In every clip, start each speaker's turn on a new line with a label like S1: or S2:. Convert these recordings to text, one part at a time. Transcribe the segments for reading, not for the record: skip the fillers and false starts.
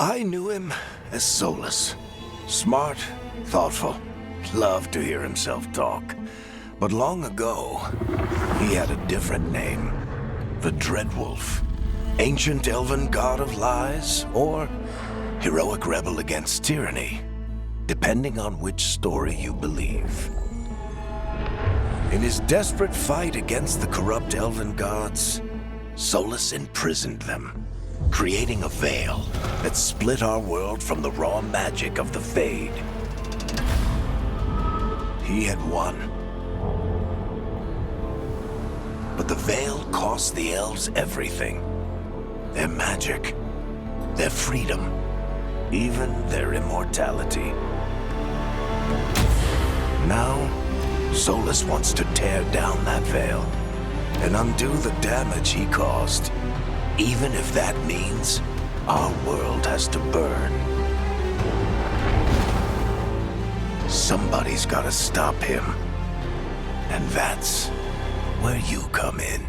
S1: I knew him as Solus. Smart, thoughtful, loved to hear himself talk. But long ago, he had a different name. The Dreadwolf. Ancient elven god of lies, or heroic rebel against tyranny, depending on which story you believe. In his desperate fight against the corrupt elven gods, Solus imprisoned them, creating a veil that split our world from the raw magic of the Fade. He had won. But the veil cost the elves everything. Their magic, their freedom, even their immortality. Now, Solus wants to tear down that veil and undo the damage he caused, even if that means our world has to burn. Somebody's gotta stop him, and that's where you come in.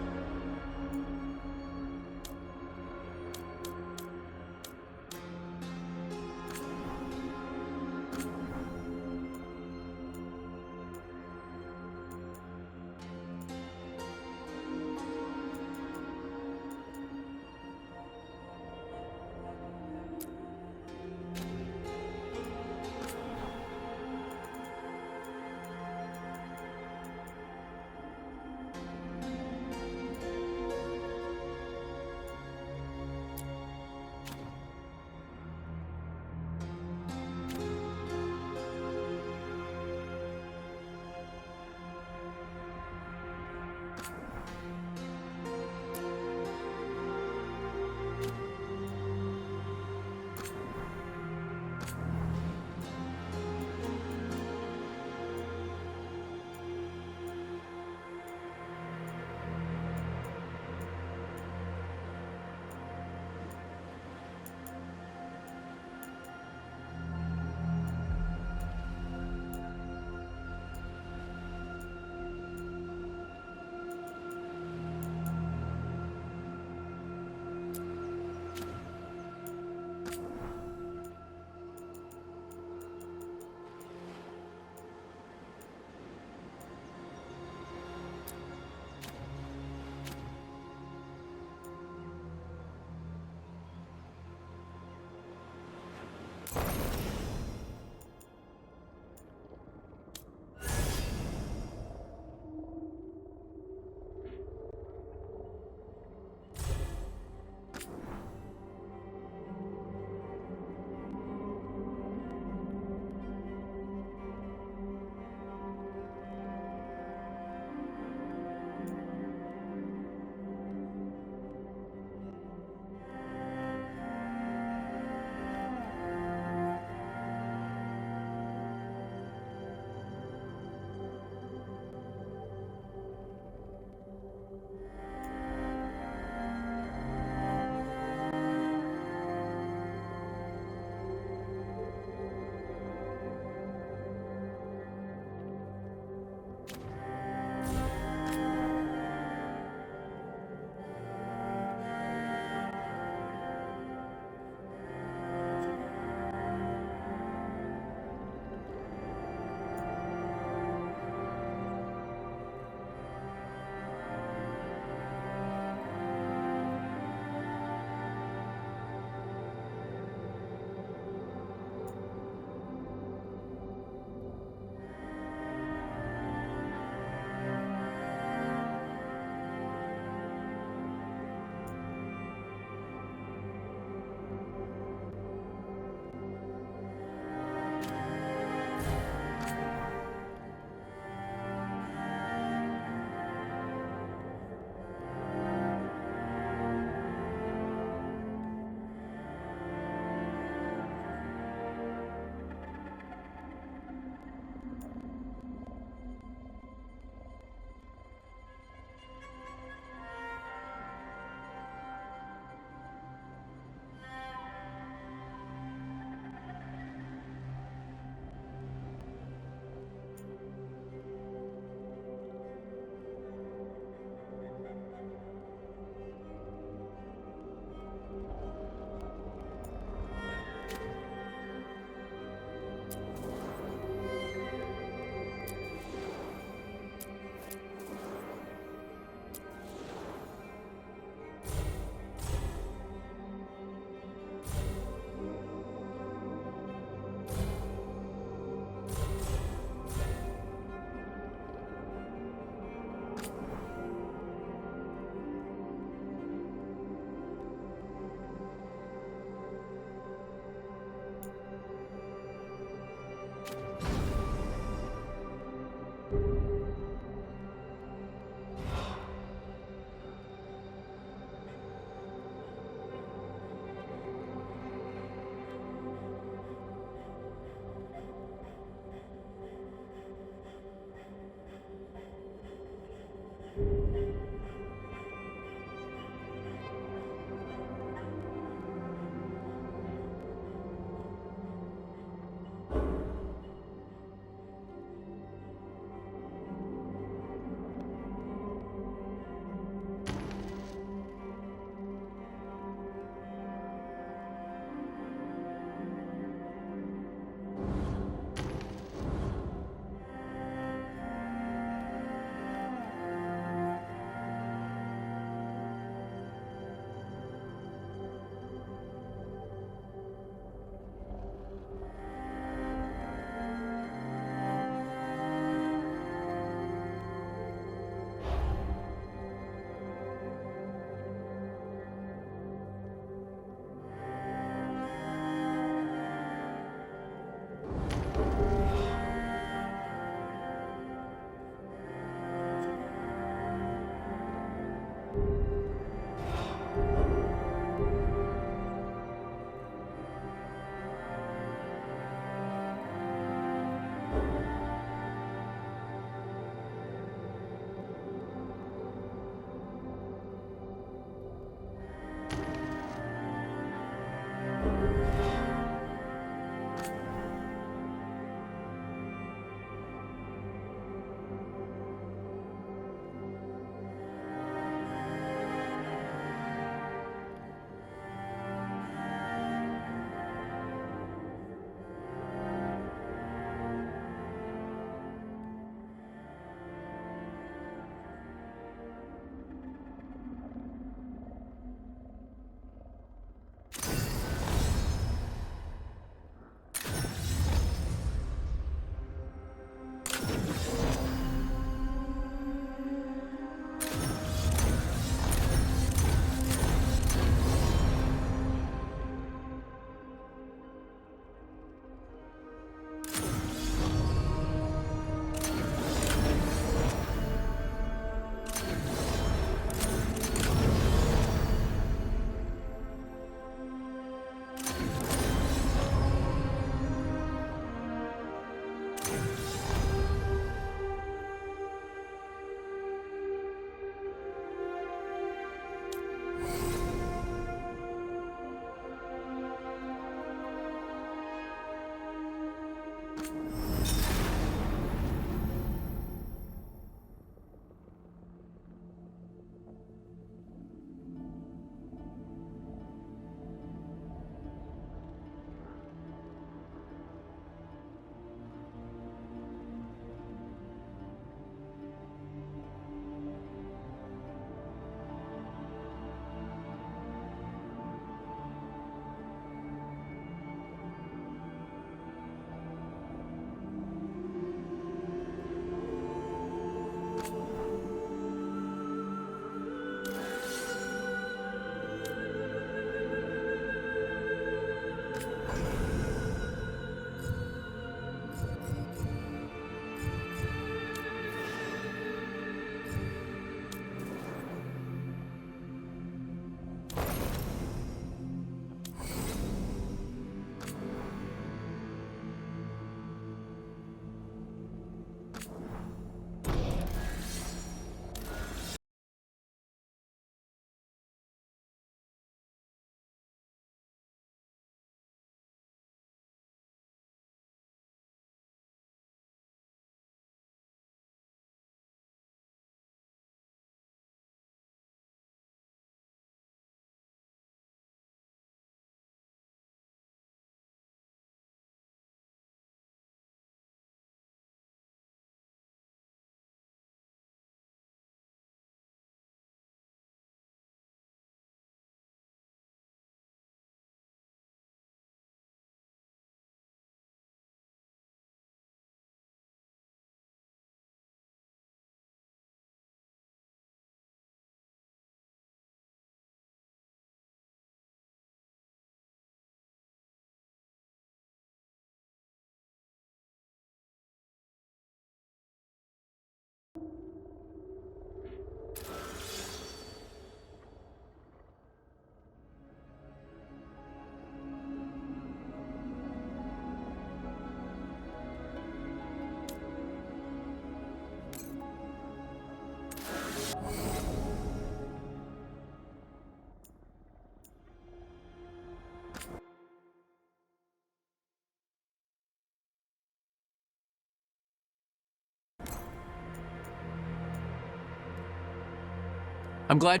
S2: I'm glad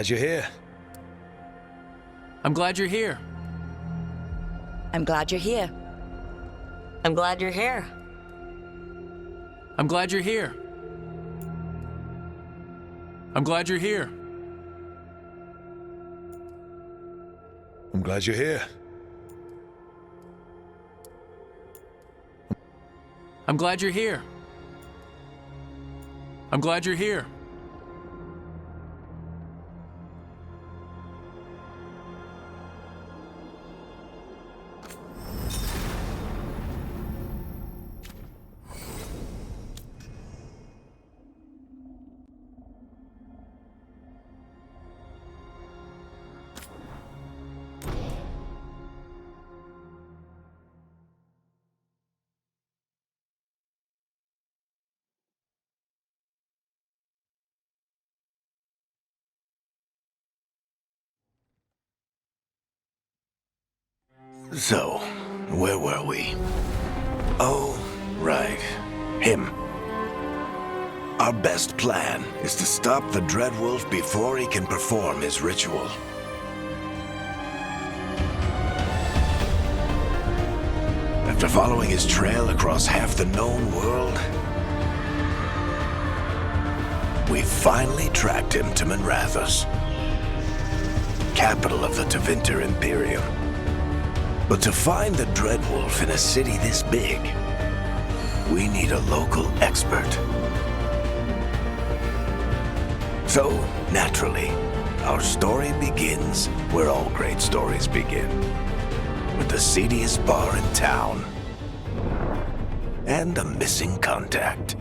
S3: you're here.
S2: I'm glad you're here.
S4: I'm glad you're here. I'm glad you're here.
S2: I'm glad you're here. I'm glad you're here.
S3: I'm glad you're here.
S2: I'm glad you're here. I'm glad you're here.
S1: So, where were we? Oh, right. Him. Our best plan is to stop the Dreadwolf before he can perform his ritual. After following his trail across half the known world, we finally tracked him to Minrathous, capital of the Tevinter Imperium. But to find the Dreadwolf in a city this big, we need a local expert. So, naturally, our story begins where all great stories begin. With the seediest bar in town. And a missing contact.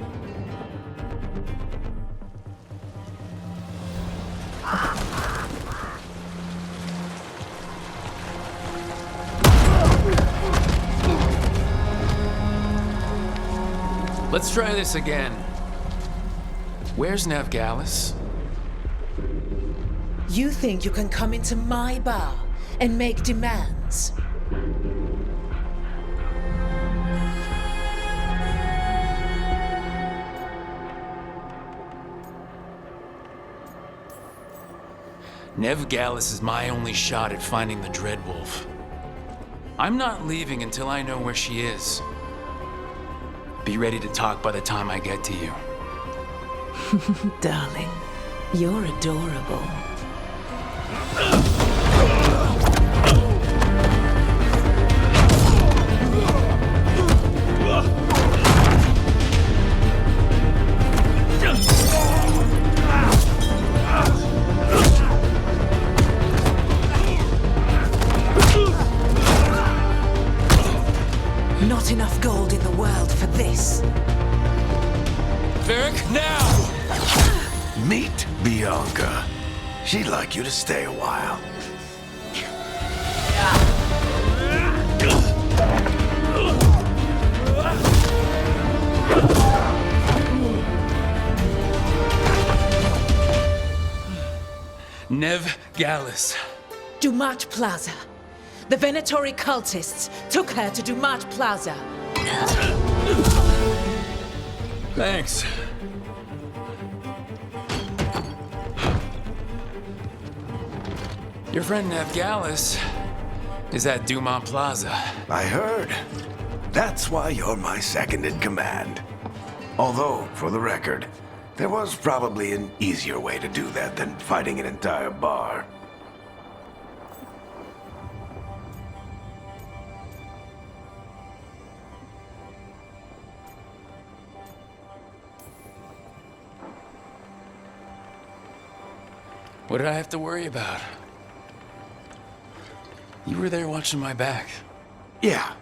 S2: Let's try this again. Where's Veilguard?
S5: You think you can come into my bar and make demands?
S2: Veilguard is my only shot at finding the Dreadwolf. I'm not leaving until I know where she is. Be ready to talk by the time I get to you.
S5: Darling, you're adorable. Not enough gold in the world for this.
S2: Varric, now!
S1: Meet Bianca. She'd like you to stay a while.
S2: Veilguard.
S5: Dumat Plaza. The Venatori cultists took her to Dumat Plaza.
S2: Thanks. Your friend Veilguard is at Dumont Plaza.
S1: I heard. That's why you're my second in command. Although, for the record, there was probably an easier way to do that than fighting an entire bar.
S2: What did I have to worry about? You were there watching my back.
S1: Yeah.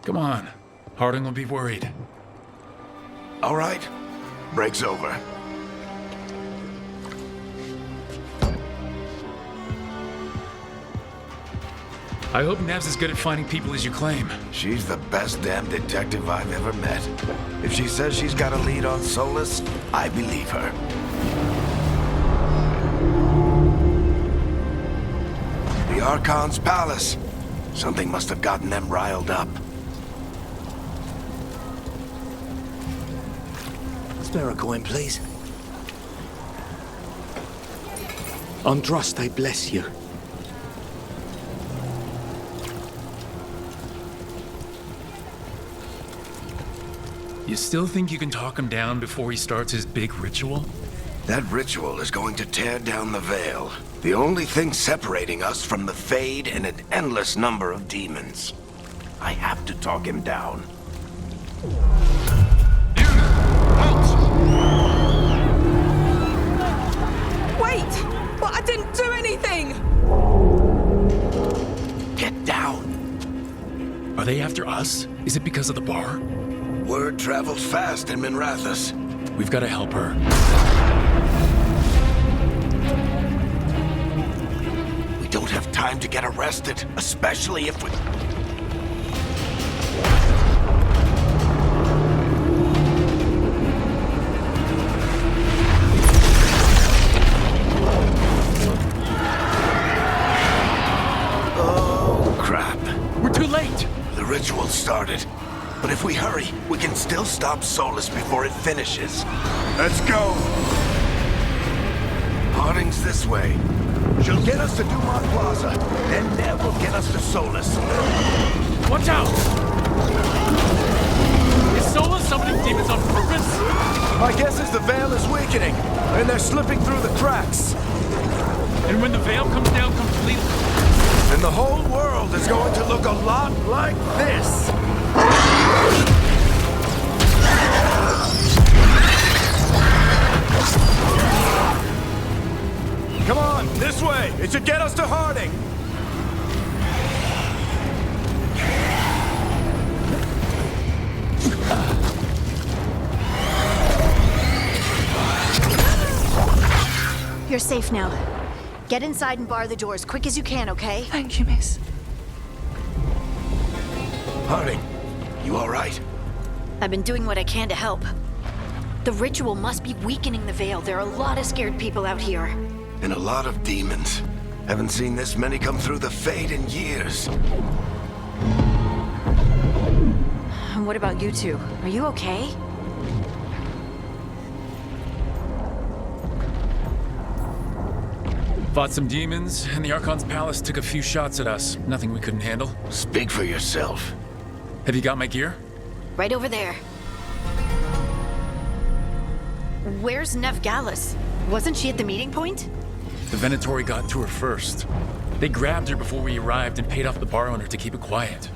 S2: Come on. Harding will be worried.
S1: All right. Break's over.
S2: I hope Nev's as good at finding people as you claim.
S1: She's the best damn detective I've ever met. If she says she's got a lead on Solus, I believe her. The Archon's palace. Something must have gotten them riled up.
S6: Spare a coin, please. On trust, I bless you.
S2: You still think you can talk him down before he starts his big ritual?
S1: That ritual is going to tear down the Veil. The only thing separating us from the Fade and an endless number of demons. I have to talk him down.
S5: Wait! But I didn't do anything!
S1: Get down.
S2: Are they after us? Is it because of the bar?
S1: Word travels fast in Minrathous.
S2: We've got to help her.
S1: We don't have time to get arrested, especially if we... Oh, crap.
S2: We're too late!
S1: The ritual started. But if we hurry, we can still stop Solus before it finishes. Let's go! Harding's this way. She'll get us to Dumont Plaza, then Nev will get us to Solus.
S2: Watch out! Is Solus summoning demons on purpose?
S3: My guess is the Veil is weakening, and they're slipping through the cracks.
S2: And when the veil comes down completely...
S3: And the whole world is going to look a lot like this. Come on, this way! It should get us to Harding!
S7: You're safe now. Get inside and bar the doors quick as you can, okay?
S5: Thank you, miss.
S1: Harding, you all right?
S7: I've been doing what I can to help. The ritual must be weakening the Veil. There are a lot of scared people out here.
S1: And a lot of demons. Haven't seen this many come through the Fade in years.
S7: And what about you two? Are you okay?
S2: Fought some demons, and the Archon's palace took a few shots at us. Nothing we couldn't handle.
S1: Speak for yourself.
S2: Have you got my gear?
S7: Right over there. Where's Nev Gallus? Wasn't she at the meeting point?
S2: The Venatori got to her first. They grabbed her before we arrived and paid off the bar owner to keep it quiet.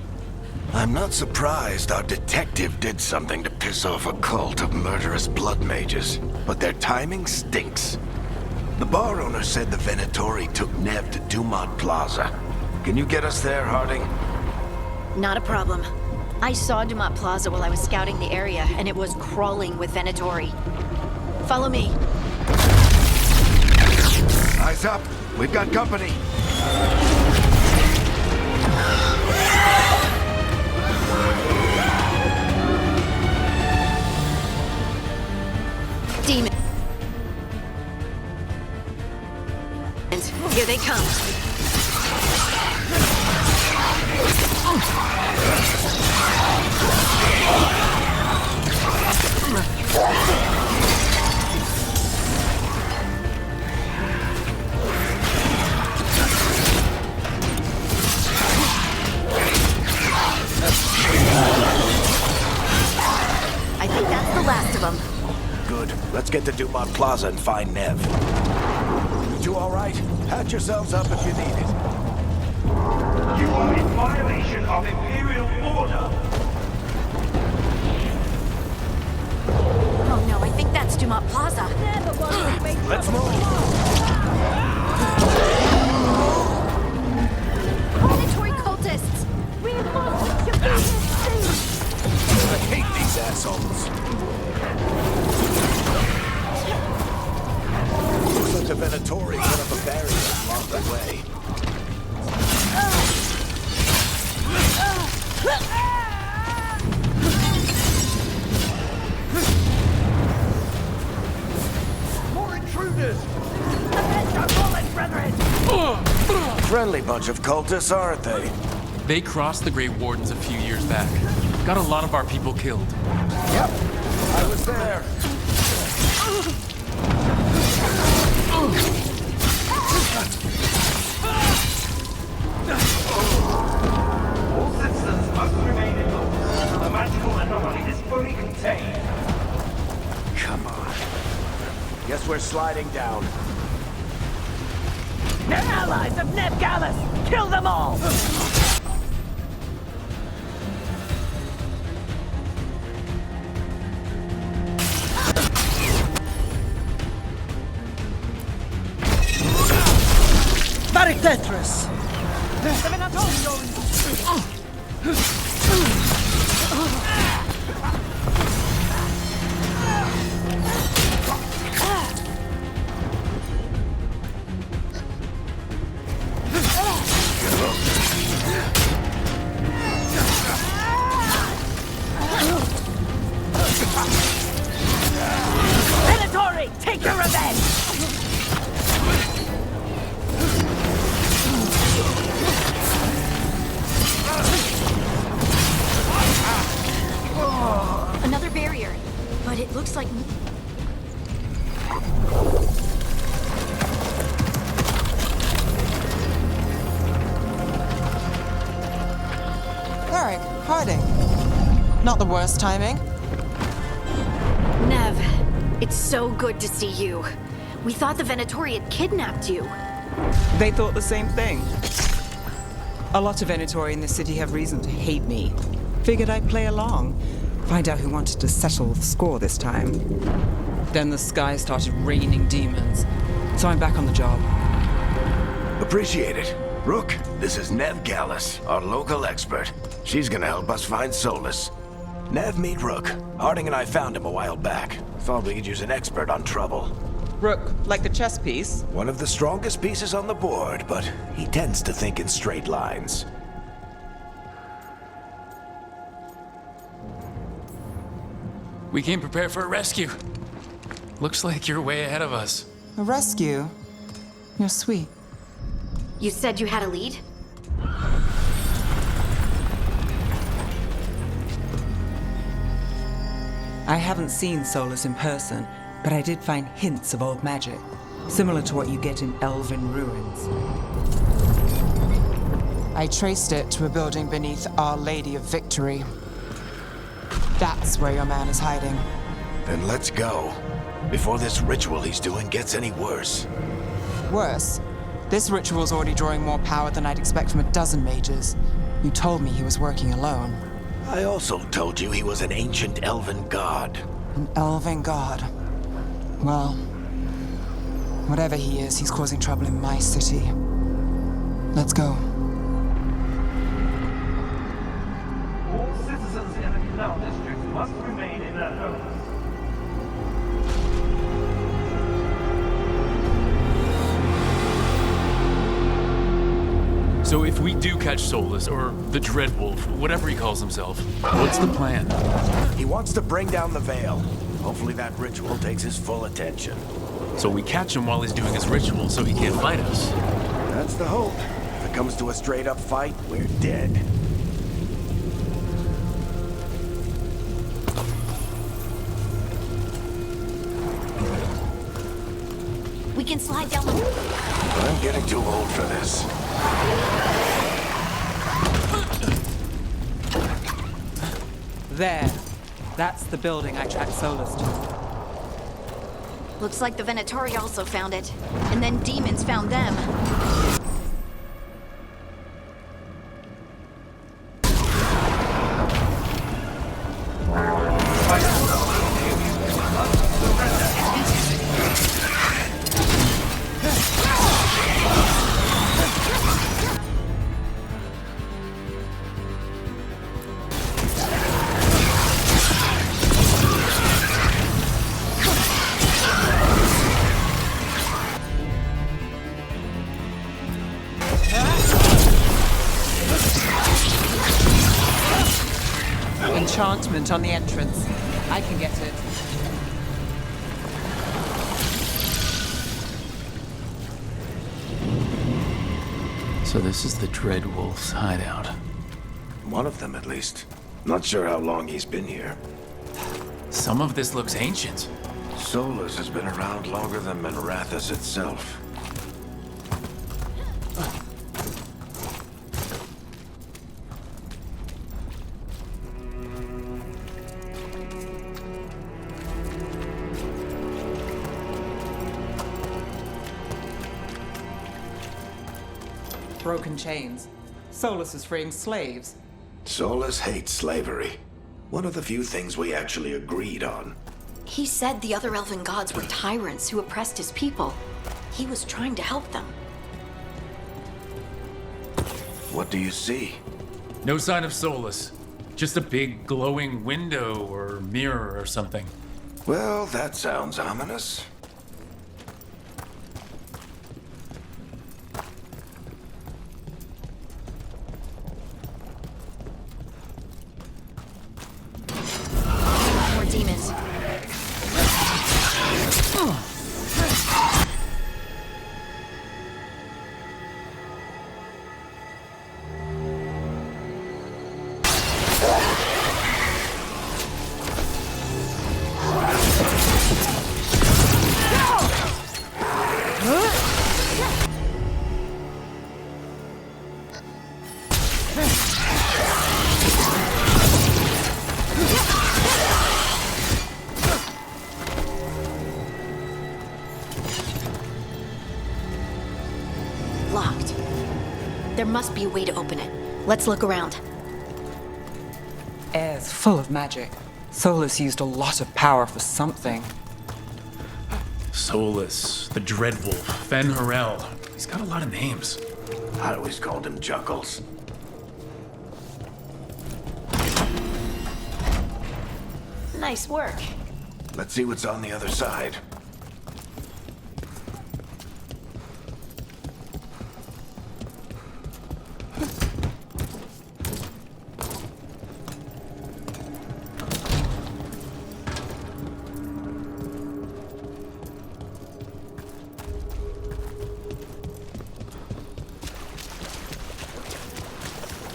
S1: I'm not surprised our detective did something to piss off a cult of murderous blood mages, but their timing stinks. The bar owner said the Venatori took Nev to Dumont Plaza. Can you get us there, Harding?
S7: Not a problem. I saw Dumont Plaza while I was scouting the area, and it was crawling with Venatori. Follow me.
S1: Eyes up. We've got company.
S7: Demons. Here they come. I think that's the last of them.
S1: Good. Let's get to Dumont Plaza and find Nev. You two all right? Patch yourselves up if you need it.
S8: You are in violation of Imperial order.
S7: Oh no, I think that's Dumont Plaza.
S1: Let's move.
S7: Predatory cultists! We must defeat this thing!
S1: I hate these assholes. Looks like the Venatori put up a barrier and blocked the way.
S8: More intruders! Avenge our fallen brethren!
S1: Friendly bunch of cultists, aren't they?
S2: They crossed the Grey Wardens a few years back. Got a lot of our people killed.
S1: Yep. I was there.
S8: All citizens must remain indoors until the magical anomaly is fully contained.
S3: Come on. Guess we're sliding down.
S6: They're allies of Neb Gallus! Kill them all! Varictethrus! Venatori, take your revenge!
S7: Another barrier, but it looks like...
S9: Eric, hiding. Not the worst timing.
S7: Nev, it's so good to see you. We thought the Venatori had kidnapped you.
S9: They thought the same thing. A lot of Venatori in this city have reason to hate me. Figured I'd play along. Find out who wanted to settle the score this time. Then the sky started raining demons. So I'm back on the job.
S1: Appreciate it. Rook, this is Nev Gallus, our local expert. She's gonna help us find Solus. Nev, meet Rook. Harding and I found him a while back. Thought we could use an expert on trouble.
S9: Rook, like the chess piece?
S1: One of the strongest pieces on the board, but he tends to think in straight lines.
S2: We came prepared for a rescue. Looks like you're way ahead of us.
S9: A rescue? You're sweet.
S7: You said you had a lead?
S9: I haven't seen Solus in person, but I did find hints of old magic, similar to what you get in elven ruins. I traced it to a building beneath Our Lady of Victory. That's where your man is hiding.
S1: Then let's go. Before this ritual he's doing gets any worse.
S9: Worse, this ritual's already drawing more power than I'd expect from a dozen mages. You told me he was working alone.
S1: I also told you he was an ancient elven god.
S9: An elven god. Well, whatever he is, he's causing trouble in my city. Let's go.
S8: All citizens in the canal district must remain in their homes.
S2: So if we do catch Solus, or the Dreadwolf, whatever he calls himself, what's the plan?
S1: He wants to bring down the Veil. Hopefully that ritual takes his full attention.
S2: So we catch him while he's doing his ritual so he can't fight us.
S1: That's the hope. If it comes to a straight-up fight, we're dead.
S7: We can slide down the...
S1: I'm getting too old for this.
S9: There. That's the building I tracked Solus to.
S7: Looks like the Venatori also found it. And then demons found them.
S9: Enchantment on the entrance. I can get it.
S2: So this is the Dreadwolf's hideout.
S1: One of them, at least. Not sure how long he's been here.
S2: Some of this looks ancient.
S1: Solus has been around longer than Minrathous itself.
S9: broken chains. Solus is freeing slaves.
S1: Solus hates slavery. One of the few things we actually agreed on.
S7: He said the other elven gods were tyrants who oppressed his people. He was trying to help them.
S1: What do you see?
S2: No sign of Solus. Just a big glowing window or mirror or something.
S1: Well, that sounds ominous.
S7: More demons. Locked. There must be a way to open it. Let's look around.
S9: Air's full of magic. Solus used a lot of power for something.
S2: Solus, the Dreadwolf, Fen Harel. He's got a lot of names.
S1: I always called him Juggles.
S7: Nice work.
S1: Let's see what's on the other side.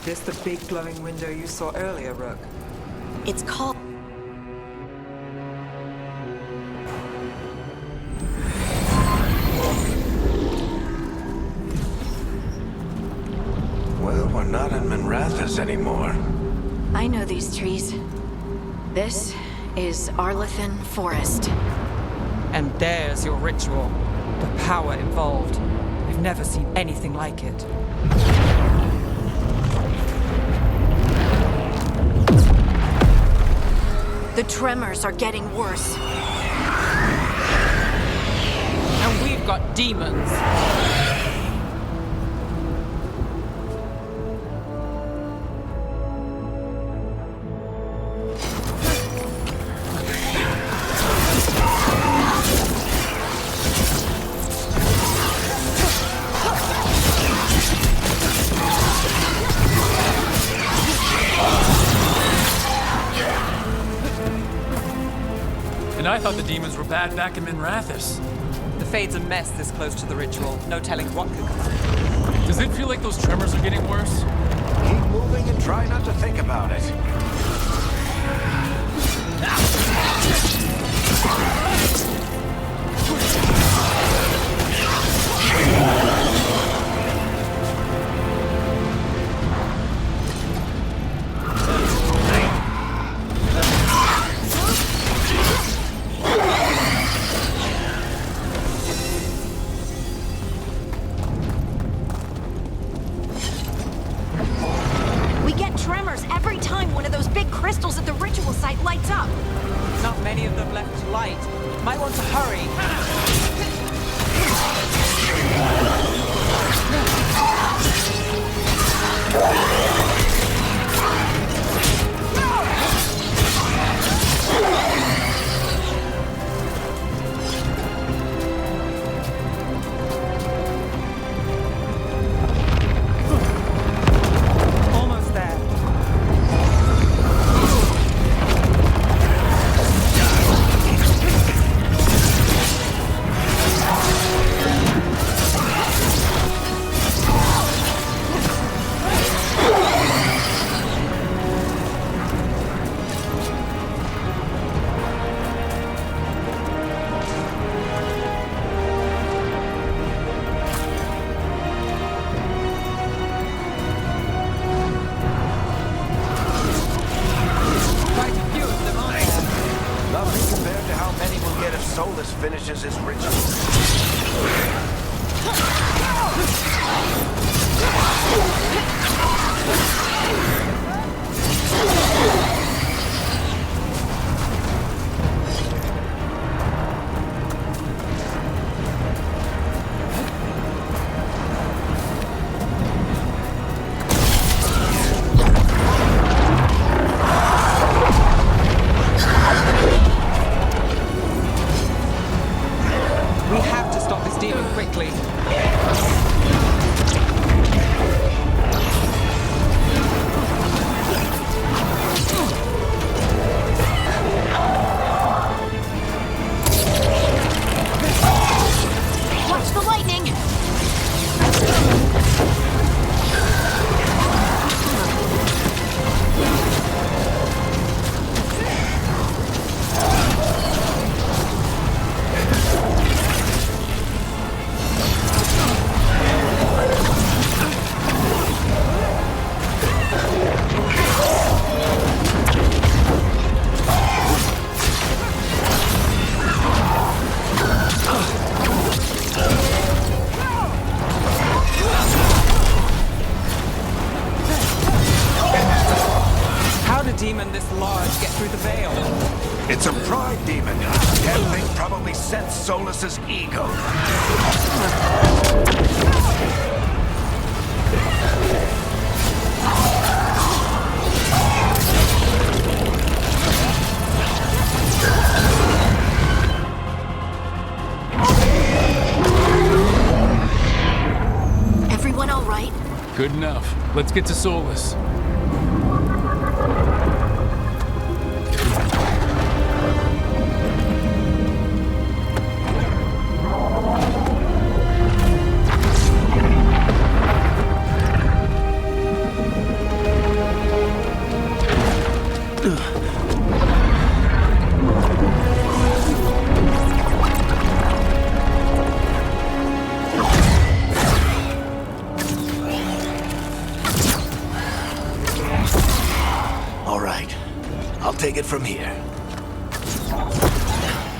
S9: This the big glowing window you saw earlier, Rook?
S7: It's called...
S1: Well, we're not in Minrathous anymore.
S7: I know these trees. This is Arlethan Forest.
S9: And there's your ritual. The power involved. I've never seen anything like it.
S7: The tremors are getting worse.
S9: And we've got demons.
S2: And I thought the demons were bad back in Minrathous.
S9: The Fade's a mess this close to the ritual. No telling what could come.
S2: Does it feel like those tremors are getting worse?
S1: Keep moving and try not to think about it.
S7: We get tremors every time one of those big crystals at the ritual site lights up.
S9: Not many of them left to light. Might want to hurry. Almost there. Quite a few of them, aren't there?
S1: Nothing compared to how many we'll get if Solus finishes his ritual.
S9: demon this large get through the veil?
S1: It's a pride demon. Damn thing probably sensed Solus's ego.
S7: Everyone all right?
S2: Good enough. Let's get to Solus.
S1: All right. I'll take it from here.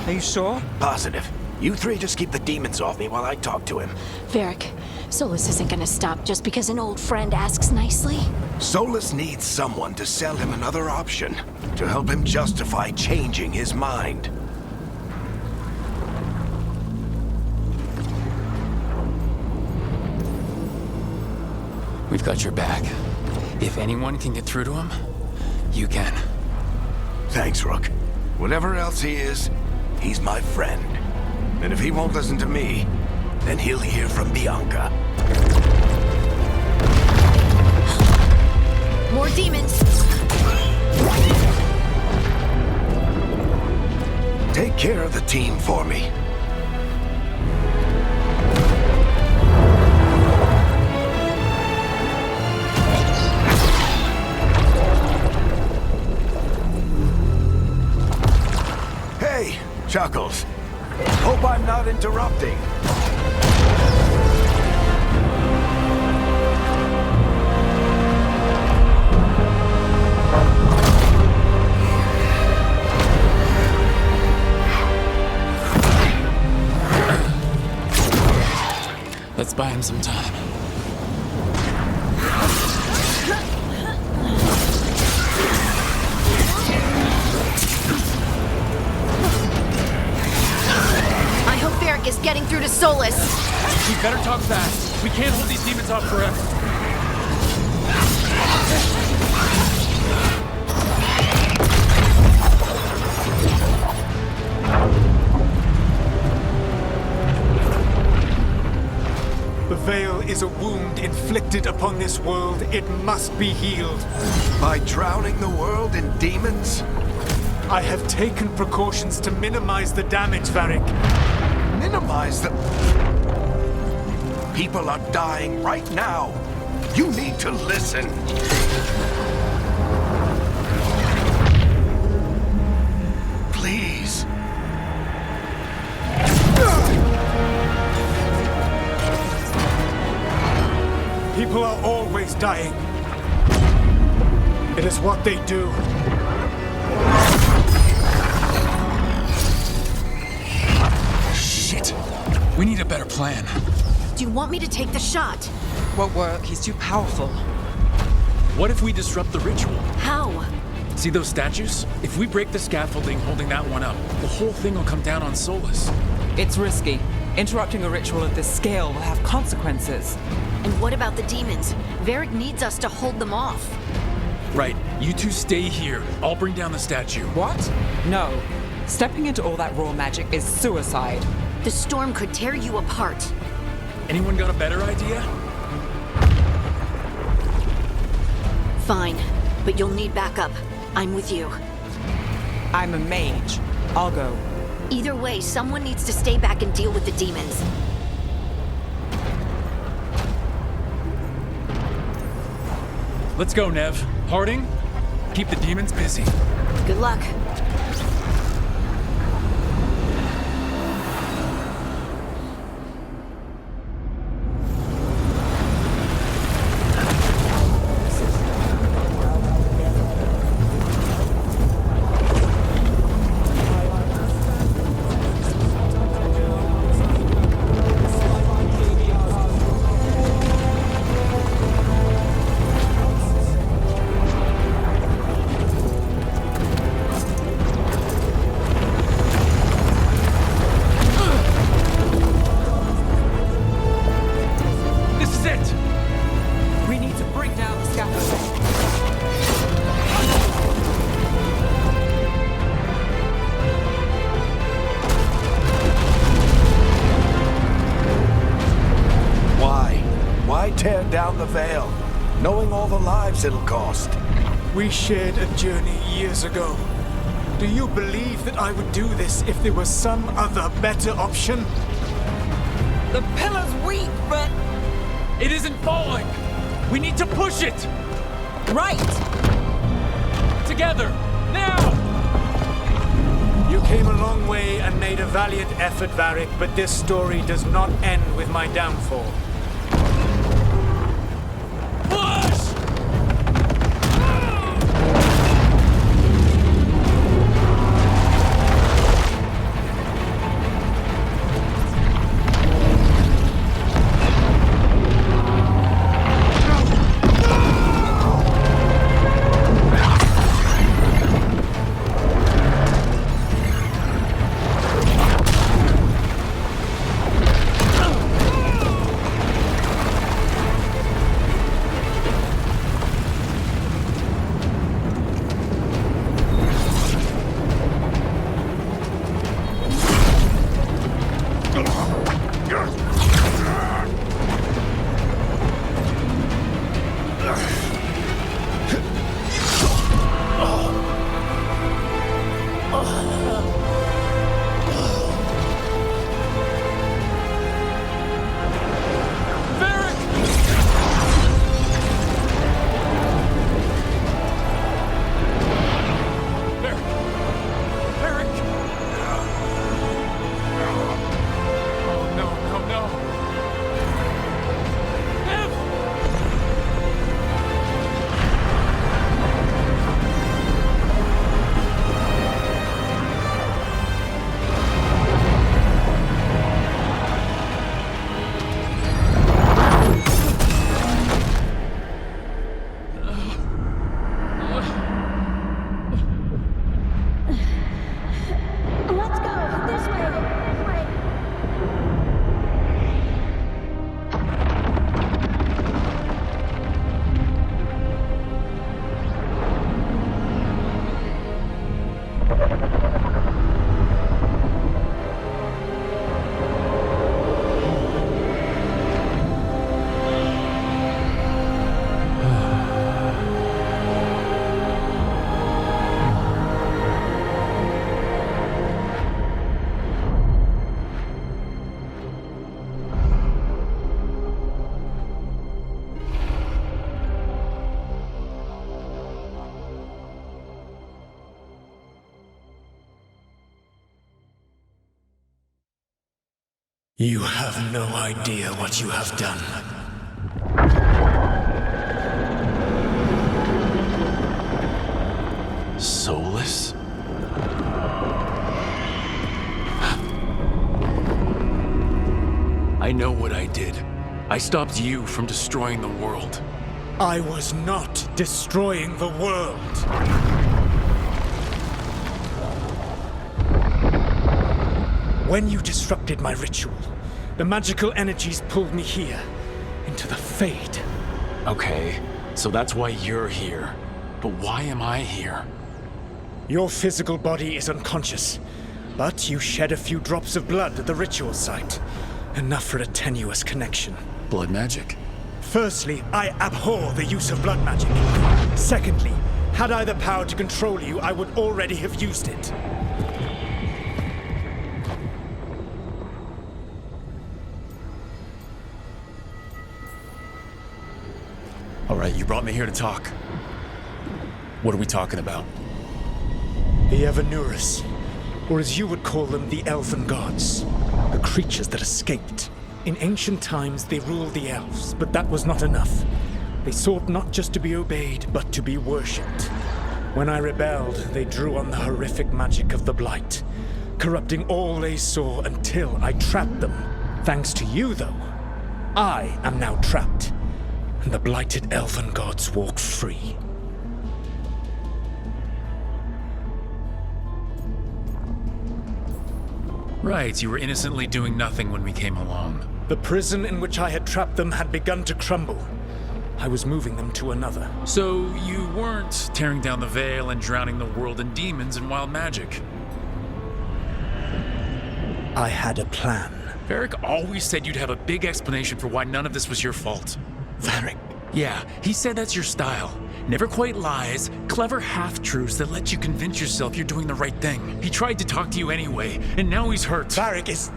S9: Are you sure?
S1: Positive. You three just keep the demons off me while I talk to him.
S7: Varric, Solus isn't gonna stop just because an old friend asks nicely.
S1: Solus needs someone to sell him another option, to help him justify changing his mind.
S2: We've got your back. If anyone can get through to him, you can.
S1: Thanks, Rook. Whatever else he is, he's my friend. And if he won't listen to me, then he'll hear from Bianca.
S7: More demons!
S1: Take care of the team for me. Hey, Chuckles. Hope I'm not interrupting.
S2: Let's buy him some time.
S7: I hope Varric is getting through to Solus.
S2: We better talk fast. We can't hold these demons off forever.
S10: The Veil is a wound inflicted upon this world. It must be healed.
S1: By drowning the world in demons?
S10: I have taken precautions to minimize the damage, Varric.
S1: Minimize the... People are dying right now. You need to listen. Please.
S10: People are always dying. It is what they do.
S2: Shit. We need a better plan.
S7: Do you want me to take the shot?
S9: Won't work. He's too powerful.
S2: What if we disrupt the ritual?
S7: How?
S2: See those statues? If we break the scaffolding holding that one up, the whole thing will come down on Solus.
S9: It's risky. Interrupting a ritual of this scale will have consequences.
S7: And what about the demons? Varric needs us to hold them off.
S2: Right. You two stay here. I'll bring down the statue.
S9: What? No. Stepping into all that raw magic is suicide.
S7: The storm could tear you apart.
S2: Anyone got a better idea?
S7: Fine, but you'll need backup. I'm with you.
S9: I'm a mage. I'll go.
S7: Either way, someone needs to stay back and deal with the demons.
S2: Let's go, Nev. Harding, keep the demons busy.
S7: Good luck.
S1: knowing all the lives it'll cost.
S10: We shared a journey years ago. Do you believe that I would do this if there was some other better option?
S9: The pillar's weak, but...
S2: It isn't falling! We need to push it!
S9: Right!
S2: Together! Now!
S10: You came a long way and made a valiant effort, Varric, but this story does not end with my downfall.
S2: Push!
S10: You have no idea what you have done.
S2: Soulless? I know what I did. I stopped you from destroying the world.
S10: I was not destroying the world. When you disrupted my ritual, the magical energies pulled me here, into the Fade.
S2: Okay, so that's why you're here. But why am I here?
S10: Your physical body is unconscious, but you shed a few drops of blood at the ritual site. Enough for a tenuous connection.
S2: Blood magic?
S10: Firstly, I abhor the use of blood magic. Secondly, had I the power to control you, I would already have used it.
S2: All right, you brought me here to talk. What are we talking about?
S10: The Evanurus, or as you would call them, the Elven Gods. The creatures that escaped. In ancient times, they ruled the elves, but that was not enough. They sought not just to be obeyed, but to be worshipped. When I rebelled, they drew on the horrific magic of the Blight, corrupting all they saw until I trapped them. Thanks to you, though, I am now trapped, and the blighted Elven Gods walk free.
S2: Right, you were innocently doing nothing when we came along.
S10: The prison in which I had trapped them had begun to crumble. I was moving them to another.
S2: So you weren't tearing down the Veil and drowning the world in demons and wild magic?
S10: I had a plan.
S2: Varric always said you'd have a big explanation for why none of this was your fault.
S10: Varric,
S2: Yeah, he said that's your style. Never quite lies, clever half-truths that let you convince yourself you're doing the right thing. He tried to talk to you anyway, and now he's hurt.
S10: Varric is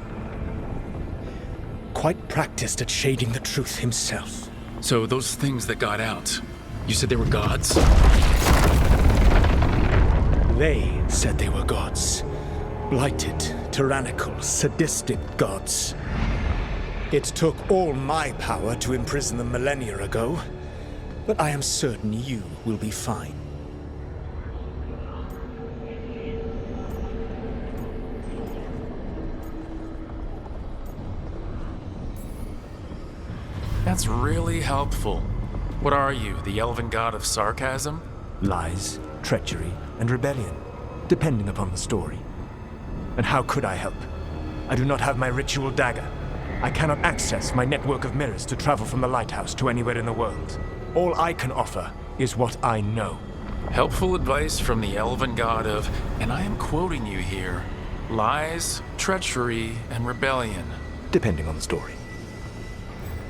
S10: quite practiced at shading the truth himself.
S2: So those things that got out, you said they were gods?
S10: They said they were gods. Blighted, tyrannical, sadistic gods. It took all my power to imprison them millennia ago, but I am certain you will be fine.
S2: That's really helpful. What are you, the elven god of sarcasm?
S3: Lies, treachery, and rebellion, depending upon the story. And how could I help? I do not have my ritual dagger. I cannot access my network of mirrors to travel from the lighthouse to anywhere in the world. All I can offer is what I know.
S2: Helpful advice from the elven god of, and I am quoting you here, lies, treachery, and rebellion.
S3: Depending on the story.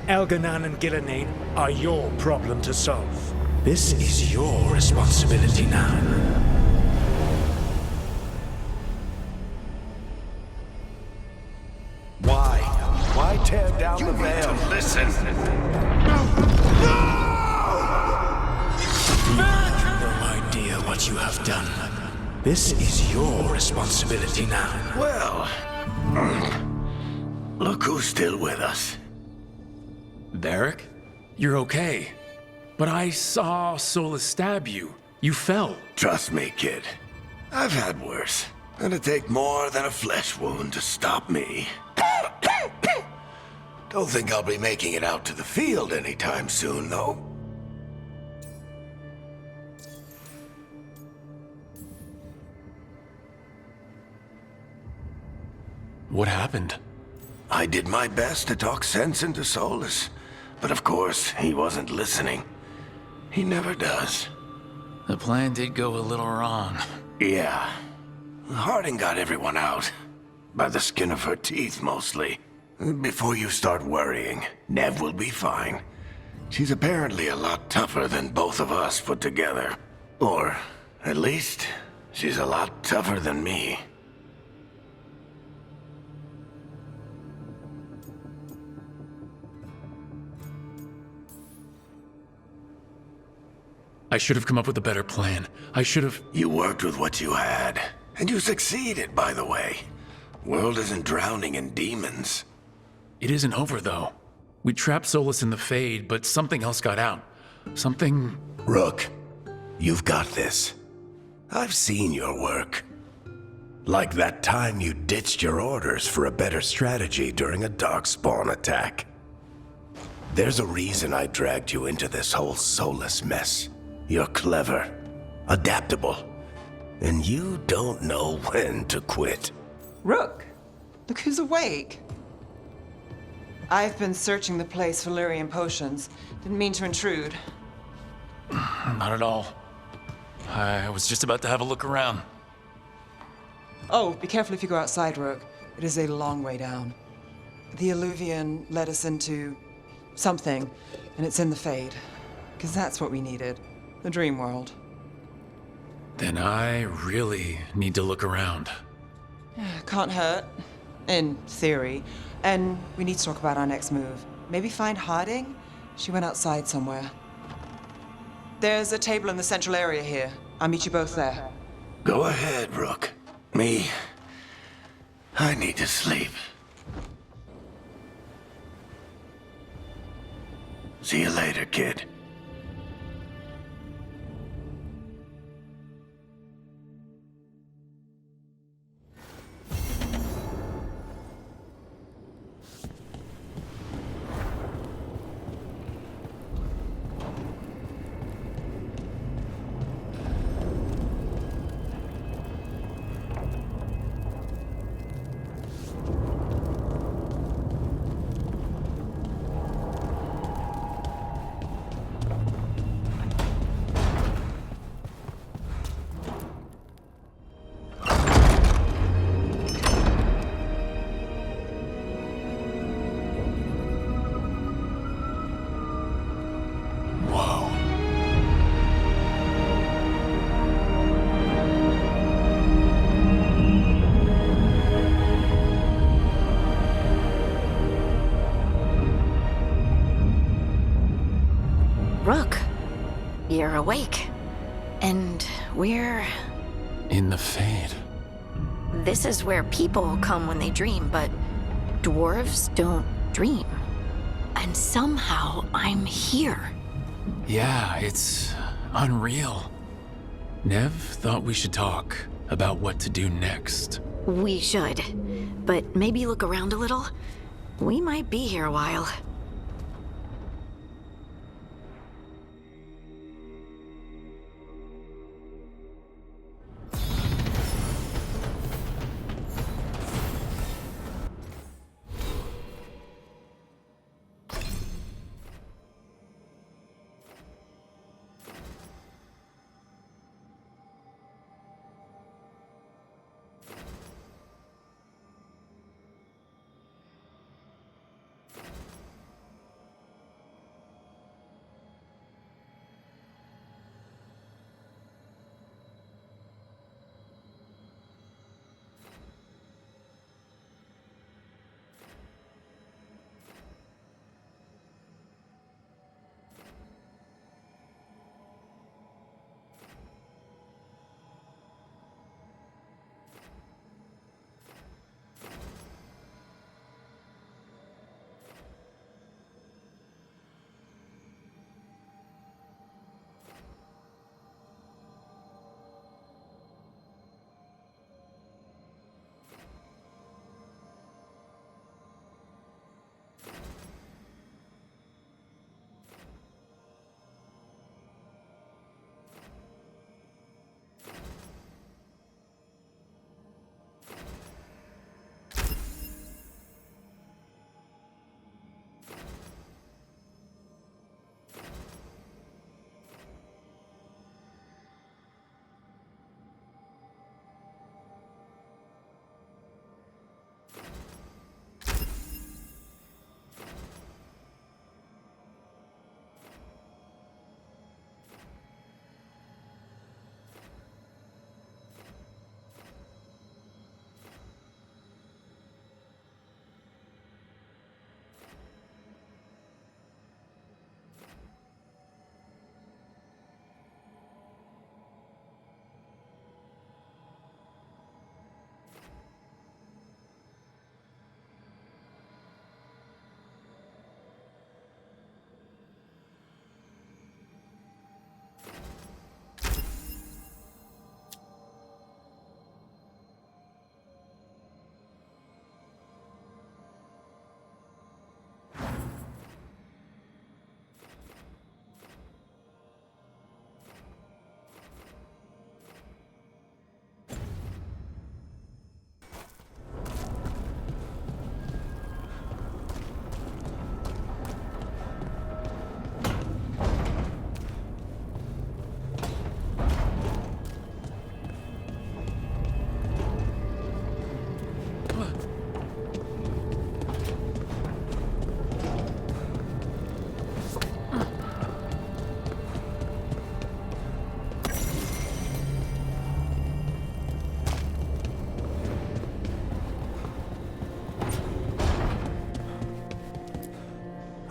S10: Elganan and Gillenane are your problem to solve. This is your responsibility now.
S3: Why tear down the veil?
S1: Listen.
S10: You have no idea what you have done. This is your responsibility now.
S1: Well, look who's still with us.
S2: Varric? You're okay. But I saw Solus stab you. You fell.
S1: Trust me, kid. I've had worse. It'll take more than a flesh wound to stop me. Don't think I'll be making it out to the field anytime soon, though.
S2: What happened?
S1: I did my best to talk sense into Solus, but of course, he wasn't listening. He never does.
S2: The plan did go a little wrong.
S1: Yeah. Harding got everyone out. By the skin of her teeth, mostly. Before you start worrying, Nev will be fine. She's apparently a lot tougher than both of us put together. Or, at least, she's a lot tougher than me.
S2: I should have come up with a better plan. I should have...
S1: You worked with what you had. And you succeeded, by the way. World isn't drowning in demons.
S2: It isn't over, though. We trapped Solus in the Fade, but something else got out. Something...
S1: Rook, you've got this. I've seen your work. Like that time you ditched your orders for a better strategy during a darkspawn attack. There's a reason I dragged you into this whole Solus mess. You're clever, adaptable, and you don't know when to quit.
S9: Rook, look who's awake. I've been searching the place for Lyrian potions. Didn't mean to intrude.
S2: Not at all. I was just about to have a look around.
S9: Oh, be careful if you go outside, Rook. It is a long way down. The Alluvian led us into something, and it's in the Fade. Because that's what we needed. The dream world.
S2: Then I really need to look around.
S9: Can't hurt. In theory. And we need to talk about our next move. Maybe find Harding? She went outside somewhere. There's a table in the central area here. I'll meet you both there.
S1: Go ahead, Rook. Me, I need to sleep. See you later, kid.
S7: awake. And we're...
S2: In the Fade.
S7: This is where people come when they dream, but dwarves don't dream. And somehow I'm here.
S2: Yeah, it's unreal. Nev thought we should talk about what to do next.
S7: We should. But maybe look around a little. We might be here a while.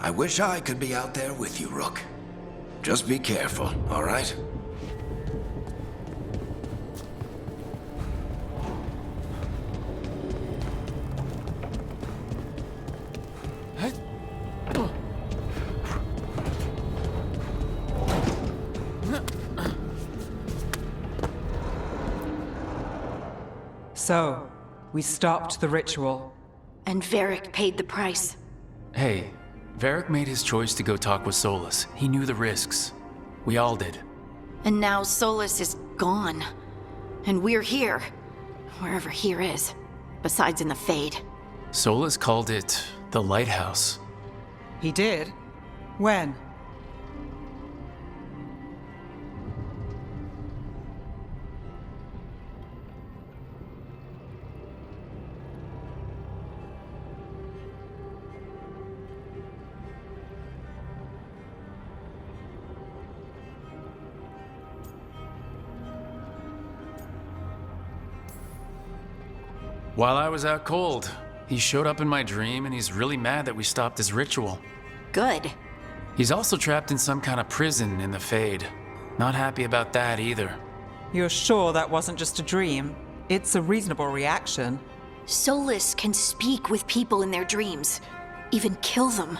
S1: I wish I could be out there with you, Rook. Just be careful, all right?
S9: So, we stopped the ritual.
S7: And Varric paid the price.
S2: Hey, Varric made his choice to go talk with Solus. He knew the risks. We all did.
S7: And now Solus is gone. And we're here. Wherever here is. Besides in the Fade.
S2: Solus called it the Lighthouse.
S9: He did? When?
S2: While I was out cold, he showed up in my dream and he's really mad that we stopped his ritual.
S7: Good.
S2: He's also trapped in some kind of prison in the Fade. Not happy about that either.
S9: You're sure that wasn't just a dream? It's a reasonable reaction.
S7: Solus can speak with people in their dreams, even kill them.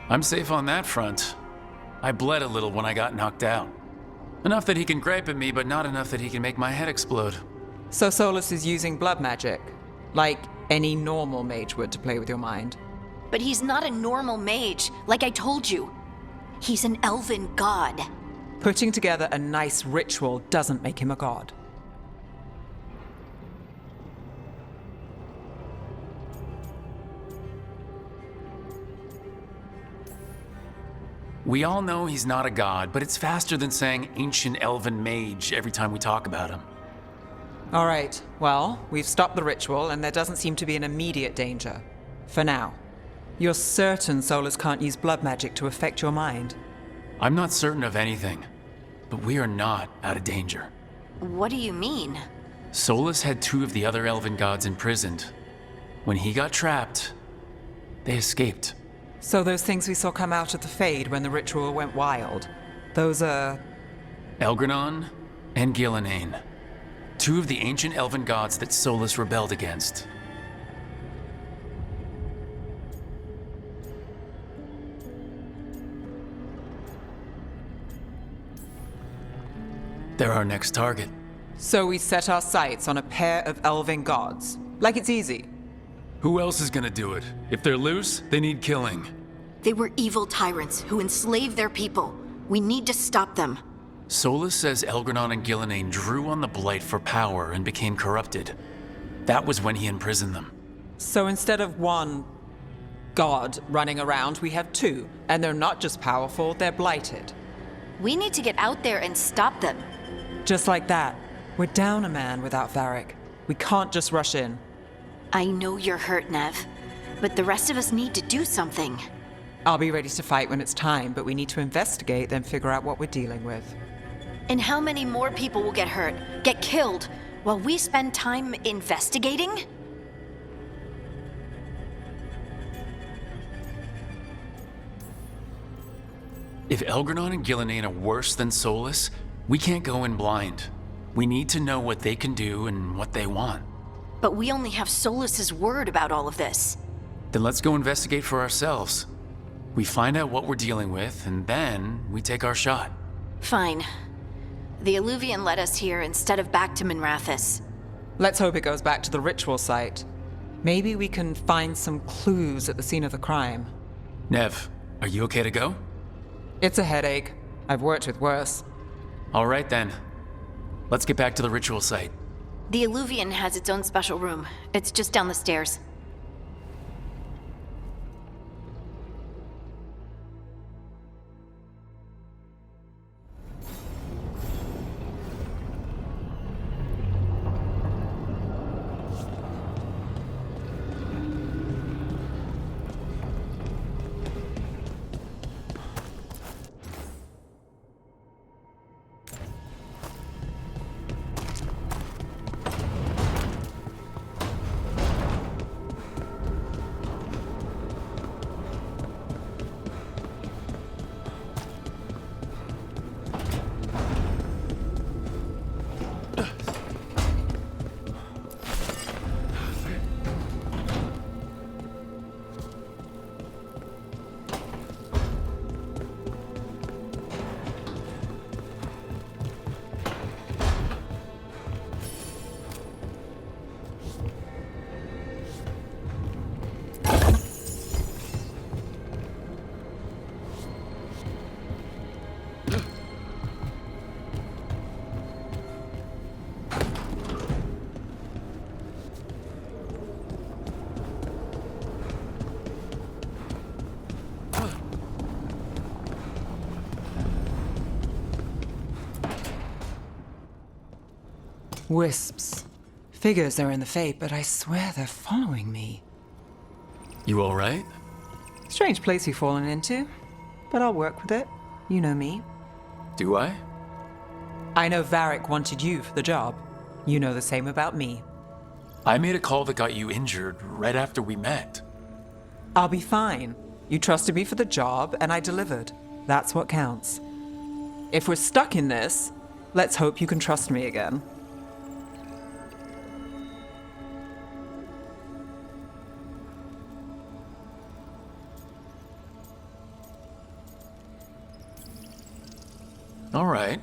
S2: I'm safe on that front. I bled a little when I got knocked out. Enough that he can gripe at me, but not enough that he can make my head explode.
S9: So Solus is using blood magic, like any normal mage would to play with your mind.
S7: But he's not a normal mage, like I told you. He's an elven god.
S9: Putting together a nice ritual doesn't make him a god.
S2: We all know he's not a god, but it's faster than saying ancient elven mage every time we talk about him.
S9: All right, well, we've stopped the ritual and there doesn't seem to be an immediate danger. For now. You're certain Solus can't use blood magic to affect your mind?
S2: I'm not certain of anything, but we are not out of danger.
S7: What do you mean?
S2: Solus had 2 of the other elven gods imprisoned. When he got trapped, they escaped.
S9: So those things we saw come out of the Fade when the ritual went wild, those are...
S2: Elgranon and Gillenane. 2 of the ancient elven gods that Solus rebelled against. They're our next target.
S9: So we set our sights on a pair of elven gods. Like it's easy.
S2: Who else is gonna do it? If they're loose, they need killing.
S7: They were evil tyrants who enslaved their people. We need to stop them.
S2: Solus says Elgranon and Gillenane drew on the Blight for power and became corrupted. That was when he imprisoned them.
S9: So instead of one god running around, we have 2. And they're not just powerful, they're blighted.
S7: We need to get out there and stop them.
S9: Just like that. We're down a man without Varric. We can't just rush in.
S7: I know you're hurt, Nev, but the rest of us need to do something.
S9: I'll be ready to fight when it's time, but we need to investigate, then figure out what we're dealing with.
S7: And how many more people will get hurt, get killed, while we spend time investigating?
S2: If Elgranon and Gillenane are worse than Solus, we can't go in blind. We need to know what they can do and what they want.
S7: But we only have Solus's word about all of this.
S2: Then let's go investigate for ourselves. We find out what we're dealing with, and then we take our shot.
S7: Fine. The Illuvian led us here instead of back to Minrathous.
S9: Let's hope it goes back to the ritual site. Maybe we can find some clues at the scene of the crime.
S2: Nev, are you okay to go?
S9: It's a headache. I've worked with worse.
S2: All right then. Let's get back to the ritual site.
S7: The Illuvian has its own special room. It's just down the stairs.
S9: Wisps. Figures are in the Fate, but I swear they're following me.
S2: You all right?
S9: Strange place you've fallen into, but I'll work with it. You know me.
S2: Do I?
S9: I know Varric wanted you for the job. You know the same about me.
S2: I made a call that got you injured right after we met.
S9: I'll be fine. You trusted me for the job, and I delivered. That's what counts. if we're stuck in this, let's hope you can trust me again.
S2: All right,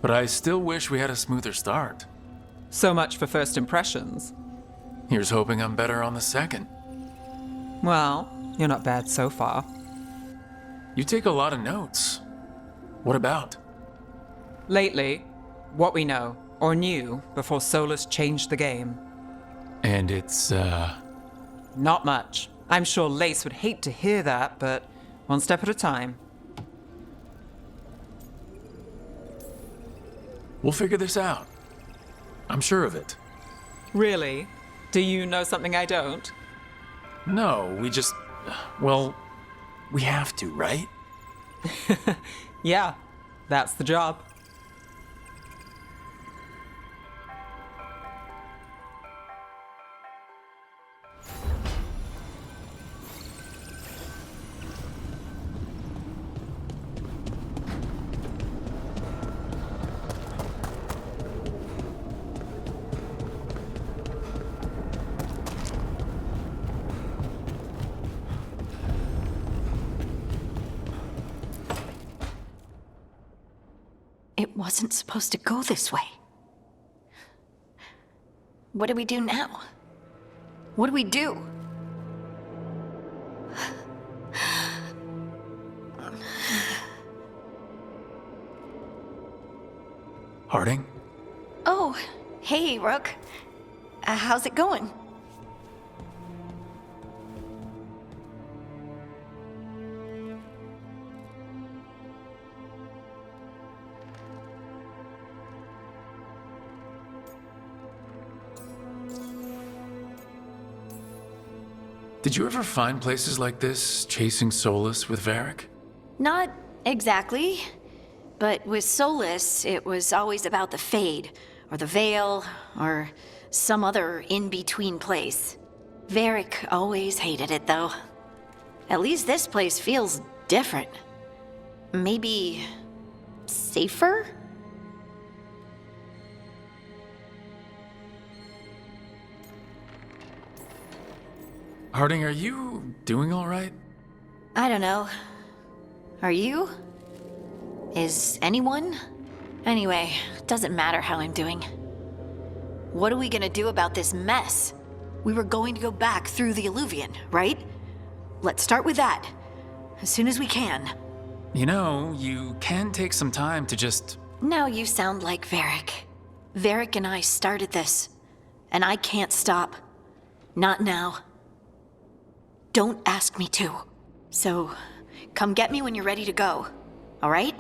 S2: but I still wish we had a smoother start.
S9: So much for first impressions.
S2: Here's hoping I'm better on the second.
S9: Well, you're not bad so far.
S2: You take a lot of notes. What about?
S9: Lately, what we know, or knew, before Solus changed the game.
S2: And it's,
S9: Not much. I'm sure Lace would hate to hear that, but one step at a time.
S2: We'll figure this out. I'm sure of it.
S9: Really? Do you know something I don't?
S2: No, well, we have to, right?
S9: Yeah, that's the job.
S7: It wasn't supposed to go this way. What do we do now? What do we do?
S2: Harding?
S7: Oh, hey, Rook. How's it going?
S2: Did you ever find places like this, chasing Solus with Varric?
S7: Not exactly. But with Solus, it was always about the Fade, or the Veil, or some other in-between place. Varric always hated it, though. At least this place feels different. Maybe safer?
S2: Harding, are you doing all right?
S7: I don't know. Are you? Is anyone? Anyway, doesn't matter how I'm doing. What are we gonna do about this mess? We were going to go back through the Alluvion, right? Let's start with that. As soon as we can.
S2: You know, you can take some time to just...
S7: Now you sound like Varric. Varric and I started this. And I can't stop. Not now. Don't ask me to. So, come get me when you're ready to go. All right?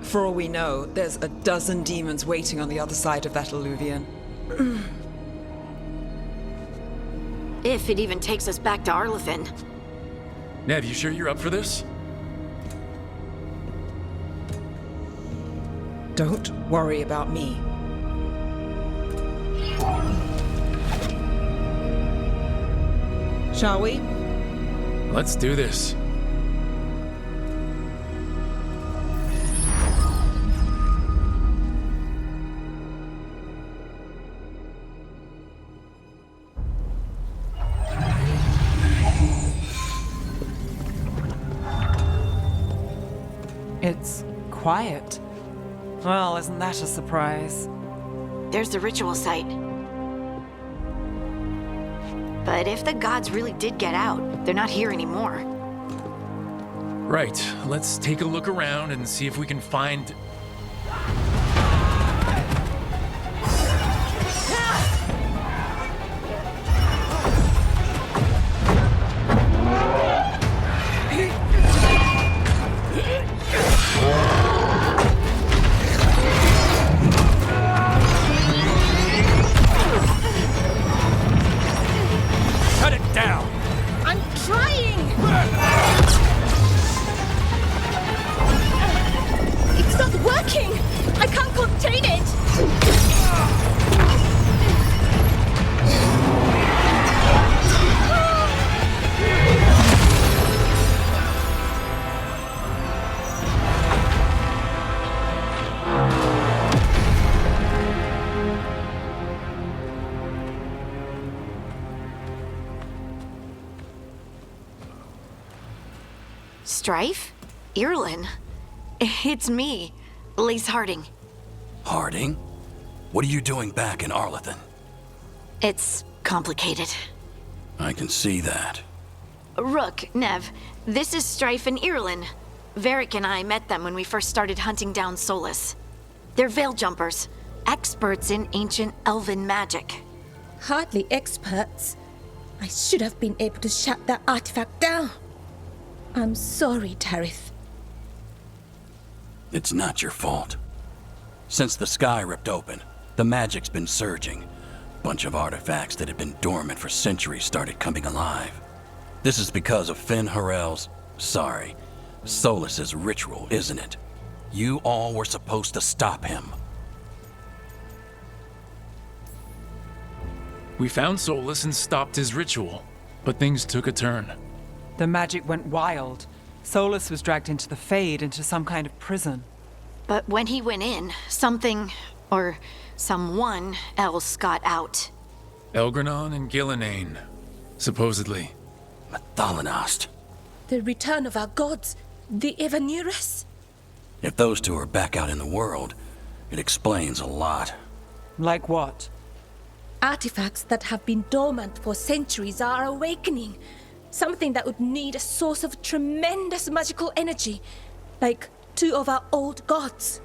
S9: For all we know, there's a dozen demons waiting on the other side of that Alluvion.
S7: If it even takes us back to Arlefin.
S2: Nev, you sure you're up for this?
S9: Don't worry about me. Shall we?
S2: Let's do this.
S9: It's quiet. Well, isn't that a surprise?
S7: There's the ritual site. But if the gods really did get out, they're not here anymore.
S2: Right, let's take a look around and see if we can find...
S3: Shut it down!
S5: I'm trying! It's not working! I can't contain it!
S7: Strife? Irlin? It's me, Lace Harding.
S11: Harding? What are you doing back in Arlethan?
S7: It's complicated.
S11: I can see that.
S7: Rook, Nev, this is Strife and Irlin. Varric and I met them when we first started hunting down Solus. They're veil jumpers, experts in ancient elven magic.
S5: Hardly experts. I should have been able to shut that artifact down. I'm sorry, Tarith.
S11: It's not your fault. Since the sky ripped open, the magic's been surging. Bunch of artifacts that had been dormant for centuries started coming alive. This is because of Finn Harel's, Solus's ritual, isn't it? You all were supposed to stop him.
S2: We found Solus and stopped his ritual, but things took a turn.
S9: The magic went wild. Solus was dragged into the Fade, into some kind of prison.
S7: But when he went in, something, or someone else got out.
S2: Elgranon and Gillenane, supposedly.
S11: Mathalanost.
S5: The return of our gods, the Evanurus?
S11: If those two are back out in the world, it explains a lot.
S9: Like what?
S5: Artifacts that have been dormant for centuries are awakening. Something that would need a source of tremendous magical energy, like two of our old gods.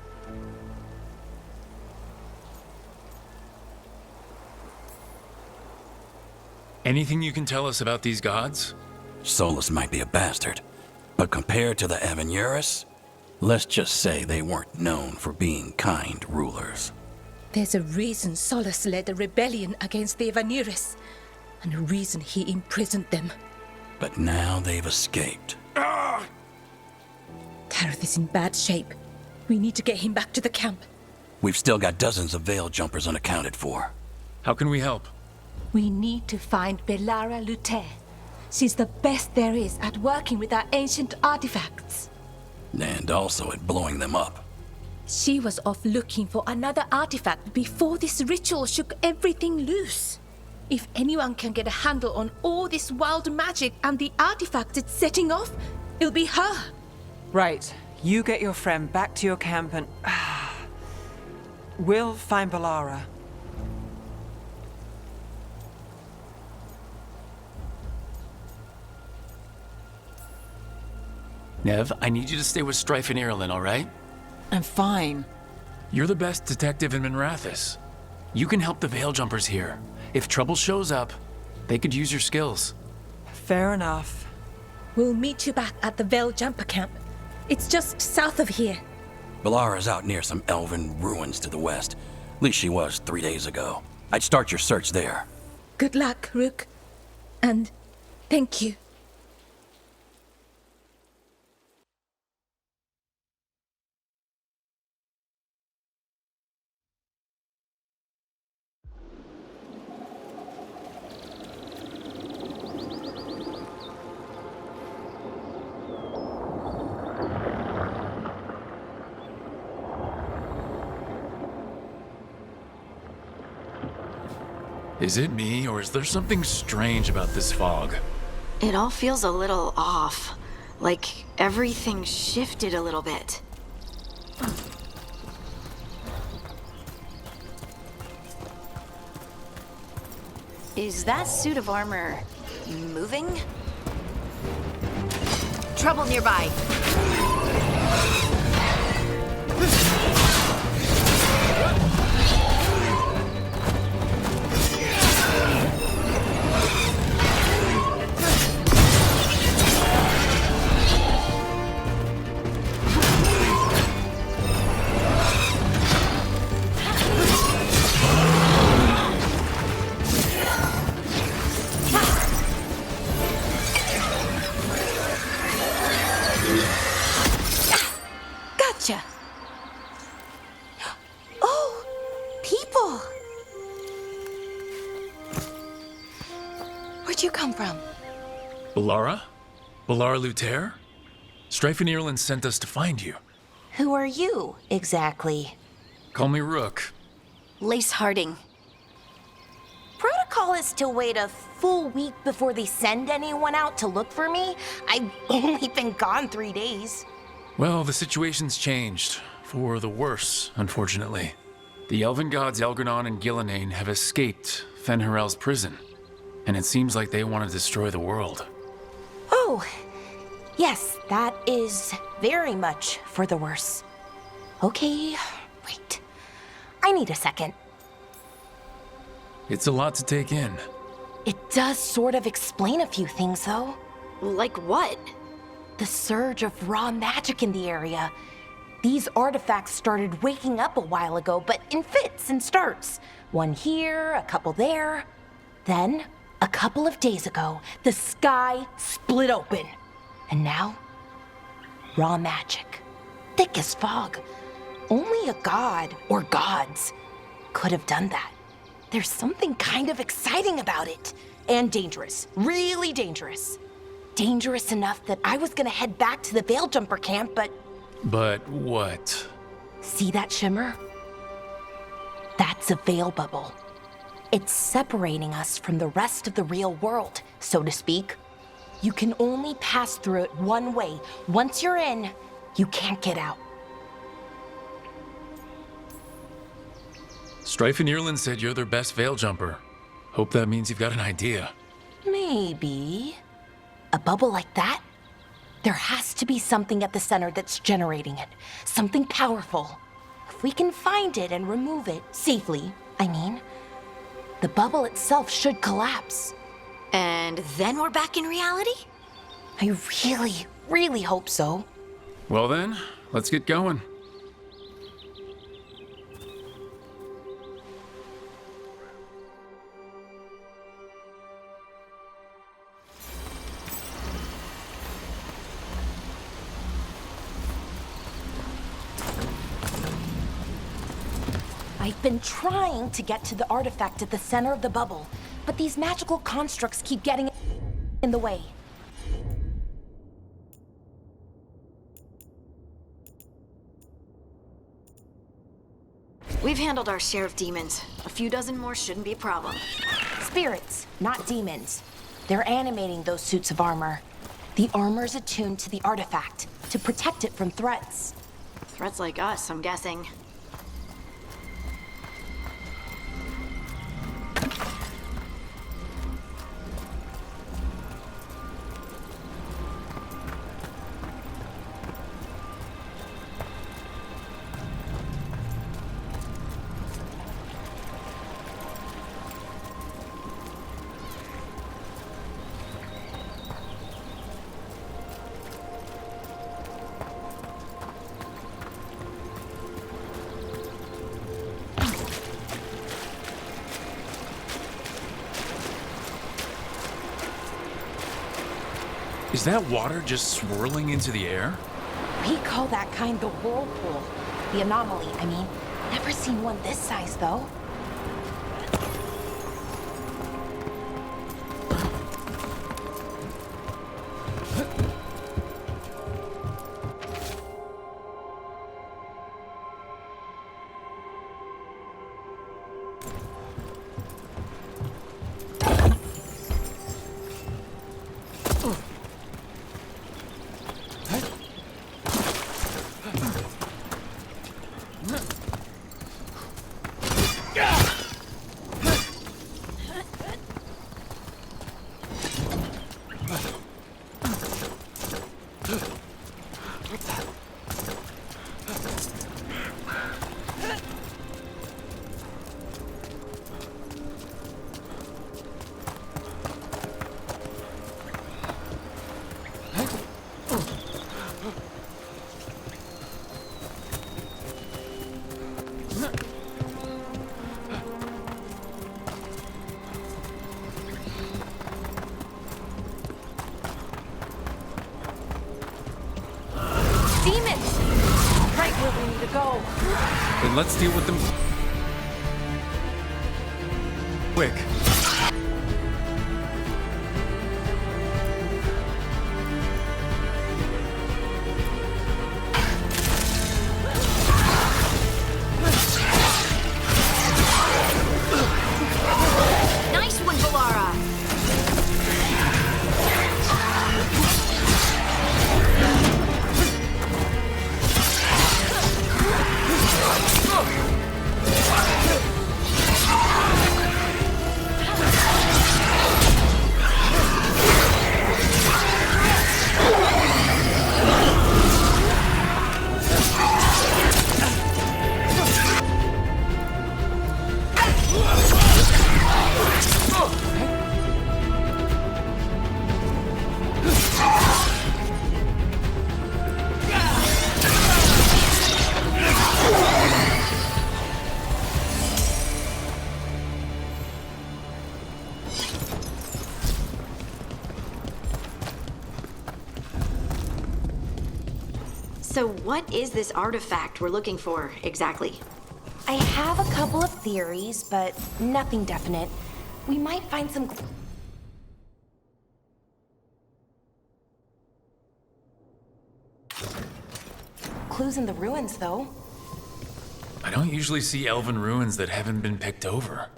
S2: Anything you can tell us about these gods?
S11: Solus might be a bastard, but compared to the Evanurus, let's just say they weren't known for being kind rulers.
S5: There's a reason Solus led a rebellion against the Evanurus, and a reason he imprisoned them.
S11: But now they've escaped.
S5: Tarith is in bad shape. We need to get him back to the camp.
S11: We've still got dozens of veil jumpers unaccounted for.
S2: How can we help?
S5: We need to find Belara Lute. She's the best there is at working with our ancient artifacts.
S11: And also at blowing them up.
S5: She was off looking for another artifact before this ritual shook everything loose. If anyone can get a handle on all this wild magic and the artifacts it's setting off, it'll be her.
S9: Right. You get your friend back to your camp and... we'll find Belara.
S2: Nev, I need you to stay with Strife and Irlin, all right?
S9: I'm fine.
S2: You're the best detective in Minrathis. You can help the veil jumpers here. If trouble shows up, they could use your skills.
S9: Fair enough.
S5: We'll meet you back at the Veil Jumper camp. It's just south of here.
S11: Belara's out near some elven ruins to the west. At least she was 3 days ago. I'd start your search there.
S5: Good luck, Rook. And thank you.
S2: Is it me, or is there something strange about this fog?
S7: It all feels a little off. Like everything shifted a little bit. Is that suit of armor moving? Trouble nearby. Gotcha. Oh, people. Where'd you come from?
S2: Balara? Balara Luther? Strife and Ireland sent us to find you.
S7: Who are you, exactly?
S2: Call me Rook.
S7: Lace Harding. Protocol is to wait a full week before they send anyone out to look for me. I've only been gone 3 days.
S2: Well, the situation's changed. For the worse, unfortunately. The elven gods Elgarnon and Gillenane have escaped Fen'Harel's prison. And it seems like they want to destroy the world.
S7: Oh, yes, that is very much for the worse. Okay, wait. I need a second.
S2: It's a lot to take in.
S7: It does sort of explain a few things, though. Like what? The surge of raw magic in the area. These artifacts started waking up a while ago, but in fits and starts. One here, a couple there. Then, a couple of days ago, the sky split open. And now, raw magic. Thick as fog. Only a god, or gods, could have done that. There's something kind of exciting about it. And dangerous. Really dangerous. Dangerous enough that I was gonna head back to the Veil Jumper camp, but...
S2: But what?
S7: See that shimmer? That's a veil bubble. It's separating us from the rest of the real world, so to speak. You can only pass through it one way. Once you're in, you can't get out.
S2: Strife and Ireland said you're their best veil jumper. Hope that means you've got an idea.
S7: Maybe. A bubble like that? There has to be something at the center that's generating it. Something powerful. If we can find it and remove it, safely, I mean, the bubble itself should collapse. And then we're back in reality? I really, really hope so.
S2: Well then, let's get going.
S7: I've been trying to get to the artifact at the center of the bubble, but these magical constructs keep getting in the way. We've handled our share of demons. A few dozen more shouldn't be a problem. Spirits, not demons. They're animating those suits of armor. The armor's attuned to the artifact to protect it from threats. Threats like us, I'm guessing.
S2: Is that water just swirling into the air?
S7: We call that kind the whirlpool. The anomaly, I mean. Never seen one this size, though.
S6: We need to go.
S2: Then let's deal with them quick.
S7: Nice one, Valara! So what is this artifact we're looking for, exactly?
S12: I have a couple of theories, but nothing definite. We might find some clues in the ruins, though.
S2: I don't usually see elven ruins that haven't been picked over.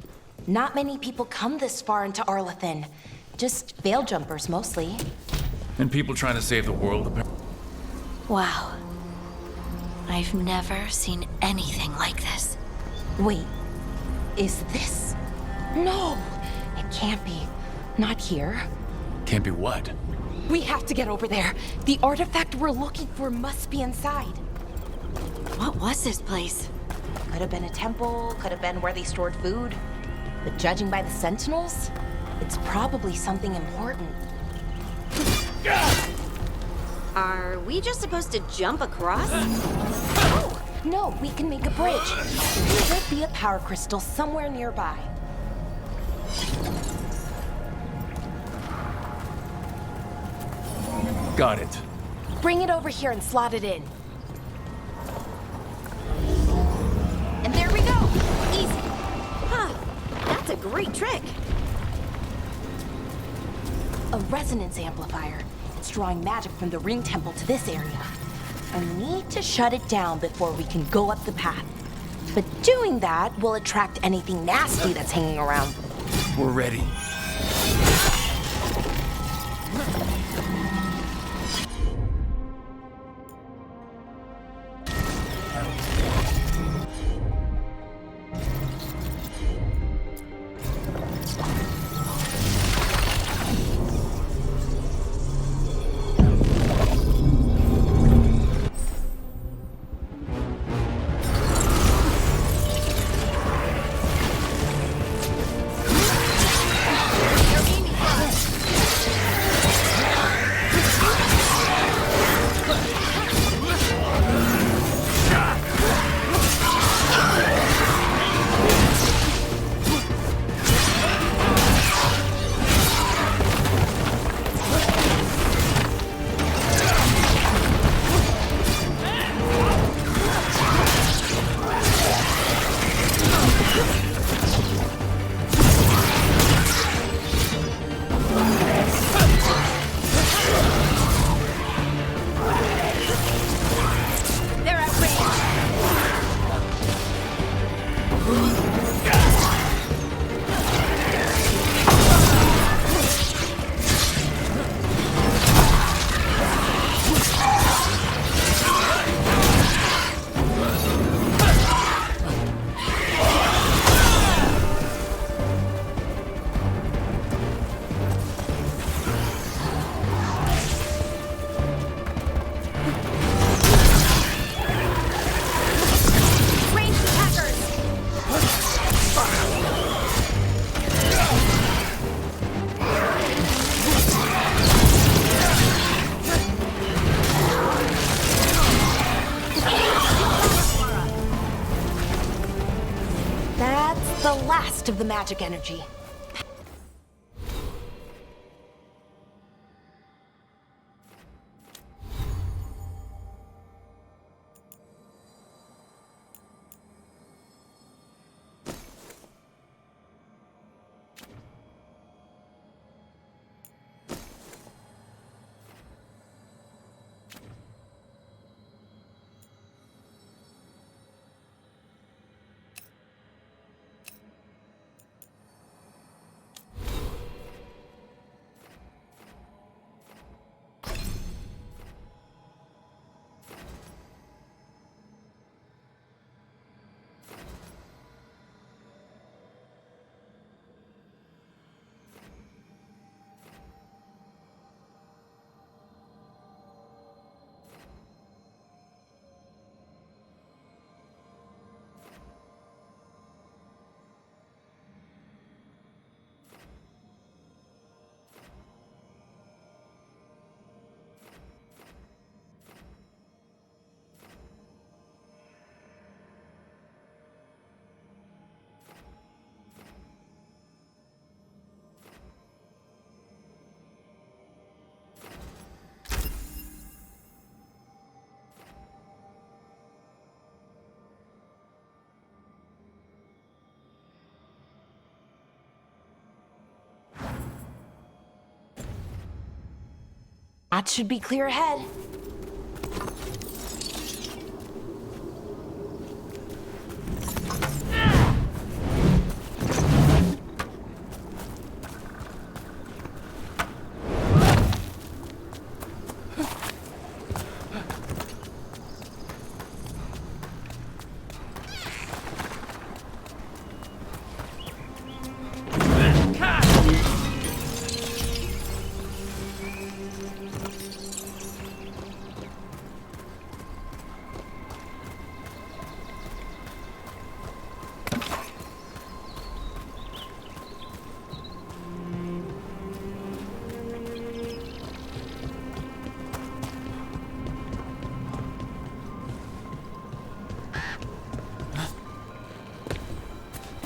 S12: Not many people come this far into Arlathan. Just veil jumpers, mostly.
S2: And people trying to save the world, apparently.
S7: Wow. I've never seen anything like this.
S12: Wait, is this? No, it can't be. Not here.
S2: Can't be what?
S12: We have to get over there. The artifact we're looking for must be inside.
S7: What was this place?
S12: Could have been a temple, could have been where they stored food. But judging by the sentinels, it's probably something important.
S7: Are we just supposed to jump across?
S12: Oh, no, we can make a bridge. There should be a power crystal somewhere nearby.
S2: Got it.
S12: Bring it over here and slot it in. And there we go! Easy!
S7: Huh. That's a great trick.
S12: A resonance amplifier. It's drawing magic from the ring temple to this area. I need to shut it down before we can go up the path. But doing that will attract anything nasty that's hanging around.
S2: We're ready.
S12: The last of the magic energy. That should be clear ahead.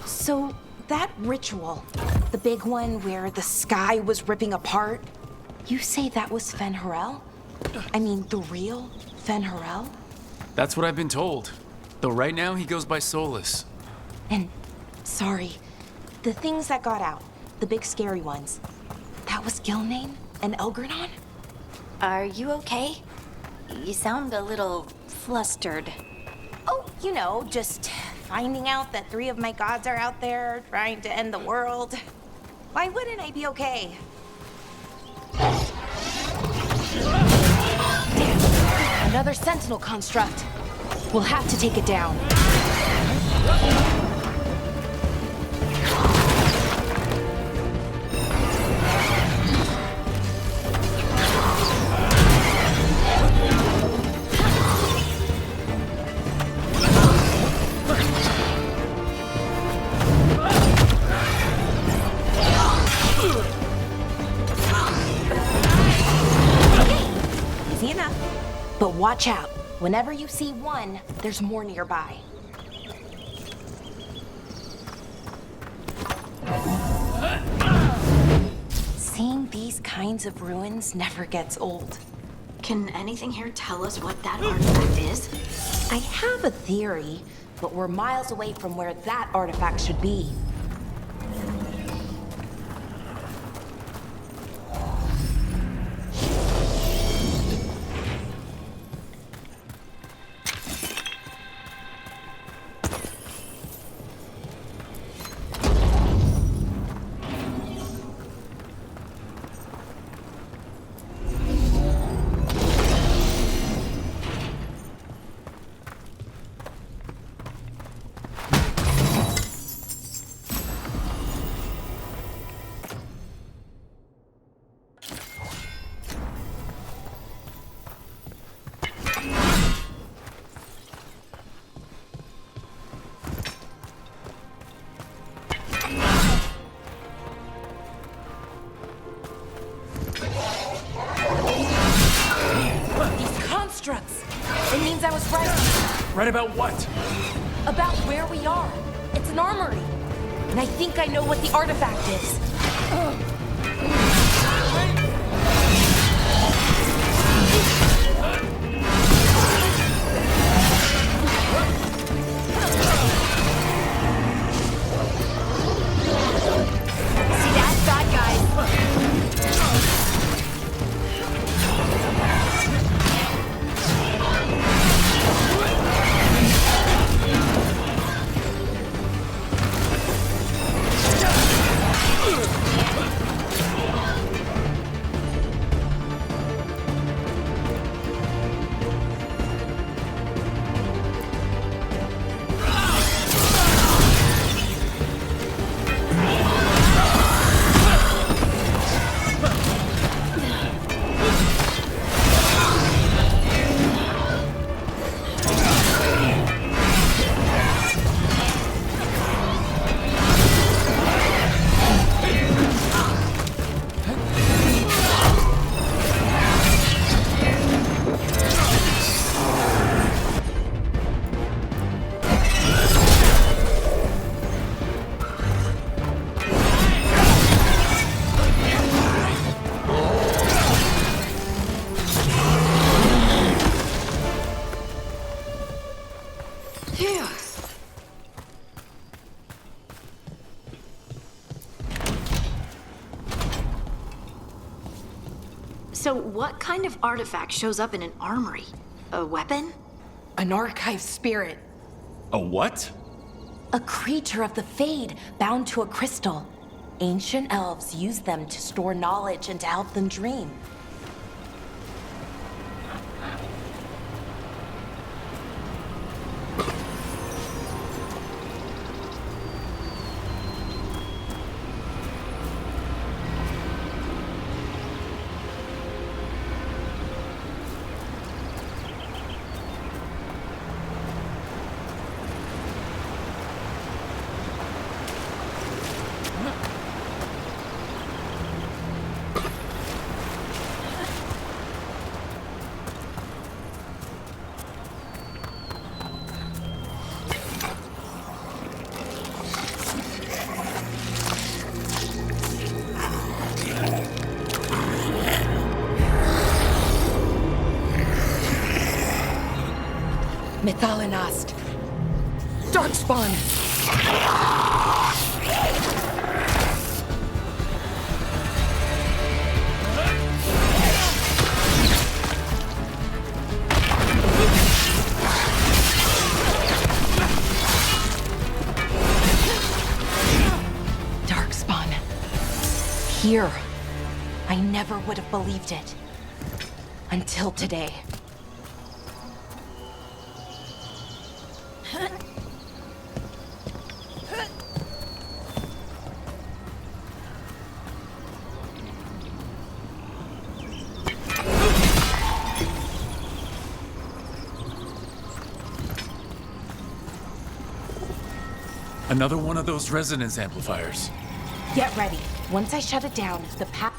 S12: So, that ritual, the big one where the sky was ripping apart, you say that was Fen Harel? I mean, the real Fen Harel?
S2: That's what I've been told. Though right now he goes by Solus.
S12: And, sorry, the things that got out, the big scary ones, that was Gilnane and Elgranon?
S7: Are you okay? You sound a little flustered.
S12: Oh, you know, just finding out that 3 of my gods are out there trying to end the world. Why wouldn't I be okay? Damn, another sentinel construct. We'll have to take it down. Easy enough. But watch out. Whenever you see one, there's more nearby. Seeing these kinds of ruins never gets old.
S7: Can anything here tell us what that artifact is?
S12: I have a theory, but we're miles away from where that artifact should be. It means I was right.
S2: Right about what?
S12: About where we are. It's an armory. And I think I know what the artifact is.
S7: See that? Bad guys. So what kind of artifact shows up in an armory? A weapon?
S12: An archive spirit.
S2: A what?
S12: A creature of the Fade, bound to a crystal. Ancient elves use them to store knowledge and to help them dream. Methalinast. Darkspawn! Darkspawn. Here. I never would have believed it. Until today.
S2: Another one of those resonance amplifiers.
S12: Get ready. Once I shut it down, the path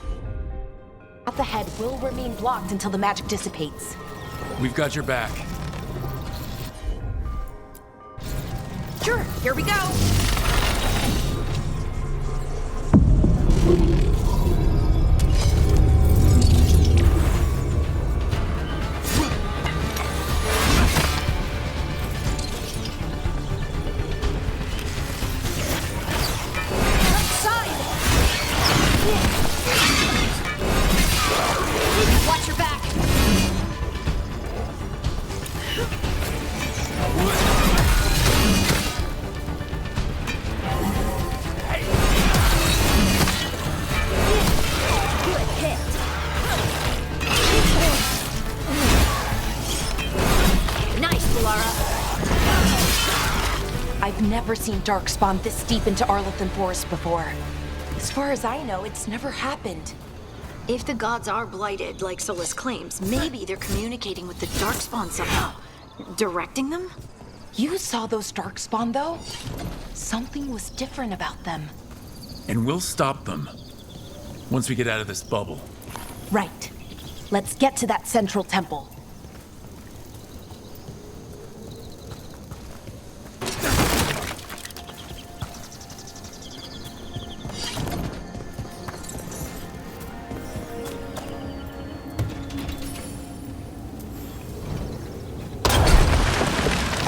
S12: ahead will remain blocked until the magic dissipates.
S2: We've got your back.
S12: Sure, here we go.
S7: Watch your back! Good hit! Nice, Lara.
S12: I've never seen Darkspawn this deep into Arlethan Forest before. As far as I know, it's never happened.
S7: If the gods are blighted, like Solus claims, maybe they're communicating with the Darkspawn somehow. Directing them?
S12: You saw those Darkspawn, though? Something was different about them.
S2: And we'll stop them. Once we get out of this bubble.
S12: Right. Let's get to that central temple.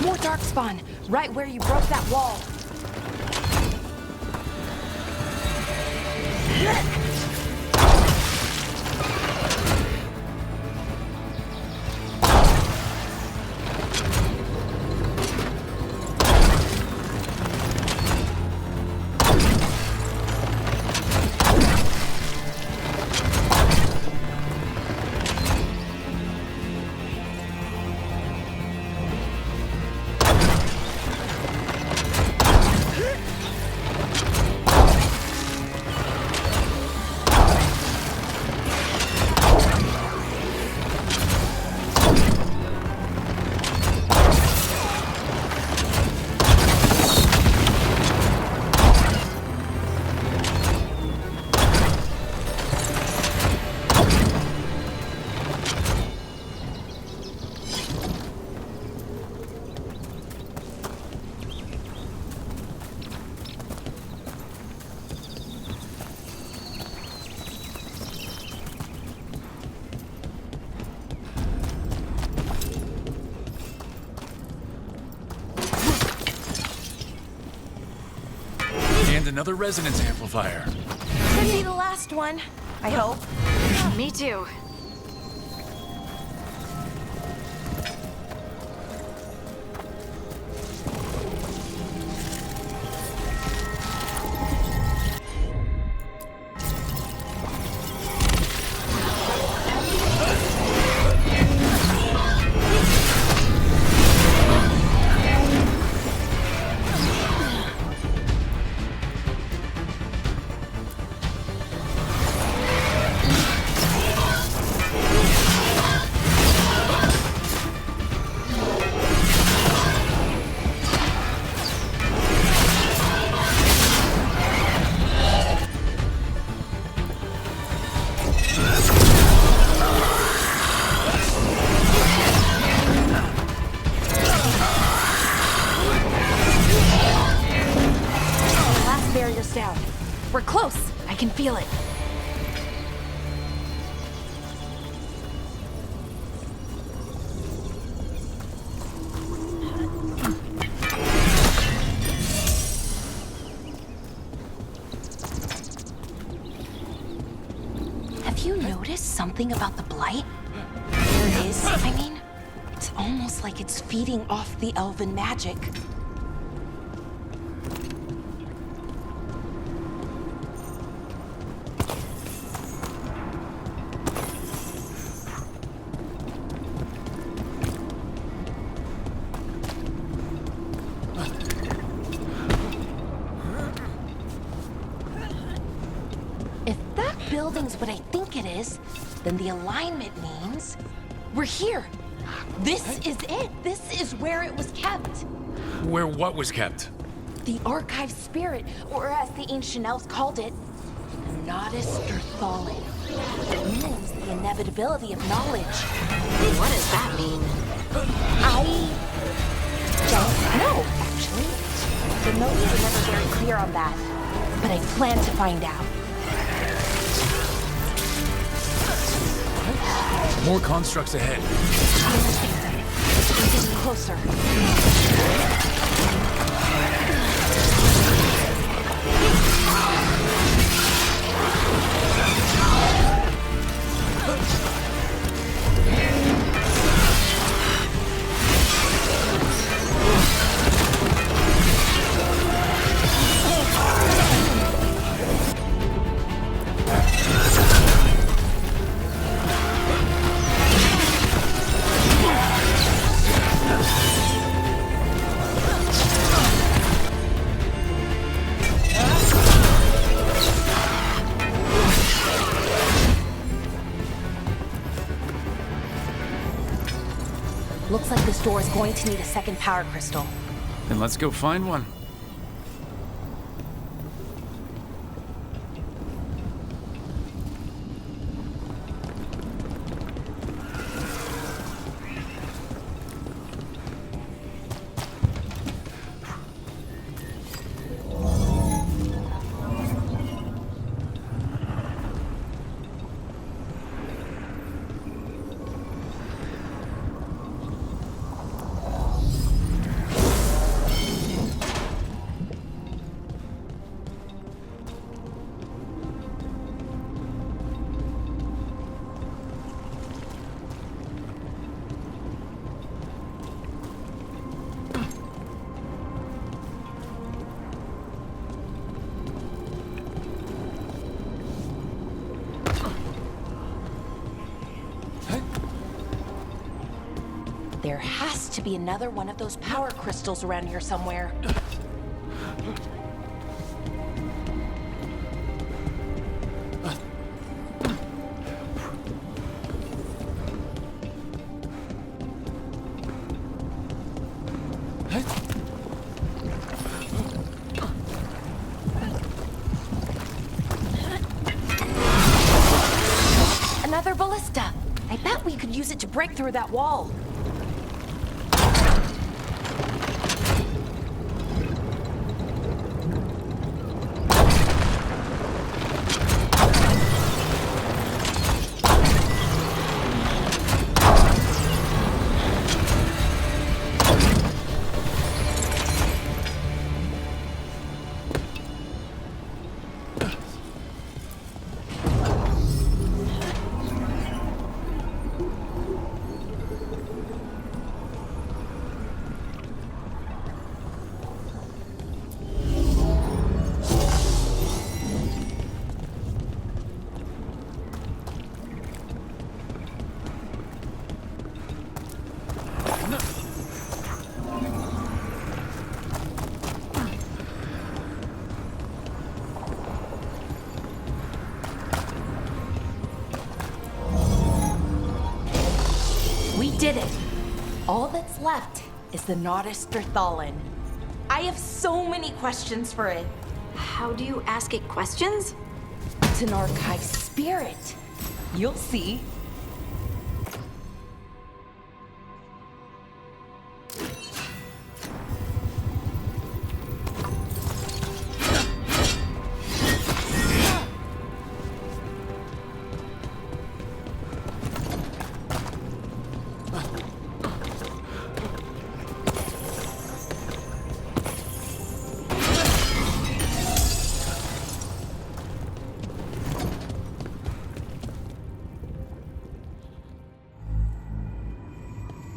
S12: More Darkspawn, right where you broke that wall.
S2: And another resonance amplifier.
S12: Could be the last one, I hope.
S7: Me too.
S12: feel it. Have you noticed something about the blight? There is, I mean, it's almost like it's feeding off the elven magic. If that building's what I think it is, then the alignment means we're here. This is it. This is where it was kept.
S2: Where what was kept?
S12: The archive spirit, or as the ancient elves called it, the Nodus Earthalin. It means the inevitability of knowledge.
S7: What does that mean?
S12: I don't know, actually. The notes were never very clear on that, but I plan to find out.
S2: More constructs ahead.
S12: I'm getting closer. Looks like this door is going to need a second power crystal.
S2: Then let's go find one.
S12: There has to be another one of those power crystals around here somewhere. Another ballista. I bet we could use it to break through that wall. Did it! All that's left is the Nodus Earthalin. I have so many questions for it.
S7: How do you ask it questions?
S12: It's an archive spirit. You'll see.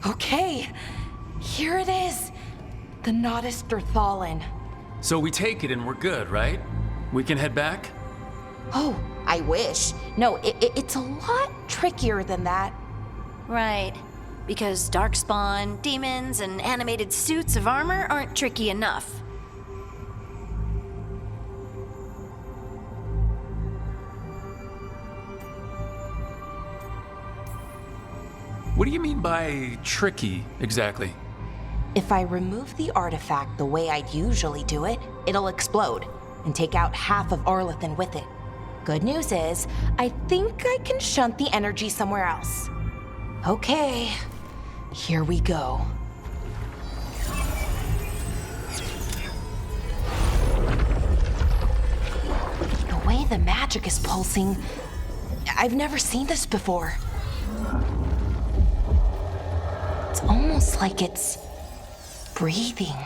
S12: Okay, here it is. The Nodus Dirthalin.
S2: So we take it and we're good, right? We can head back?
S12: Oh, I wish. No, it's a lot trickier than that.
S7: Right. Because darkspawn, demons, and animated suits of armor aren't tricky enough.
S2: What do you mean by tricky, exactly?
S12: If I remove the artifact the way I'd usually do it, it'll explode and take out half of Arlethan with it. Good news is, I think I can shunt the energy somewhere else. Okay, here we go. The way the magic is pulsing, I've never seen this before. It's almost like it's breathing.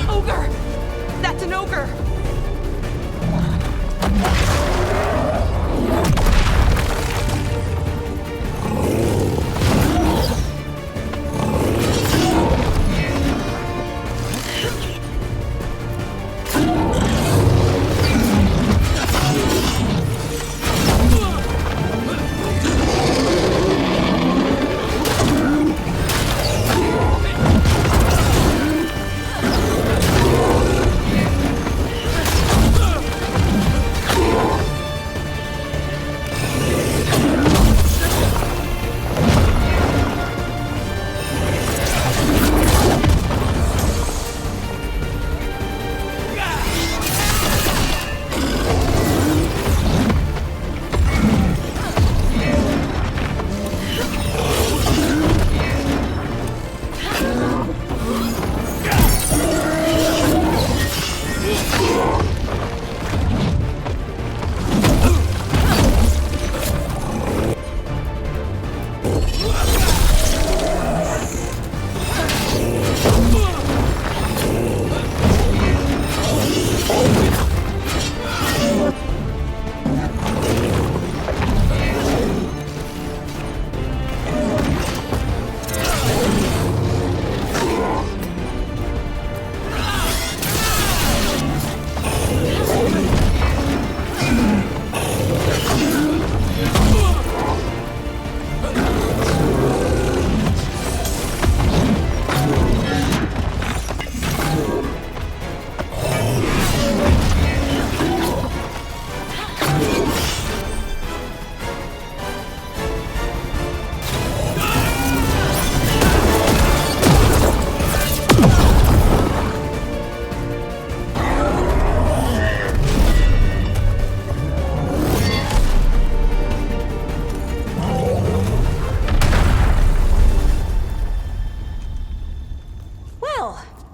S6: Ogre! That's an ogre!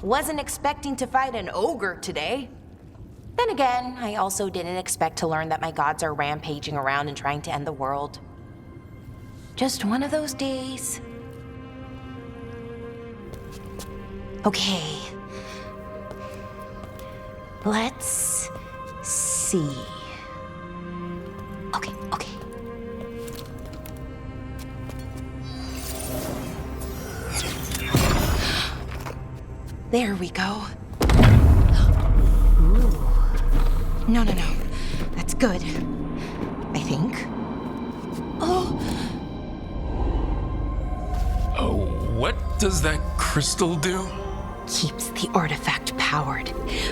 S12: Wasn't expecting to fight an ogre today. Then again, I also didn't expect to learn that my gods are rampaging around and trying to end the world. Just one of those days. Okay. Let's see. Okay. There we go. Ooh. No. That's good. I think. Oh,
S2: what does that crystal do?
S12: keeps the artifact powered.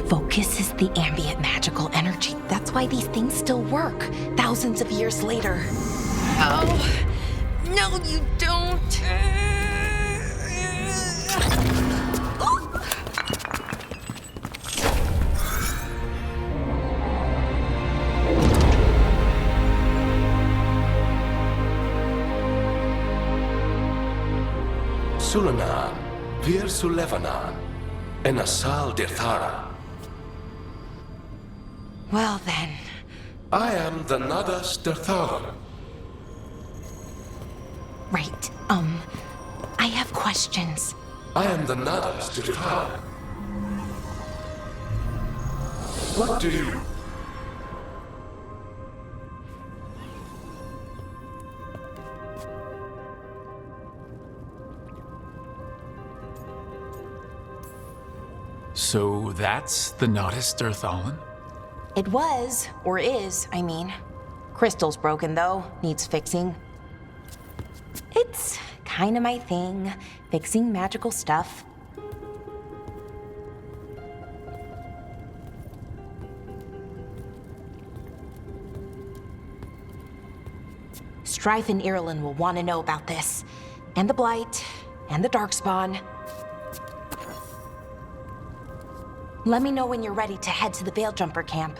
S12: Focuses the ambient magical energy. That's why these things still work, thousands of years later. Oh, no, you don't.
S13: Sulanan, Vir Sulevanan, and Asal Dirthara.
S12: Well then.
S13: I am the Nadas Dirthara.
S12: Right, I have questions.
S13: I am the Nadas Dirthara. What do you...
S2: So that's the Nodus Dirthalan?
S12: It was, or is, I mean. Crystal's broken though, needs fixing. It's kinda my thing, fixing magical stuff. Strife and Irulan will want to know about this. And the Blight, and the Darkspawn. Let me know when you're ready to head to the Veil-Jumper camp.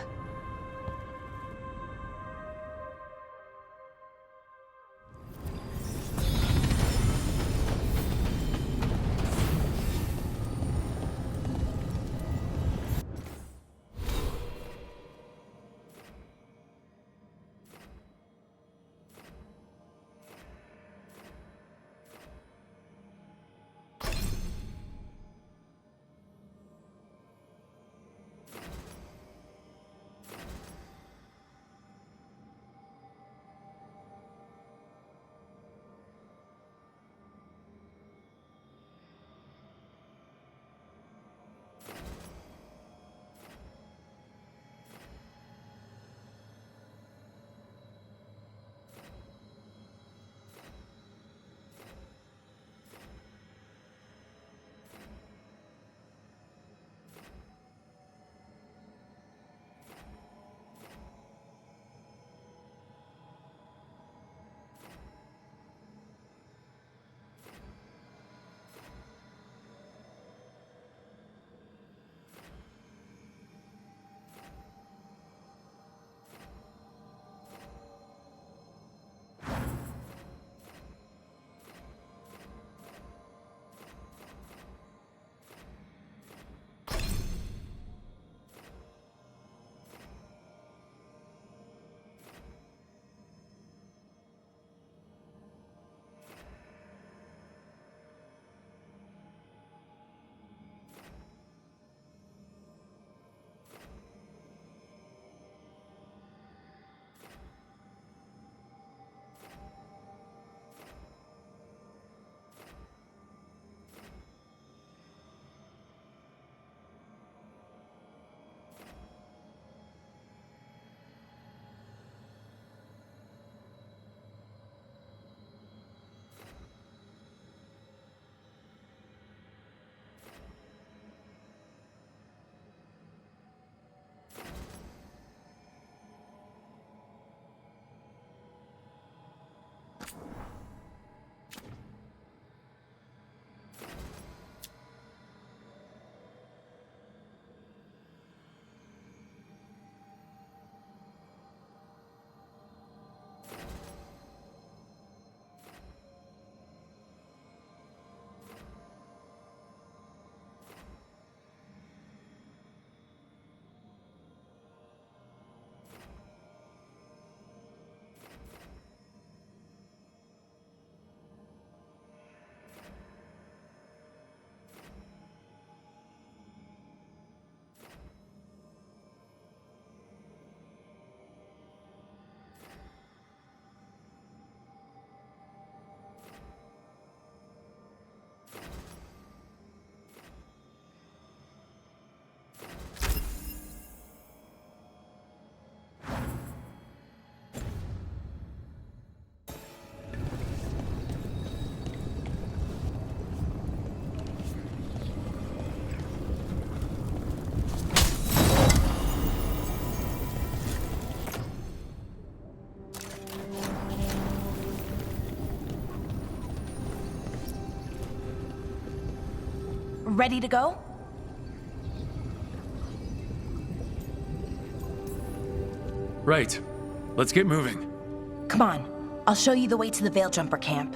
S12: Ready to go?
S2: Right. Let's get moving.
S12: Come on. I'll show you the way to the Veil-Jumper camp.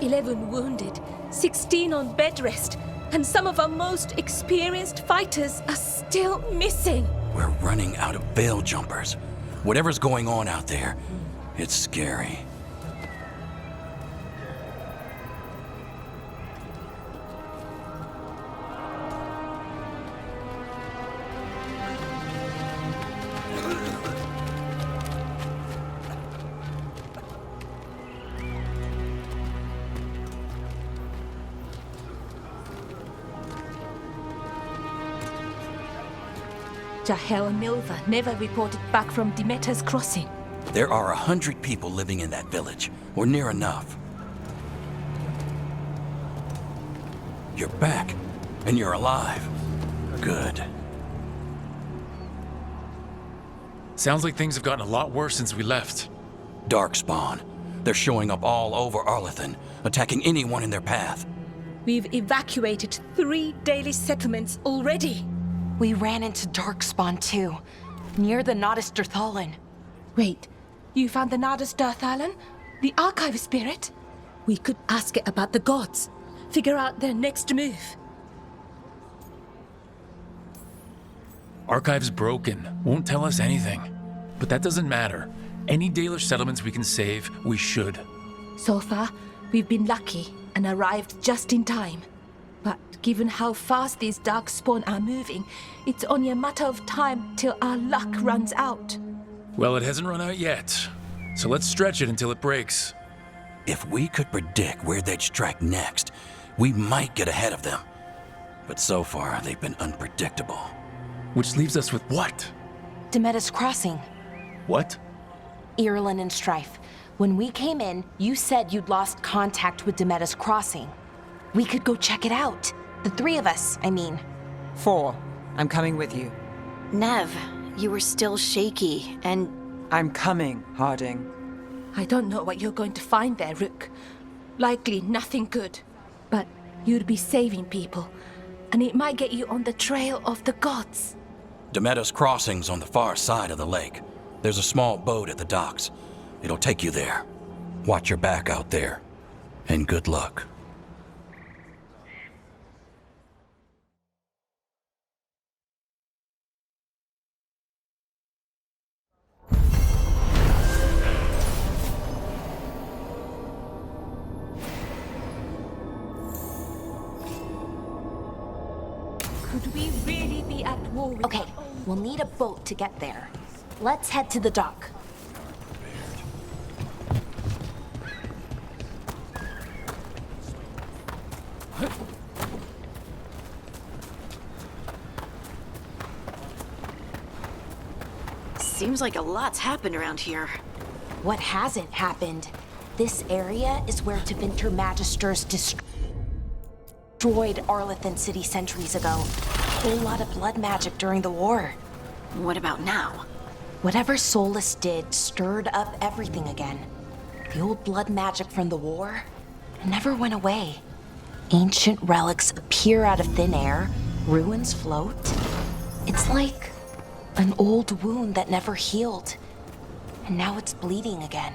S5: 11 wounded, 16 on bed rest, and some of our most experienced fighters are still missing.
S11: We're running out of veil jumpers. Whatever's going on out there, it's scary.
S5: Jahel and Milva never reported back from Demeter's crossing.
S11: There are 100 people living in that village, or near enough. You're back, and you're alive. Good.
S2: Sounds like things have gotten a lot worse since we left.
S11: Darkspawn. They're showing up all over Arlethan, attacking anyone in their path.
S5: We've evacuated 3 daily settlements already.
S12: We ran into Darkspawn too, near the Nodus Dirthalan.
S5: Wait, you found the Nodus Dirthalan? The archive spirit? We could ask it about the gods. Figure out their next move.
S2: Archive's broken, won't tell us anything. But that doesn't matter. Any Dalish settlements we can save, we should.
S5: So far, we've been lucky and arrived just in time. But given how fast these Darkspawn are moving, it's only a matter of time till our luck runs out.
S2: Well, it hasn't run out yet. So let's stretch it until it breaks.
S11: If we could predict where they'd strike next, we might get ahead of them. But so far, they've been unpredictable.
S2: Which leaves us with what?
S12: Demeter's crossing.
S2: What?
S12: Irulan and Strife. When we came in, you said you'd lost contact with Demeter's crossing. We could go check it out. The 3 of us, I mean.
S9: 4. I'm coming with you.
S7: Nev, you were still shaky, and...
S9: I'm coming, Harding.
S5: I don't know what you're going to find there, Rook. Likely nothing good. But you'd be saving people, and it might get you on the trail of the gods.
S11: Demeter's crossing's on the far side of the lake. There's a small boat at the docks. It'll take you there. Watch your back out there. And good luck.
S5: Could we really be at war with
S12: Okay, we'll need a boat to get there. Let's head to the dock.
S7: Seems like a lot's happened around here.
S12: What hasn't happened? This area is where Tevinter Magisters destroyed Arlethan City centuries ago. A whole lot of blood magic during the war.
S7: What about now?
S12: Whatever Solus did stirred up everything again. The old blood magic from the war never went away. Ancient relics appear out of thin air, ruins float. It's like an old wound that never healed, and now it's bleeding again.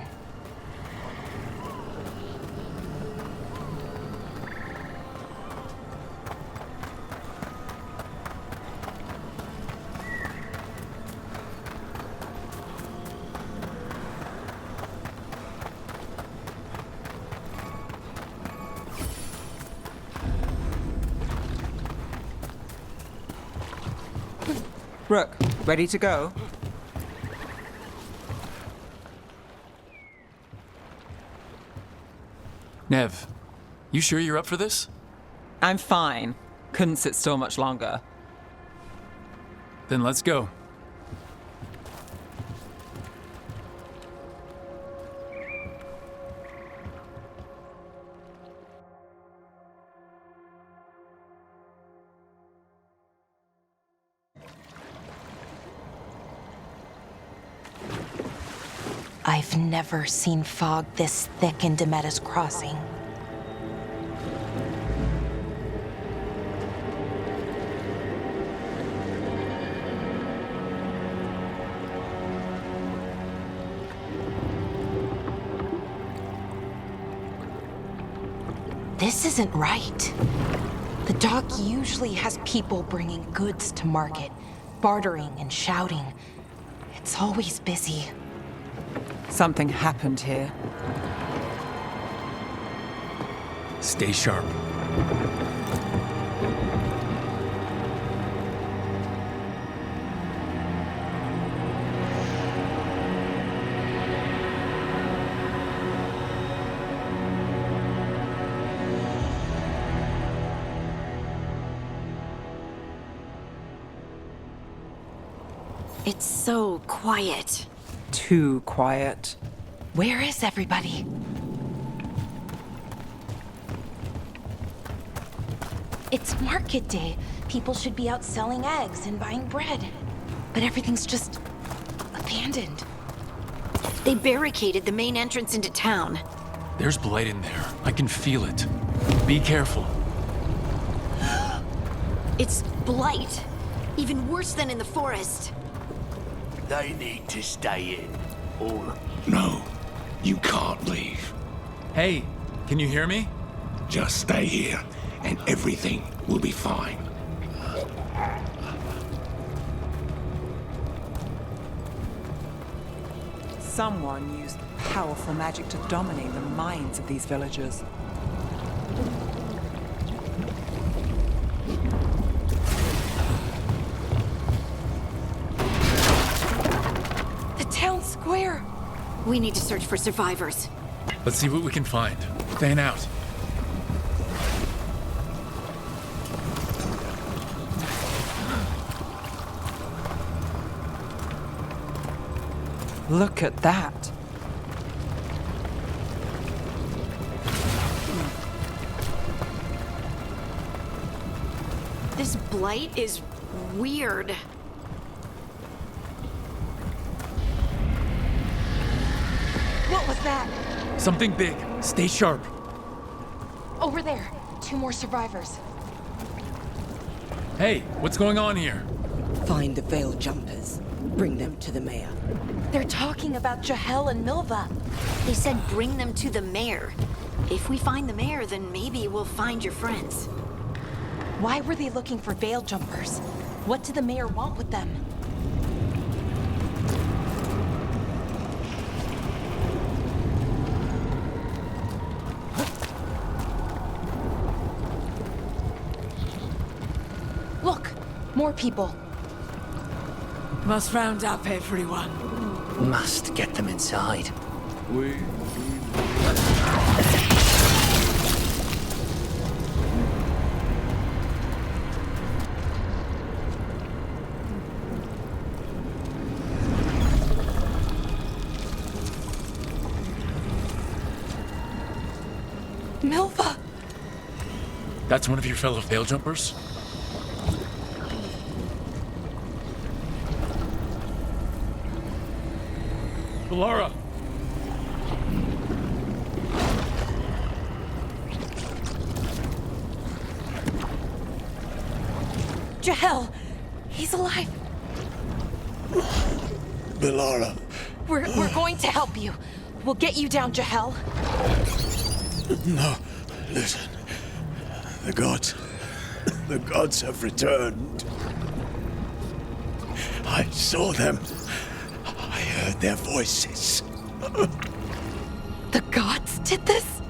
S9: Rook, ready to go?
S2: Nev, you sure you're up for this?
S9: I'm fine. Couldn't sit still much longer.
S2: Then let's go.
S12: I've never seen fog this thick in Demeter's crossing. This isn't right. The dock usually has people bringing goods to market, bartering and shouting. It's always busy.
S9: Something happened here.
S2: Stay sharp.
S7: It's so quiet.
S9: Too quiet.
S12: Where is everybody? It's market day. People should be out selling eggs and buying bread. But everything's just abandoned.
S7: They barricaded the main entrance into town.
S2: There's blight in there. I can feel it. Be careful.
S7: It's blight. Even worse than in the forest.
S1: They need to stay in. All of
S13: No, you can't leave.
S2: Hey, can you hear me?
S13: Just stay here, and everything will be fine.
S9: Someone used powerful magic to dominate the minds of these villagers.
S12: The town square!
S7: We need to search for survivors.
S2: Let's see what we can find. Fan out.
S9: Look at that.
S7: This blight is weird.
S12: What was that?
S2: Something big. Stay sharp.
S12: Over there. 2 more survivors.
S2: Hey, what's going on here?
S14: Find the veil jumpers. Bring them to the mayor.
S12: They're talking about Jahel and Milva.
S7: They said bring them to the mayor. If we find the mayor, then maybe we'll find your friends.
S12: Why were they looking for veil jumpers? What did the mayor want with them? Look! More people.
S14: Must round up everyone.
S15: Must get them inside.
S12: Milva!
S2: That's one of your fellow veil jumpers? Laura!
S12: Jahel! He's alive!
S1: Belara.
S12: We're going to help you. We'll get you down, Jahel.
S1: No, listen. The gods have returned. I saw them. I heard their voices.
S12: The gods did this?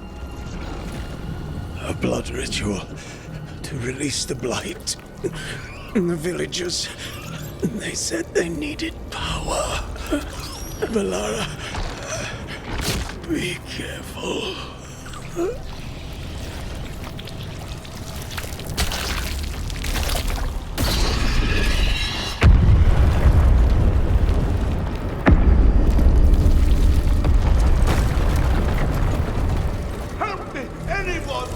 S1: A blood ritual to release the blight. The villagers, they said they needed power. Belara, be careful.
S8: Help me! Anyone!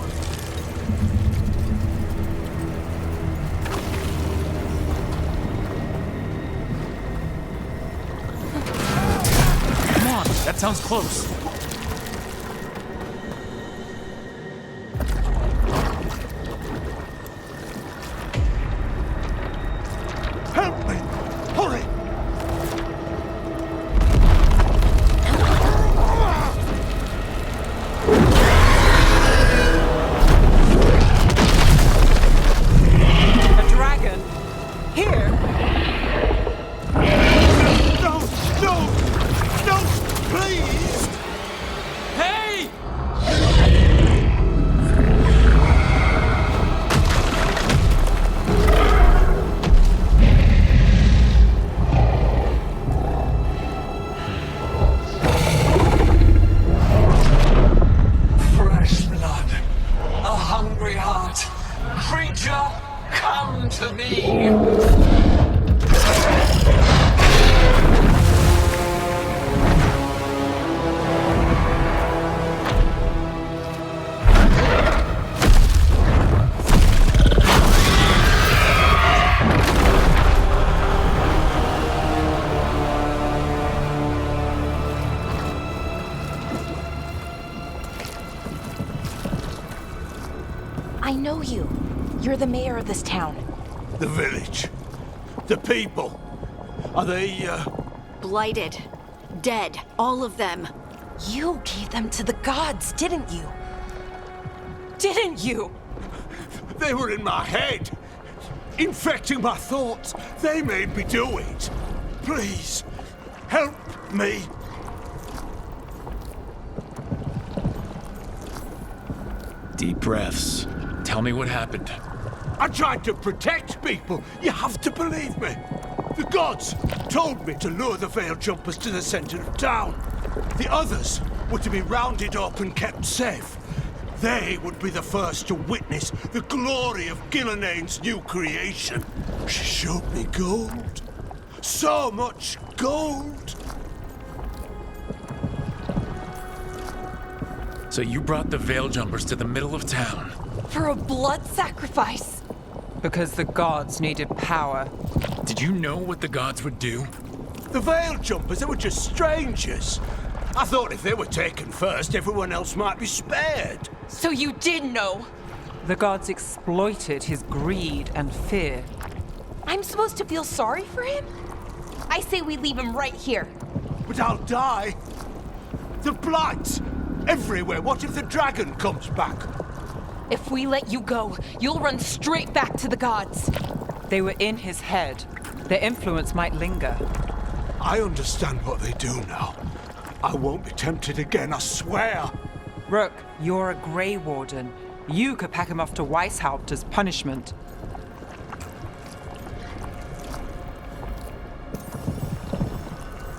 S2: Come on, that sounds close.
S8: Help me! Hurry!
S9: Here!
S13: No! No! No! Please!
S2: Hey!
S15: Fresh blood. A hungry heart. Creature, come to me.
S12: I know you. You're the mayor of this town.
S13: The village. The people. Are they,
S7: Blighted. Dead. All of them.
S12: You gave them to the gods, didn't you? Didn't you?
S13: They were in my head. Infecting my thoughts. They made me do it. Please, help me.
S2: Deep breaths. Tell me what happened.
S13: I tried to protect people. You have to believe me. The gods told me to lure the Veil Jumpers to the center of town. The others were to be rounded up and kept safe. They would be the first to witness the glory of Gillenane's new creation. She showed me gold. So much gold.
S2: So you brought the Veil Jumpers to the middle of town.
S6: For a blood sacrifice.
S9: Because the gods needed power.
S2: Did you know what the gods would do?
S13: The Veil Jumpers, they were just strangers. I thought if they were taken first, everyone else might be spared.
S6: So you did know?
S9: The gods exploited his greed and fear.
S12: I'm supposed to feel sorry for him? I say we leave him right here.
S13: But I'll die. The blight everywhere. What if the dragon comes back?
S6: If we let you go, you'll run straight back to the gods.
S9: They were in his head. Their influence might linger.
S13: I understand what they do now. I won't be tempted again, I swear.
S9: Rook, you're a Grey Warden. You could pack him off to Weishaupt as punishment.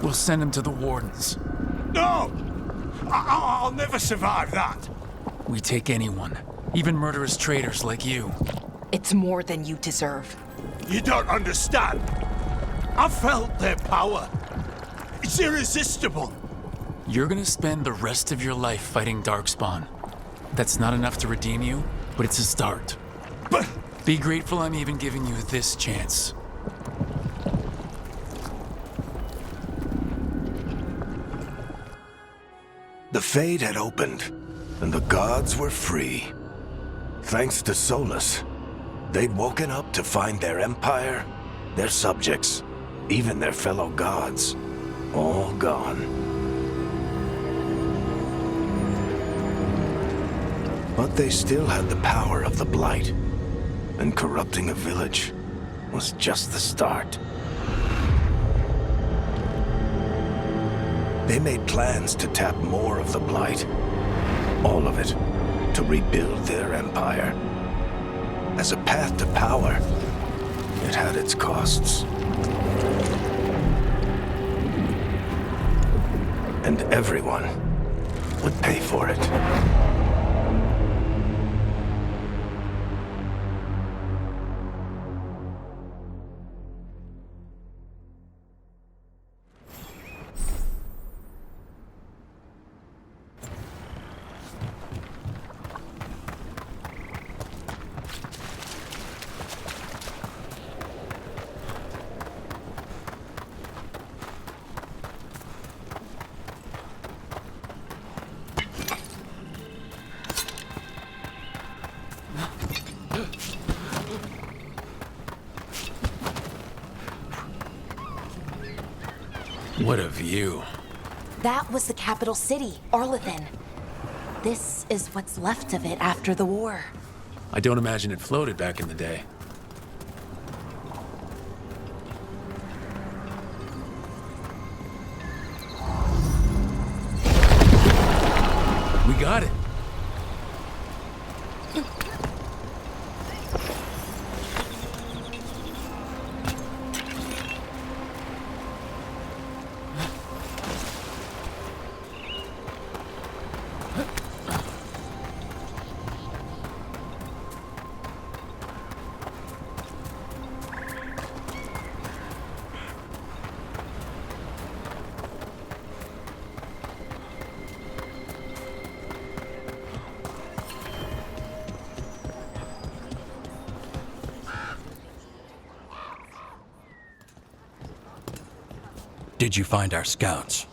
S2: We'll send him to the Wardens.
S13: No! I'll never survive that.
S2: We take anyone, even murderous traitors like you.
S12: It's more than you deserve.
S13: You don't understand. I felt their power. It's irresistible.
S2: You're gonna spend the rest of your life fighting Darkspawn. That's not enough to redeem you, but it's a start.
S13: But
S2: be grateful I'm even giving you this chance.
S1: The Fade had opened, and the gods were free. Thanks to Solus, they'd woken up to find their empire, their subjects, even their fellow gods, all gone. But they still had the power of the Blight, and corrupting a village was just the start. They made plans to tap more of the Blight, all of it, to rebuild their empire. As a path to power, it had its costs. And everyone would pay for it.
S2: What a view.
S12: That was the capital city, Arlethan. This is what's left of it after the war.
S2: I don't imagine it floated back in the day.
S11: Did you find our scouts?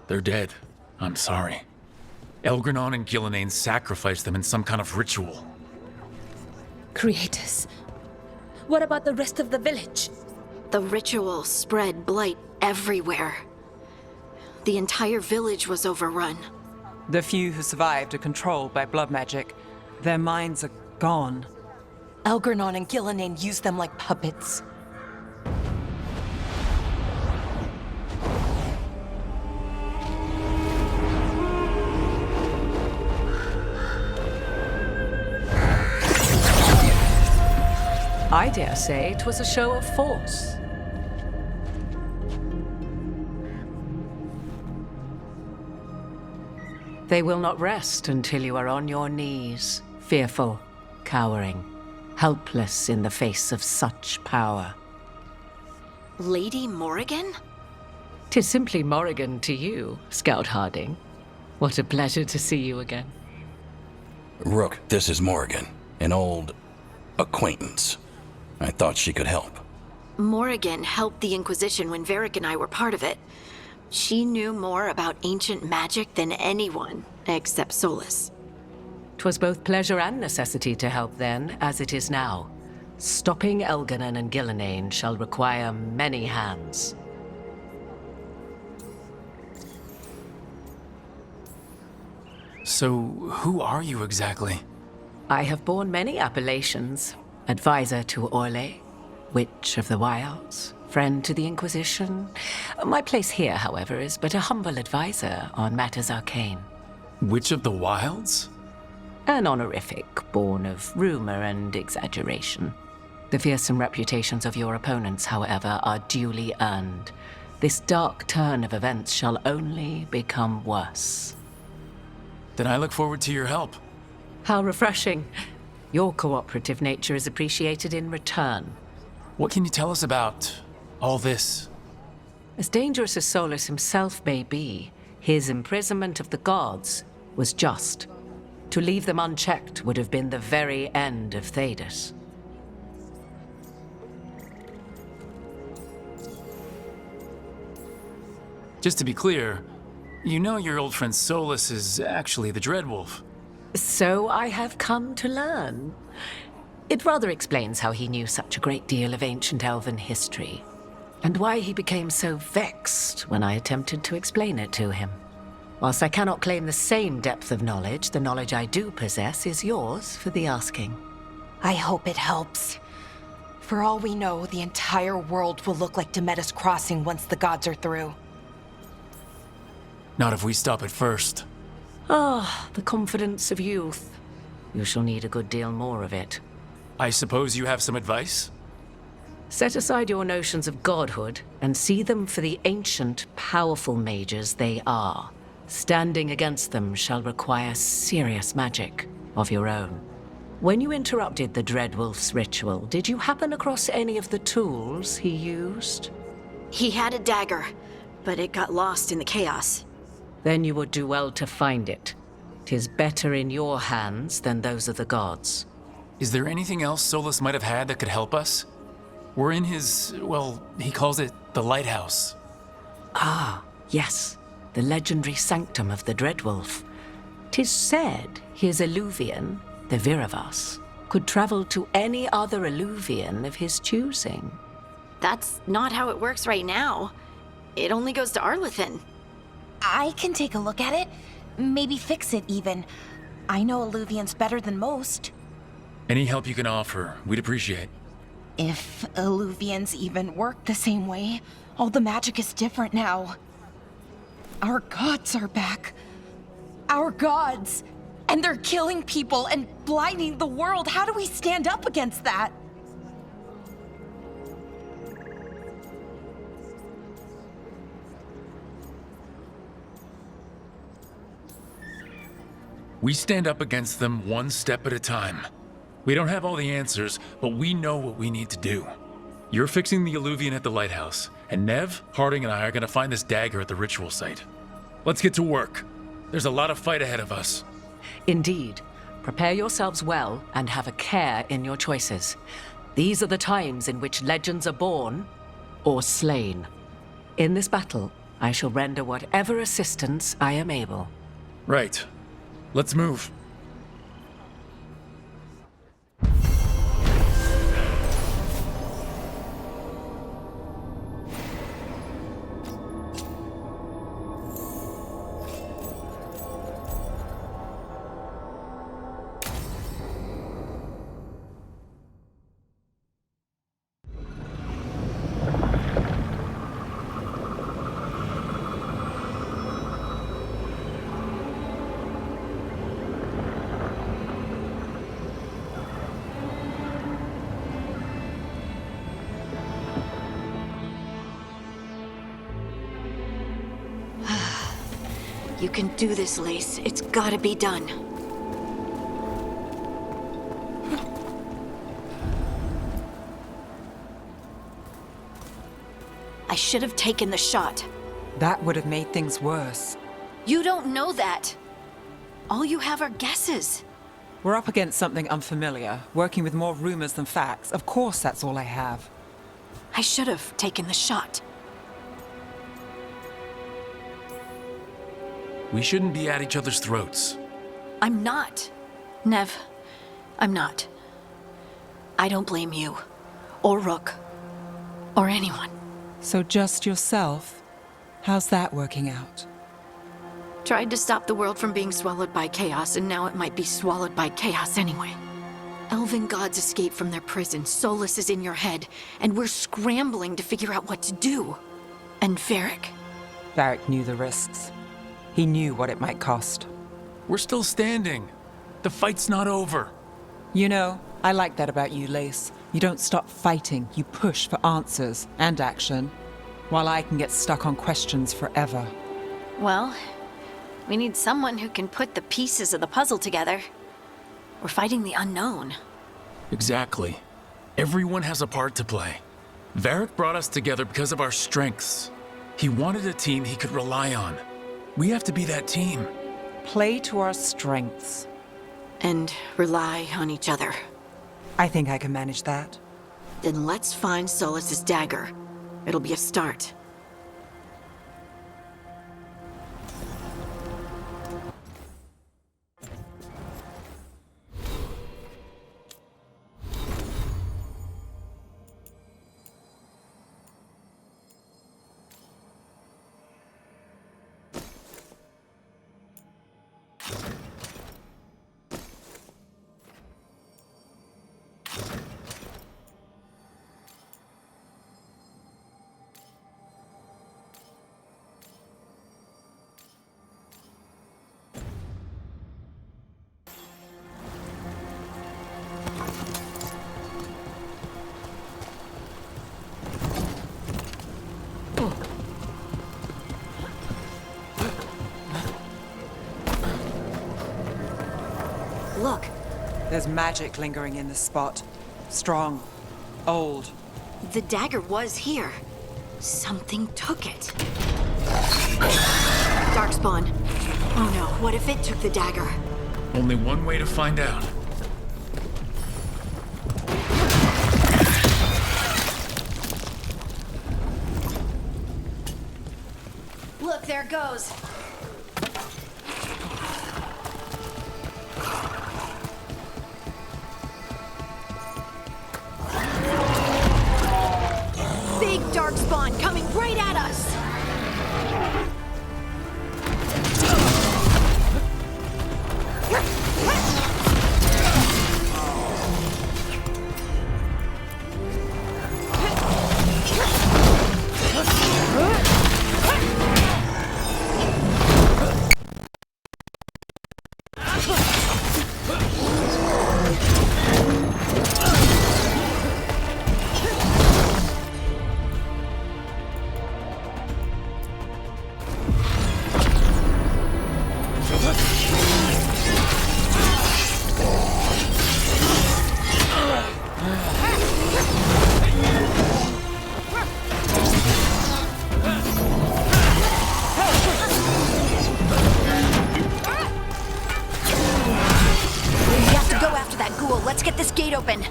S2: They're dead. I'm sorry. Elgranon and Gillenane sacrificed them in some kind of ritual.
S5: Creators. What about the rest of the village?
S7: The ritual spread blight everywhere. The entire village was overrun.
S9: The few who survived are controlled by blood magic. Their minds are gone.
S12: Elgranon and Gillenane used them like puppets.
S16: I dare say it was a show of force. They will not rest until you are on your knees, fearful, cowering, helpless in the face of such power.
S7: Lady Morrigan?
S16: 'Tis simply Morrigan to you, Scout Harding. What a pleasure to see you again.
S11: Rook, this is Morrigan, an old acquaintance. I thought she could help.
S7: Morrigan helped the Inquisition when Varric and I were part of it. She knew more about ancient magic than anyone, except Solus.
S16: 'Twas both pleasure and necessity to help then, as it is now. Stopping Elganon and Gillenane shall require many hands.
S2: So, who are you exactly?
S16: I have borne many appellations. Advisor to Orle, Witch of the Wilds, friend to the Inquisition. My place here, however, is but a humble advisor on matters arcane.
S2: Witch of the Wilds?
S16: An honorific born of rumor and exaggeration. The fearsome reputations of your opponents, however, are duly earned. This dark turn of events shall only become worse.
S2: Then I look forward to your help.
S16: How refreshing. Your cooperative nature is appreciated in return.
S2: What can you tell us about all this?
S16: As dangerous as Solus himself may be, his imprisonment of the gods was just. To leave them unchecked would have been the very end of Thedas.
S2: Just to be clear, you know your old friend Solus is actually the Dreadwolf.
S16: So I have come to learn. It rather explains how he knew such a great deal of ancient elven history, and why he became so vexed when I attempted to explain it to him. Whilst I cannot claim the same depth of knowledge, the knowledge I do possess is yours for the asking.
S12: I hope it helps. For all we know, the entire world will look like Demetus Crossing once the gods are through.
S2: Not if we stop it first.
S16: Ah, the confidence of youth. You shall need a good deal more of it.
S2: I suppose you have some advice?
S16: Set aside your notions of godhood and see them for the ancient, powerful mages they are. Standing against them shall require serious magic of your own. When you interrupted the Dreadwolf's ritual, did you happen across any of the tools he used?
S7: He had a dagger, but it got lost in the chaos.
S16: Then you would do well to find it. 'Tis better in your hands than those of the gods.
S2: Is there anything else Solus might have had that could help us? We're in his, well, he calls it the lighthouse.
S16: Ah, yes. The legendary sanctum of the Dreadwolf. 'Tis said his Illuvian, the Viravas, could travel to any other Illuvian of his choosing.
S7: That's not how it works right now. It only goes to Arlethan.
S12: I can take a look at it. Maybe fix it, even. I know Illuvians better than most.
S2: Any help you can offer, we'd appreciate.
S12: If Illuvians even work the same way, all the magic is different now. Our gods are back. Our gods! And they're killing people and blinding the world. How do we stand up against that?
S2: We stand up against them one step at a time. We don't have all the answers, but we know what we need to do. You're fixing the Illuvian at the lighthouse, and Nev, Harding, and I are gonna find this dagger at the ritual site. Let's get to work. There's a lot of fight ahead of us.
S16: Indeed. Prepare yourselves well and have a care in your choices. These are the times in which legends are born or slain. In this battle, I shall render whatever assistance I am able.
S2: Right. Let's move.
S7: You can do this, Lace. It's gotta be done. I should have taken the shot.
S9: That would have made things worse.
S7: You don't know that. All you have are guesses.
S9: We're up against something unfamiliar, working with more rumors than facts. Of course, that's all I have.
S7: I should have taken the shot.
S2: We shouldn't be at each other's throats.
S7: I'm not. Nev, I'm not. I don't blame you, or Rook, or anyone.
S9: So just yourself? How's that working out?
S7: Tried to stop the world from being swallowed by chaos, and now it might be swallowed by chaos anyway. Elven gods escaped from their prison, Solus is in your head, and we're scrambling to figure out what to do. And Varric.
S9: Varric knew the risks. He knew what it might cost.
S2: We're still standing. The fight's not over.
S9: You know, I like that about you, Lace. You don't stop fighting, you push for answers and action, while I can get stuck on questions forever.
S7: Well, we need someone who can put the pieces of the puzzle together. We're fighting the unknown.
S2: Exactly. Everyone has a part to play. Varric brought us together because of our strengths. He wanted a team he could rely on. We have to be that team.
S9: Play to our strengths.
S7: And rely on each other.
S9: I think I can manage that.
S7: Then let's find Solus's dagger. It'll be a start. Look.
S9: There's magic lingering in this spot. Strong. Old.
S7: The dagger was here. Something took it. Darkspawn. Oh no, what if it took the dagger?
S2: Only one way to find out.
S7: Look, there it goes. Big Darkspawn coming right at us! Let's get this gate open.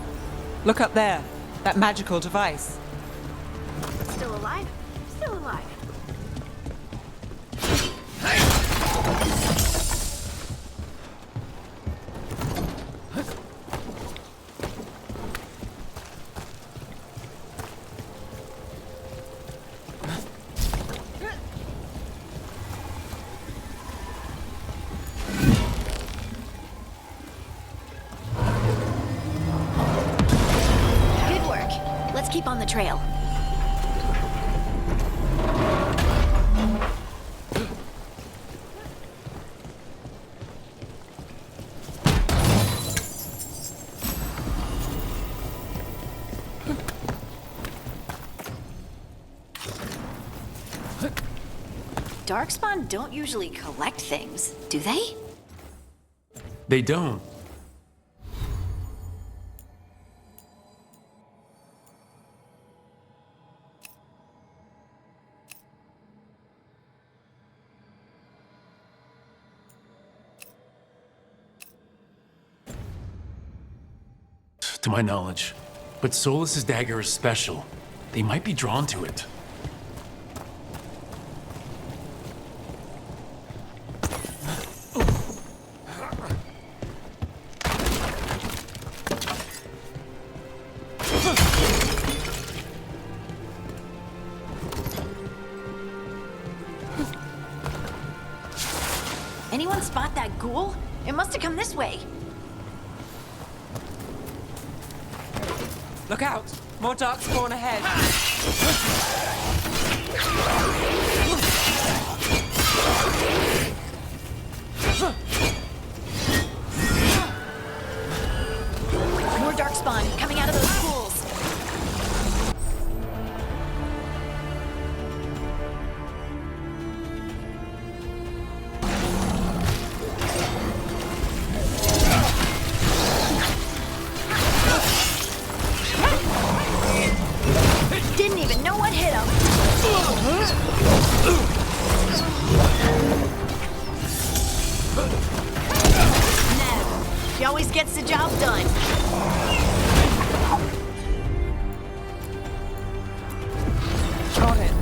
S9: Look up there. That magical device.
S7: Still alive? still alive. Good work. Let's keep on the trail. Darkspawn don't usually collect things, do they?
S2: They don't. To my knowledge. But Solus's dagger is special. They might be drawn to it.
S7: Anyone spot that ghoul? It must have come this way.
S6: Look out! More darkspawn ahead.
S7: More darkspawn coming out of those pools. Didn't even know what hit him. Nev, she always gets the job done.
S6: Got it.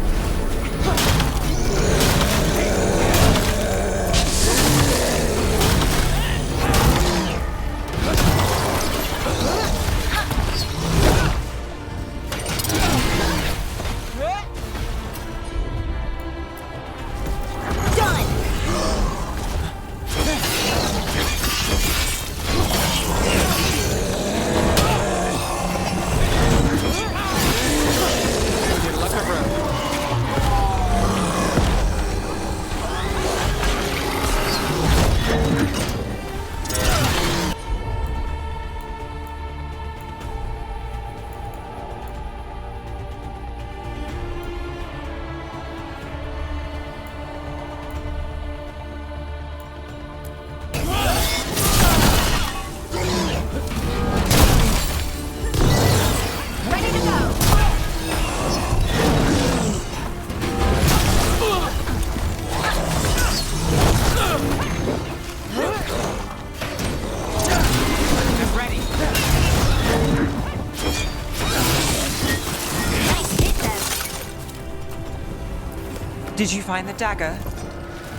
S9: Did you find the dagger?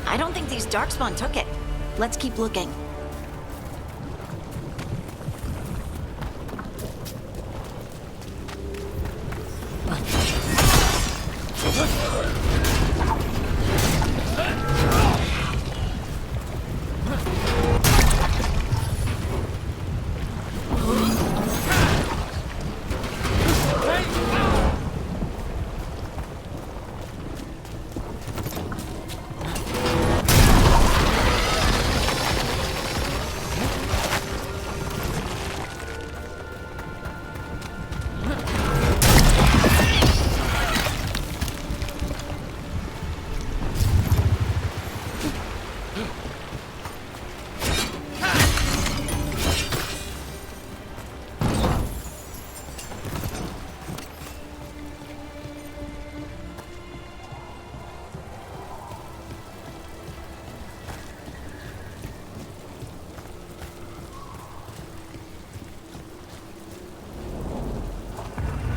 S7: I don't think these darkspawn took it. Let's keep looking.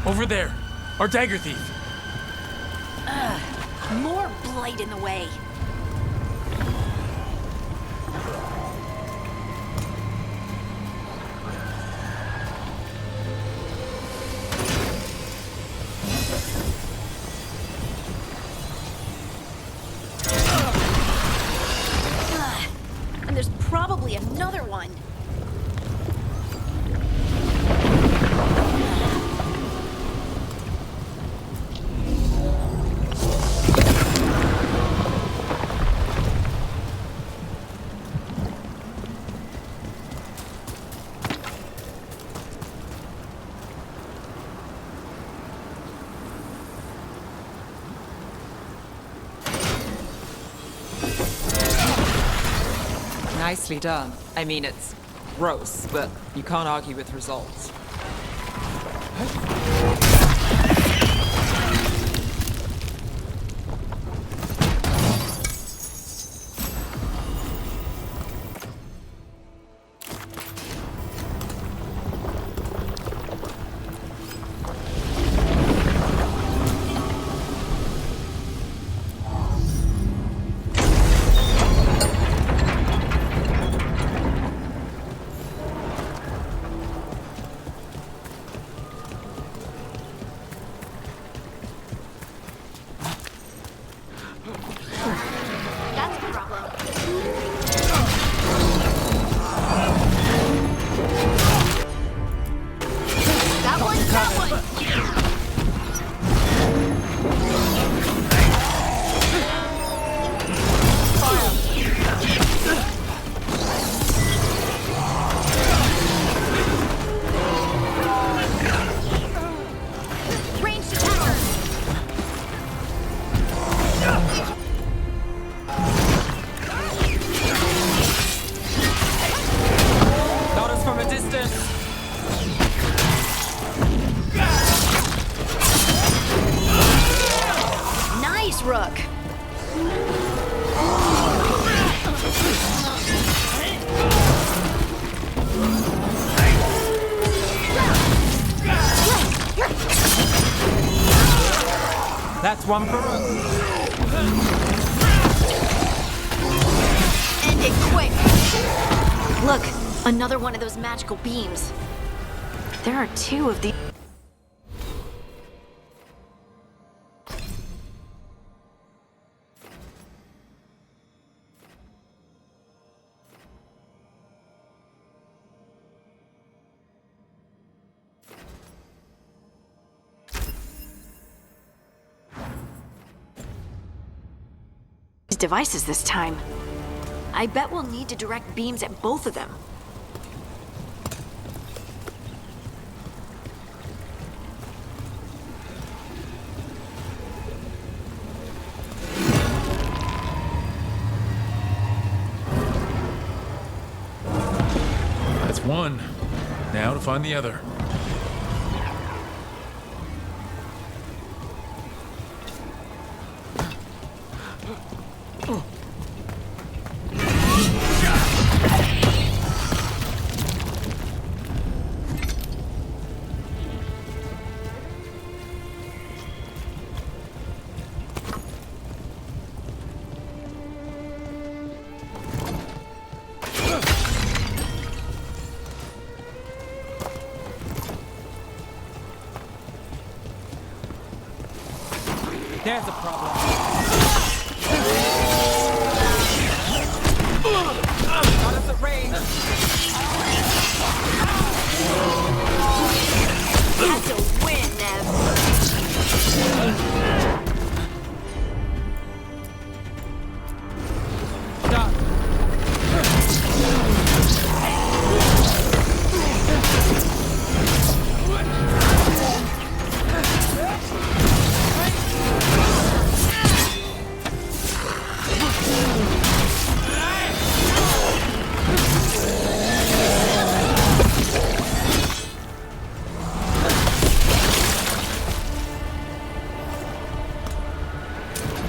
S2: Over there, our dagger thief.
S7: More blight in the way. And there's probably another one.
S9: Nicely done. I mean, it's gross, but you can't argue with results. That's one for us.
S7: End it quick! Look, another one of those magical beams. There are two of these. Devices this time. I bet we'll need to direct beams at both of them.
S2: That's one. Now to find the other.
S9: There's a problem. Not us at range.
S7: That's a win, Nev.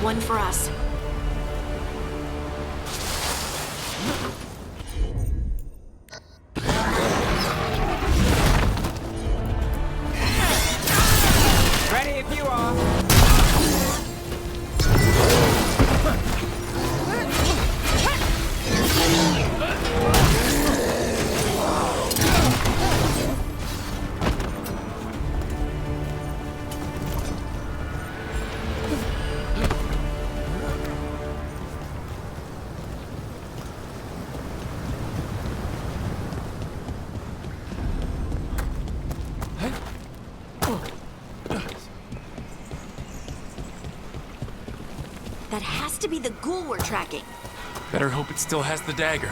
S7: One for us.
S9: Ready if you are.
S7: That has to be the ghoul we're tracking.
S2: Better hope it still has the dagger.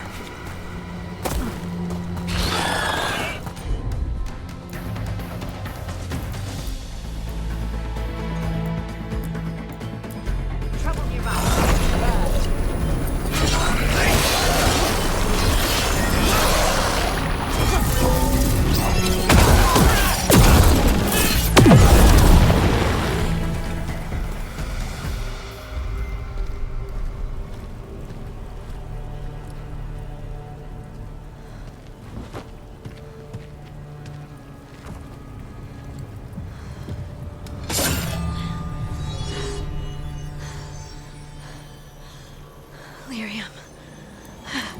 S7: Lyrium.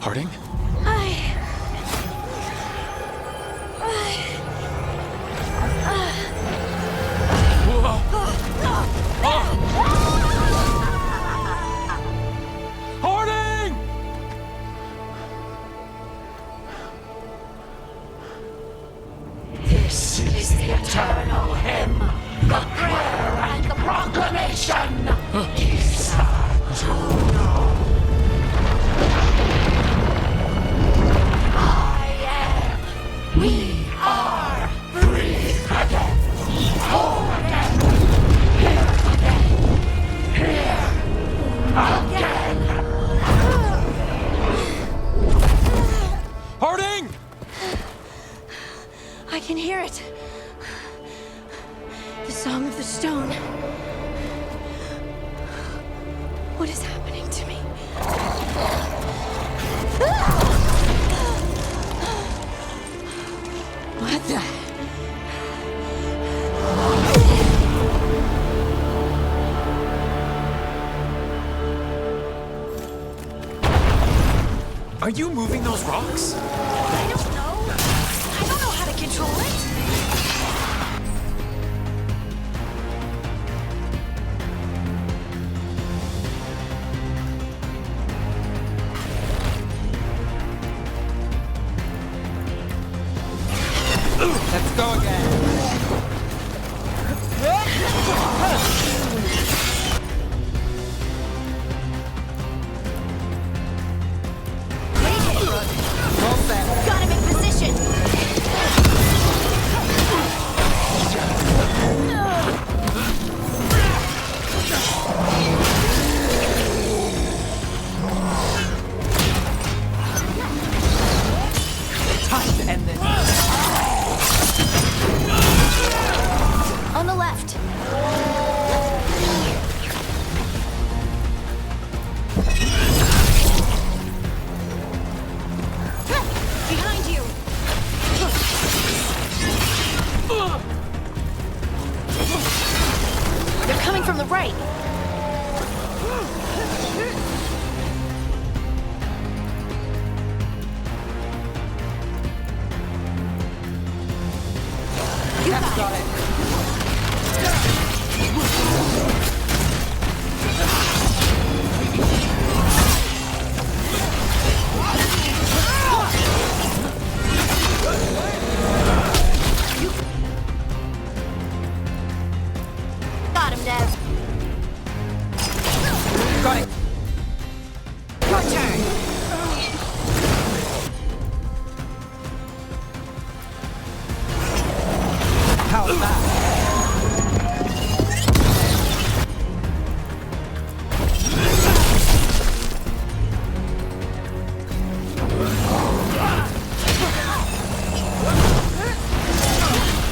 S2: Harding? Harding!
S15: This is the eternal hymn, the prayer and the proclamation. We are free again, whole again, here again.
S2: Harding!
S7: I can hear it. The song of the stone. What is happening to me? What the?
S2: Are you moving those rocks?
S7: I don't know. I don't know how to control it.
S9: Let's go again. Roll set.
S7: Gotta make position.
S9: Time to end this.
S7: On the left. Behind you. They're coming from the right. You got it. Got him, Dev.
S9: Got it.
S7: Your turn.
S9: How's that?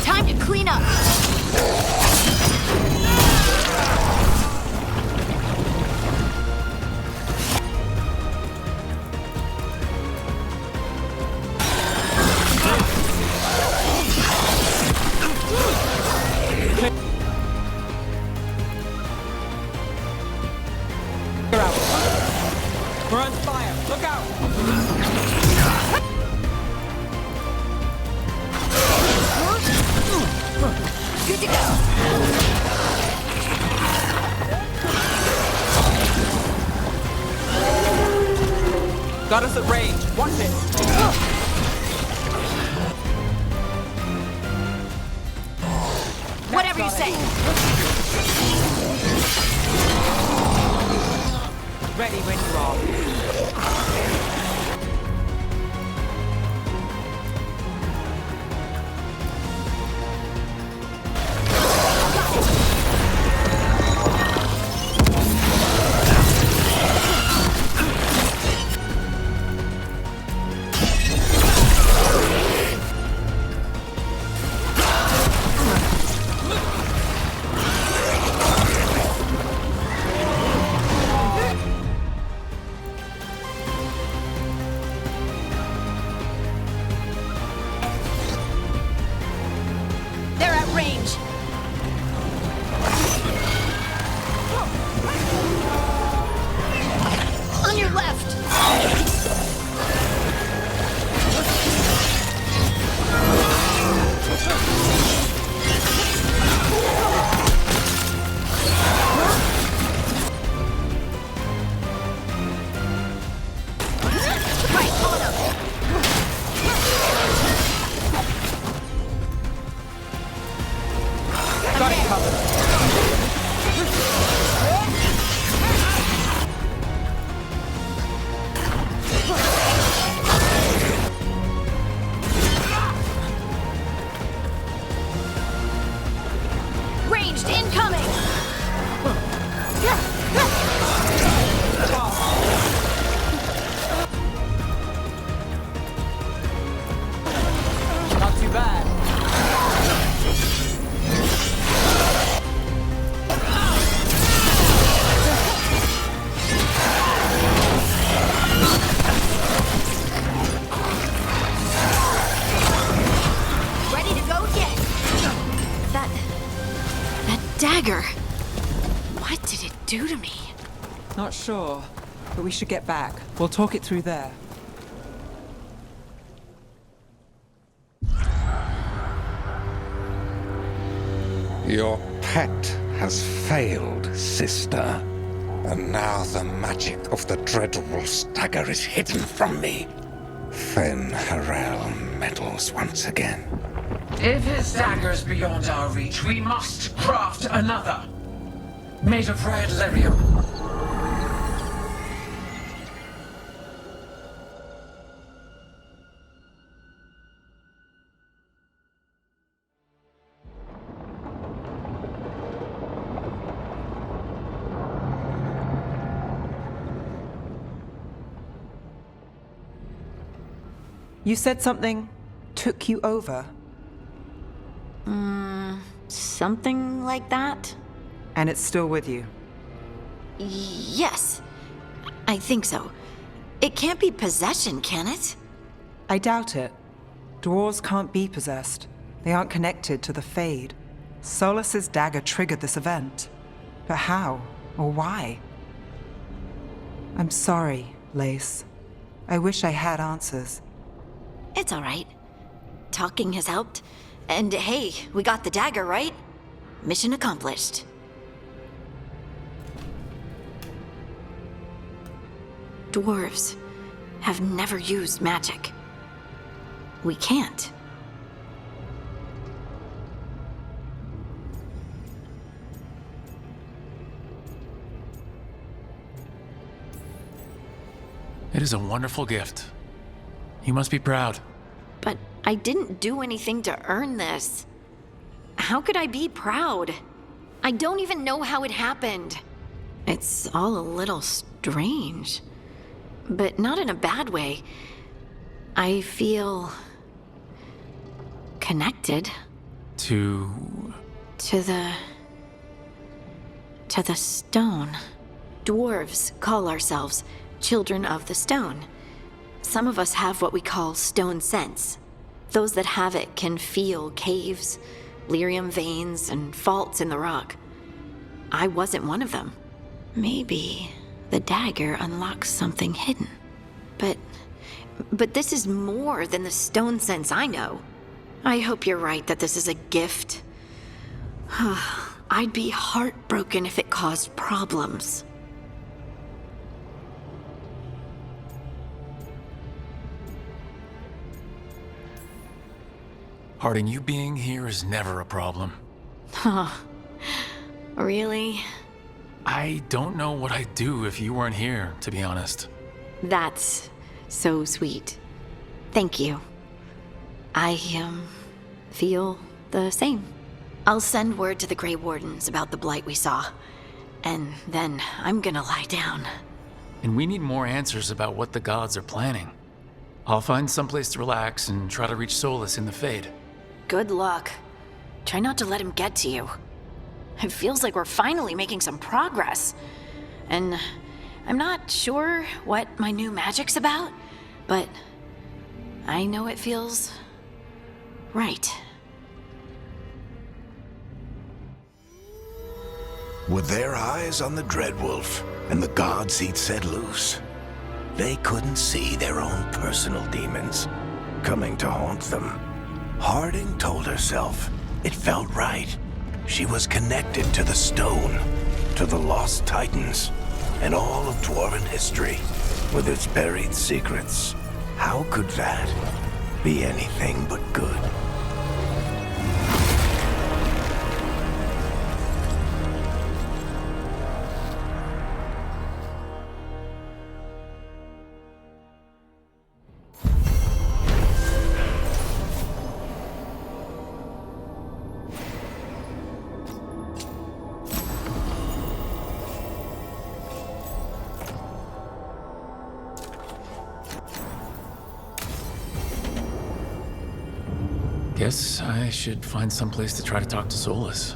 S7: Time to clean up.
S9: We're out. We're on fire. Look out.
S7: Good to go.
S9: Got us at range. Watch it.
S7: Whatever you say.
S6: Not too bad.
S7: Ready to go again. That dagger. What did it do to me?
S9: Not sure, but we should get back. We'll talk it through there.
S17: Your pet has failed, sister. And now the magic of the Dreadwolf's dagger is hidden from me. Fen Harel meddles once again.
S15: If his dagger's beyond our reach, we must craft another. Made of red lyrium.
S9: You said something took you over.
S7: Something like that?
S9: And it's still with you.
S7: Yes. I think so. It can't be possession, can it?
S9: I doubt it. Dwarves can't be possessed. They aren't connected to the Fade. Solus's dagger triggered this event. But how? Or why? I'm sorry, Lace. I wish I had answers.
S7: It's all right. Talking has helped. And hey, we got the dagger, right? Mission accomplished. Dwarves have never used magic. We can't.
S2: It is a wonderful gift. You must be proud.
S7: But I didn't do anything to earn this. How could I be proud? I don't even know how it happened. It's all a little strange. But not in a bad way. I feel connected.
S2: To
S7: the stone. Dwarves call ourselves children of the stone. Some of us have what we call stone sense. Those that have it can feel caves, lyrium veins, and faults in the rock. I wasn't one of them. Maybe the dagger unlocks something hidden. But this is more than the stone sense I know. I hope you're right that this is a gift. I'd be heartbroken if it caused problems.
S2: Harding, you being here is never a problem.
S7: Huh. Really?
S2: I don't know what I'd do if you weren't here, to be honest.
S7: That's so sweet. Thank you. I, feel the same. I'll send word to the Grey Wardens about the blight we saw. And then I'm gonna lie down.
S2: And we need more answers about what the gods are planning. I'll find someplace to relax and try to reach Solus in the Fade.
S7: Good luck. Try not to let him get to you. It feels like we're finally making some progress. And I'm not sure what my new magic's about, but I know it feels right.
S1: With their eyes on the Dreadwolf and the gods he'd set loose, they couldn't see their own personal demons coming to haunt them. Harding told herself it felt right. She was connected to the stone, to the lost titans, and all of dwarven history with its buried secrets. How could that be anything but good?
S2: Guess I should find someplace to try to talk to Solus.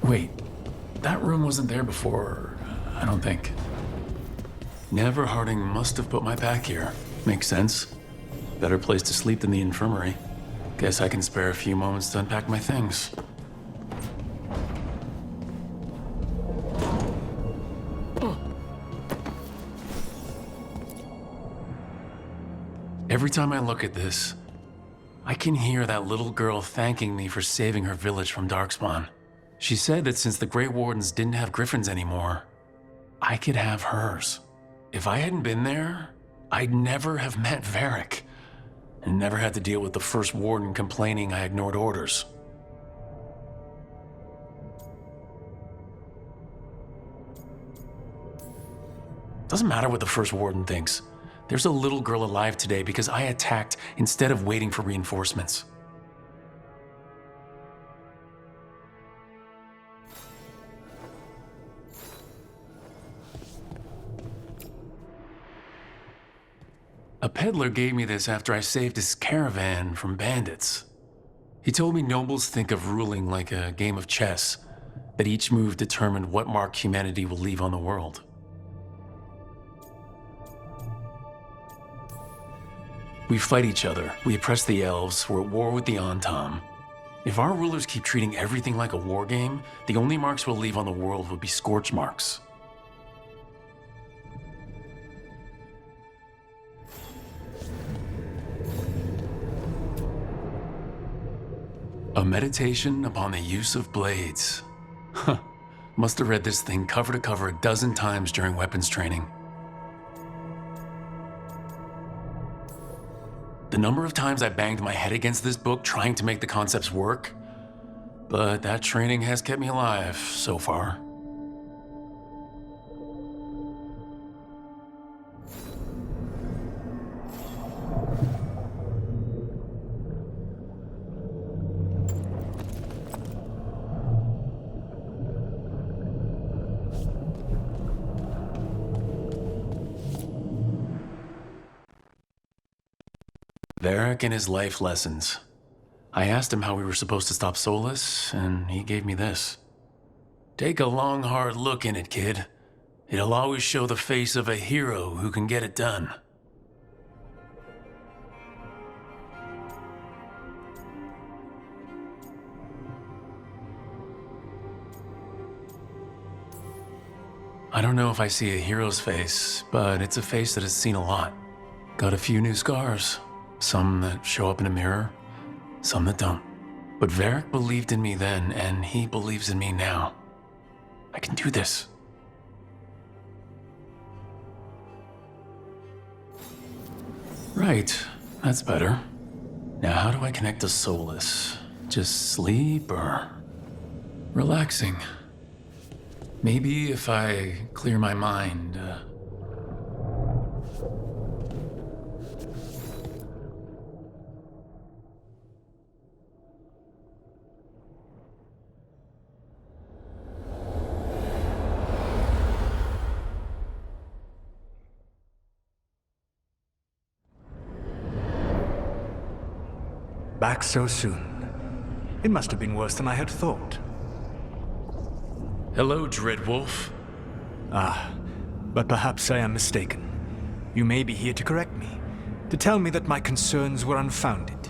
S2: Wait, that room wasn't there before, I don't think. Never Harding must have put my pack here. Makes sense. Better place to sleep than the infirmary. Guess I can spare a few moments to unpack my things. Every time I look at this, I can hear that little girl thanking me for saving her village from Darkspawn. She said that since the Grey Wardens didn't have griffins anymore, I could have hers. If I hadn't been there, I'd never have met Varric, and never had to deal with the First Warden complaining I ignored orders. Doesn't matter what the First Warden thinks. There's a little girl alive today because I attacked instead of waiting for reinforcements. A peddler gave me this after I saved his caravan from bandits. He told me nobles think of ruling like a game of chess, that each move determined what mark humanity will leave on the world. We fight each other, we oppress the elves, we're at war with the Antam. If our rulers keep treating everything like a war game, the only marks we'll leave on the world will be scorch marks. A meditation upon the use of blades. Huh. Must have read this thing cover to cover a dozen times during weapons training. The number of times I banged my head against this book trying to make the concepts work, but that training has kept me alive so far. Varric and his life lessons. I asked him how we were supposed to stop Solus, and he gave me this. Take a long, hard look in it, kid. It'll always show the face of a hero who can get it done. I don't know if I see a hero's face, but it's a face that has seen a lot. Got a few new scars. Some that show up in a mirror, some that don't. But Varric believed in me then, and he believes in me now. I can do this. Right, that's better. Now how do I connect to Solus? Just sleep or relaxing? Maybe if I clear my mind,
S3: Back so soon. It must have been worse than I had thought.
S2: Hello, Dreadwolf.
S3: Ah, but perhaps I am mistaken. You may be here to correct me, to tell me that my concerns were unfounded.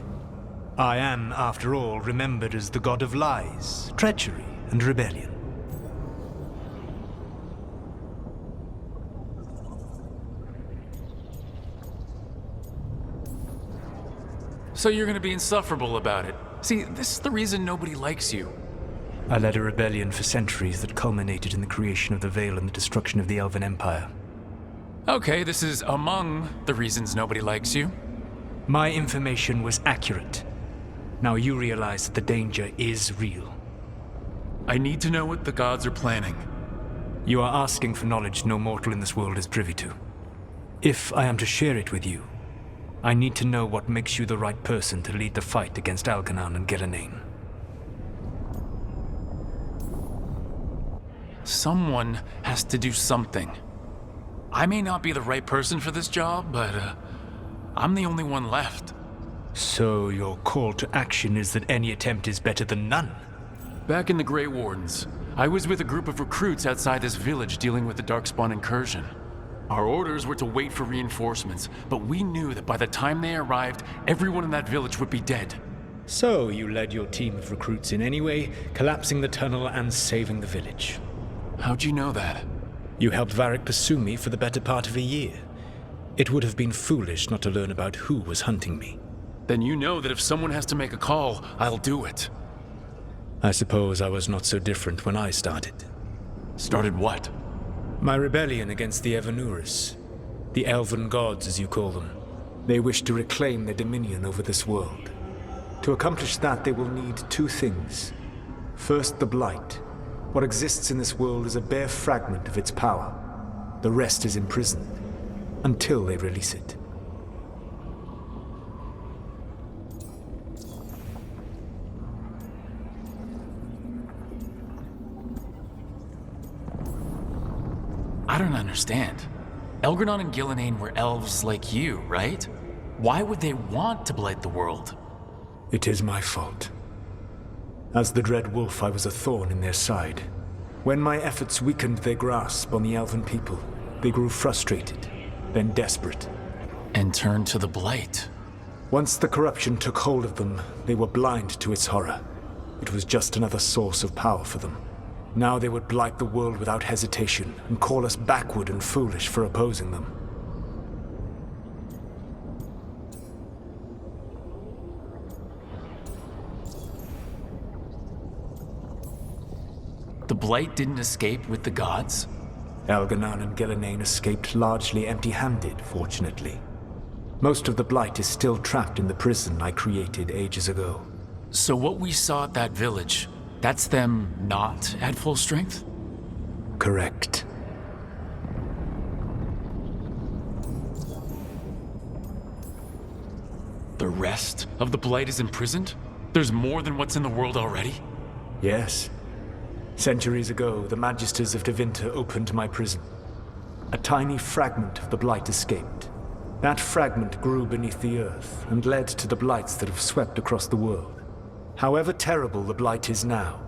S3: I am, after all, remembered as the god of lies, treachery, and rebellion.
S2: So you're gonna be insufferable about it. See, this is the reason nobody likes you.
S3: I led a rebellion for centuries that culminated in the creation of the Veil and the destruction of the Elven Empire.
S2: Okay, this is among the reasons nobody likes you.
S3: My information was accurate. Now you realize that the danger is real.
S2: I need to know what the gods are planning.
S3: You are asking for knowledge no mortal in this world is privy to. If I am to share it with you, I need to know what makes you the right person to lead the fight against Algernon and Geranane.
S2: Someone has to do something. I may not be the right person for this job, but I'm the only one left.
S3: So your call to action is that any attempt is better than none?
S2: Back in the Grey Wardens, I was with a group of recruits outside this village dealing with the Darkspawn incursion. Our orders were to wait for reinforcements, but we knew that by the time they arrived, everyone in that village would be dead.
S10: So you led your team of recruits in any way, collapsing the tunnel and saving the village.
S2: How'd you know that?
S10: You helped Varric pursue me for the better part of a year. It would have been foolish not to learn about who was hunting me.
S2: Then you know that if someone has to make a call, I'll do it.
S10: I suppose I was not so different when I started.
S2: Started what?
S10: My rebellion against the Evanuris. The Elven Gods, as you call them. They wish to reclaim their dominion over this world. To accomplish that, they will need two things. First, the Blight. What exists in this world is a bare fragment of its power. The rest is imprisoned.
S3: until they release it.
S2: I don't understand. Elgranon and Gillenane were elves like you, right? Why would they want to blight the world?
S3: It is my fault. As the Dread Wolf, I was a thorn in their side. When my efforts weakened their grasp on the elven people, they grew frustrated, then desperate.
S2: And turned to the blight.
S3: Once the corruption took hold of them, they were blind to its horror. It was just another source of power for them. Now they would blight the world without hesitation and call us backward and foolish for opposing them.
S2: The blight didn't escape with the gods?
S3: Elgranon and Gillenane escaped largely empty-handed, fortunately. Most of the blight is still trapped in the prison I created ages ago.
S2: So what we saw at that village, that's them not at full strength?
S3: Correct.
S2: The rest of the blight is imprisoned? There's more than what's in the world already?
S3: Yes. Centuries ago, the Magisters of Tevinter opened my prison. A tiny fragment of the blight escaped. That fragment grew beneath the earth and led to the blights that have swept across the world. However terrible the blight is now,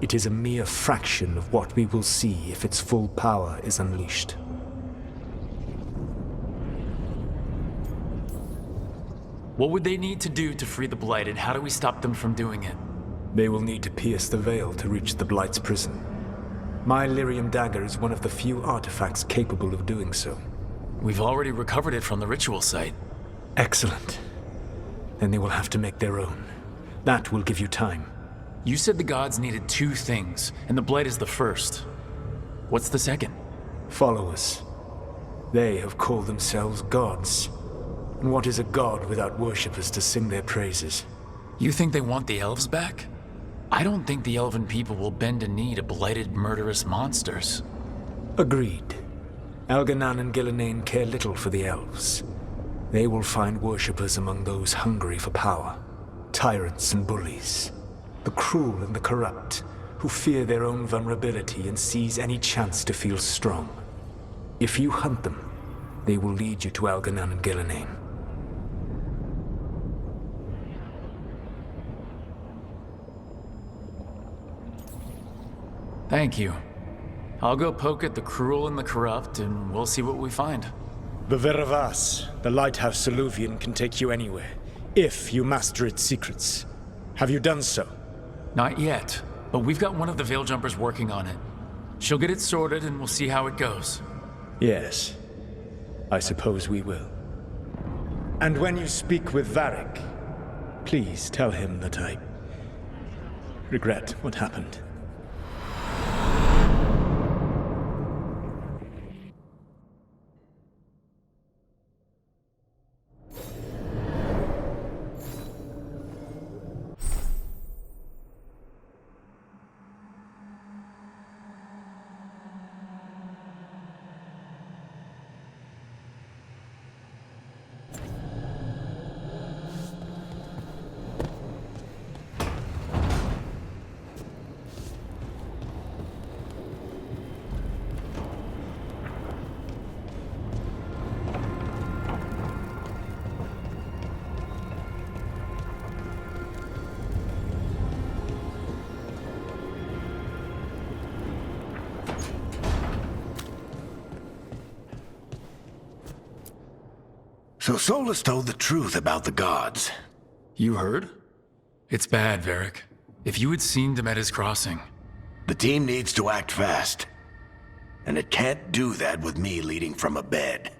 S3: it is a mere fraction of what we will see if its full power is unleashed.
S2: What would they need to do to free the blight, and how do we stop them from doing it?
S3: They will need to pierce the veil to reach the blight's prison. My Lyrium dagger is one of the few artifacts capable of doing so.
S2: We've already recovered it from the ritual site.
S3: Excellent. Then they will have to make their own. That will give you time.
S2: You said the gods needed two things, and the blight is the first. What's the second?
S3: Followers. They have called themselves gods. And what is a god without worshippers to sing their praises?
S2: You think they want the elves back? I don't think the elven people will bend a knee to blighted, murderous monsters.
S3: Agreed. Elgranon and Gillenane care little for the elves. They will find worshippers among those hungry for power. Tyrants and bullies. The cruel and the corrupt, who fear their own vulnerability and seize any chance to feel strong. If you hunt them, they will lead you to Elgranon and Gillenane.
S2: Thank you. I'll go poke at the cruel and the corrupt, and we'll see what we find.
S10: The Veravas, the lighthouse Soluvian, can take you anywhere, if you master its secrets. Have you done so?
S2: Not yet, but we've got one of the Veil Jumpers working on it. She'll get it sorted, and we'll see how it goes.
S10: Yes. I suppose we will. And when you speak with Varric, please tell him that I regret what happened.
S1: So Solus told the truth about the gods.
S2: You heard? It's bad, Varric. If you had seen Demeda's crossing.
S1: The team needs to act fast. And it can't do that with me leading from a bed.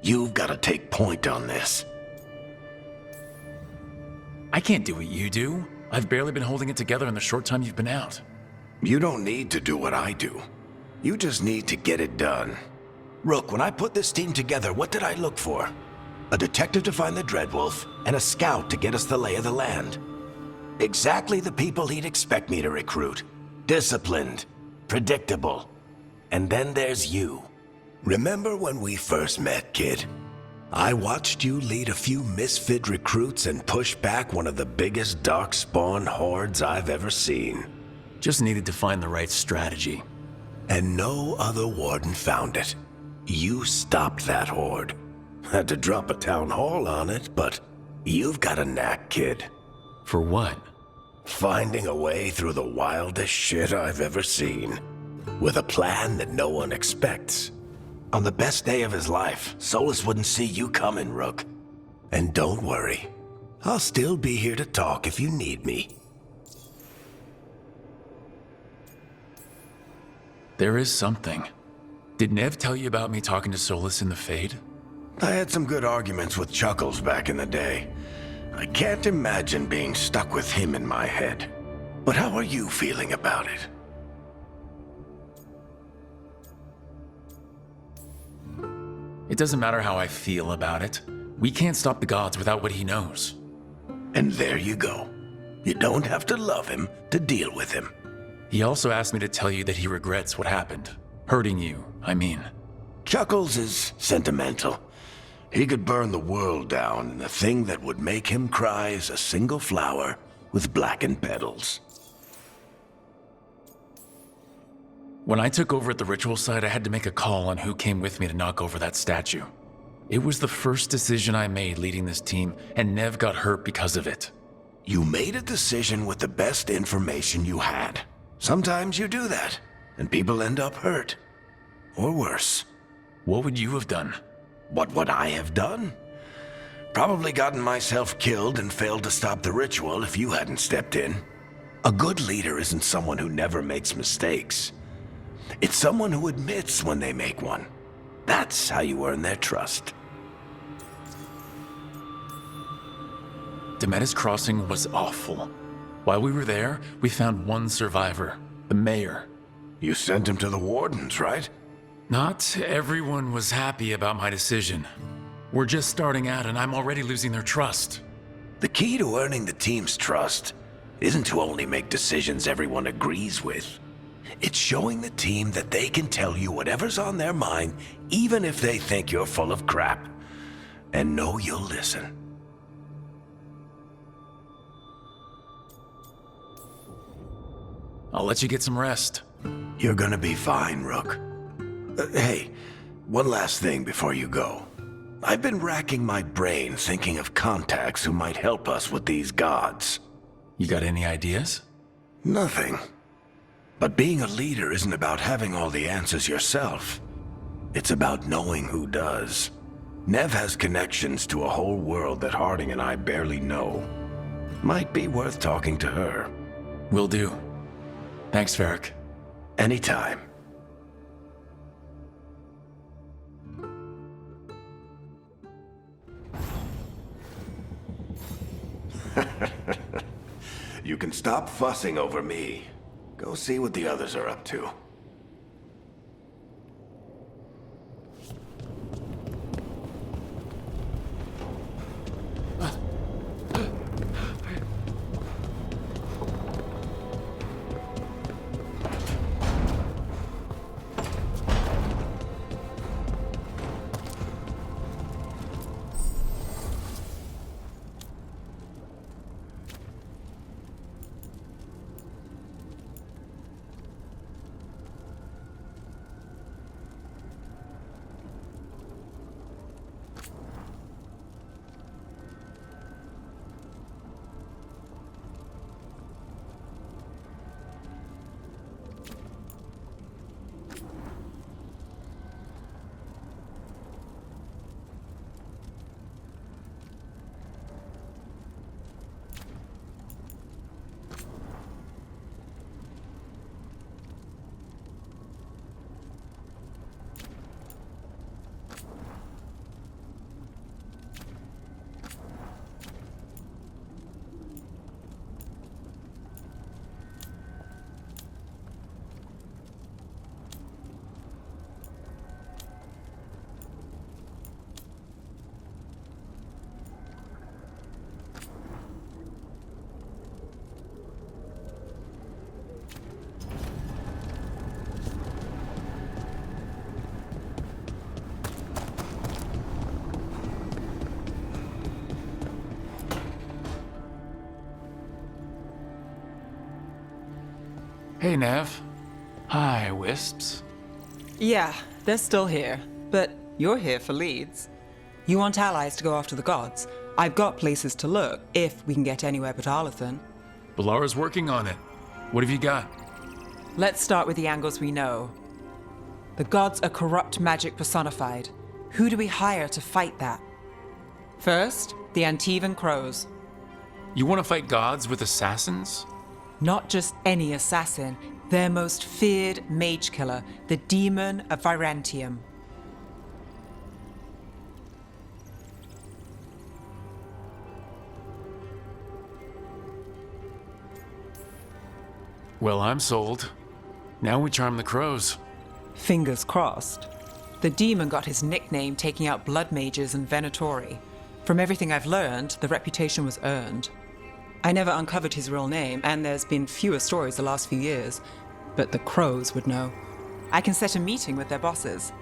S1: You've got to take point on this.
S2: I can't do what you do. I've barely been holding it together in the short time you've been out.
S1: You don't need to do what I do. You just need to get it done. Rook, when I put this team together, what did I look for? A detective to find the Dreadwolf, and a scout to get us the lay of the land. Exactly the people he'd expect me to recruit. Disciplined, predictable. And then there's you. Remember when we first met, kid? I watched you lead a few misfit recruits and push back one of the biggest darkspawn hordes I've ever seen.
S2: Just needed to find the right strategy.
S1: And no other warden found it. You stopped that horde. Had to drop a town hall on it, but you've got a knack, kid.
S2: For what?
S1: Finding a way through the wildest shit I've ever seen. With a plan that no one expects. On the best day of his life, Solus wouldn't see you coming, Rook. And don't worry. I'll still be here to talk if you need me.
S2: There is something. Did Nev tell you about me talking to Solus in the Fade?
S1: I had some good arguments with Chuckles back in the day. I can't imagine being stuck with him in my head. But how are you feeling about it?
S2: It doesn't matter how I feel about it. We can't stop the gods without what he knows.
S1: And there you go. You don't have to love him to deal with him.
S2: He also asked me to tell you that he regrets what happened. Hurting you, I mean.
S1: Chuckles is sentimental. He could burn the world down, and the thing that would make him cry is a single flower with blackened petals.
S2: When I took over at the ritual site, I had to make a call on who came with me to knock over that statue. It was the first decision I made leading this team, and Nev got hurt because of it.
S1: You made a decision with the best information you had. Sometimes you do that, and people end up hurt. Or worse.
S2: What would you have done?
S1: What would I have done? Probably gotten myself killed and failed to stop the ritual if you hadn't stepped in. A good leader isn't someone who never makes mistakes. It's someone who admits when they make one. That's how you earn their trust.
S2: Demetis Crossing was awful. While we were there, we found one survivor, the mayor.
S1: You sent him to the wardens, right?
S2: Not everyone was happy about my decision. We're just starting out and I'm already losing their trust.
S1: The key to earning the team's trust isn't to only make decisions everyone agrees with. It's showing the team that they can tell you whatever's on their mind, even if they think you're full of crap. And know you'll listen.
S2: I'll let you get some rest.
S1: You're gonna be fine, Rook. Hey, one last thing before you go. I've been racking my brain thinking of contacts who might help us with these gods.
S2: You got any ideas?
S1: Nothing. But being a leader isn't about having all the answers yourself. It's about knowing who does. Nev has connections to a whole world that Harding and I barely know. Might be worth talking to her.
S2: Will do. Thanks, Varric.
S1: Anytime. You can stop fussing over me. Go see what the others are up to.
S2: Hey, Nev. Hi, Wisps.
S9: Yeah, they're still here, but you're here for leads. You want allies to go after the gods? I've got places to look, if we can get anywhere but Arlathan.
S2: Balara's working on it. What have you got?
S9: Let's start with the angles we know. The gods are corrupt magic personified. Who do we hire to fight that? First, the Antivan Crows.
S2: You want to fight gods with assassins?
S9: Not just any assassin, their most feared mage killer, the Demon of Virantium.
S2: Well, I'm sold. Now we charm the crows.
S9: Fingers crossed. The demon got his nickname taking out blood mages and Venatori. From everything I've learned, the reputation was earned. I never uncovered his real name, and there's been fewer stories the last few years, but the crows would know. I can set a meeting with their bosses.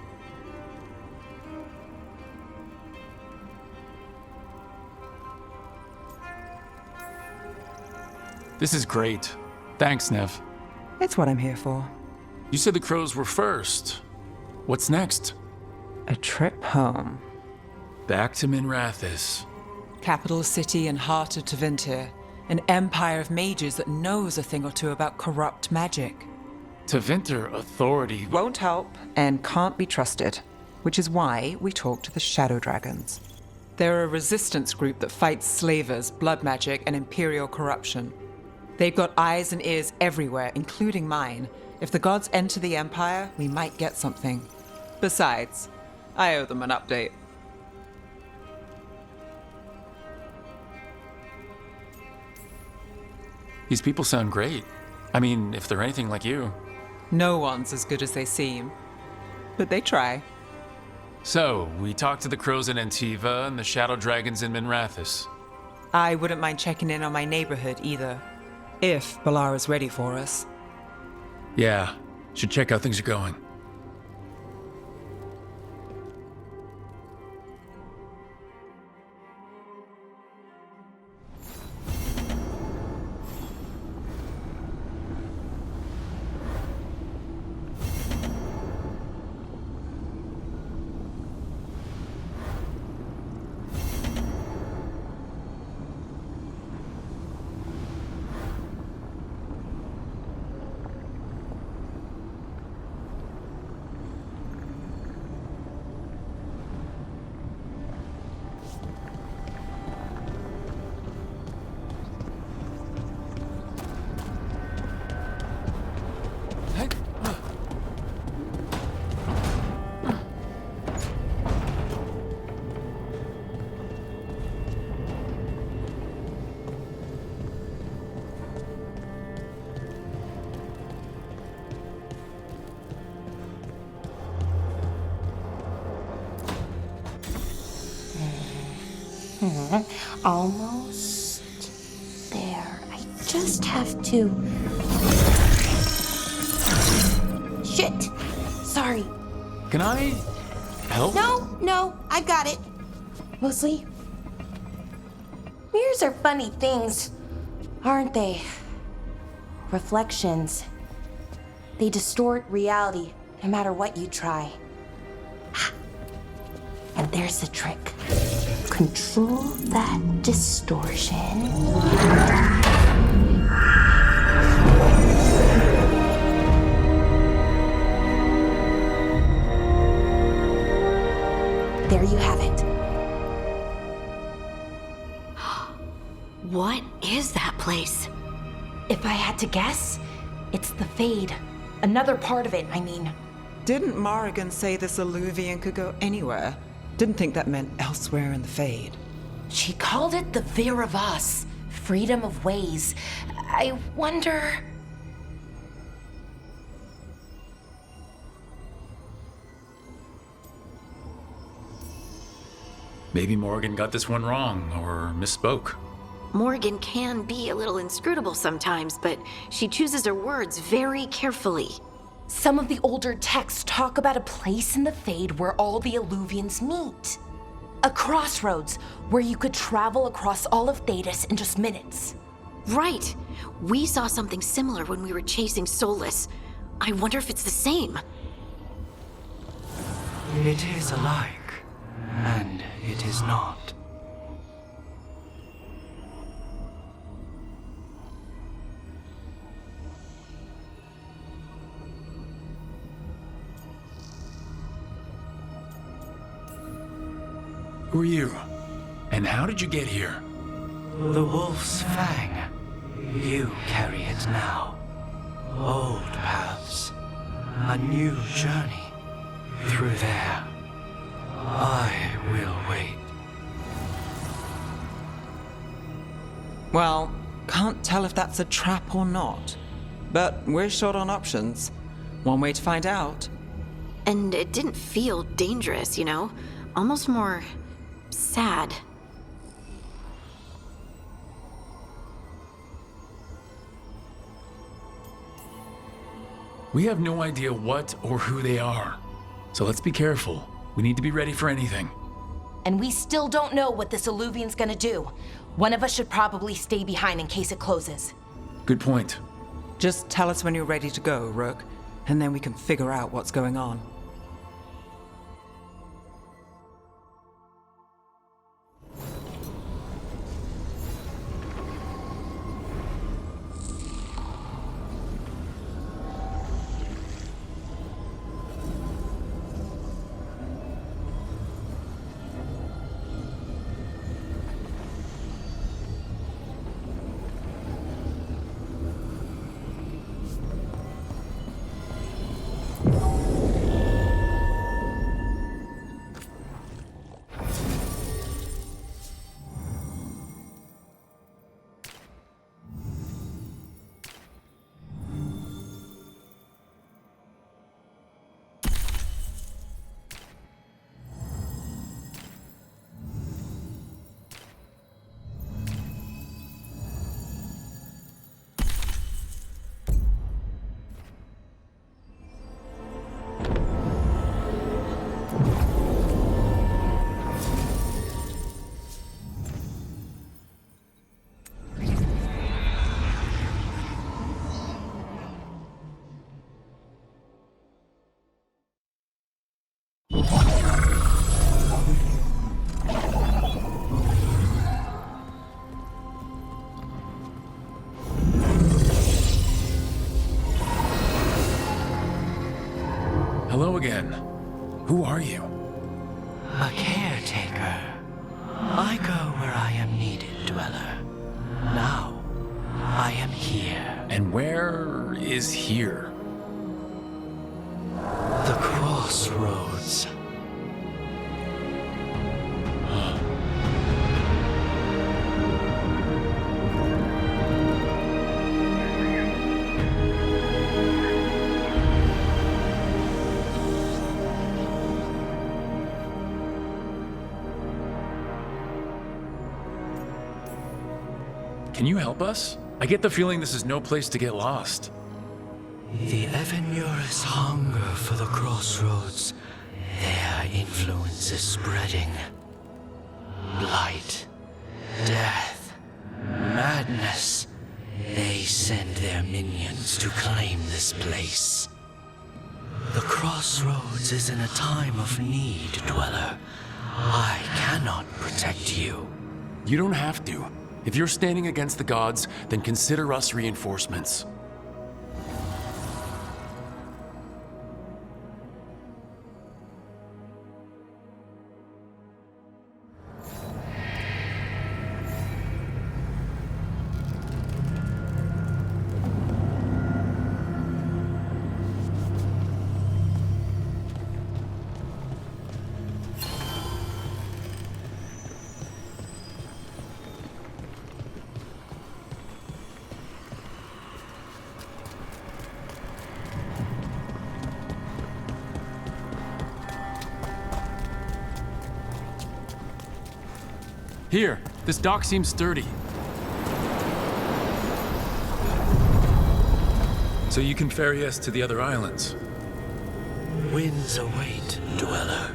S2: This is great. Thanks, Nev.
S9: It's what I'm here for.
S2: You said the crows were first. What's next?
S9: A trip home.
S2: Back to Minrathous.
S9: Capital city and heart of Tevinter. An empire of mages that knows a thing or two about corrupt magic.
S2: Tevinter authority
S9: won't help and can't be trusted, which is why we talk to the Shadow Dragons. They're a resistance group that fights slavers, blood magic, and imperial corruption. They've got eyes and ears everywhere, including mine. If the gods enter the Empire, we might get something. Besides, I owe them an update.
S2: These people sound great. I mean, if they're anything like you.
S9: No one's as good as they seem. But they try.
S2: So, we talked to the crows in Antiva and the shadow dragons in Minrathous.
S9: I wouldn't mind checking in on my neighborhood either. If Balara's ready for us.
S2: Yeah, should check how things are going.
S12: Almost there. I just have to... Shit! Sorry.
S2: Can I help?
S12: No, I got it. Mostly, mirrors are funny things, aren't they? Reflections. They distort reality, no matter what you try. And there's the trick. Control that distortion. There you have it.
S7: What is that place?
S12: If I had to guess, it's the Fade. Another part of it, I mean.
S9: Didn't Morrigan say this Alluvian could go anywhere? Didn't think that meant elsewhere in the Fade.
S12: She called it the Veer of Us, freedom of ways. I wonder...
S2: Maybe Morgan got this one wrong, or misspoke.
S7: Morgan can be a little inscrutable sometimes, but she chooses her words very carefully.
S12: Some of the older texts talk about a place in the Fade where all the Alluvians meet. A crossroads where you could travel across all of Thedas in just minutes.
S7: Right. We saw something similar when we were chasing Solus. I wonder if it's the same.
S18: It is alike, and it is not.
S2: Who are you? And how did you get here?
S18: The Wolf's Fang. You carry it now. Old paths. A new journey. Through there. I will wait.
S9: Well, can't tell if that's a trap or not. But we're short on options. One way to find out.
S7: And it didn't feel dangerous, you know? Almost more sad.
S2: We have no idea what or who they are. So let's be careful. We need to be ready for anything.
S12: And we still don't know what this Alluvian's gonna do. One of us should probably stay behind in case it closes.
S2: Good point.
S9: Just tell us when you're ready to go, Rook, and then we can figure out what's going on.
S2: Hello again. Who are you?
S18: A caretaker. I go where I am needed, Dweller. Now, I am here.
S2: And where is here?
S18: The crossroads.
S2: Can you help us? I get the feeling this is no place to get lost.
S18: The Evanurus hunger for the crossroads. Their influence is spreading. Blight, death, madness. They send their minions to claim this place. The crossroads is in a time of need, Dweller. I cannot protect you.
S2: You don't have to. If you're standing against the gods, then consider us reinforcements. Here, this dock seems sturdy. So you can ferry us to the other islands.
S18: Winds await, Dweller.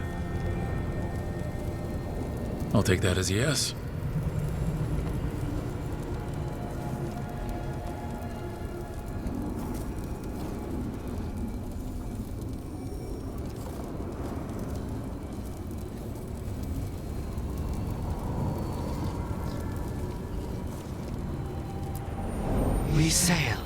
S2: I'll take that as a yes.
S18: sail.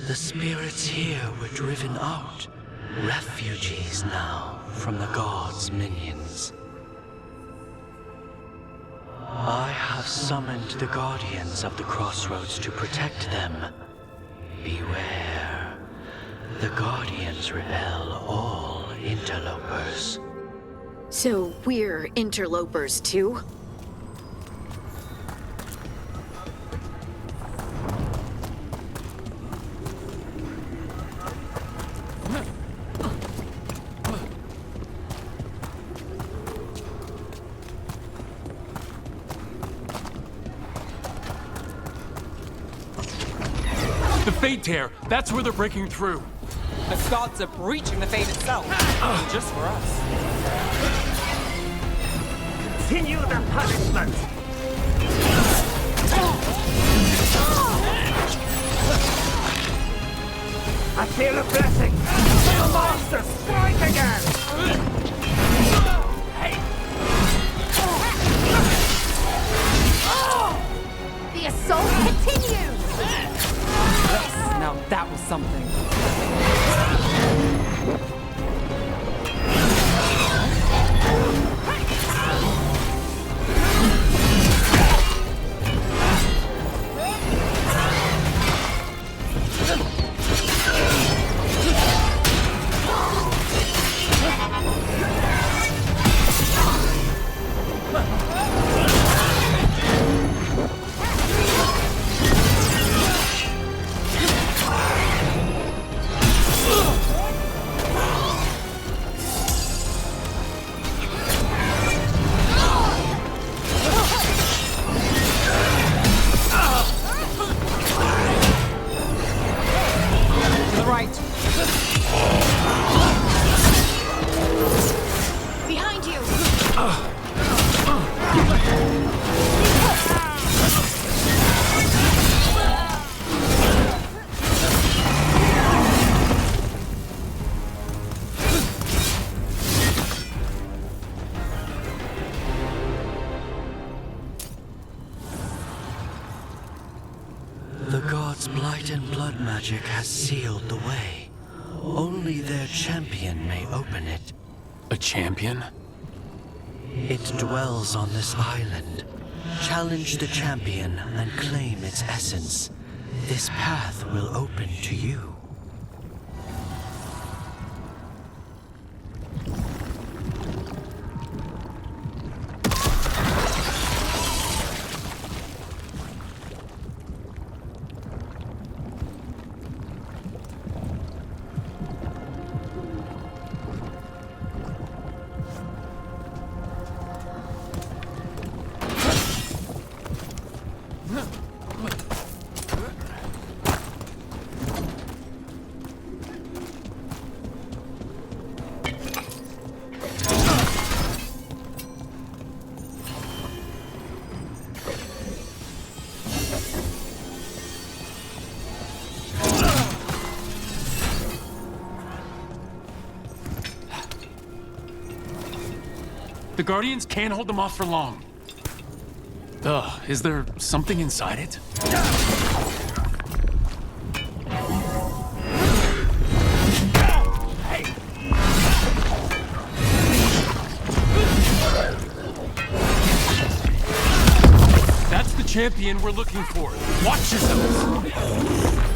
S18: The spirits here were driven out, refugees now from the gods' minions. I have summoned the guardians of the crossroads to protect them. Beware. The guardians repel all interlopers.
S7: So we're interlopers too?
S2: The Fade Tear, that's where they're breaking through.
S9: The gods are breaching the fate itself. Just for us.
S8: Continue the punishment! I feel a blessing! The monster strike again! Hey!
S12: The assault continues!
S9: Now that was something.
S12: Behind you!
S18: The gods' blight and blood magic has sealed the way. Only their champion may open it.
S2: A champion?
S18: It dwells on this island. Challenge the champion and claim its essence. This path will open to you.
S2: The Guardians can't hold them off for long. Ugh, is there something inside it? That's the champion we're looking for. Watch yourselves!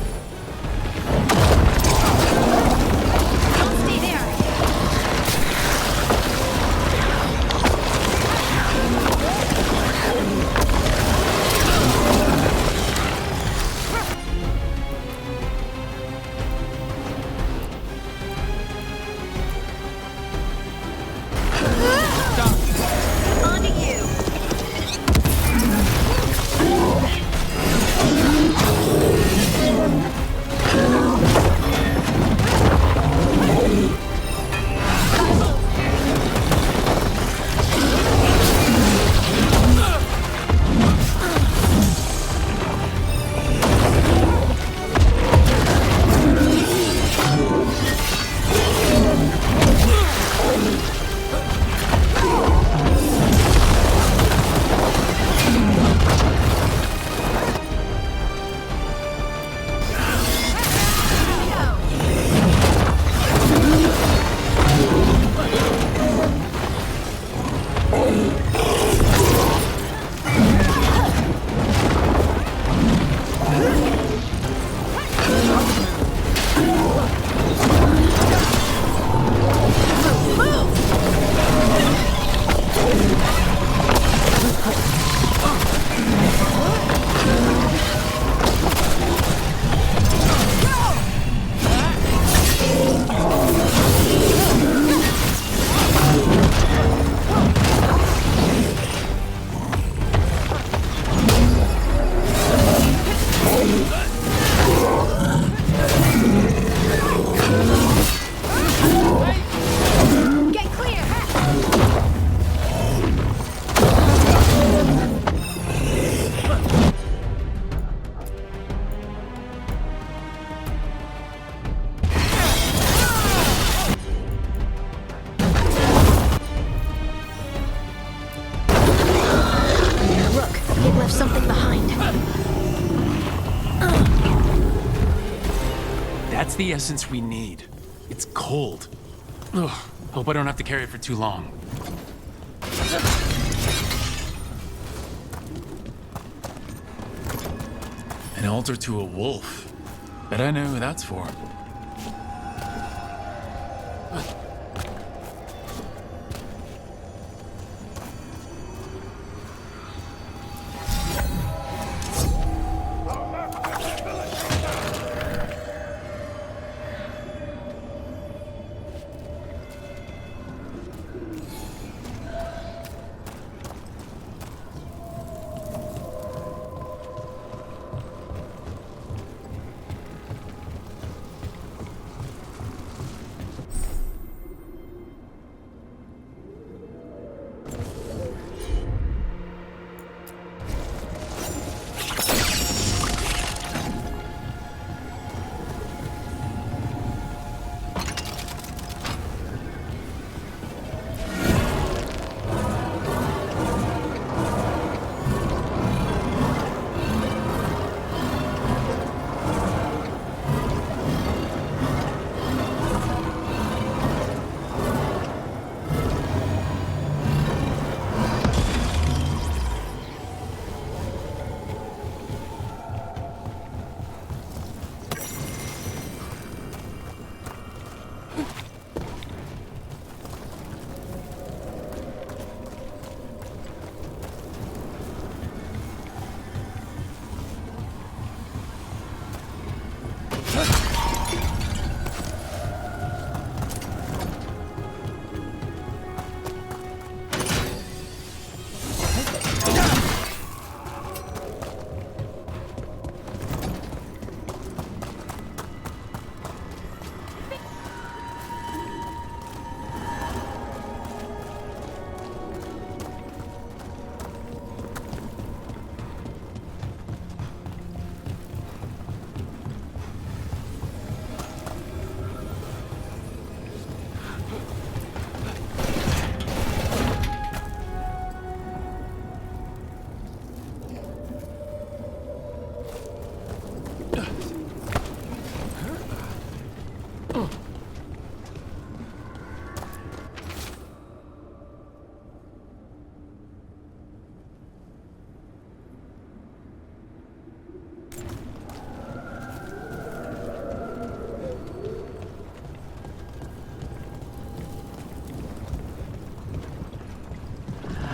S2: the essence we need. It's cold. Ugh, hope I don't have to carry it for too long. An altar to a wolf. Bet I know who that's for.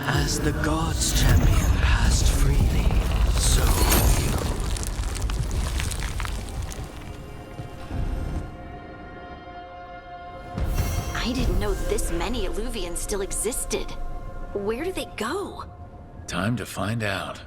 S18: As the gods' champion passed freely, so have you.
S7: I didn't know this many Illuvians still existed. Where do they go?
S2: Time to find out.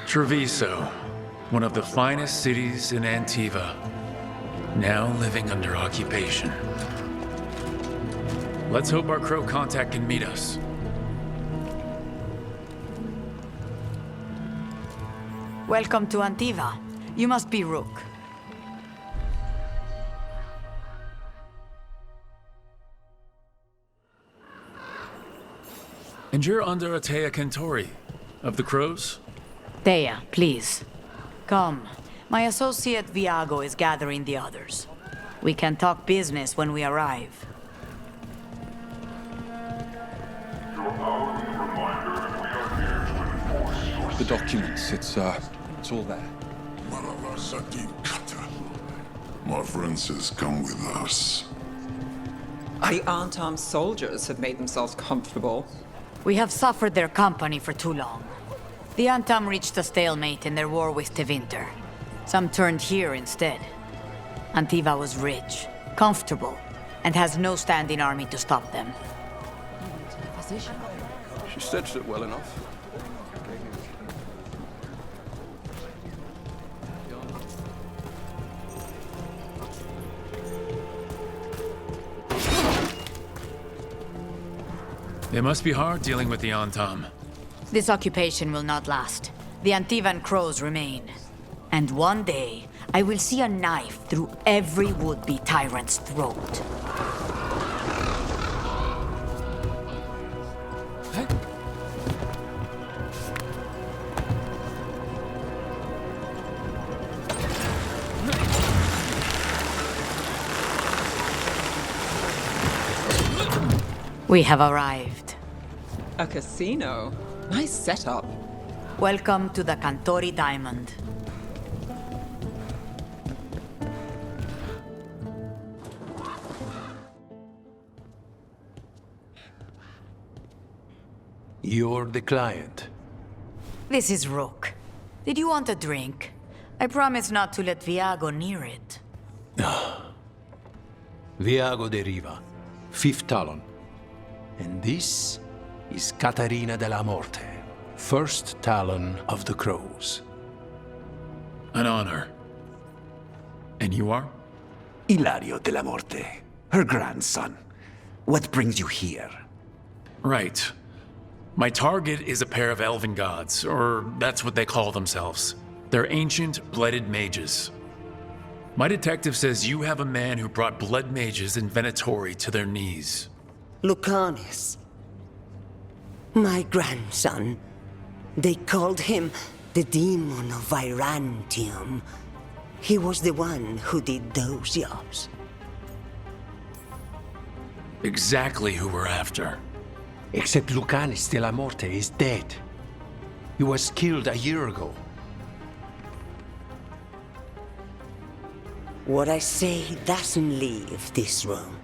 S2: Treviso, one of the finest cities in Antiva, now living under occupation. Let's hope our crow contact can meet us.
S19: Welcome to Antiva. You must be Rook.
S2: And you're under Atea Kentori, of the Crows?
S19: Thea, please. Come. My associate Viago is gathering the others. We can talk business when we arrive.
S20: The documents, it's all there. My friends has come with us.
S9: The Antam soldiers have made themselves comfortable.
S19: We have suffered their company for too long. The Antam reached a stalemate in their war with Tevinter. Some turned here instead. Antiva was rich, comfortable, and has no standing army to stop them.
S21: She stitched it well enough.
S2: It must be hard dealing with the Antam.
S19: This occupation will not last. The Antivan crows remain. And one day, I will see a knife through every would-be tyrant's throat. We have arrived.
S9: A casino? Nice setup.
S19: Welcome to the Cantori Diamond.
S22: You're the client.
S19: This is Rook. Did you want a drink? I promise not to let Viago near it.
S22: Viago de Riva, 5th Talon. And this is Catarina de la Morte, 1st Talon of the Crows.
S2: An honor. And you are?
S23: Ilario de la Morte, her grandson. What brings you here?
S2: Right. My target is a pair of elven gods, or that's what they call themselves. They're ancient, blooded mages. My detective says you have a man who brought blood mages in Venatori to their knees.
S14: Lucanus. My grandson. They called him the Demon of Virantium. He was the one who did those jobs.
S2: Exactly who we're after.
S22: Except Lucanus de la Morte is dead. He was killed a year ago.
S14: What I say doesn't leave this room.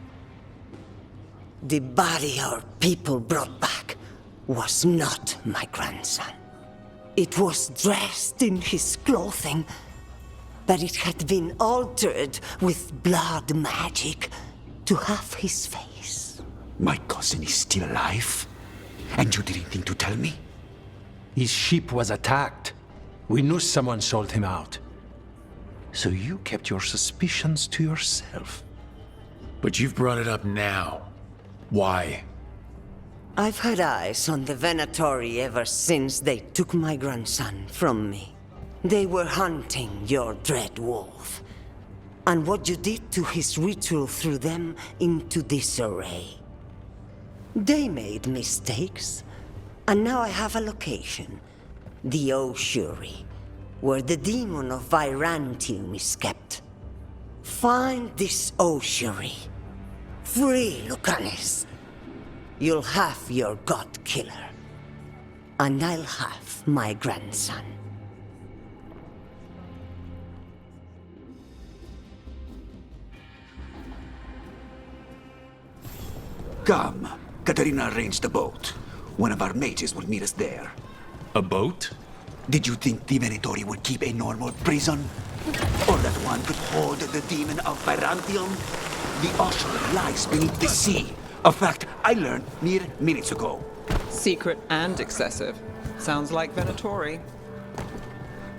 S14: The body our people brought back was not my grandson. It was dressed in his clothing, but it had been altered with blood magic to have his face.
S23: My cousin is still alive? And you didn't think to tell me?
S22: His ship was attacked. We knew someone sold him out. So you kept your suspicions to yourself.
S2: But you've brought it up now. Why?
S14: I've had eyes on the Venatori ever since they took my grandson from me. They were hunting your dread wolf. And what you did to his ritual threw them into disarray. They made mistakes, and now I have a location. The ossuary, where the demon of Virantium is kept. Find this ossuary. Free Lucanus. You'll have your god killer. And I'll have my grandson.
S23: Come. Katarina arranged a boat. One of our mages will meet us there.
S2: A boat?
S23: Did you think the Venatori would keep a normal prison? Or that one could hold the demon of Virantium? The ossuary lies beneath the sea. A fact I learned mere minutes ago.
S9: Secret and excessive. Sounds like Venatori.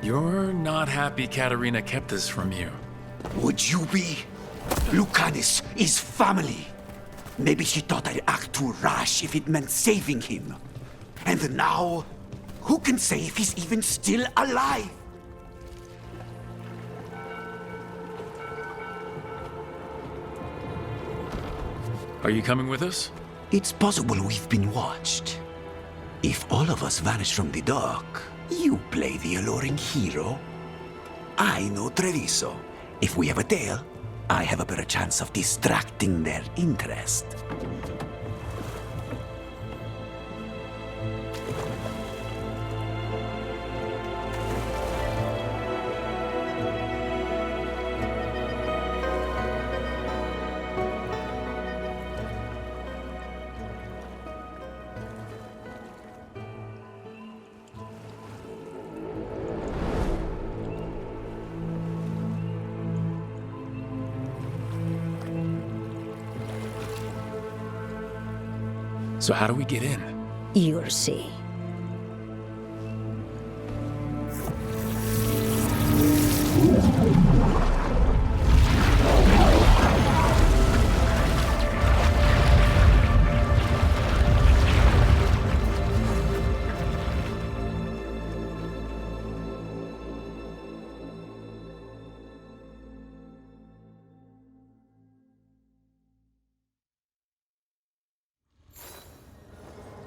S2: You're not happy Katarina kept this from you.
S23: Would you be? Lucanus is family. Maybe she thought I'd act too rash if it meant saving him. And now, who can say if he's even still alive?
S2: Are you coming with us?
S23: It's possible we've been watched. If all of us vanish from the dock, you play the alluring hero. I know Treviso. If we have a tale, I have a better chance of distracting their interest.
S2: So how do we get in?
S4: You'll see.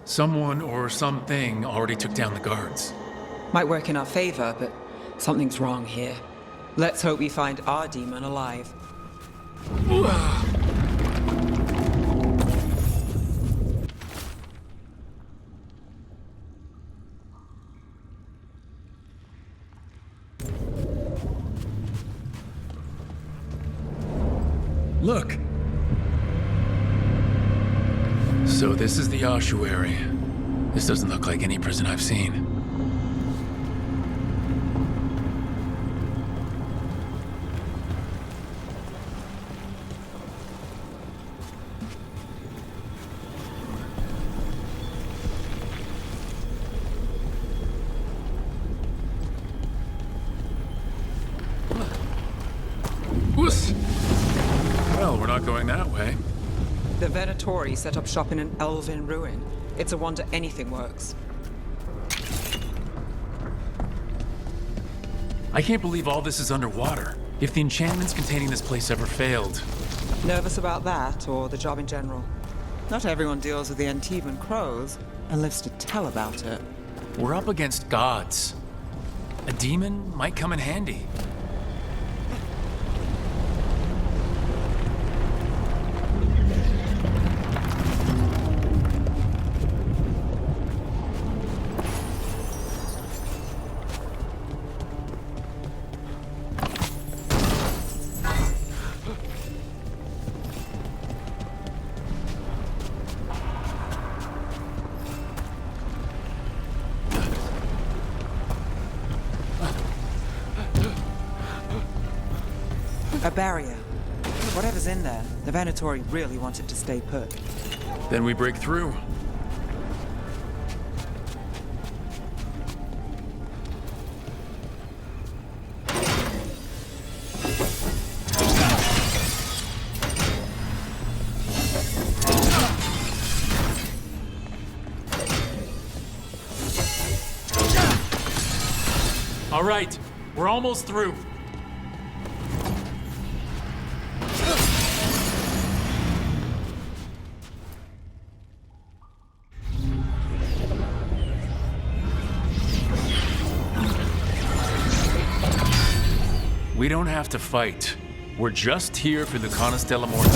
S2: Someone or something already took down the guards.
S9: Might work in our favor, but something's wrong here. Let's hope we find our demon alive.
S2: Look! So this is the ossuary. This doesn't look like any prison I've seen. Well, we're not going that way.
S9: The Venatori set up shop in an elven ruin. It's a wonder anything works.
S2: I can't believe all this is underwater. If the enchantments containing this place ever failed.
S9: Nervous about that, or the job in general? Not everyone deals with the Antivan crows and lives to tell about it.
S2: We're up against gods. A demon might come in handy.
S9: A barrier. Whatever's in there, the Venatori really wanted to stay put.
S2: Then we break through. All right, we're almost through. We don't have to fight. We're just here for the Canas de la Morte.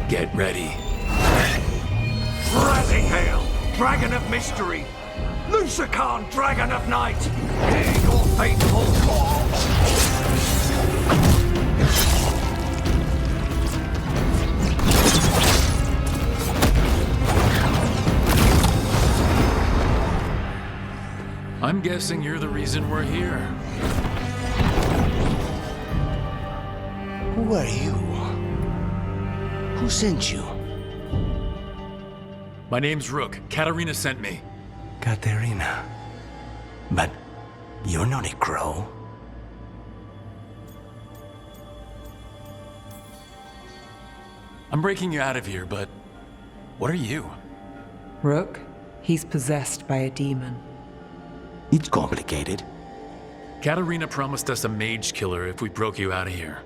S2: Get ready.
S5: Rising Hail, Dragon of Mystery! Lucican, Dragon of Night! Hear your fateful call!
S2: I'm guessing you're the reason we're here.
S13: Who are you? Who sent you?
S2: My name's Rook. Katarina sent me.
S13: Katerina. But you're not a crow.
S2: I'm breaking you out of here, but what are you?
S9: Rook, he's possessed by a demon.
S13: It's complicated.
S2: Katarina promised us a mage killer if we broke you out of here.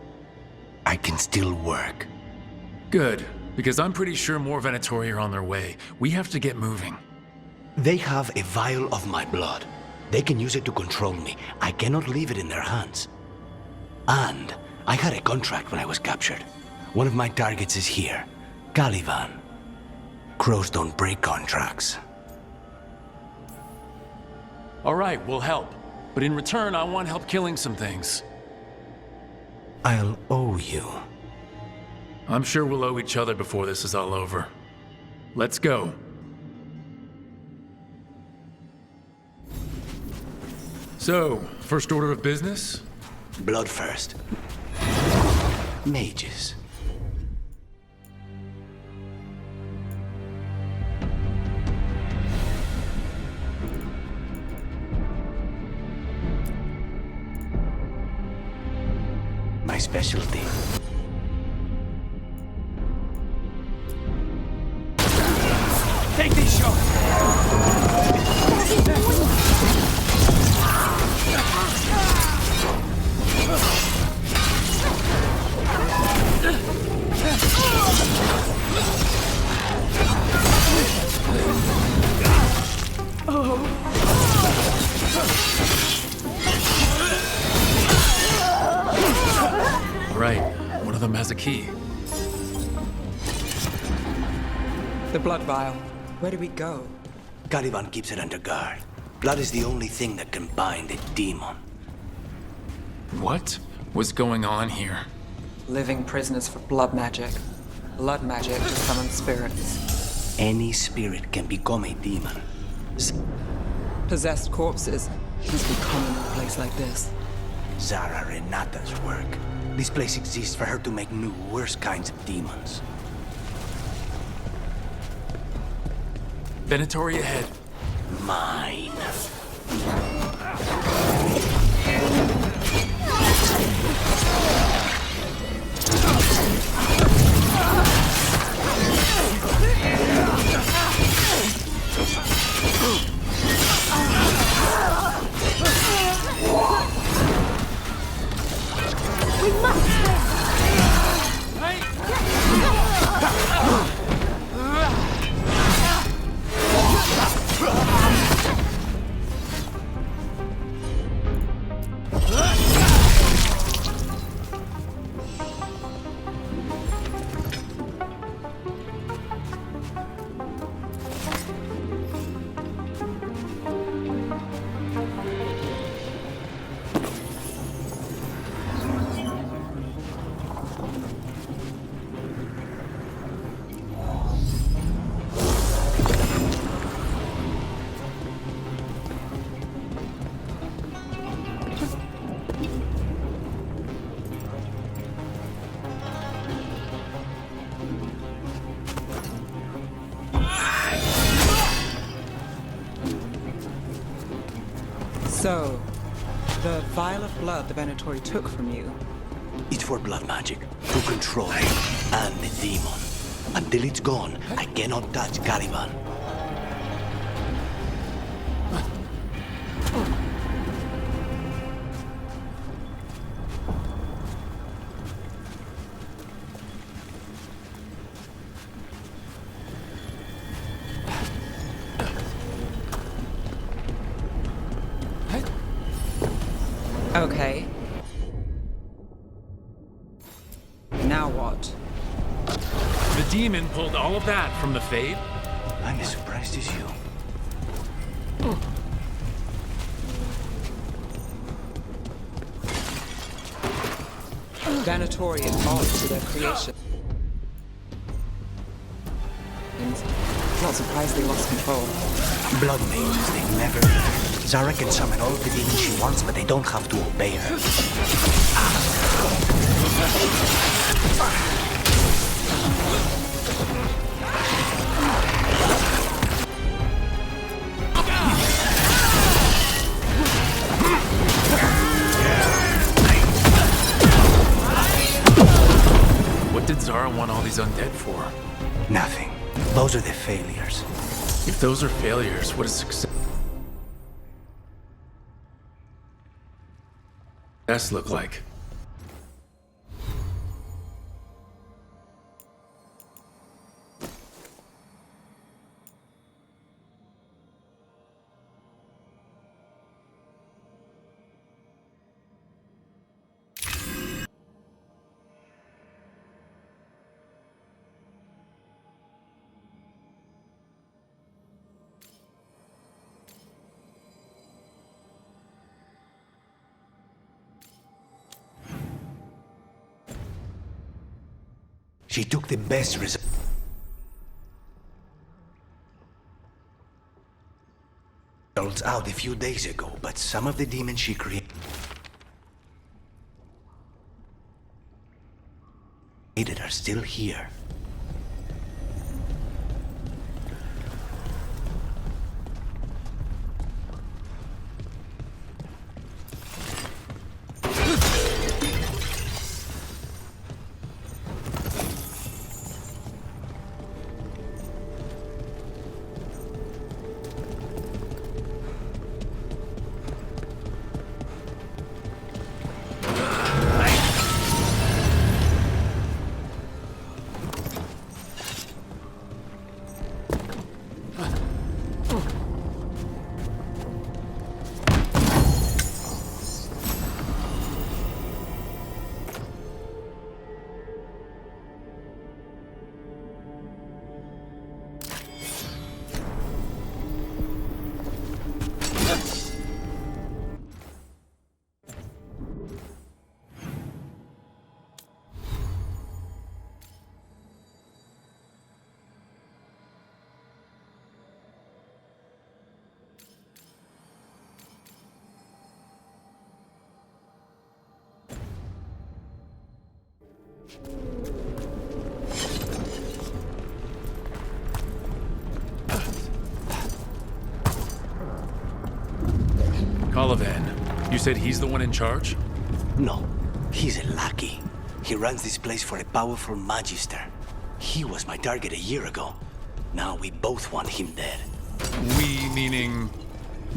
S13: I can still work.
S2: Good, because I'm pretty sure more Venatori are on their way. We have to get moving.
S13: They have a vial of my blood. They can use it to control me. I cannot leave it in their hands. And I had a contract when I was captured. One of my targets is here, Caliban. Crows don't break contracts.
S2: All right, we'll help. But in return, I want help killing some things.
S13: I'll owe you.
S2: I'm sure we'll owe each other before this is all over. Let's go. So, first order of business?
S13: Blood first. Mages. specialty.
S5: Take these shots!
S2: Right. One of them has a key.
S9: The blood vial. Where do we go?
S13: Caliban keeps it under guard. Blood is the only thing that can bind a demon.
S2: What was going on here?
S9: Living prisoners for blood magic. Blood magic to summon spirits.
S13: Any spirit can become a demon.
S9: Possessed corpses must be common in a place like this.
S13: Zara Renata's work. This place exists for her to make new, worse kinds of demons.
S2: Venatori ahead.
S13: Mine.
S4: We must win!
S9: So, the vial of blood the Venatori took from you.
S13: It's for blood magic, to control it and the demon. Until it's gone, I cannot touch Caliban.
S9: Okay. Now what?
S2: The demon pulled all of that from the Fade?
S13: I'm as surprised as you.
S9: Venatori evolved to their creation. Not surprised they lost control.
S13: Blood mages, they never learn. Zara can summon all the demons she wants, but they don't have to obey her.
S2: What did Zara want all these undead for?
S13: Nothing. Those are the failures.
S2: If those are failures, what is success look like?
S13: She took the best results out a few days ago, but some of the demons she created are still here.
S4: Colivan, you said he's the one in charge?
S13: No, he's a lackey. He runs this place for a powerful magister. He was my target a year ago. Now we both want him dead.
S4: We meaning?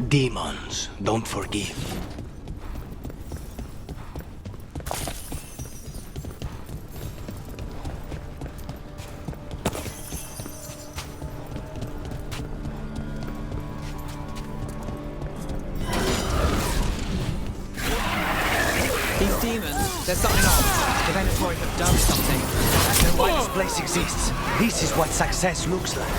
S13: Demons don't forgive.
S9: These demons, there's something off. The Veilguard have done something.
S13: I know why this place exists. This is what success looks like.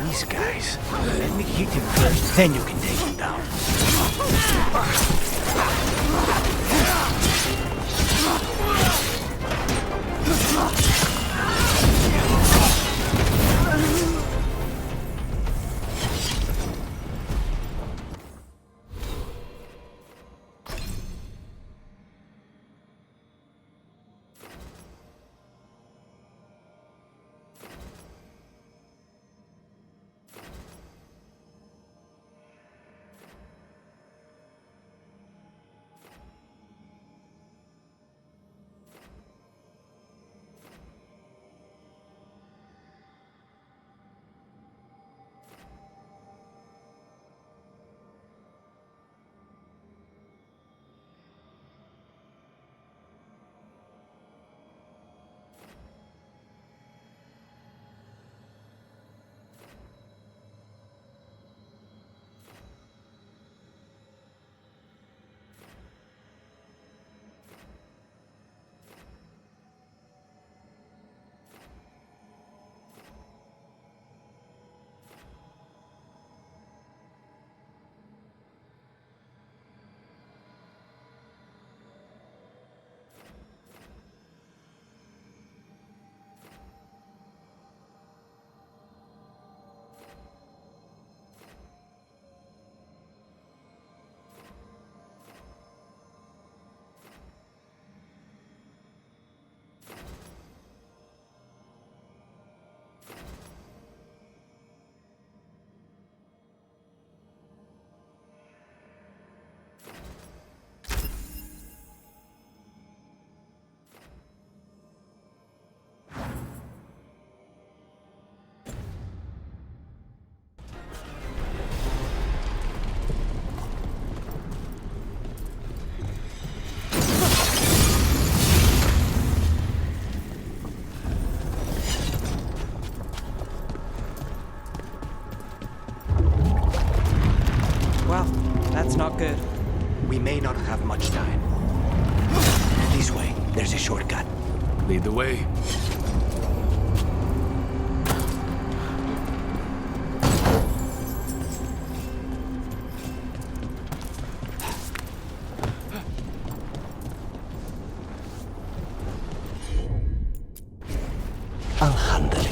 S13: These guys. Let me hit him first, then you can take him down.
S9: That's not good.
S13: We may not have much time. This way, there's a shortcut.
S4: Lead the way.
S13: I'll handle it.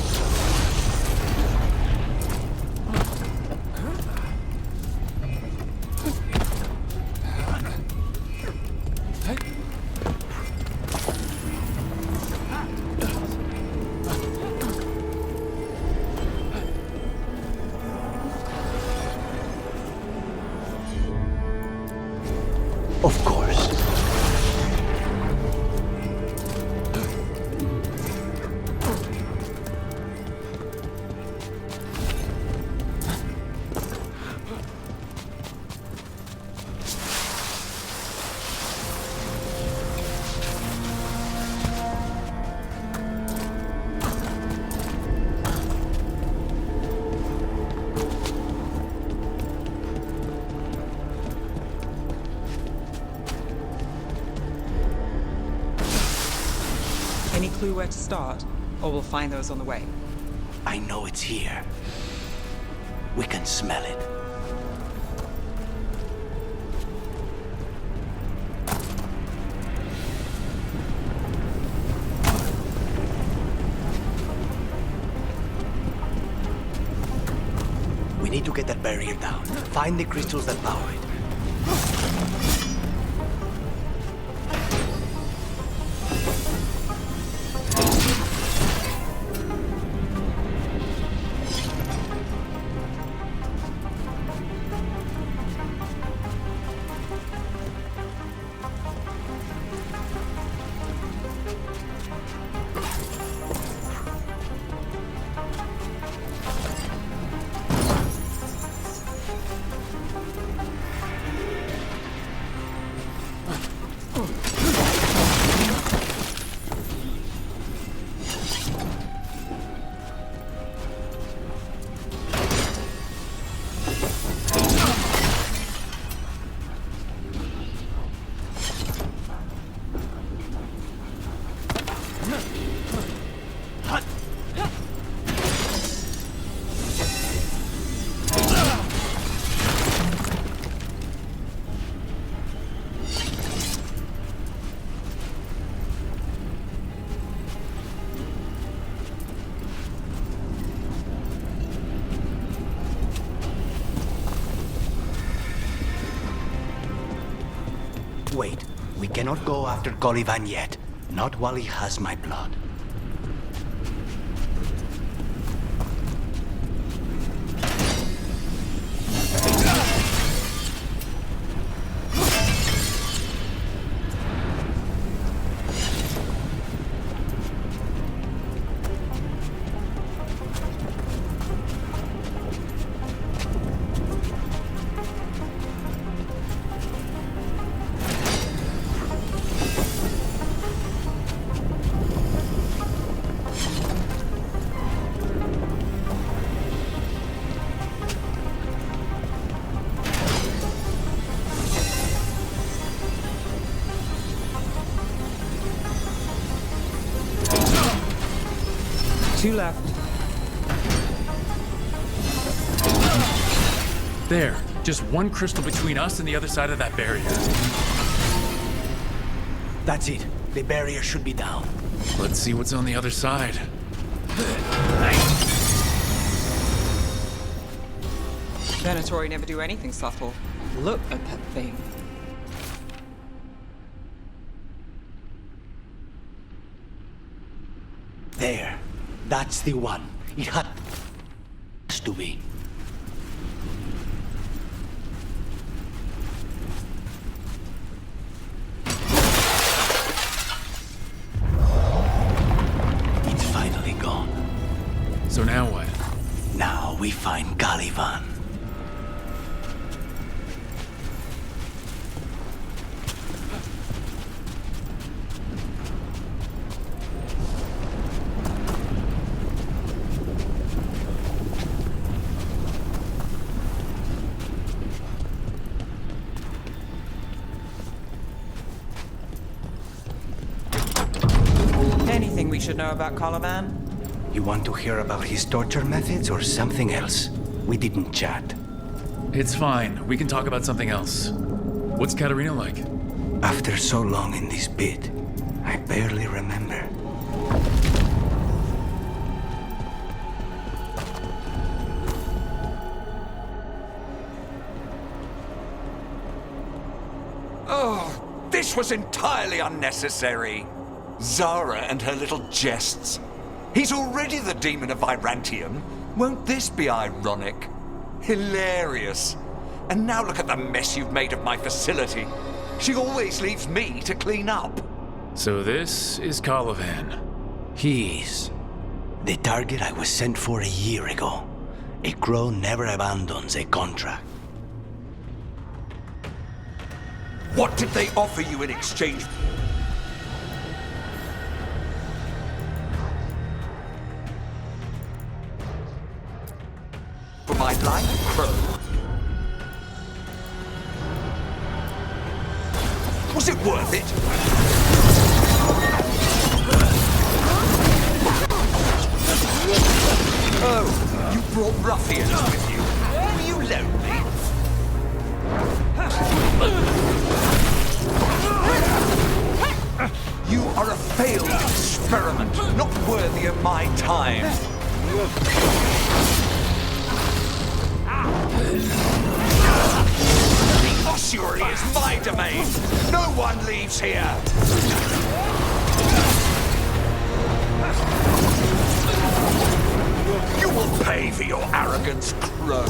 S13: Of course.
S9: clue where to start, or we'll find those on the way.
S13: I know it's here. We can smell it. We need to get that barrier down. Find the crystals that power it. Wait, we cannot go after Caliban yet. Not while he has my blood.
S9: Two left.
S4: There. Just one crystal between us and the other side of that barrier.
S13: That's it. The barrier should be down.
S4: Let's see what's on the other side.
S9: Venatori never do anything subtle. Look at that thing.
S13: There. That's the one. It has to be. It's finally gone.
S4: So now what?
S13: Now we find Caliban.
S9: Anything we should know about Caliban?
S13: You want to hear about his torture methods or something else? We didn't chat.
S4: It's fine. We can talk about something else. What's Katerina like?
S13: After so long in this pit, I barely remember.
S5: Oh, this was entirely unnecessary. Zara and her little jests. He's already the demon of Virantium. Won't this be ironic? Hilarious. And now look at the mess you've made of my facility. She always leaves me to clean up.
S4: So this is Caliban.
S13: He's the target I was sent for a year ago. A crow never abandons a contract.
S5: What did they offer you in exchange? For my life, Crow? Was it worth it? brought ruffians with you. Were you lonely? You are a failed experiment, not worthy of my time. The ossuary is my domain. No one leaves here. You will pay for your arrogance, Crow.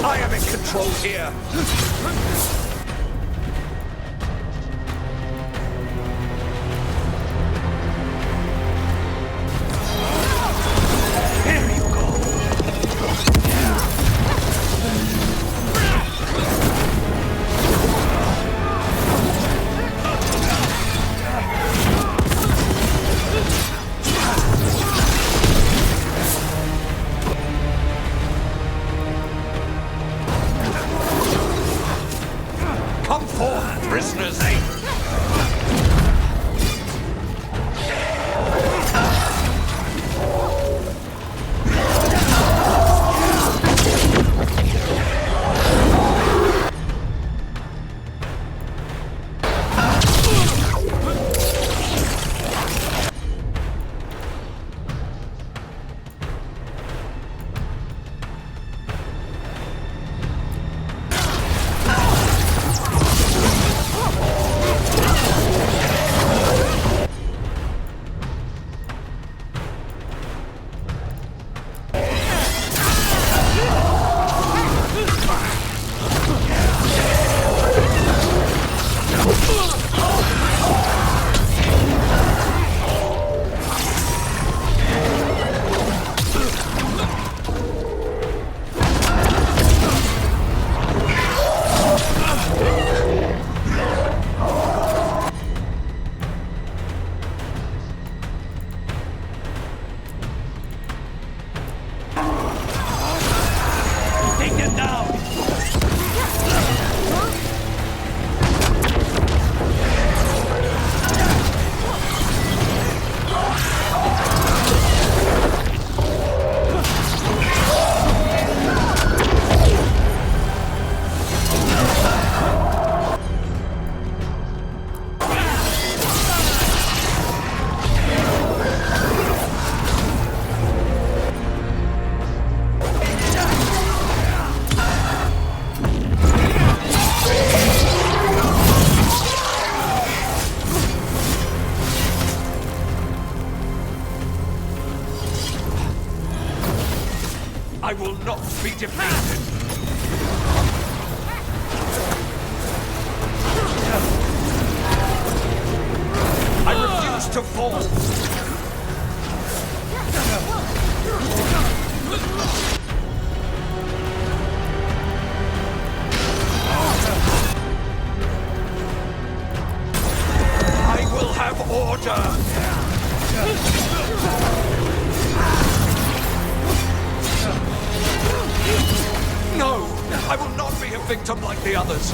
S5: I am in control here. Here you go. Come forth, prisoners! Take them down! I will not be defeated! I refuse to fall! I will have order! No! I will not be a victim like the others!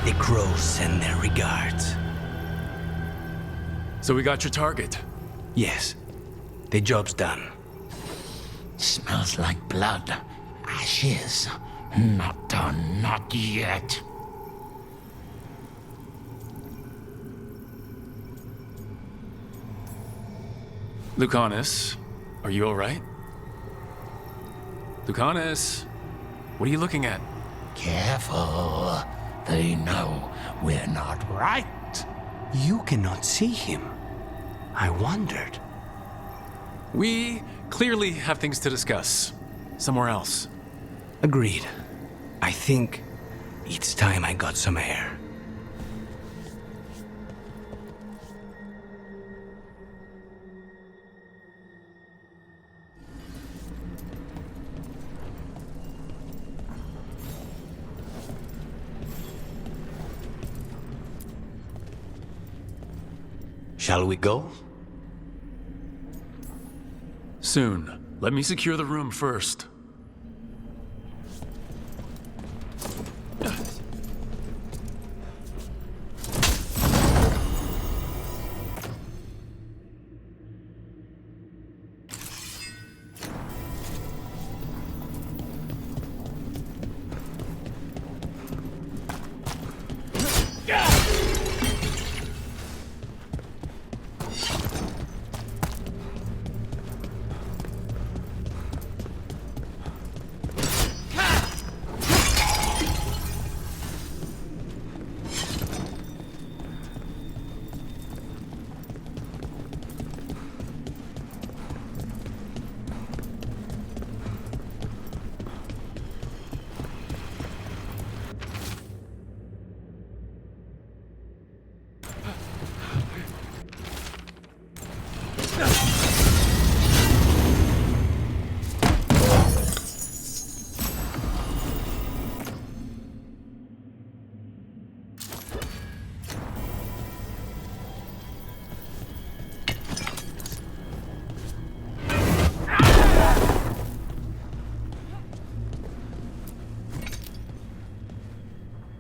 S13: The crows send their regards.
S4: So we got your target.
S13: Yes. The job's done.
S18: Smells like blood. Ashes. Not done, not yet.
S2: Lucanus, are you alright? Lucanus, what are you looking at?
S18: Careful. They know we're not right.
S13: You cannot see him. I wondered.
S2: We clearly have things to discuss. Somewhere else.
S13: Agreed. I think it's time I got some air. Shall we go?
S2: Soon. Let me secure the room first.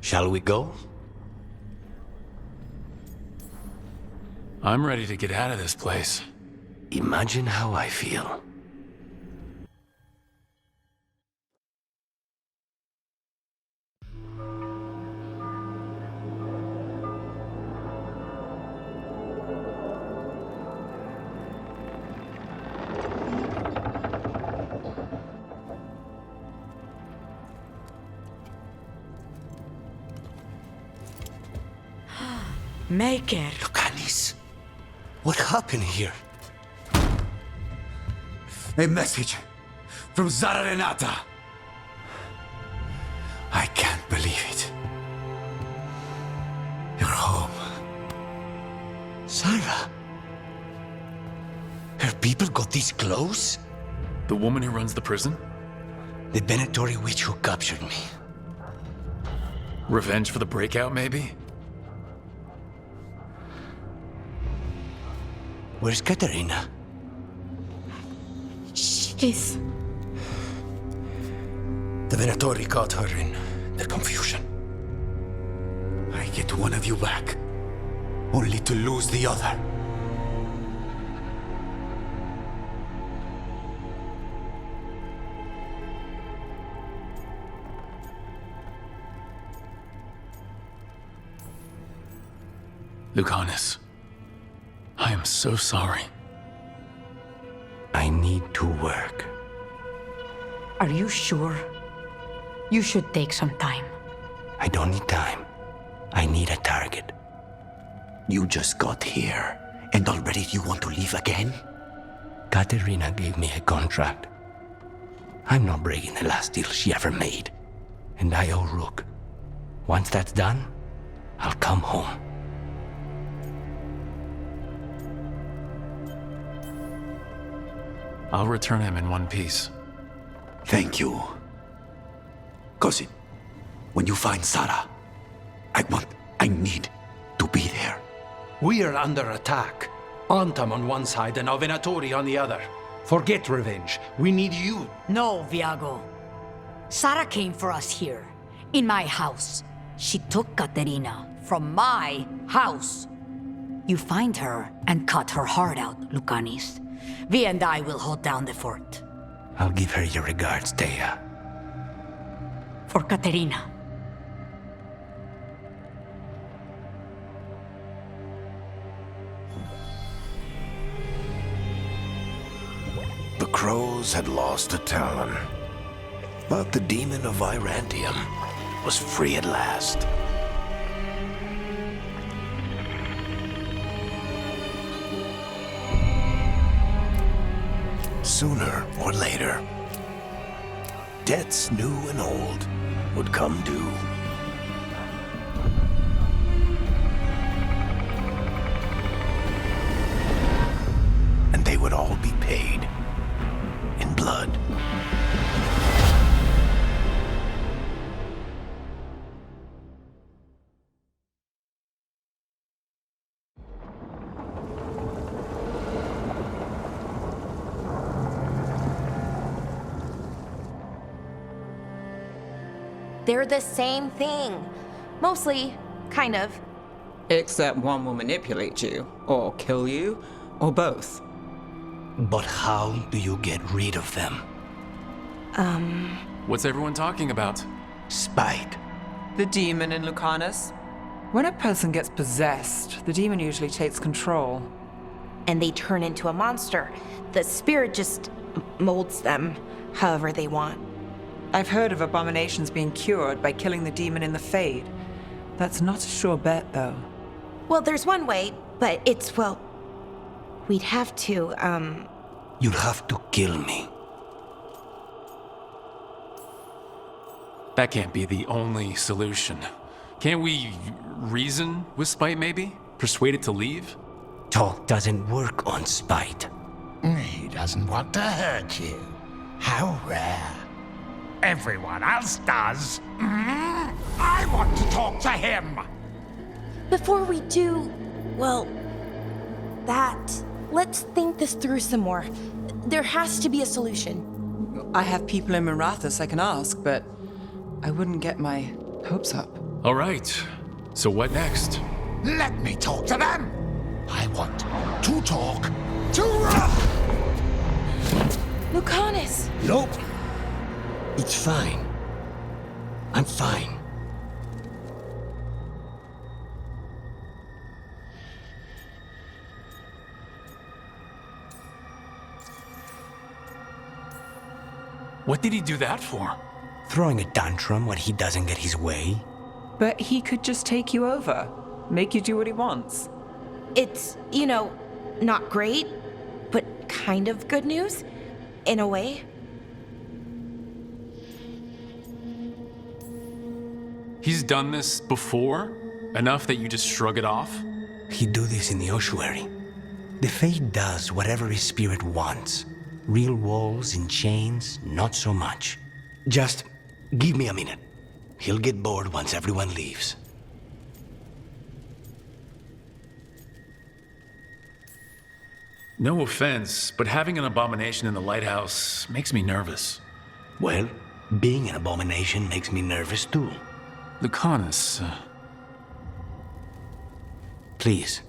S13: Shall we go?
S2: I'm ready to get out of this place.
S13: Imagine how I feel.
S19: Maker.
S13: Lucanis, what happened here?
S23: A message from Zara Renata. I can't believe it. You're home.
S13: Sarah? Her people got this close?
S2: The woman who runs the prison?
S13: The Venatori witch who captured me.
S2: Revenge for the breakout, maybe?
S13: Where's Katerina?
S19: She's...
S23: The Venatori caught her in their confusion. I get one of you back, only to lose the other.
S2: Lucanus, I am so sorry.
S13: I need to work.
S19: Are you sure? You should take some time.
S13: I don't need time. I need a target.
S23: You just got here, and already you want to leave again?
S13: Katerina gave me a contract. I'm not breaking the last deal she ever made. And I owe Rook. Once that's done, I'll come home.
S2: I'll return him in one piece.
S23: Thank you. Cousin, when you find Sarah, I need to be there.
S22: We are under attack. Antam on one side and Venatori on the other. Forget revenge. We need you.
S19: No, Viago. Sarah came for us here, in my house. She took Katerina from my house. You find her and cut her heart out, Lucanis. Vi and I will hold down the fort.
S13: I'll give her your regards, Dea.
S19: For Katerina.
S1: The crows had lost a talon, but the demon of Virantium was free at last. Sooner or later, debts new and old would come due. And they would all be paid in blood.
S12: They're the same thing. Mostly, kind of.
S9: Except one will manipulate you, or kill you, or both.
S13: But how do you get rid of them?
S2: What's everyone talking about?
S13: Spite.
S9: The demon in Lucanus. When a person gets possessed, the demon usually takes control.
S12: And they turn into a monster. The spirit just molds them however they want.
S9: I've heard of abominations being cured by killing the demon in the Fade. That's not a sure bet, though.
S12: Well, there's one way, but it's, well, we'd have to,
S13: You'd have to kill me.
S2: That can't be the only solution. Can't we reason with Spite, maybe? Persuade it to leave?
S13: Talk doesn't work on Spite.
S15: He doesn't want to hurt you. How rare. Everyone else does. I want to talk to him.
S12: Before we do, well, let's think this through some more. There has to be a solution.
S9: I have people in Marathas I can ask, but I wouldn't get my hopes up.
S2: All right. So what next?
S15: Let me talk to them. I want to talk to
S12: Lucanus!
S13: Nope. It's fine. I'm fine.
S2: What did he do that for?
S13: Throwing a tantrum when he doesn't get his way.
S9: But he could just take you over, make you do what he wants.
S12: It's, not great, but kind of good news, in a way.
S2: He's done this before? Enough that you just shrug it off?
S13: He'd do this in the ossuary. The Fate does whatever his spirit wants. Real walls and chains, not so much. Just give me a minute. He'll get bored once everyone leaves.
S2: No offense, but having an abomination in the lighthouse makes me nervous.
S13: Well, being an abomination makes me nervous too.
S2: Lucanus,
S13: Please.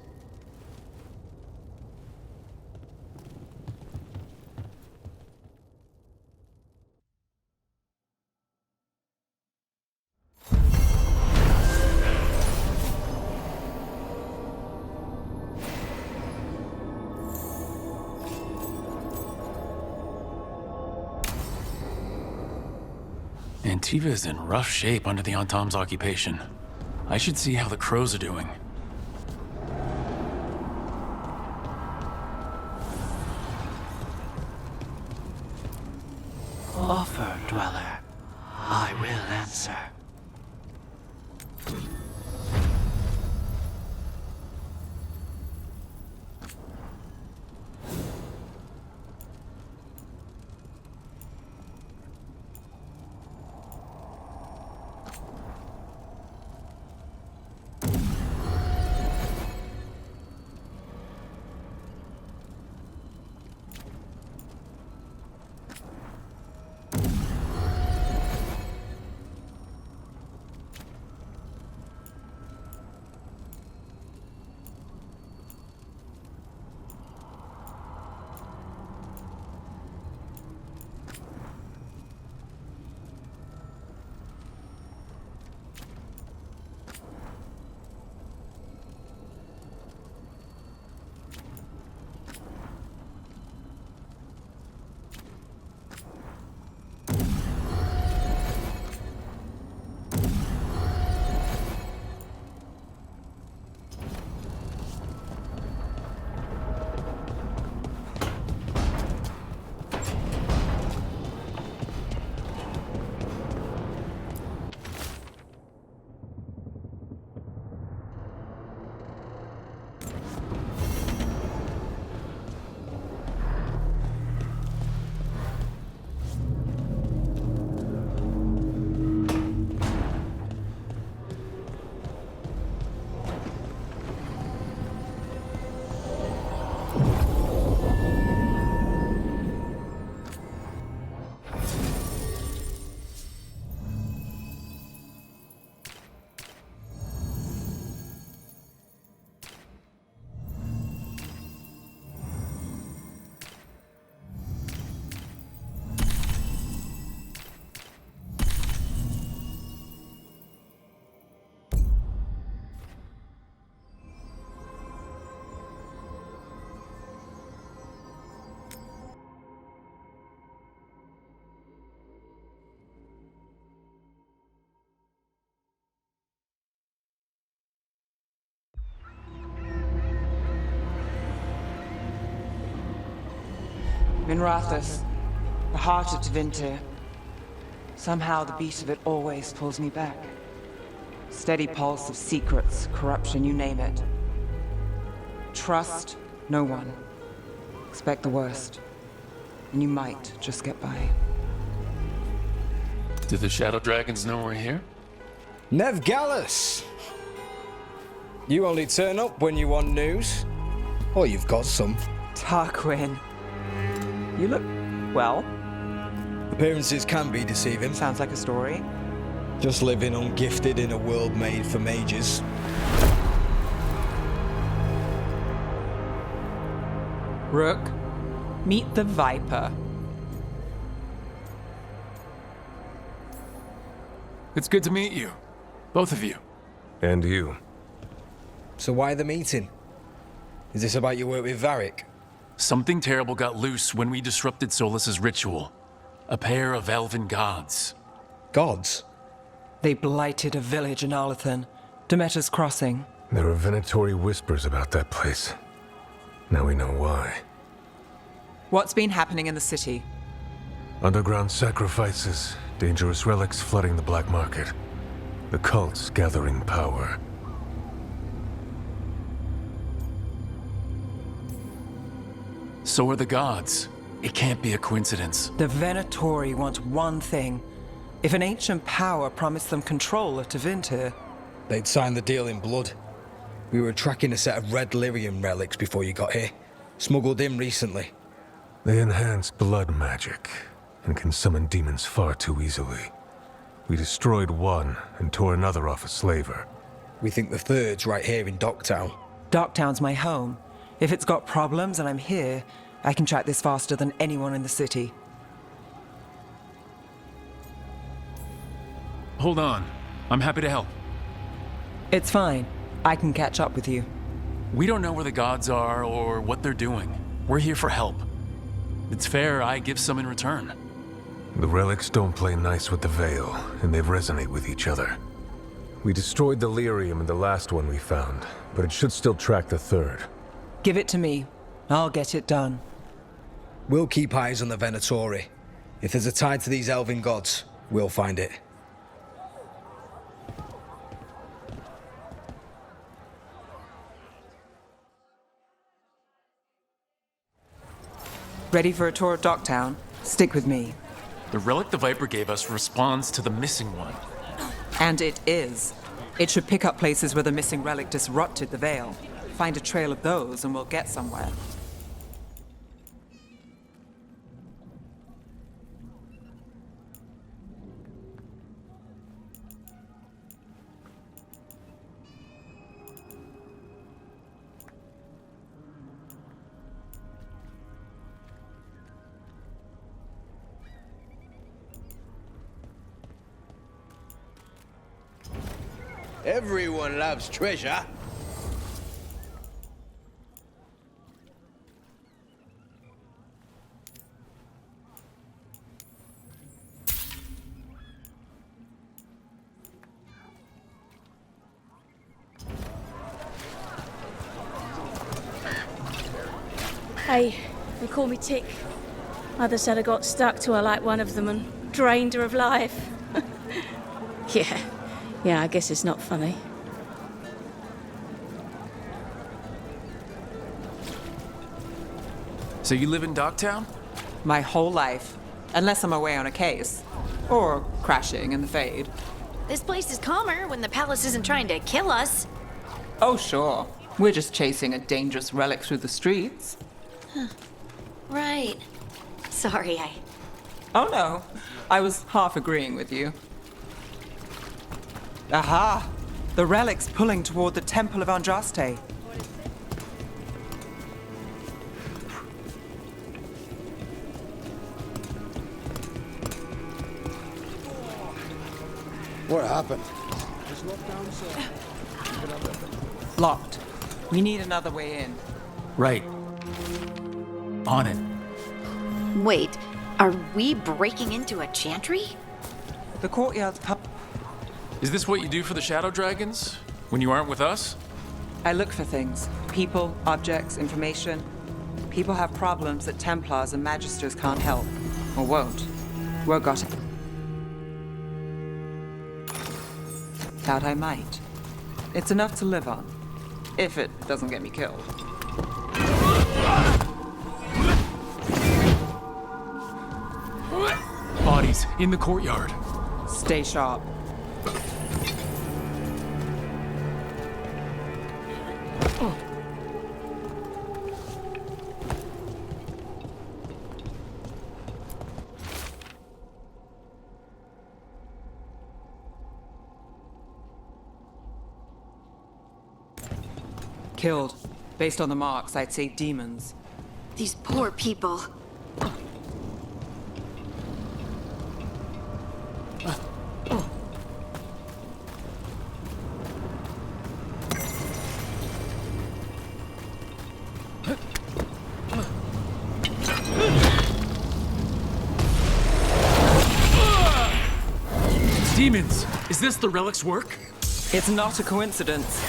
S2: Antiva is in rough shape under the Antam's occupation. I should see how the crows are doing.
S18: Offer, dweller. I will answer.
S9: Minrathous, the heart of Tevinter. Somehow the beat of it always pulls me back. Steady pulse of secrets, corruption, you name it. Trust no one. Expect the worst. And you might just get by.
S2: Do the Shadow Dragons know we're here?
S6: Nev Gallus! You only turn up when you want news. Or you've got some.
S9: Tarquin. You look, well.
S6: Appearances can be deceiving.
S9: Sounds like a story.
S6: Just living ungifted in a world made for mages.
S9: Rook, meet the Viper.
S2: It's good to meet you. Both of you.
S11: And you.
S6: So why the meeting? Is this about your work with Varric?
S2: Something terrible got loose when we disrupted Solus's ritual. A pair of elven gods.
S6: Gods?
S9: They blighted a village in Arlathan, Demeter's Crossing.
S11: There are venatory whispers about that place. Now we know why.
S9: What's been happening in the city?
S11: Underground sacrifices, dangerous relics flooding the black market. The cults gathering power.
S2: So are the gods. It can't be a coincidence.
S9: The Venatori want one thing. If an ancient power promised them control of Tevinter,
S6: they'd sign the deal in blood. We were tracking a set of red lyrium relics before you got here. Smuggled in recently.
S11: They enhance blood magic and can summon demons far too easily. We destroyed one and tore another off a slaver.
S6: We think the third's right here in Docktown.
S9: Docktown's my home. If it's got problems and I'm here, I can track this faster than anyone in the city.
S2: Hold on. I'm happy to help.
S9: It's fine. I can catch up with you.
S2: We don't know where the gods are or what they're doing. We're here for help. It's fair I give some in return.
S11: The relics don't play nice with the Veil, and they resonate with each other. We destroyed the lyrium in the last one we found, but it should still track the third.
S9: Give it to me. I'll get it done.
S6: We'll keep eyes on the Venatori. If there's a tie to these elven gods, we'll find it.
S9: Ready for a tour of Docktown? Stick with me.
S2: The relic the Viper gave us responds to the missing one.
S9: And it is. It should pick up places where the missing relic disrupted the Veil. Find a trail of those and we'll get somewhere.
S13: Everyone loves treasure.
S16: Hey, they call me Tick. Mother said I got stuck to her like one of them and drained her of life. Yeah, I guess it's not funny.
S2: So you live in Docktown?
S9: My whole life. Unless I'm away on a case. Or crashing in the Fade.
S7: This place is calmer when the palace isn't trying to kill us.
S9: Oh, sure. We're just chasing a dangerous relic through the streets.
S7: Right. Sorry,
S9: Oh no, I was half agreeing with you. Aha! The relic's pulling toward the Temple of Andraste.
S24: What happened?
S9: Locked. We need another way in.
S2: Right. On it.
S7: Wait, are we breaking into a chantry?
S9: The courtyard's
S2: Is this what you do for the Shadow Dragons? When you aren't with us?
S9: I look for things. People, objects, information. People have problems that Templars and Magisters can't help. Or won't. Got it. Thought I might. It's enough to live on. If it doesn't get me killed.
S4: Bodies in the courtyard.
S9: Stay sharp. Killed. Based on the marks, I'd say demons.
S7: These poor people.
S4: Demons! Is this the relic's work?
S9: It's not a coincidence.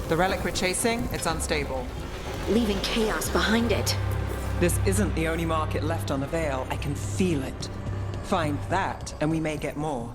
S9: The relic we're chasing, it's unstable.
S7: Leaving chaos behind it.
S9: This isn't the only market left on the Veil. I can feel it. Find that, and we may get more.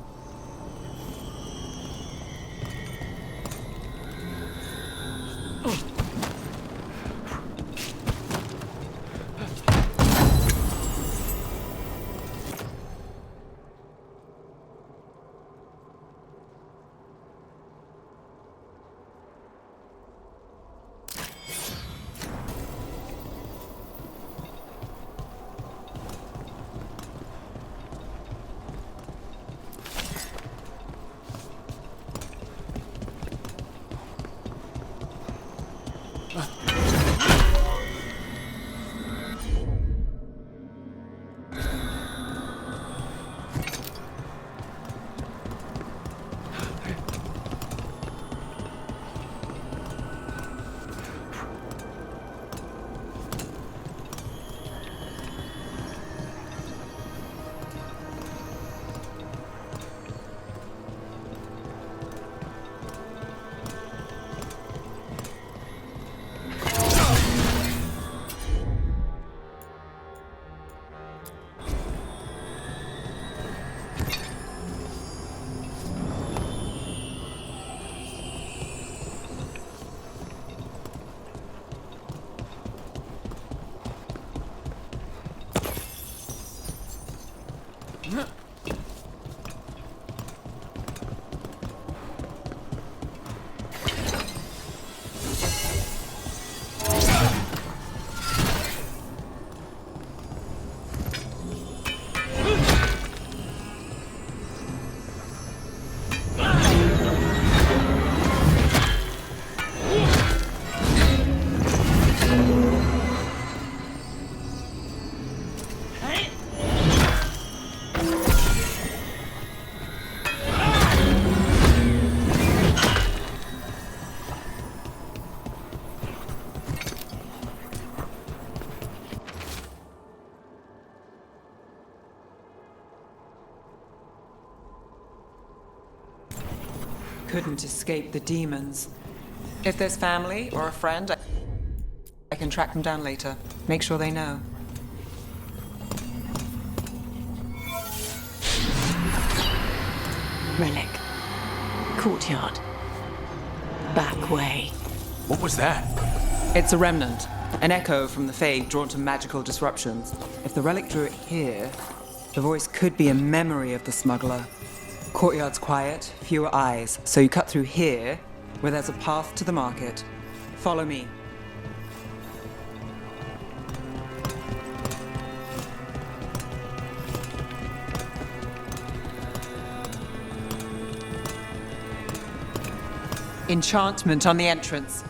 S9: Couldn't escape the demons. If there's family or a friend, I can track them down later. Make sure they know.
S18: Relic. Courtyard. Back way.
S2: What was that?
S9: It's a remnant, an echo from the Fade drawn to magical disruptions. If the relic drew it here, the voice could be a memory of the smuggler. Courtyard's quiet, fewer eyes, so you cut through here, where there's a path to the market. Follow me. Enchantment on the entrance.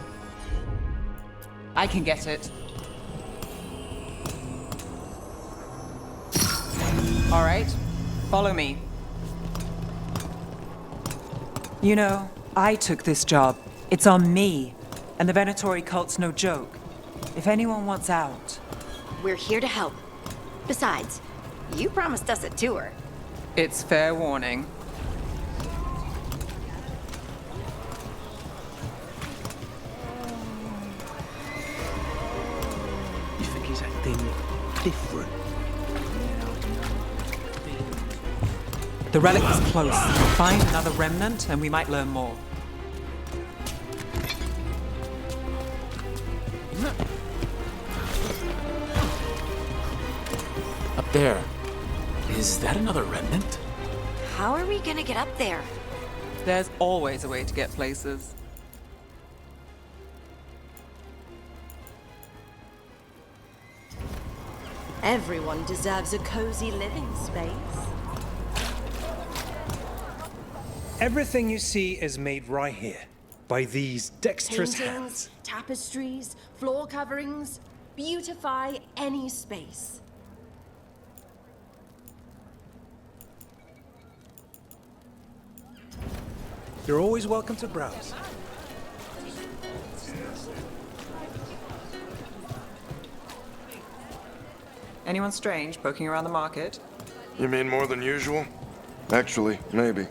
S9: I can get it. All right, follow me. You know, I took this job. It's on me. And the Venatori cult's no joke. If anyone wants out...
S7: We're here to help. Besides, you promised us a tour.
S9: It's fair warning.
S23: You think he's acting different?
S9: The relic was close. Find another remnant and we might learn more.
S2: Up there. Is that another remnant?
S7: How are we gonna get up there?
S9: There's always a way to get places.
S12: Everyone deserves a cozy living space.
S3: Everything you see is made right here, by these dexterous hands.
S12: Paintings, tapestries, floor coverings, beautify any space.
S3: You're always welcome to browse.
S9: Anyone strange poking around the market?
S10: You mean more than usual? Actually, maybe.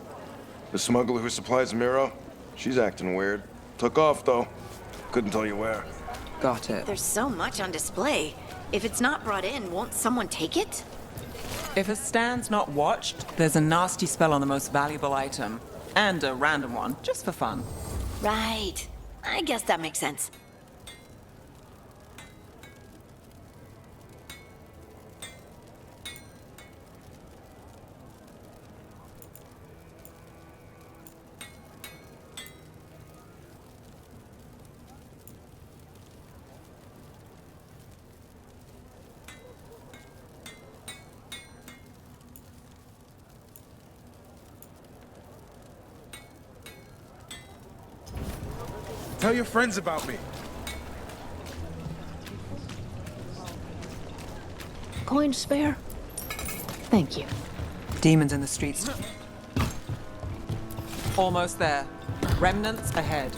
S10: The smuggler who supplies Miro, she's acting weird. Took off, though. Couldn't tell you where.
S9: Got it.
S7: There's so much on display. If it's not brought in, won't someone take it?
S9: If a stand's not watched, there's a nasty spell on the most valuable item. And a random one, just for fun.
S7: Right. I guess that makes sense.
S10: Tell your friends about me.
S16: Coin spare? Thank you.
S9: Demons in the streets. Almost there. Remnants ahead.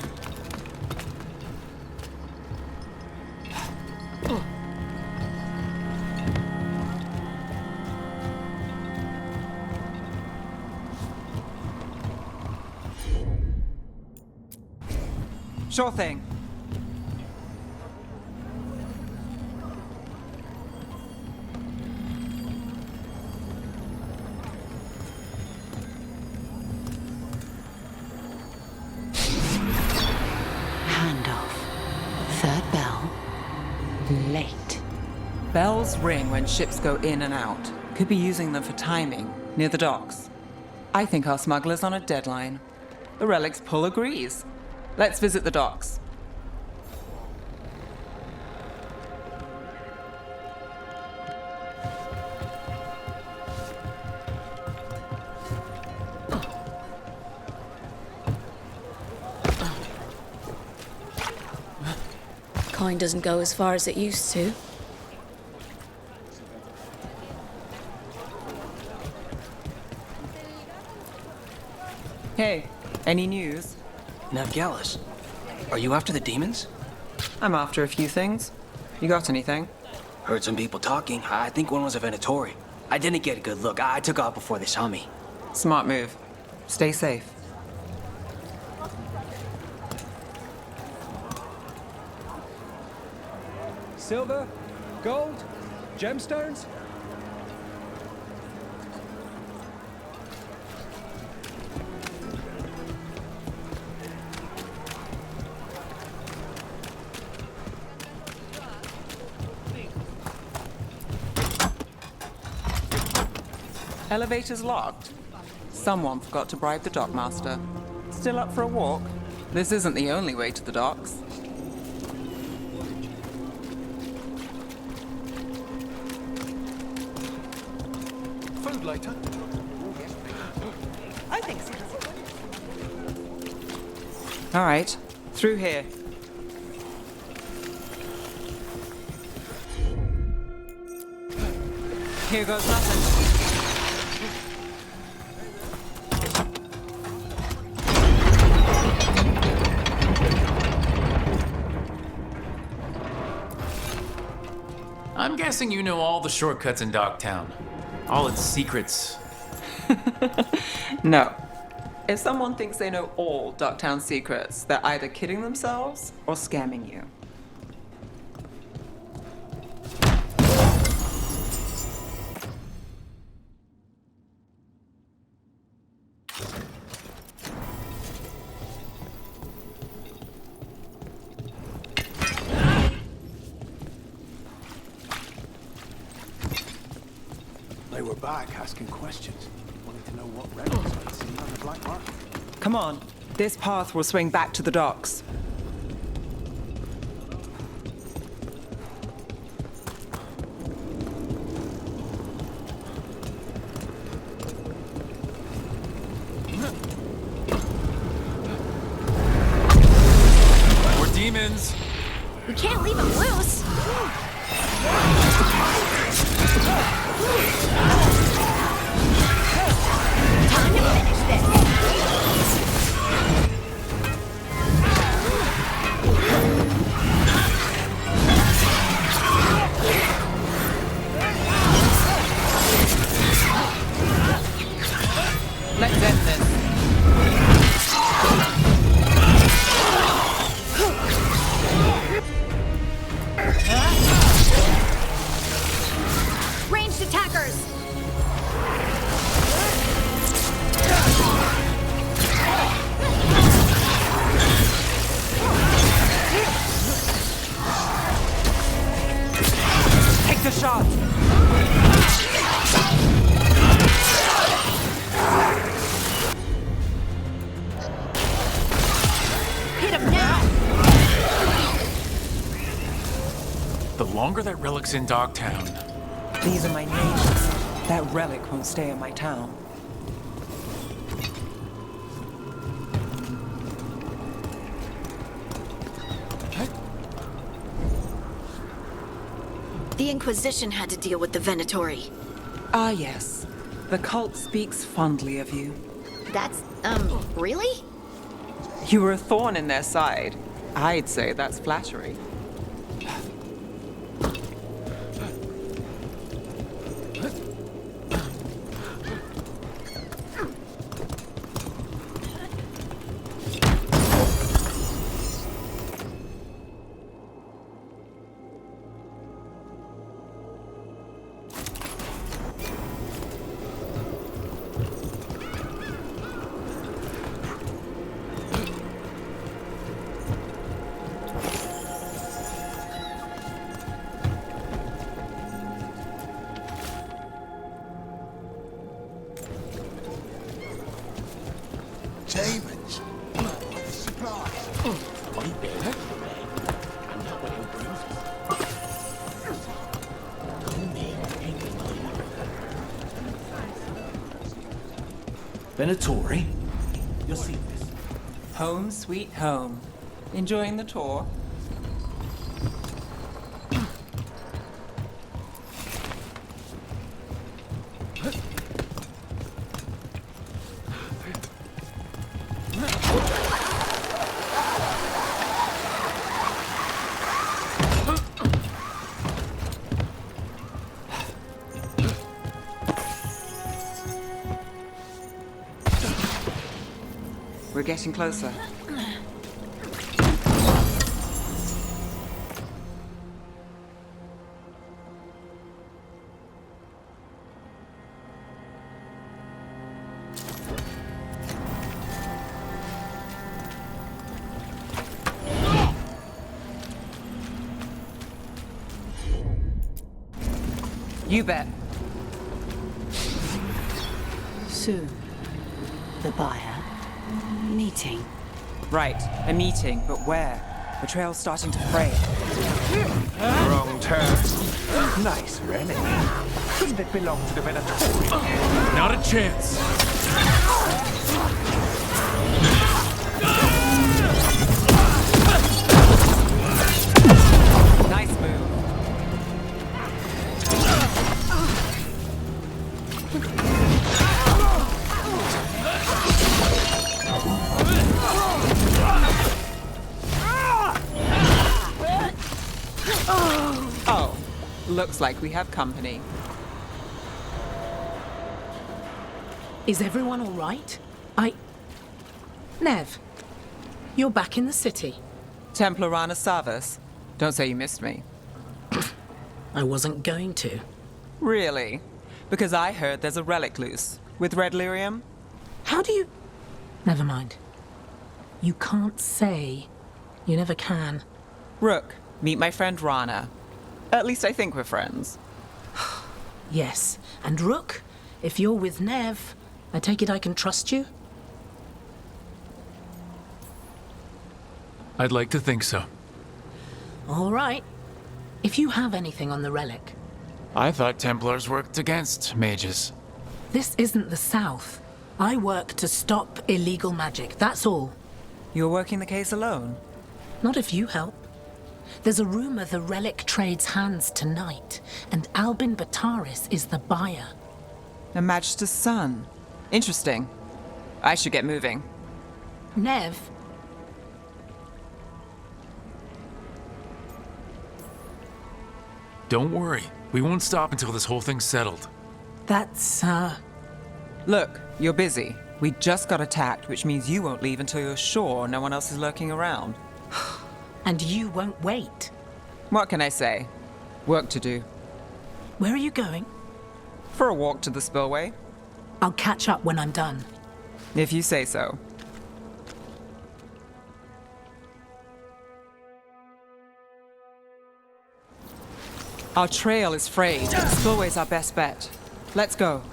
S9: Sure thing.
S12: Handoff. Third bell. Late.
S9: Bells ring when ships go in and out. Could be using them for timing, near the docks. I think our smuggler's on a deadline. The relic's pull agrees. Let's visit the docks.
S16: Coin doesn't go as far as it used to.
S9: Hey, any news?
S17: Navgalis, are you after the demons?
S9: I'm after a few things. You got anything?
S17: Heard some people talking. I think one was a Venatori. I didn't get a good look. I took off before they saw me.
S9: Smart move. Stay safe.
S3: Silver? Gold? Gemstones?
S9: Elevator's locked. Someone forgot to bribe the dockmaster. Still up for a walk? This isn't the only way to the docks.
S22: Food later.
S9: I think so. All right, through here. Here goes nothing.
S2: I'm guessing you know all the shortcuts in Dogtown. All its secrets.
S9: No. If someone thinks they know all Ducktown secrets, they're either kidding themselves or scamming you.
S22: They were back asking questions. Wanted to know what relics I'd seen on the black market.
S9: Come on. This path will swing back to the docks.
S2: More demons!
S7: We can't leave him loose! Time to finish this!
S9: Let's end this.
S7: Ranged attackers!
S9: Take the shot!
S7: Hit him now!
S2: The longer that relic's in Dogtown,
S9: These are my neighbors. That relic won't stay in my town.
S7: The Inquisition had to deal with the Venatori.
S9: Ah, yes. The cult speaks fondly of you.
S7: That's, really?
S9: You were a thorn in their side. I'd say that's flattery.
S15: Demons. Supplies.
S18: Venatori? You'll see this.
S9: Home sweet home. Enjoying the tour? We're getting closer. You bet.
S8: to the buyer?
S7: Meeting.
S9: Right, a meeting, but where? The trail's starting to fray.
S15: Wrong turn. Nice relic. Doesn't it belong to the Venatori?
S4: Not a chance.
S9: Nice move. Oh, looks like we have company.
S8: Is everyone all right? Nev, you're back in the city.
S9: Templar Rana Savas. Don't say you missed me.
S8: I wasn't going to.
S9: Really? Because I heard there's a relic loose. With red lyrium?
S8: How do you... Never mind. You can't say. You never can.
S9: Rook, meet my friend Rana. At least I think we're friends.
S8: Yes. And Rook, if you're with Nev, I take it I can trust you?
S4: I'd like to think so.
S8: All right. If you have anything on the relic.
S2: I thought Templars worked against mages.
S8: This isn't the South. I work to stop illegal magic, that's all.
S9: You're working the case alone?
S8: Not if you help. There's a rumor the relic trades hands tonight, and Albin Bataris is the buyer.
S9: A Magister's son. Interesting. I should get moving.
S8: Nev?
S2: Don't worry. We won't stop until this whole thing's settled.
S8: That's,
S9: Look, you're busy. We just got attacked, which means you won't leave until you're sure no one else is lurking around.
S8: And you won't wait.
S9: What can I say? Work to do.
S8: Where are you going?
S9: For a walk to the spillway.
S8: I'll catch up when I'm done.
S9: If you say so. Our trail is frayed. Spillway's our best bet. Let's go.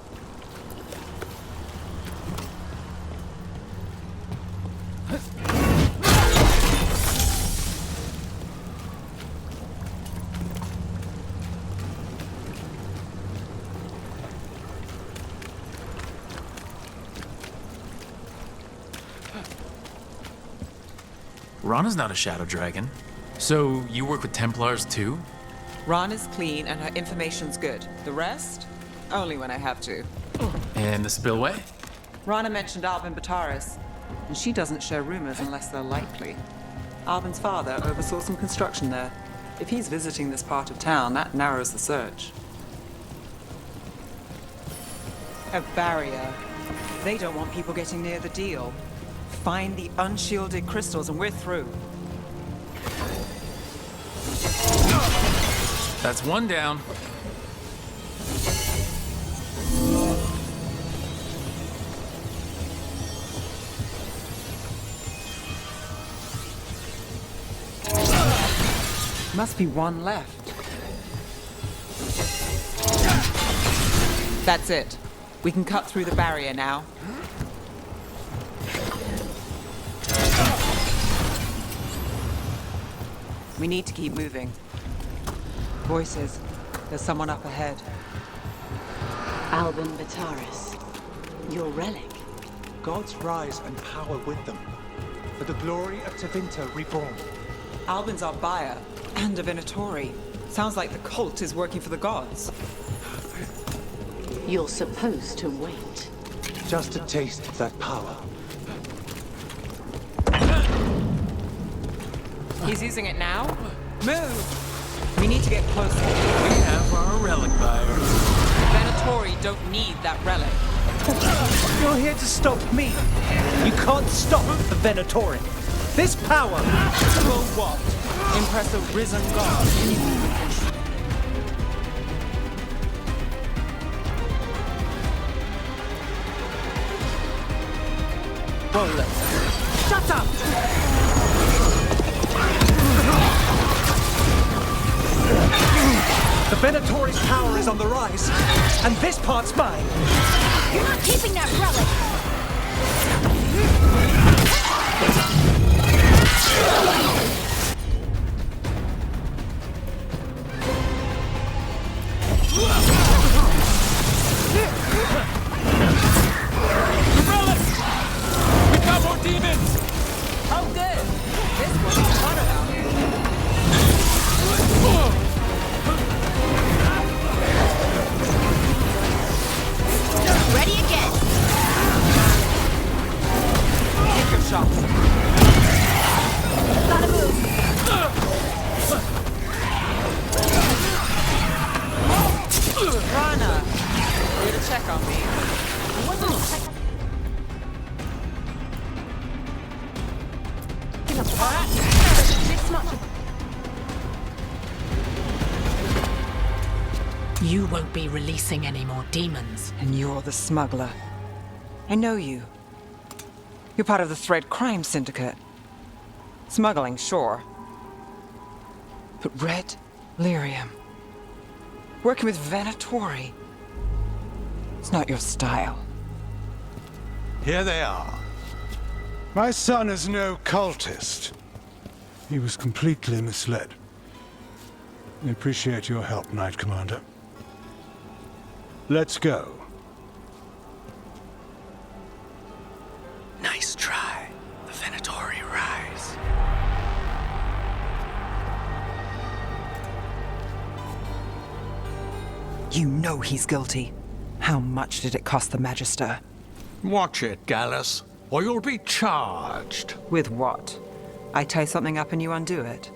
S2: Rana's not a shadow dragon. So you work with Templars too?
S9: Ron is clean and her information's good. The rest? Only when I have to.
S2: And the spillway?
S9: Rana mentioned Albin Bataris, and she doesn't share rumors unless they're likely. Albin's father oversaw some construction there. If he's visiting this part of town, that narrows the search. A barrier. They don't want people getting near the deal. Find the unshielded crystals and we're through.
S2: That's one down.
S9: Must be one left. That's it. We can cut through the barrier now. We need to keep moving. Voices. There's someone up ahead.
S8: Albin Bataris. Your relic.
S15: Gods rise and power with them. For the glory of Tevinter reborn.
S9: Albin's our buyer, and a Venatori. Sounds like the cult is working for the gods.
S8: You're supposed to wait.
S15: Just to taste that power.
S9: He's using it now? Move! We need to get closer.
S2: We have our relic buyer.
S9: Venatori don't need that relic.
S3: You're here to stop me. You can't stop the Venatori. This power
S9: will what? Impress a risen god. Roll it. Shut up!
S3: The Venatori's power is on the rise, and this part's mine.
S12: You're not keeping that relic!
S2: We've got more demons!
S9: Oh, good. This one's hotter out here.
S12: Ready again!
S9: Take your shots.
S12: Gotta move!
S9: Rana, here to check on me.
S8: You won't be releasing any more demons.
S9: And you're the smuggler. I know you. You're part of the Thread Crime Syndicate. Smuggling, sure. But Red Lyrium. Working with Venatori. It's not your style.
S15: Here they are. My son is no cultist. He was completely misled. I appreciate your help, Knight Commander. Let's go.
S18: Nice try. The Venatori rise.
S9: You know he's guilty. How much did it cost the Magister?
S22: Watch it, Gallus, or you'll be charged.
S9: With what? I tie something up and you undo it.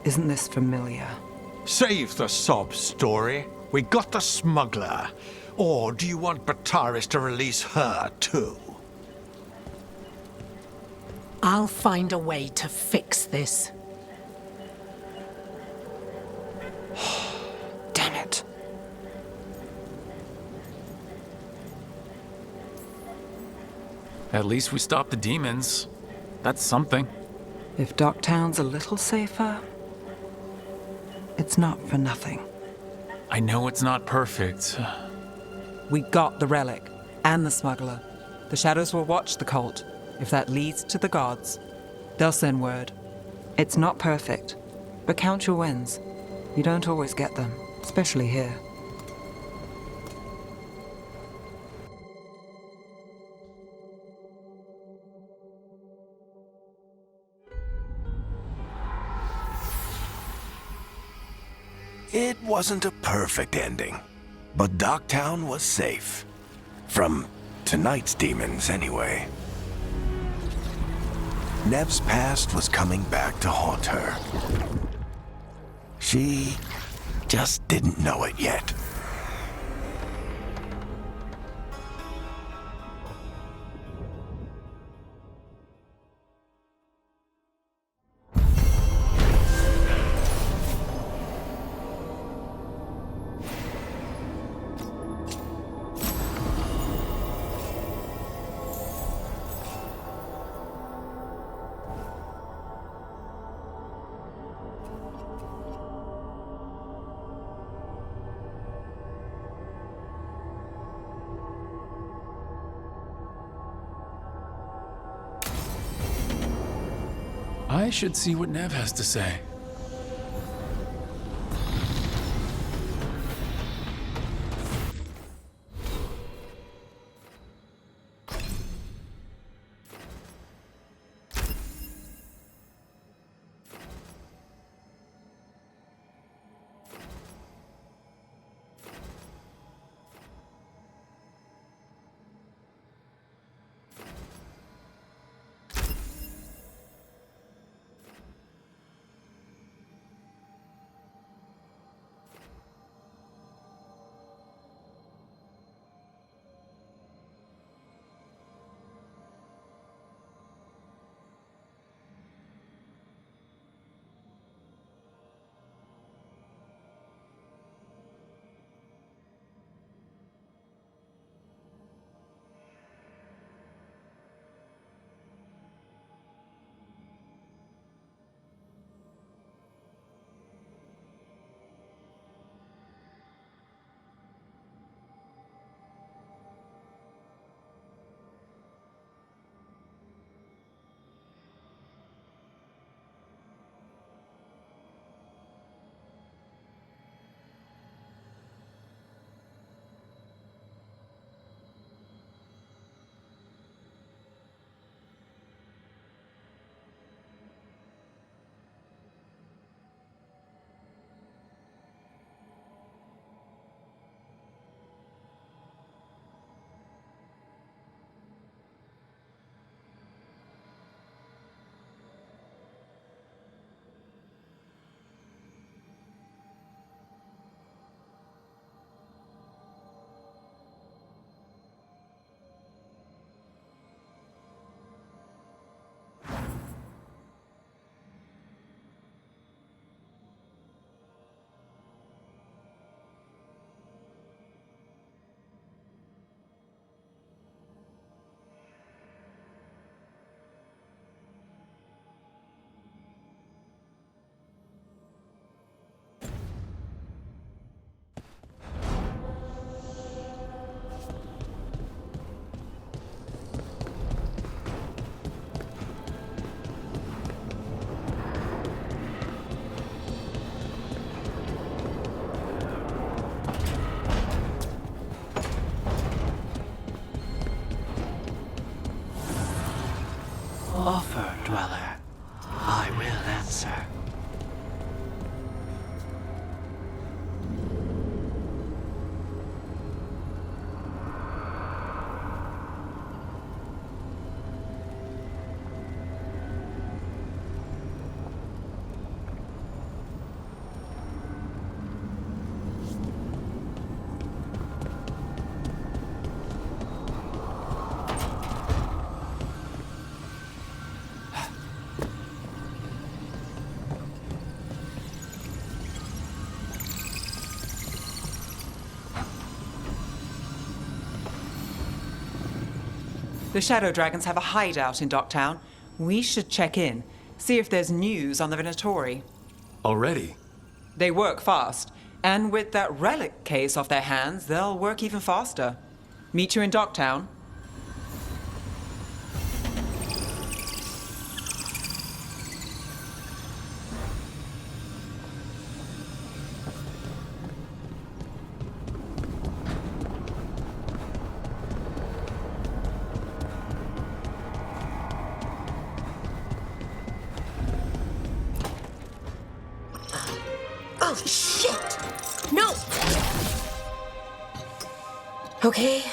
S9: Isn't this familiar?
S22: Save the sob story. We got the smuggler. Or do you want Bataris to release her, too?
S8: I'll find a way to fix this.
S9: Damn it.
S2: At least we stopped the demons. That's something.
S9: If Docktown's a little safer, it's not for nothing.
S2: I know it's not perfect.
S9: We got the relic and the smuggler. The shadows will watch the cult. If that leads to the gods, they'll send word. It's not perfect, but count your wins. You don't always get them, especially here.
S1: It wasn't a perfect ending, but Docktown was safe. From tonight's demons, anyway. Nev's past was coming back to haunt her. She just didn't know it yet.
S2: I should see what Nev has to say.
S9: The Shadow Dragons have a hideout in Docktown. We should check in, see if there's news on the Venatori.
S4: Already?
S9: They work fast, and with that relic case off their hands, they'll work even faster. Meet you in Docktown.
S12: Oh, shit! No! Okay.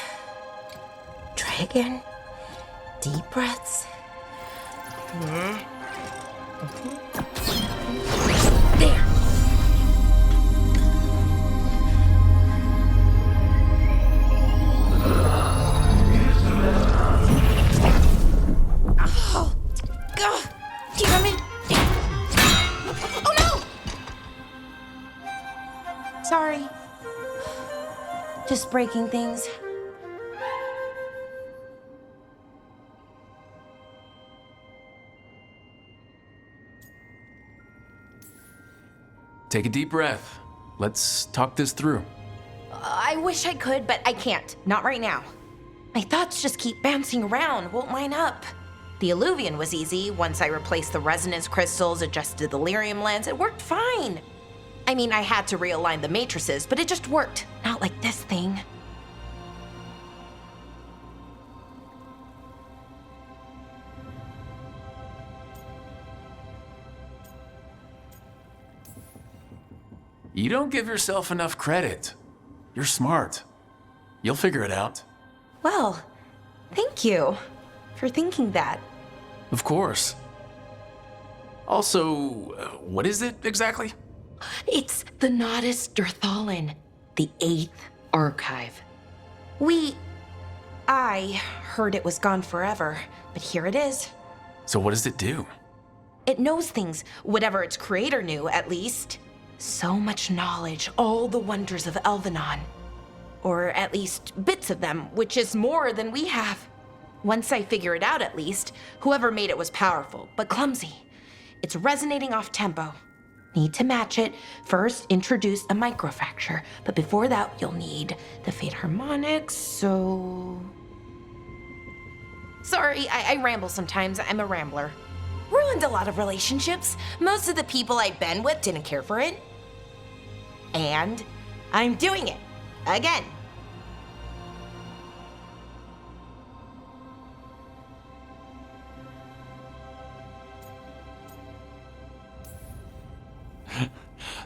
S12: Try again. Deep breaths. There. Oh, God. Damn it. Oh, no! Sorry. Just breaking things.
S2: Take a deep breath. Let's talk this through.
S12: I wish I could, but I can't. Not right now. My thoughts just keep bouncing around, won't line up. The Illuvian was easy. Once I replaced the resonance crystals, adjusted the lyrium lens, it worked fine. I mean, I had to realign the matrices, but it just worked. Not like this thing.
S2: You don't give yourself enough credit. You're smart. You'll figure it out.
S12: Well, thank you for thinking that.
S2: Of course. Also, what is it exactly?
S12: It's the Nodus Durthalin, the 8th archive. I heard it was gone forever, but here it is.
S2: So what does it do?
S12: It knows things, whatever its creator knew, at least. So much knowledge, all the wonders of Elvenon. Or at least bits of them, which is more than we have. Once I figure it out, at least, whoever made it was powerful, but clumsy. It's resonating off tempo. Need to match it. First, introduce a microfracture, but before that, you'll need the Fate Harmonics, so... Sorry, I ramble sometimes. I'm a rambler. Ruined a lot of relationships. Most of the people I've been with didn't care for it. And I'm doing it. Again.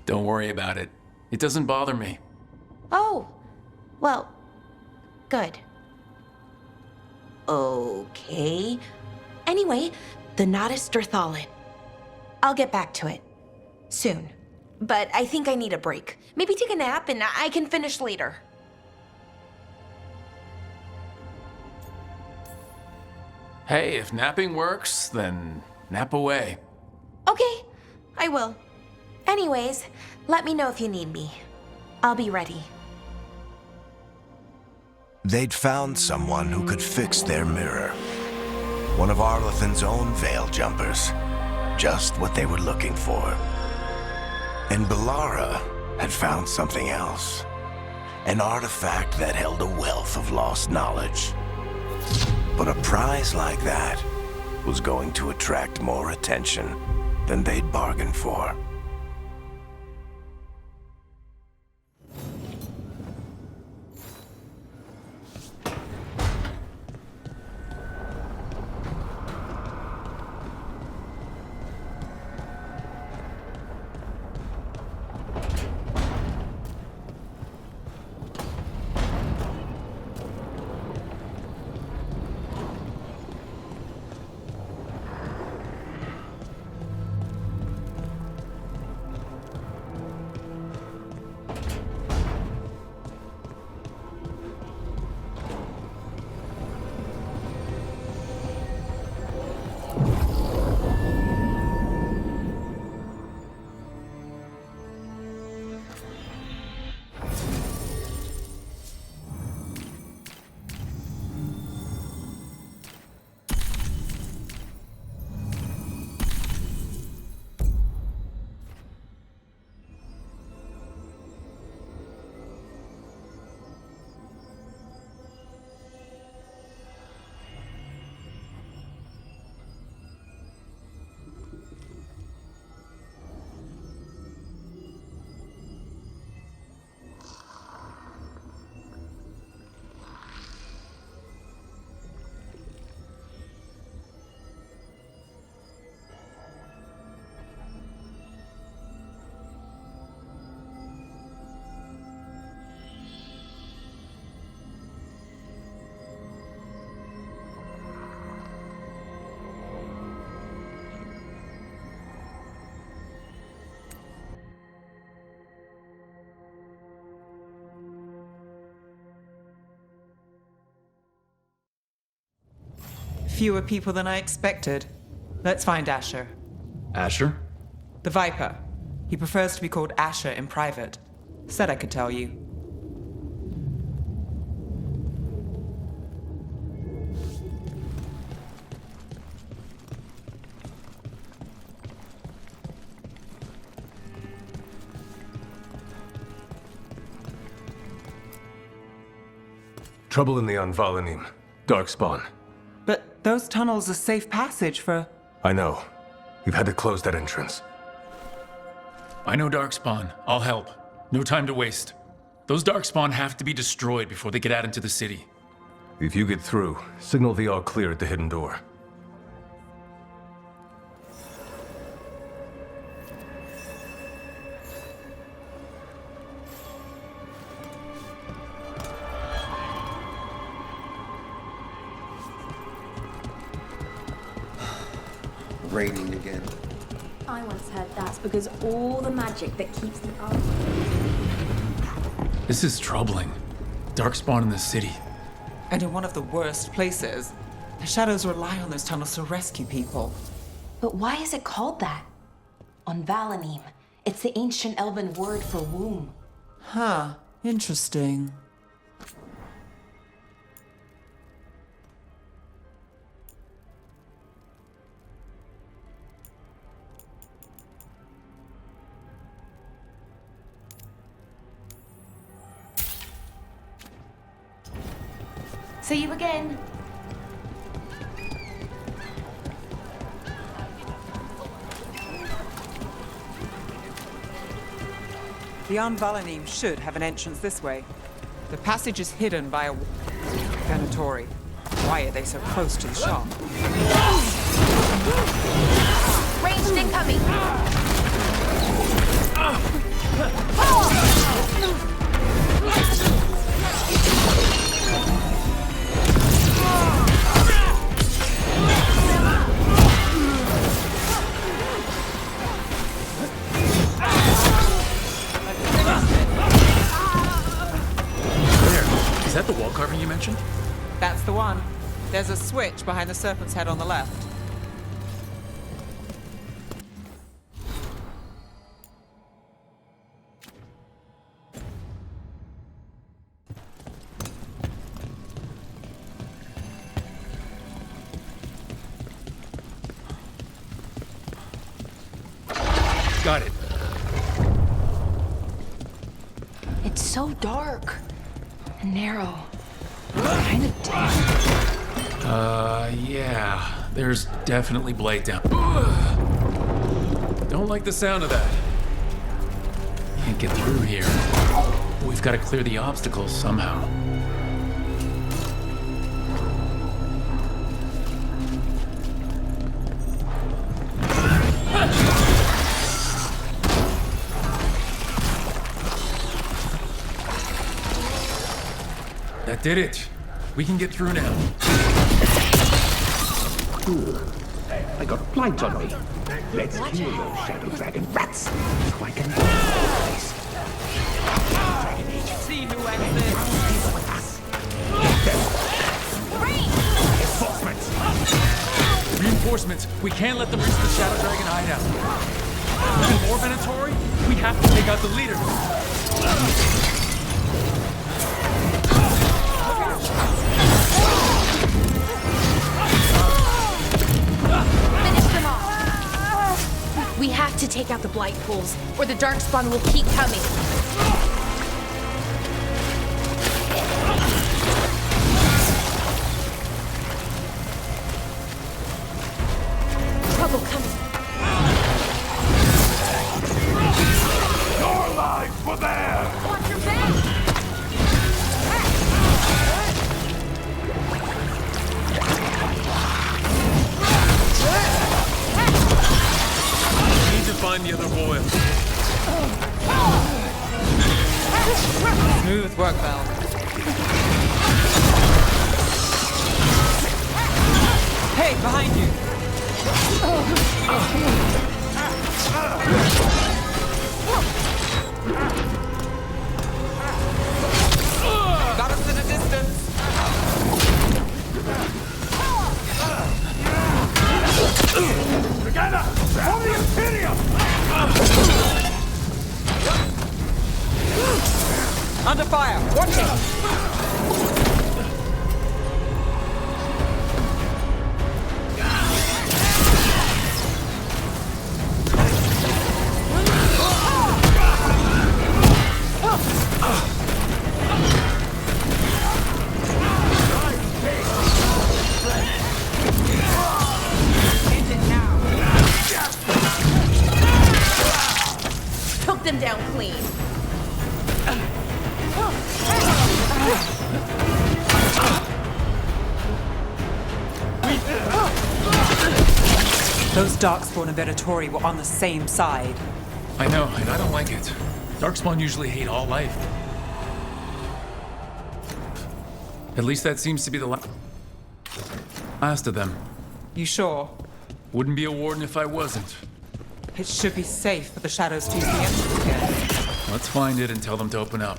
S2: Don't worry about it. It doesn't bother me.
S12: Oh, well, good. Okay. Anyway, the Nodus Durthalin. I'll get back to it. Soon. But I think I need a break. Maybe take a nap and I can finish later.
S2: Hey, if napping works, then nap away.
S12: Okay, I will. Anyways, let me know if you need me. I'll be ready.
S1: They'd found someone who could fix their mirror. One of Arlethan's own Veil Jumpers. Just what they were looking for. And Bellara had found something else. An artifact that held a wealth of lost knowledge. But a prize like that was going to attract more attention than they'd bargained for.
S9: fewer people than I expected. Let's find Asher.
S4: Asher?
S9: The Viper. He prefers to be called Asher in private. Said I could tell you.
S11: Trouble in the Anvalanim. Darkspawn.
S9: But those tunnels are safe passage for...
S11: I know. We've had to close that entrance.
S4: I know Darkspawn. I'll help. No time to waste. Those Darkspawn have to be destroyed before they get out into the city.
S11: If you get through, signal the all clear at the hidden door.
S14: Raining again.
S12: I once heard that's because all the magic that keeps the armor.
S4: This is troubling. Darkspawn in the city.
S9: And in one of the worst places. The shadows rely on those tunnels to rescue people.
S12: But why is it called that? On Valanim, it's the ancient elven word for womb.
S9: Huh. Interesting.
S12: See you again.
S9: The Anvalanim should have an entrance this way. The passage is hidden by a Venatori. Why are they so close to the shop?
S12: Ranged incoming.
S4: Is that the wall carving you mentioned?
S9: That's the one. There's a switch behind the serpent's head on the left.
S4: Got it.
S12: It's so dark. And narrow. Kind of damp.
S4: Yeah. There's definitely blade down. Don't like the sound of that. Can't get through here. We've got to clear the obstacles somehow. That did it. We can get through now.
S23: I got blight on me. Let's kill those shadow dragon rats so I can get this place.
S9: See who exits.
S23: Reinforcements!
S4: Reinforcements! We can't let them reach the Shadow Dragon hideout. Even more Venatori? We have to take out the leader.
S12: Finish them off. We have to take out the blight pools, or the darkspawn will keep coming. Trouble coming.
S23: Your lives were there!
S12: Watch your back!
S4: We need to find the other boil.
S9: Smooth work, Val. Hey, behind you! Got us in a distance! fire! Watch it!
S12: Took them down clean.
S9: Those Darkspawn and Venatori were on the same side.
S4: I know, and I don't like it. Darkspawn usually hate all life. At least that seems to be the last of them.
S9: You sure?
S4: Wouldn't be a warden if I wasn't.
S9: It should be safe for the shadows to use the entrance again.
S4: Let's find it and tell them to open up.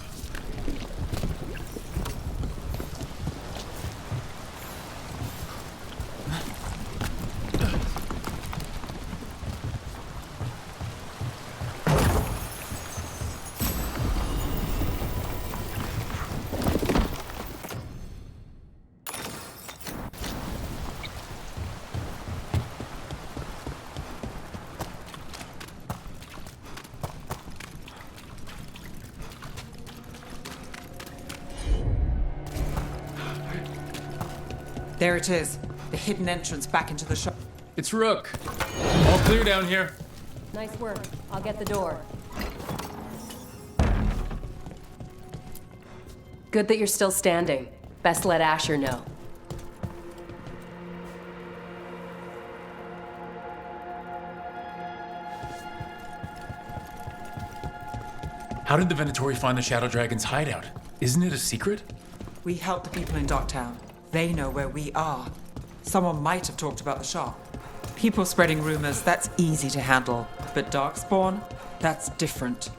S9: There it is. The hidden entrance back into the shop.
S4: It's Rook. All clear down here.
S5: Nice work. I'll get the door. Good that you're still standing. Best let Asher know.
S4: How did the Venatori find the Shadow Dragon's hideout? Isn't it a secret?
S9: We help the people in Docktown. They know where we are. Someone might have talked about the shop. People spreading rumors, that's easy to handle. But Darkspawn, that's different.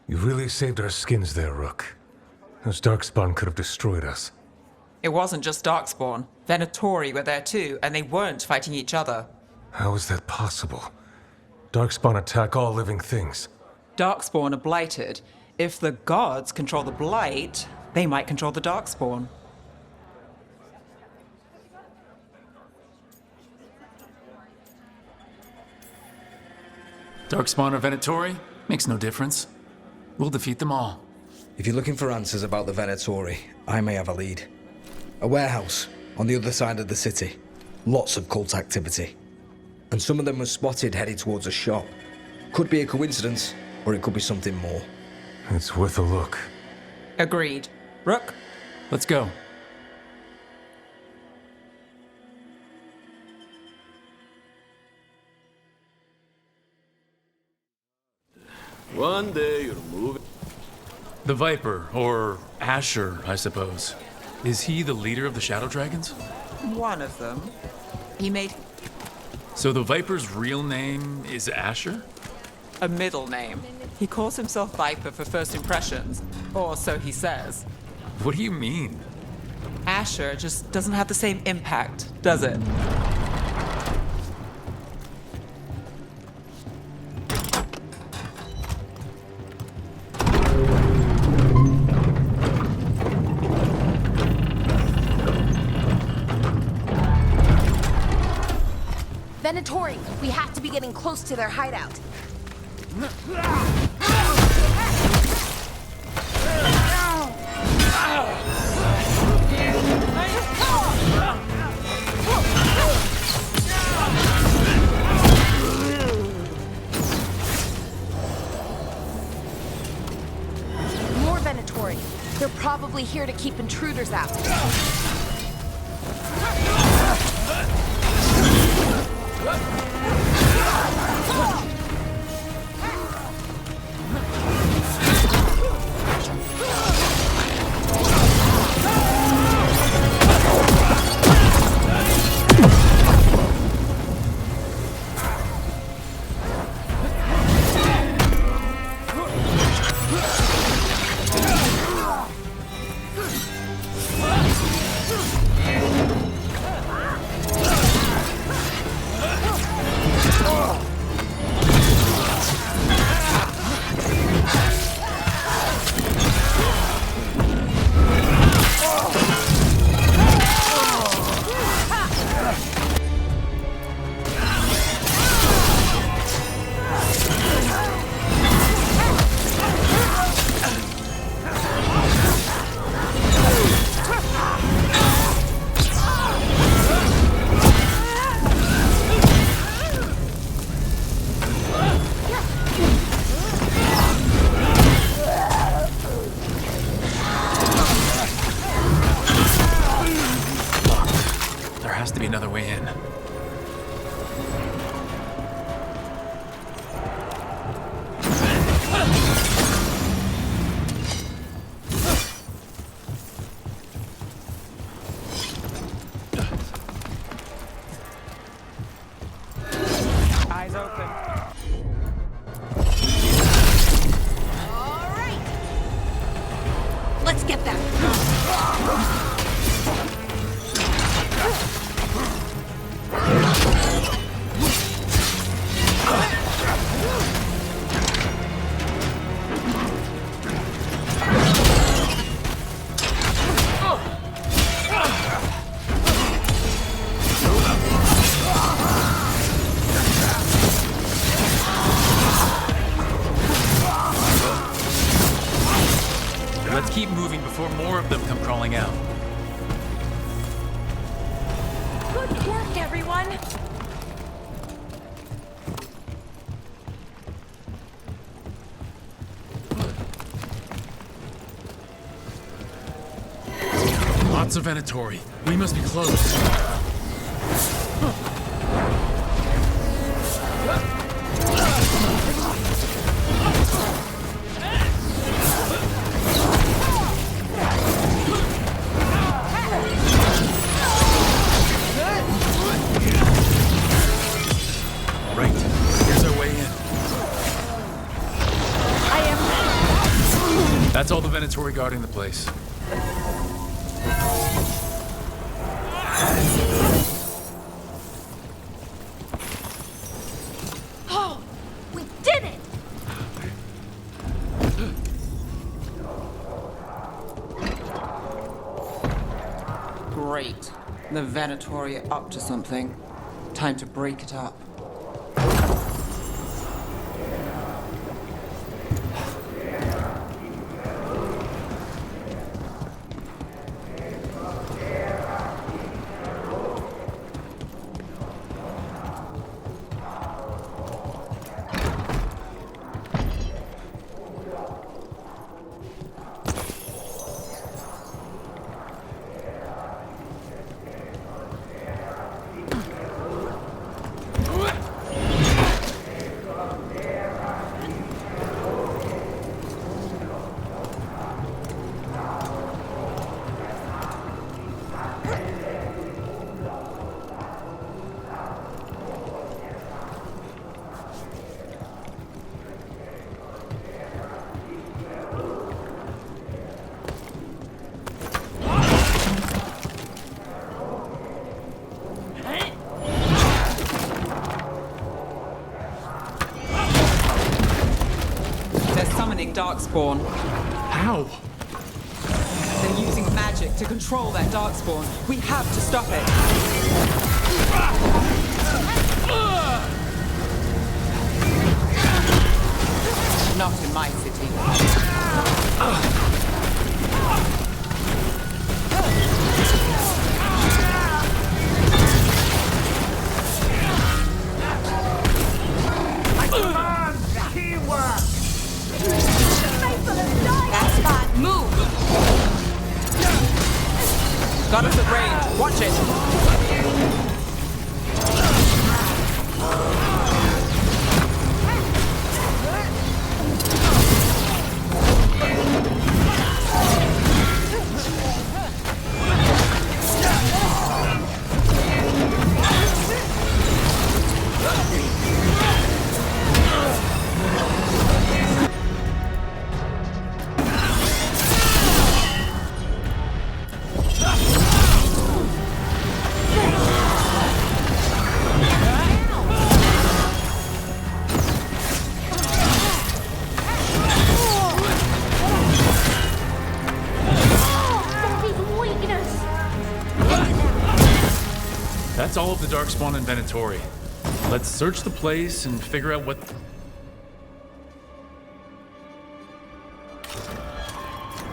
S11: You really saved our skins there, Rook. Those Darkspawn could have destroyed us.
S9: It wasn't just Darkspawn. Venatori were there too, and they weren't fighting each other.
S11: How is that possible? Darkspawn attack all living things.
S9: Darkspawn are blighted. If the gods control the blight, they might control the Darkspawn.
S2: Darkspawn or Venatori? Makes no difference. We'll defeat them all.
S6: If you're looking for answers about the Venatori, I may have a lead. A warehouse on the other side of the city. Lots of cult activity. And some of them were spotted headed towards a shop. Could be a coincidence, or it could be something more.
S11: It's worth a look.
S9: Agreed. Rook?
S2: Let's go.
S20: One day you'll move.
S4: The Viper, or Asher, I suppose. Is he the leader of the Shadow Dragons?
S9: One of them. He made
S4: So the Viper's real name is Asher?
S9: a middle name. He calls himself Viper for first impressions, or so he says.
S4: What do you mean?
S9: Asher just doesn't have the same impact, does it?
S12: Venatori, we have to be getting close to their hideout. More Venatori. They're probably here to keep intruders out.
S4: to be another way in.
S9: Eyes open.
S7: All right. Let's get that.
S4: Let's keep moving before more of them come crawling out.
S12: Good work, everyone!
S4: Lots of Venatori. We must be close. Right. Here's our way in. That's all the Venatori guarding the place.
S12: Oh, we did it!
S9: Great. The Venatori are up to something. Time to break it up. Darkspawn.
S4: How?
S9: They're using magic to control that Darkspawn. We have to stop it. Not in my city.
S7: That's fine. Move.
S9: Got us at range. Watch it.
S4: That's all of the Darkspawn and Venatori. Let's search the place and figure out what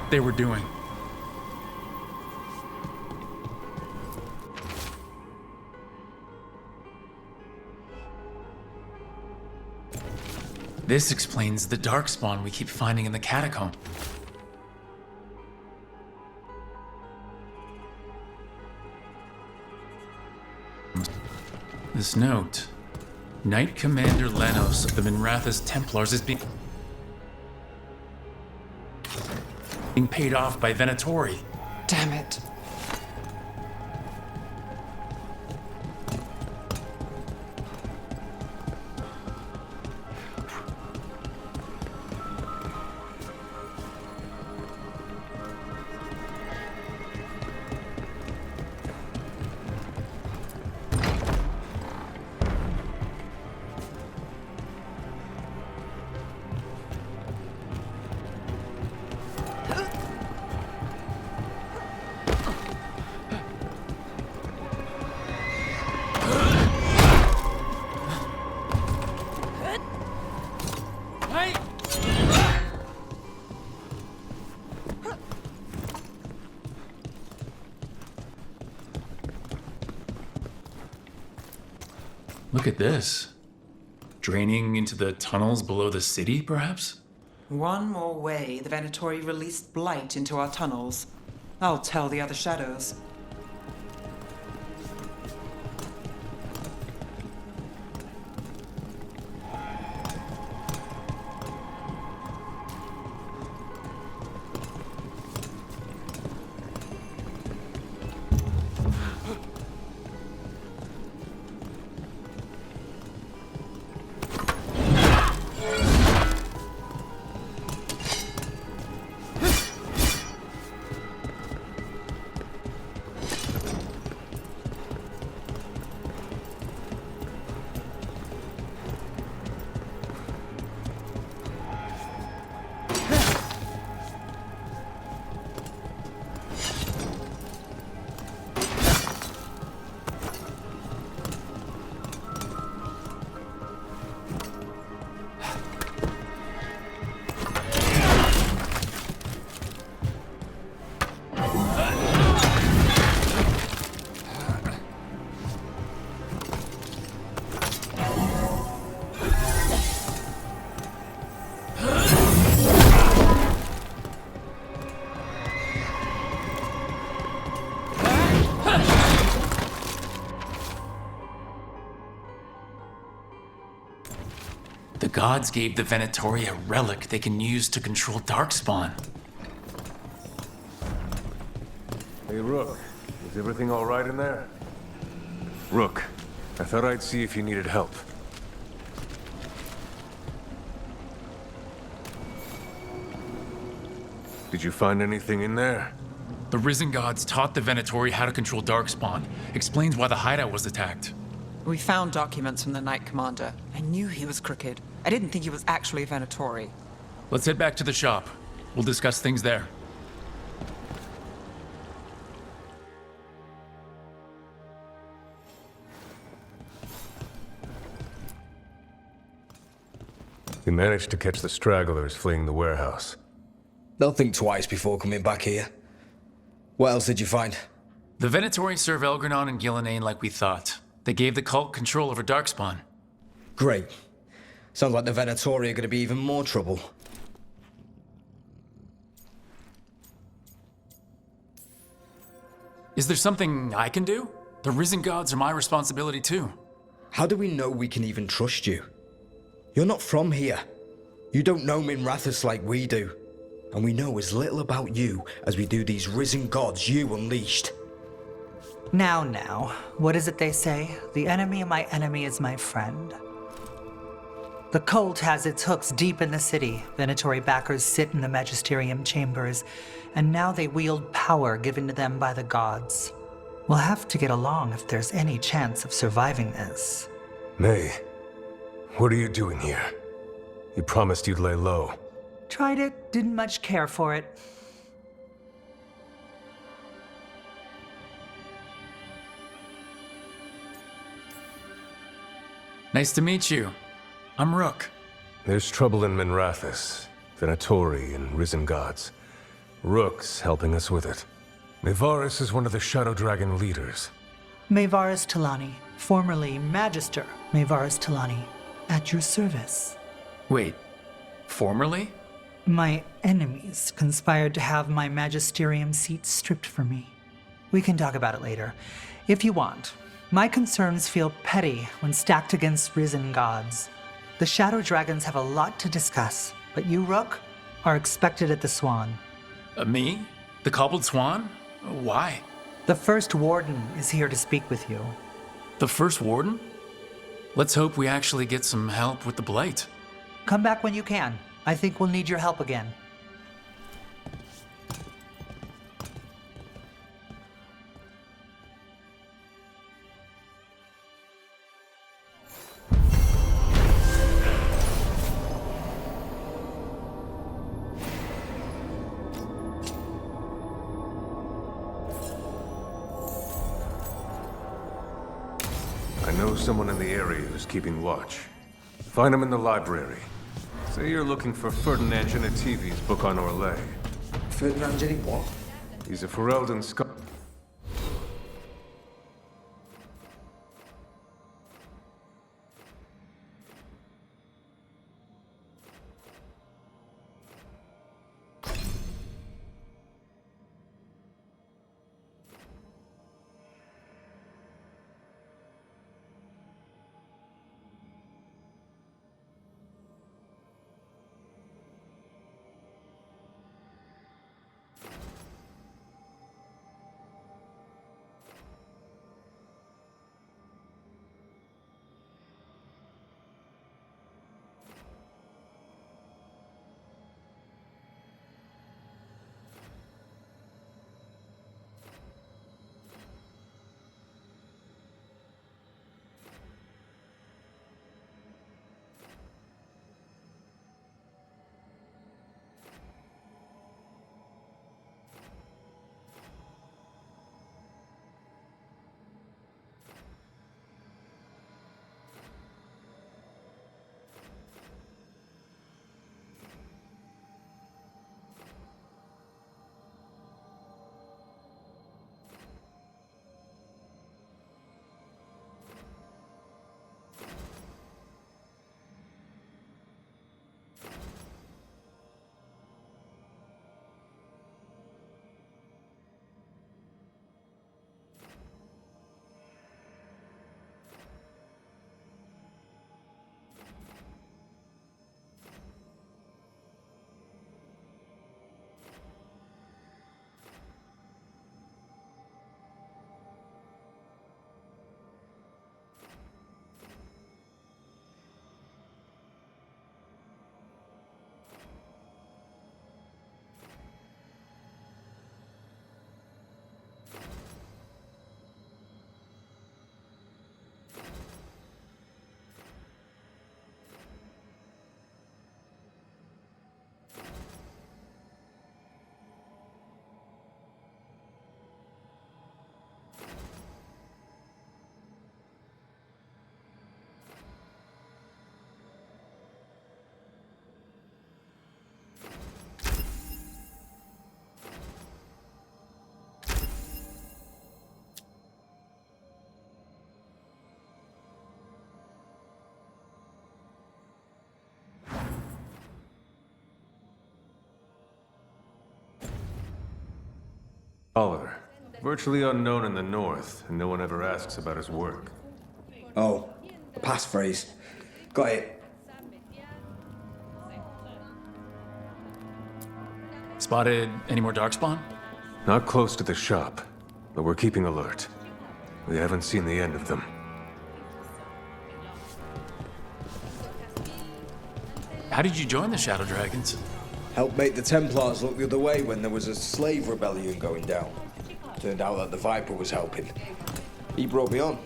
S4: they were doing. This explains the Darkspawn we keep finding in the catacomb. This note. Knight Commander Lenos of the Minrathous Templars is being paid off by Venatori.
S9: Damn it.
S4: Look at this. Draining into the tunnels below the city, perhaps?
S9: One more way the Venatori released blight into our tunnels. I'll tell the other shadows.
S4: The gods gave the Venatori a relic they can use to control Darkspawn.
S11: Hey, Rook. Is everything all right in there? Rook, I thought I'd see if you needed help. Did you find anything in there?
S4: The Risen Gods taught the Venatori how to control Darkspawn. Explains why the hideout was attacked.
S9: We found documents from the Knight Commander. I knew he was crooked. I didn't think he was actually a Venatori.
S4: Let's head back to the shop. We'll discuss things there.
S11: We managed to catch the stragglers fleeing the warehouse.
S6: They'll think twice before coming back here. What else did you find?
S4: The Venatori serve Elgranon and Gillenane like we thought. They gave the cult control over Darkspawn.
S6: Great. Sounds like the Venatori are going to be even more trouble.
S4: Is there something I can do? The Risen Gods are my responsibility too.
S6: How do we know we can even trust you? You're not from here. You don't know Minrathous like we do. And we know as little about you as we do these Risen Gods you unleashed.
S13: Now, what is it they say? The enemy of my enemy is my friend. The cult has its hooks deep in the city. Venatori backers sit in the magisterium chambers, and now they wield power given to them by the gods. We'll have to get along if there's any chance of surviving this.
S11: May, what are you doing here? You promised you'd lay low.
S13: Tried it, didn't much care for it.
S4: Nice to meet you. I'm Rook.
S11: There's trouble in Minrathous, Venatori and Risen Gods. Rook's helping us with it. Mayvaris is one of the Shadow Dragon leaders.
S13: Mayvaris Talani, formerly Magister Mayvaris Talani, at your service.
S4: Wait, formerly?
S13: My enemies conspired to have my magisterium seat stripped from me. We can talk about it later, if you want. My concerns feel petty when stacked against risen gods. The Shadow Dragons have a lot to discuss, but you, Rook, are expected at the Swan.
S4: Me? The Cobbled Swan? Why?
S13: The First Warden is here to speak with you.
S4: The First Warden? Let's hope we actually get some help with the Blight.
S13: Come back when you can. I think we'll need your help again.
S11: I know someone in the area who's keeping watch. Find him in the library. Say you're looking for Ferdinand Genetivi's book on Orlais.
S6: Ferdinand Genetivi what?
S11: He's a Ferelden scholar. Scholar. Virtually unknown in the north, and no one ever asks about his work.
S6: Oh, passphrase. Got it.
S4: Spotted any more Darkspawn?
S11: Not close to the shop, but we're keeping alert. We haven't seen the end of them.
S4: How did you join the Shadow Dragons?
S6: Helped make the Templars look the other way when there was a slave rebellion going down. Turned out that the Viper was helping. He brought me on.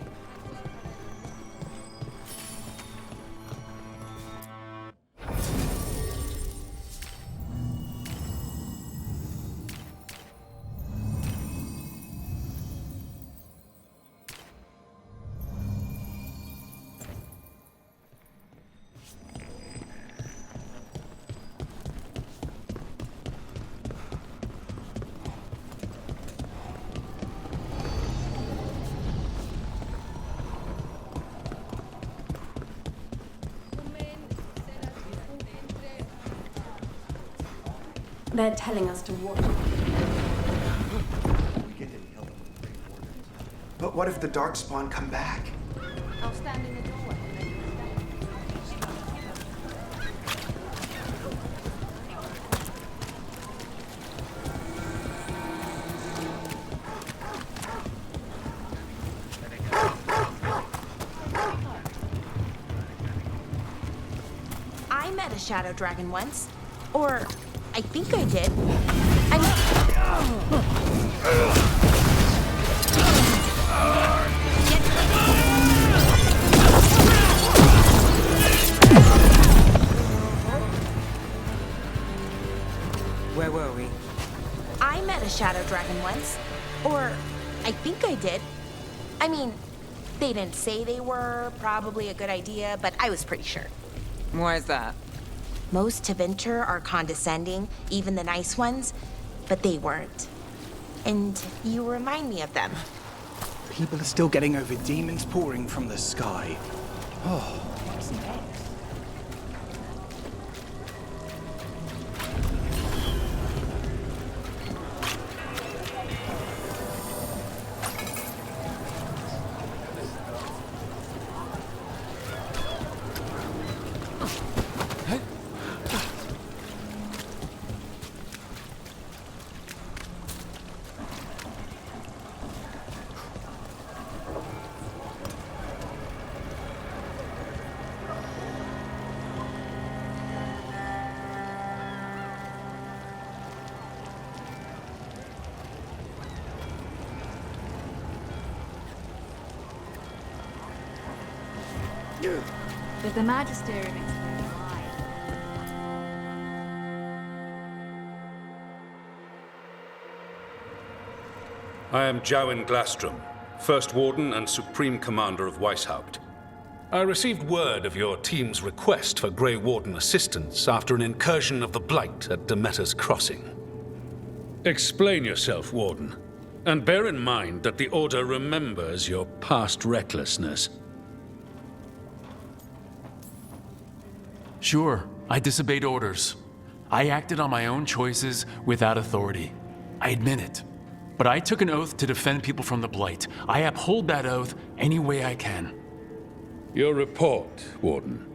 S5: They're telling us to watch.
S14: But what if the Darkspawn come back?
S12: I'll stand in the doorway. I met a shadow dragon once. Or, I think I did.
S9: Where were we?
S12: I met a shadow dragon once. Or, I think I did. I mean, they didn't say they were probably a good idea, but I was pretty sure.
S9: Why is that?
S12: Most Tevinter are condescending, even the nice ones, but they weren't. And you remind me of them.
S14: People are still getting over demons pouring from the sky. Oh.
S12: What's next?
S10: But the Magisterium explains why.
S19: I am Jowen Glastrom, First Warden and Supreme Commander of Weishaupt. I received word of your team's request for Grey Warden assistance after an incursion of the Blight at Demeter's Crossing. Explain yourself, Warden, and bear in mind that the Order remembers your past recklessness.
S2: Sure, I disobeyed orders. I acted on my own choices without authority. I admit it. But I took an oath to defend people from the Blight. I uphold that oath any way I can.
S19: Your report, Warden.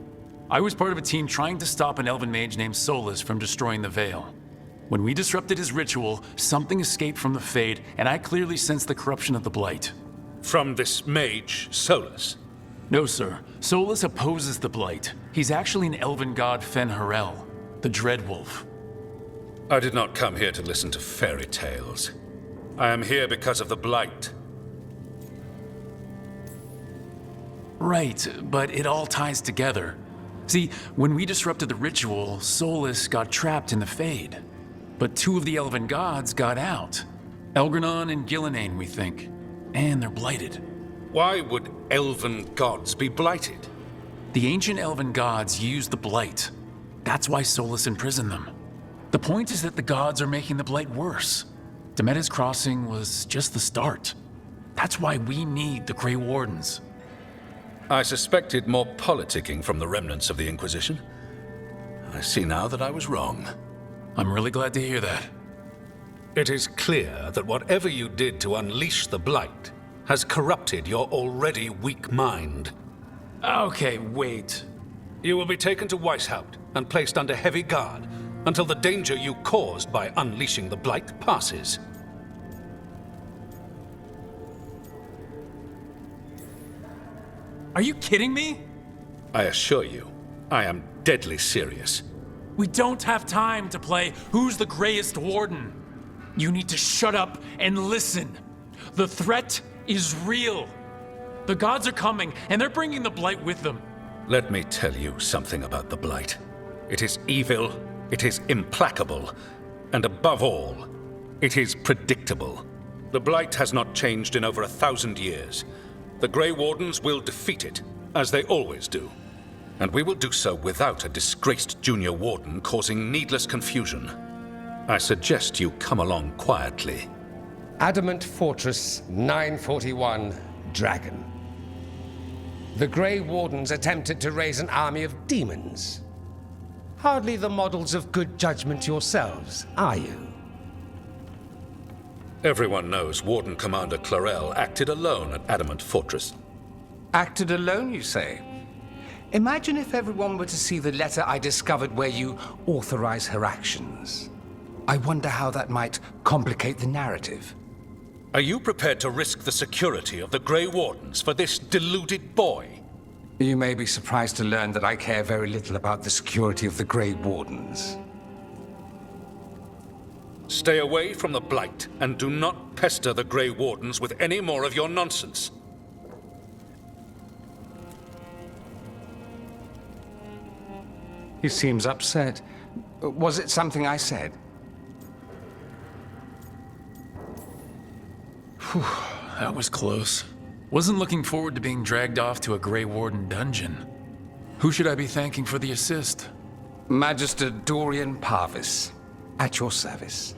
S2: I was part of a team trying to stop an elven mage named Solus from destroying the Veil. When we disrupted his ritual, something escaped from the Fade, and I clearly sensed the corruption of the Blight.
S19: From this mage, Solus?
S2: No, sir. Solus opposes the Blight. He's actually an elven god Fen-Harel, the Dreadwolf.
S19: I did not come here to listen to fairy tales. I am here because of the Blight.
S2: Right, but it all ties together. See, when we disrupted the ritual, Solus got trapped in the Fade. But two of the elven gods got out. Elgranon and Gillenane, we think. And they're blighted.
S19: Why would elven gods be blighted?
S2: The ancient elven gods used the Blight. That's why Solus imprisoned them. The point is that the gods are making the Blight worse. Demeter's Crossing was just the start. That's why we need the Grey Wardens.
S19: I suspected more politicking from the remnants of the Inquisition. I see now that I was wrong.
S2: I'm really glad to hear that.
S19: It is clear that whatever you did to unleash the Blight has corrupted your already weak mind.
S2: Okay, wait.
S19: You will be taken to Weishaupt and placed under heavy guard until the danger you caused by unleashing the Blight passes.
S2: Are you kidding me?
S19: I assure you, I am deadly serious.
S2: We don't have time to play Who's the Greyest Warden. You need to shut up and listen. The threat is real. The gods are coming, and they're bringing the Blight with them.
S19: Let me tell you something about the Blight. It is evil, it is implacable, and above all, it is predictable. The Blight has not changed in over 1,000 years. The Grey Wardens will defeat it, as they always do. And we will do so without a disgraced junior warden causing needless confusion. I suggest you come along quietly.
S21: Adamant Fortress 941, Dragon. The Grey Wardens attempted to raise an army of demons. Hardly the models of good judgment yourselves, are you?
S19: Everyone knows Warden Commander Clarel acted alone at Adamant Fortress.
S21: Acted alone, you say? Imagine if everyone were to see the letter I discovered where you authorize her actions. I wonder how that might complicate the narrative.
S19: Are you prepared to risk the security of the Grey Wardens for this deluded boy?
S21: You may be surprised to learn that I care very little about the security of the Grey Wardens.
S19: Stay away from the Blight, and do not pester the Grey Wardens with any more of your nonsense.
S21: He seems upset. Was it something I said?
S4: Whew, that was close. Wasn't looking forward to being dragged off to a Grey Warden dungeon. Who should I be thanking for the assist?
S21: Magister Dorian Parvis, at your service.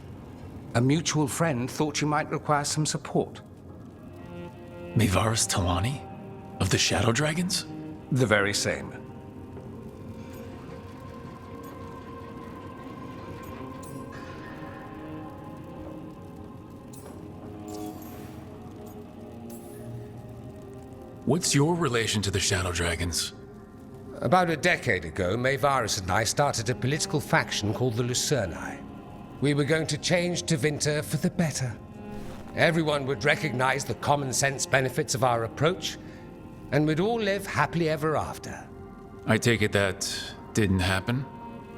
S21: A mutual friend thought you might require some support.
S4: Maevaris Talani? Of the Shadow Dragons?
S21: The very same.
S4: What's your relation to the Shadow Dragons?
S21: About a decade ago, Maevaris and I started a political faction called the Lucerni. We were going to change Tevinter for the better. Everyone would recognize the common sense benefits of our approach, and we'd all live happily ever after.
S4: I take it that didn't happen?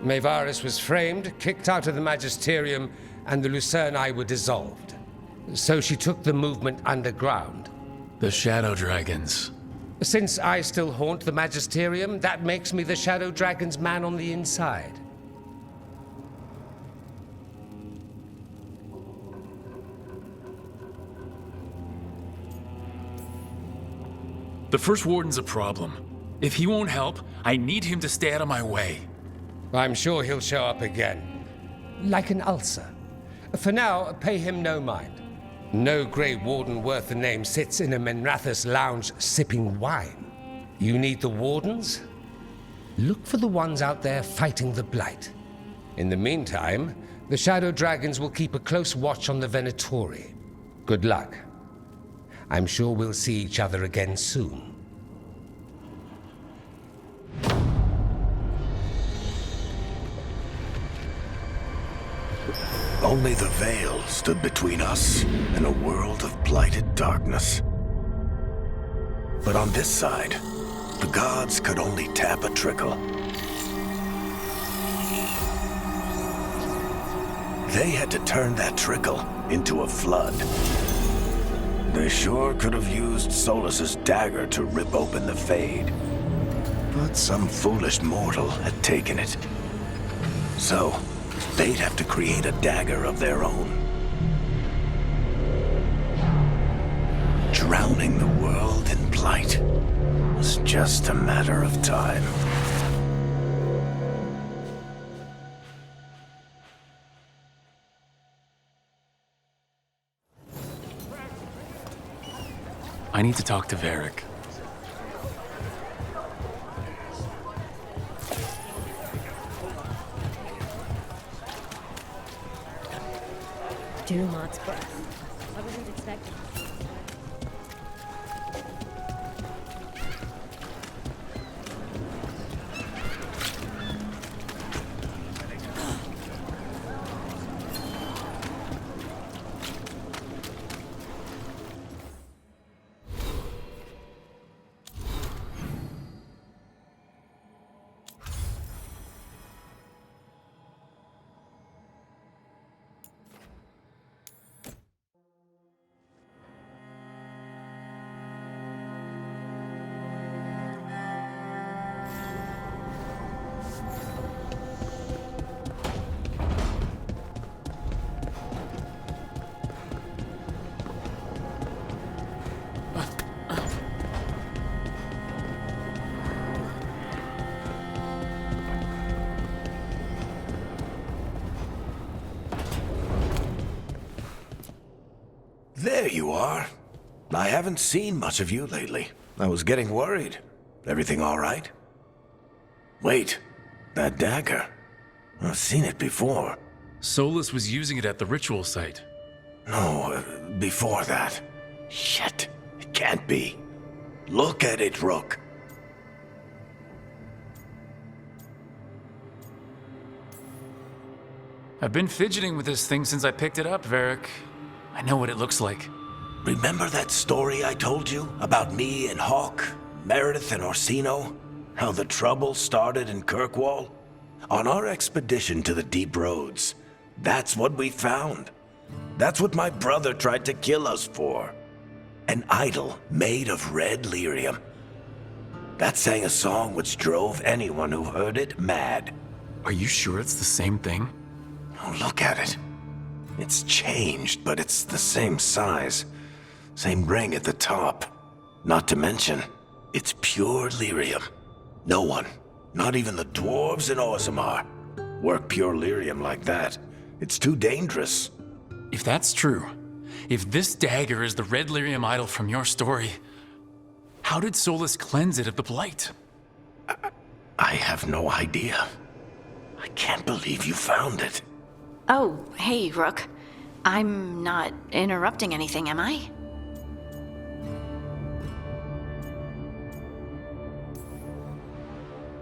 S21: Maevaris was framed, kicked out of the Magisterium, and the Lucerni were dissolved. So she took the movement underground.
S4: The Shadow Dragons.
S21: Since I still haunt the Magisterium, that makes me the Shadow Dragon's man on the inside.
S4: The First Warden's a problem. If he won't help, I need him to stay out of my way.
S21: I'm sure he'll show up again. Like an ulcer. For now, pay him no mind. No Grey Warden worth the name sits in a Menrathus lounge sipping wine. You need the Wardens? Look for the ones out there fighting the Blight. In the meantime, the Shadow Dragons will keep a close watch on the Venatori. Good luck. I'm sure we'll see each other again soon.
S1: Only the Veil stood between us and a world of blighted darkness. But on this side, the gods could only tap a trickle. They had to turn that trickle into a flood. They sure could have used Solus's dagger to rip open the Fade. But some foolish mortal had taken it. So, they'd have to create a dagger of their own. Drowning the world in blight was just a matter of time.
S4: I need to talk to Varric.
S10: Dumont breath. I wasn't expecting this.
S1: There you are. I haven't seen much of you lately. I was getting worried. Everything all right? Wait, that dagger. I've seen it before.
S4: Solus was using it at the ritual site.
S1: No, before that. Shit, it can't be. Look at it, Rook.
S2: I've been fidgeting with this thing since I picked it up, Varric. I know what it looks like.
S1: Remember that story I told you about me and Hawk, Meredith and Orsino? How the trouble started in Kirkwall? On our expedition to the Deep Roads, that's what we found. That's what my brother tried to kill us for. An idol made of red lyrium. That sang a song which drove anyone who heard it mad.
S2: Are you sure it's the same thing?
S1: Oh, look at it. It's changed, but it's the same size. Same ring at the top. Not to mention, it's pure lyrium. No one, not even the dwarves in Orzammar, work pure lyrium like that. It's too dangerous.
S2: If that's true, if this dagger is the red lyrium idol from your story, how did Solus cleanse it of the blight?
S1: I have no idea. I can't believe you found it.
S7: Oh, hey, Rook. I'm not interrupting anything, am I?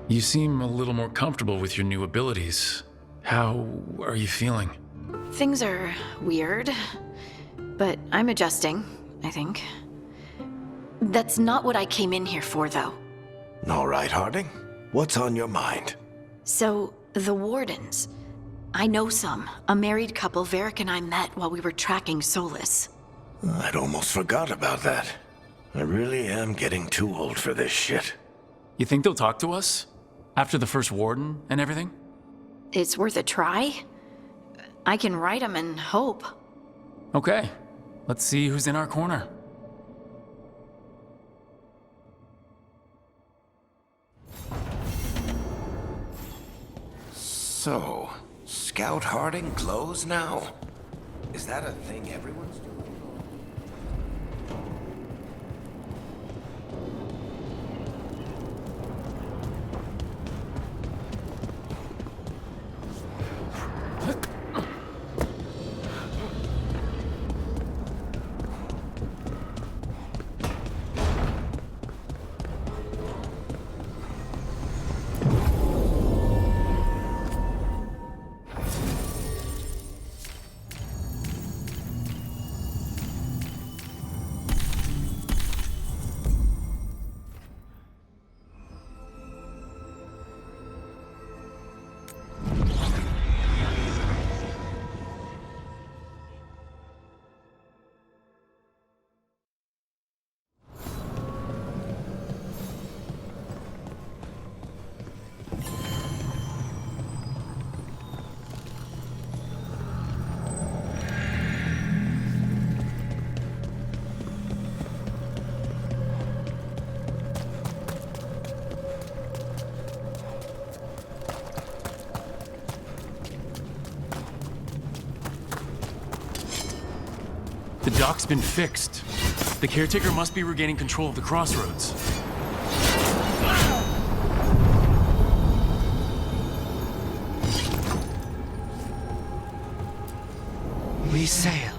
S2: You seem a little more comfortable with your new abilities. How are you feeling?
S7: Things are weird, but I'm adjusting, I think. That's not what I came in here for, though.
S1: All right, Harding. What's on your mind?
S7: So, the Wardens. I know some. A married couple Varric and I met while we were tracking Solus.
S1: I'd almost forgot about that. I really am getting too old for this shit.
S2: You think they'll talk to us? After the first warden and everything?
S7: It's worth a try. I can write them and hope.
S2: Okay. Let's see who's in our corner.
S1: So, Scout Harding clothes now? Is that a thing everyone's doing?
S2: The dock's been fixed. The caretaker must be regaining control of the crossroads.
S18: We sail.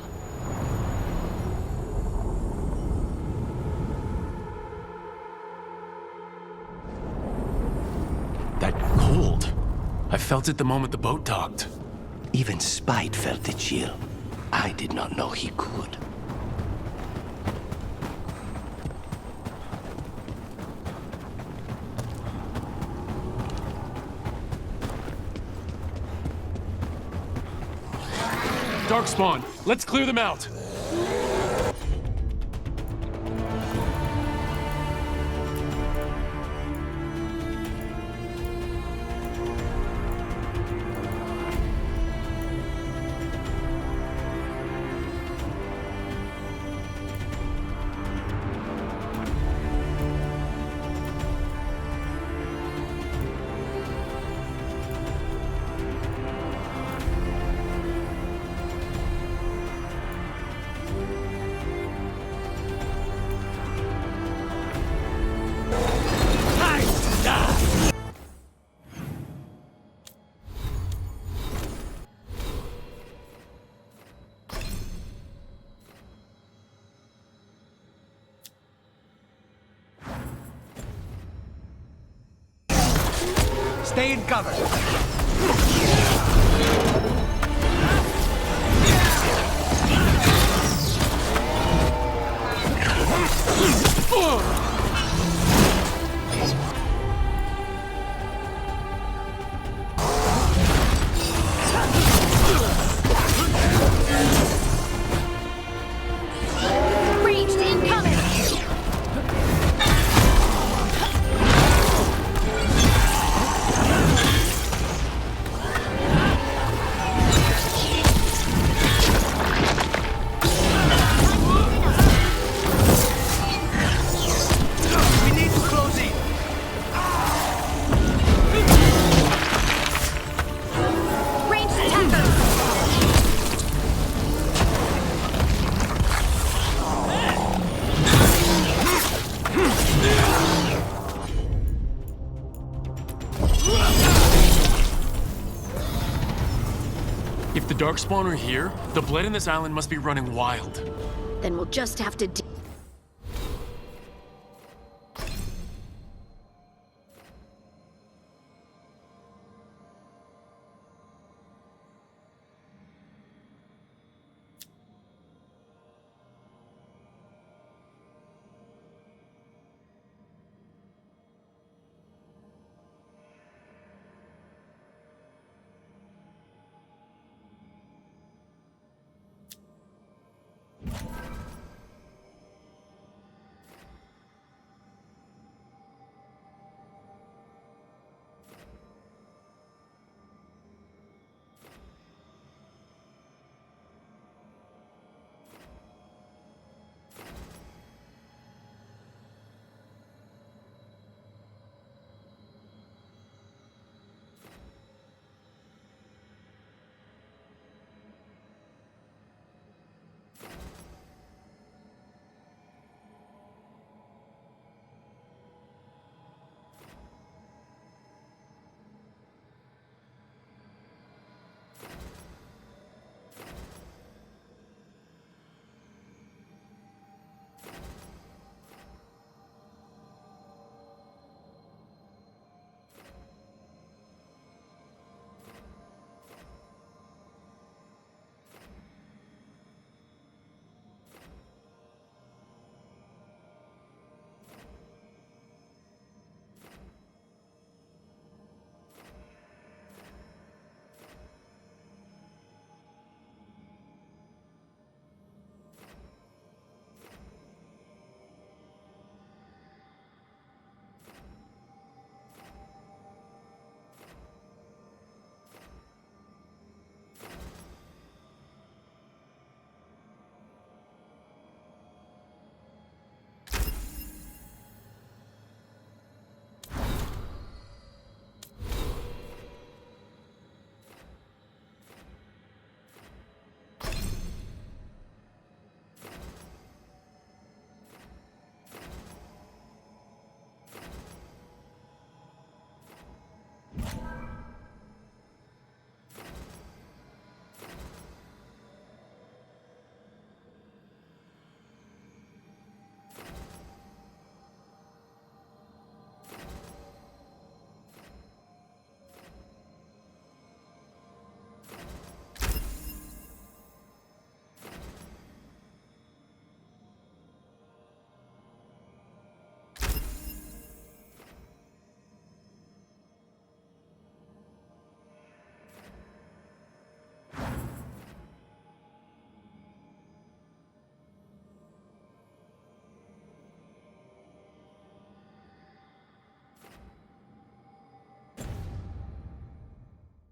S2: That cold. I felt it the moment the boat docked.
S18: Even Spite felt the chill. I did not know he could.
S2: Darkspawn, let's clear them out.
S21: Stay in cover.
S7: Ranged incoming!
S21: We need to close in.
S7: Ranged attackers!
S4: If the Darkspawn are here, the blood in this island must be running wild.
S7: Then we'll just have to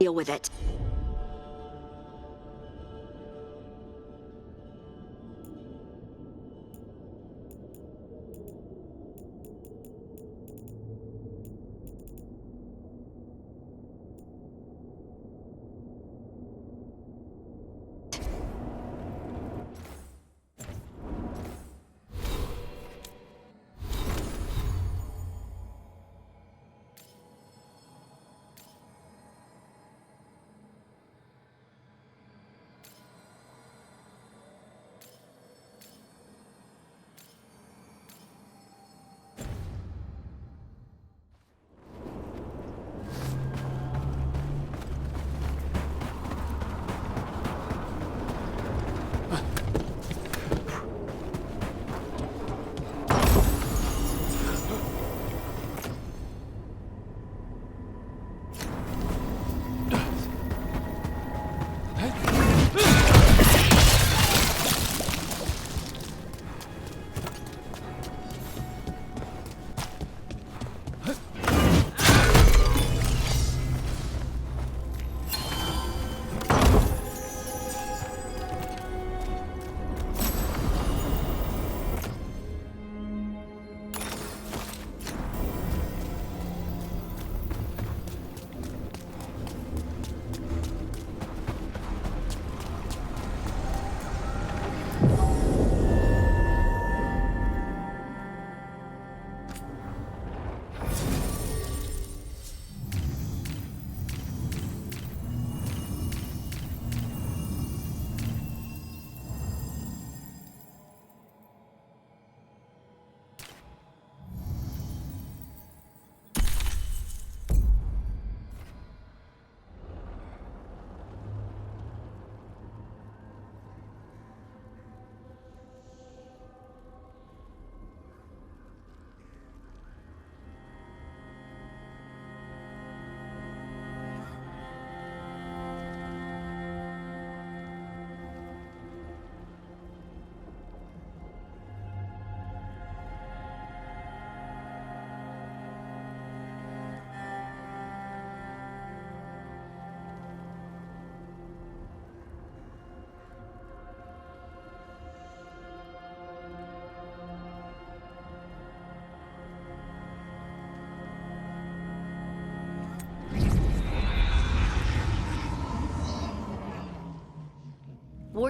S7: deal with it.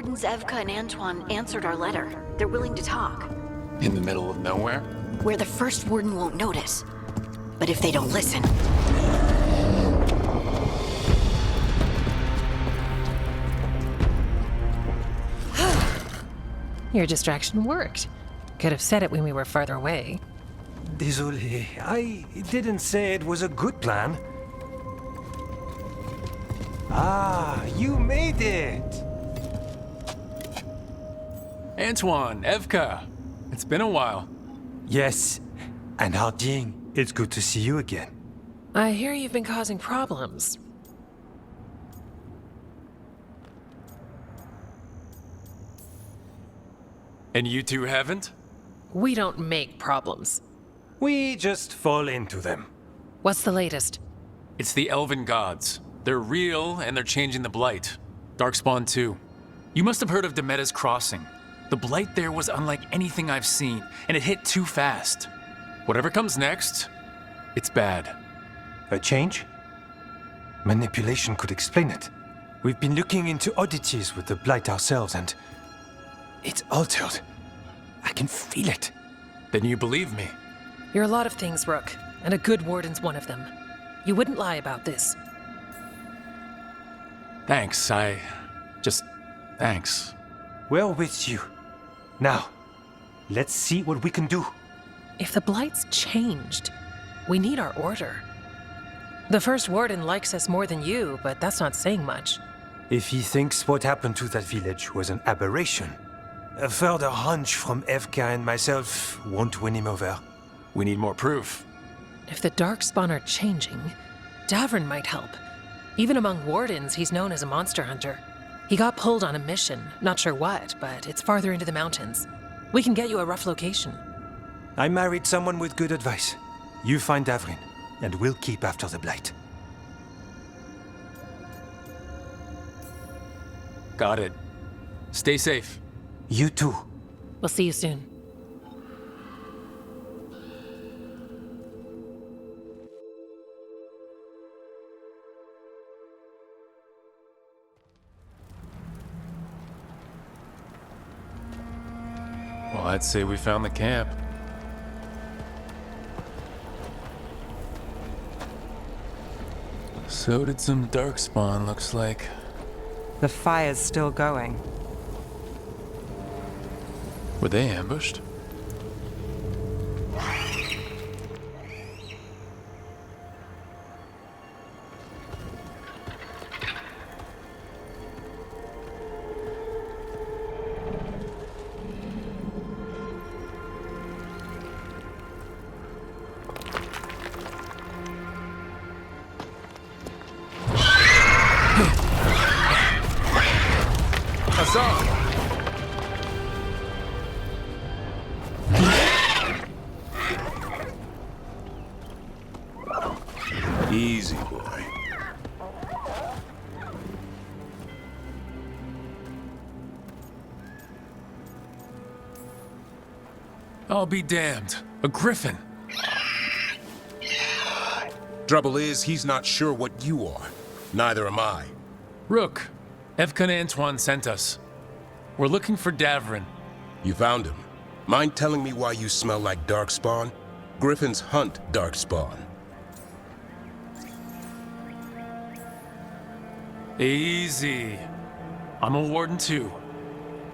S7: Wardens Evka and Antoine answered our letter. They're willing to talk.
S2: In the middle of nowhere?
S7: Where the first warden won't notice. But if they don't listen...
S3: Your distraction worked. Could have said it when we were farther away.
S16: Désolé, I didn't say it was a good plan. Ah, you made it!
S4: Antoine, Evka, it's been a while.
S16: Yes, and Harding, it's good to see you again.
S3: I hear you've been causing problems.
S4: And you two haven't?
S3: We don't make problems.
S16: We just fall into them.
S3: What's the latest?
S4: It's the Elven Gods. They're real, and they're changing the Blight. Darkspawn too. You must have heard of Demeda's Crossing. The Blight there was unlike anything I've seen, and it hit too fast. Whatever comes next, it's bad.
S16: A change? Manipulation could explain it. We've been looking into oddities with the Blight ourselves, and it's altered. I can feel it.
S4: Then you believe me?
S3: You're a lot of things, Rook, and a good warden's one of them. You wouldn't lie about this.
S4: Thanks, thanks.
S16: We're with you. Now, let's see what we can do.
S3: If the Blight's changed, we need our order. The first warden likes us more than you, but that's not saying much.
S16: If he thinks what happened to that village was an aberration, a further hunch from Evka and myself won't win him over.
S4: We need more proof.
S3: If the Darkspawn are changing, Davrin might help. Even among wardens, he's known as a monster hunter. He got pulled on a mission, not sure what, but it's farther into the mountains. We can get you a rough location.
S16: I married someone with good advice. You find Davrin, and we'll keep after the Blight.
S4: Got it. Stay safe.
S16: You too.
S3: We'll see you soon.
S4: Well, I'd say we found the camp. So did some Darkspawn, looks like.
S9: The fire's still going.
S4: Were they ambushed?
S1: Easy, boy.
S4: I'll be damned. A griffin.
S17: Trouble is, he's not sure what you are. Neither am I.
S4: Rook, Evka and Antoine sent us. We're looking for Davrin.
S17: You found him. Mind telling me why you smell like Darkspawn? Griffins hunt Darkspawn.
S4: Easy. I'm a warden too.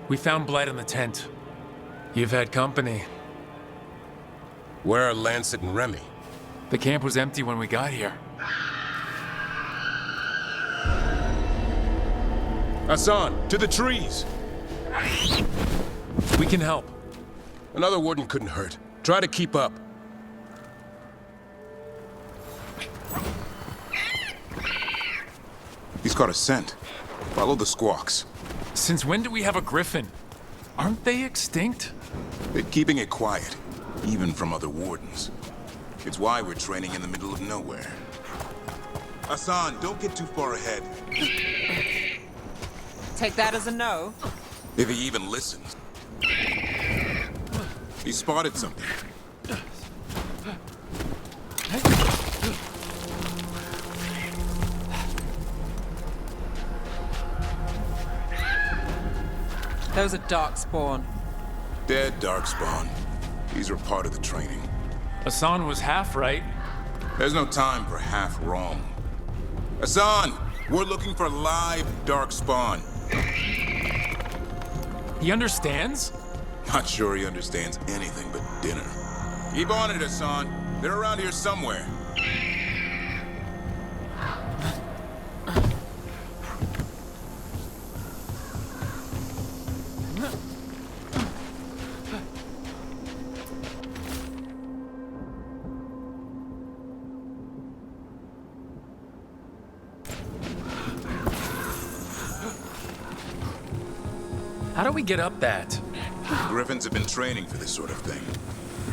S4: We found Blight in the tent. You've had company.
S17: Where are Lancet and Remy?
S4: The camp was empty when we got here.
S17: Hassan, to the trees!
S4: We can help.
S17: Another warden couldn't hurt. Try to keep up.
S24: He's got a scent. Follow the squawks.
S4: Since when do we have a griffin? Aren't they extinct?
S24: They're keeping it quiet, even from other wardens. It's why we're training in the middle of nowhere. Hassan, don't get too far ahead.
S9: Take that as a no.
S24: If he even listens. He spotted something.
S9: Those are Darkspawn.
S24: Dead Darkspawn. These were part of the training.
S4: Hassan was half right.
S24: There's no time for half wrong. Hassan, we're looking for live Darkspawn.
S4: He understands?
S24: Not sure he understands anything but dinner. Keep on it, Hassan. They're around here somewhere.
S4: How do we get up that?
S24: Griffins have been training for this sort of thing.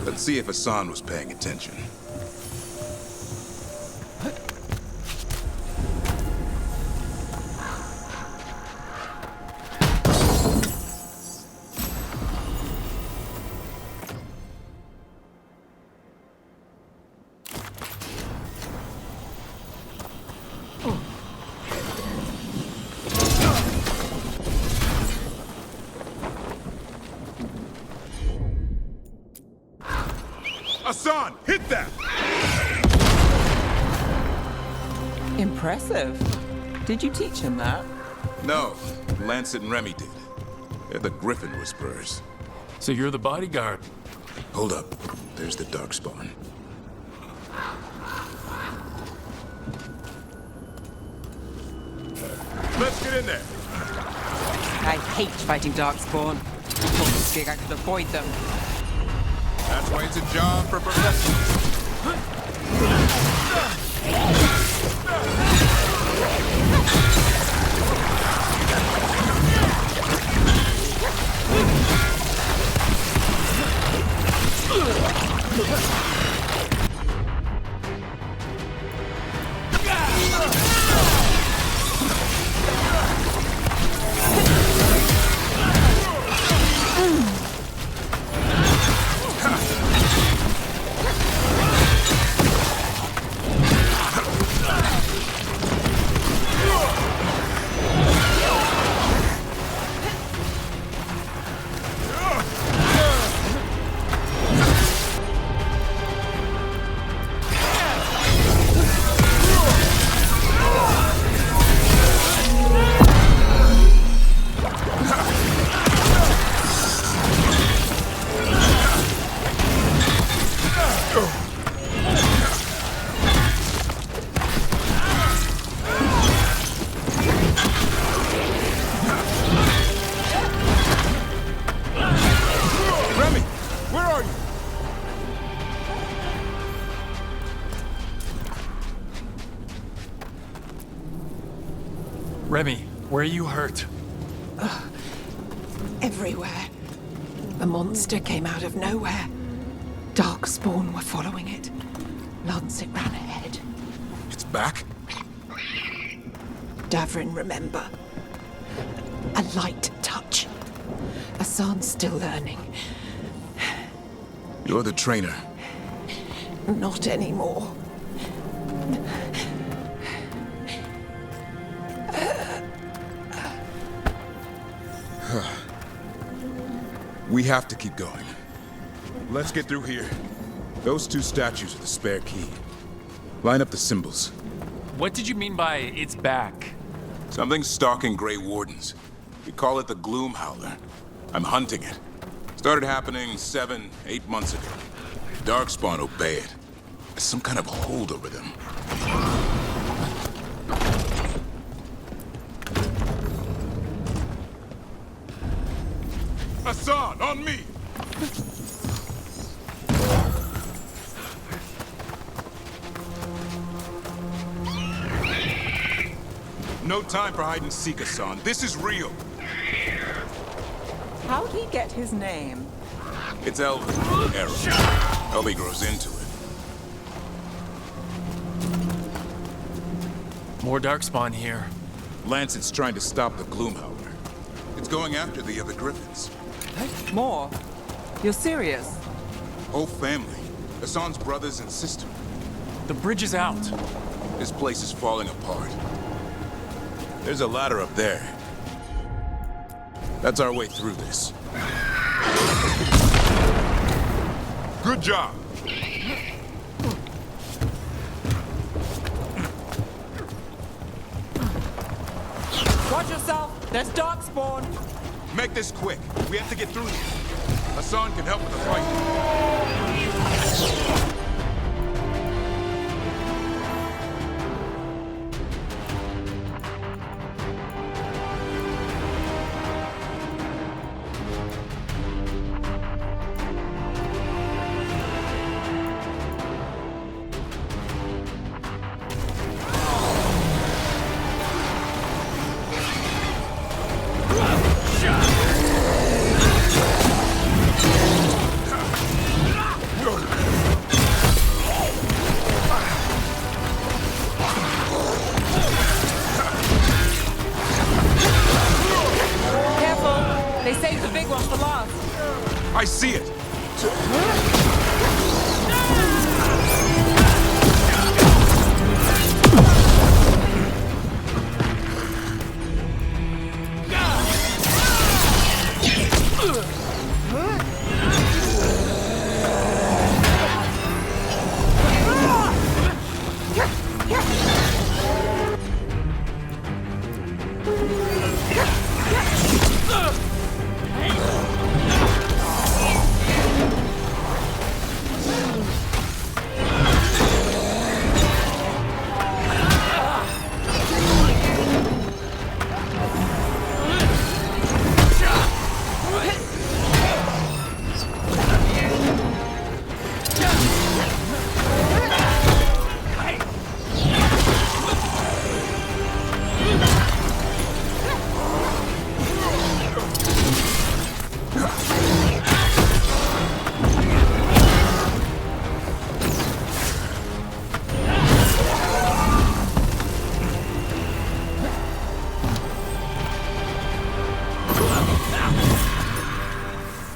S24: Let's see if Hassan was paying attention. Hassan, hit that!
S9: Impressive. Did you teach him that?
S24: No, Lancet and Remy did. They're the Griffin Whisperers.
S4: So you're the bodyguard?
S24: Hold up. There's the Darkspawn. Let's get in there.
S9: I hate fighting Darkspawn. I almost think I could avoid them.
S24: That's why it's a job for professionals.
S4: Remy, where are you hurt?
S9: Everywhere. The monster came out of nowhere. Darkspawn were following it. Lancet ran ahead.
S24: It's back?
S9: Davrin, remember. A light touch. Hassan's still learning.
S24: You're the trainer.
S9: Not anymore.
S24: We have to keep going. Let's get through here. Those two statues are the spare key. Line up the symbols.
S4: What did you mean by it's back?
S24: Something's stalking Grey Wardens. We call it the Gloom Howler. I'm hunting it. Started happening 7, 8 months ago. Darkspawn obey it. There's some kind of hold over them. Hassan, on me! No time for hide and seek, Hassan. This is real.
S9: How'd he get his name?
S24: It's Elvin. Arrow. Elby grows into it.
S4: More Darkspawn here.
S24: Lancet's trying to stop the Gloomhowler. It's going after the other Griffins.
S9: More? You're serious?
S24: Whole family. Hassan's brothers and sister.
S4: The bridge is out.
S24: This place is falling apart. There's a ladder up there. That's our way through this. Good job.
S9: Watch yourself! There's darkspawn!
S24: Make this quick. We have to get through here. Hassan can help with the fight.
S9: They saved the big one for last.
S24: I see it.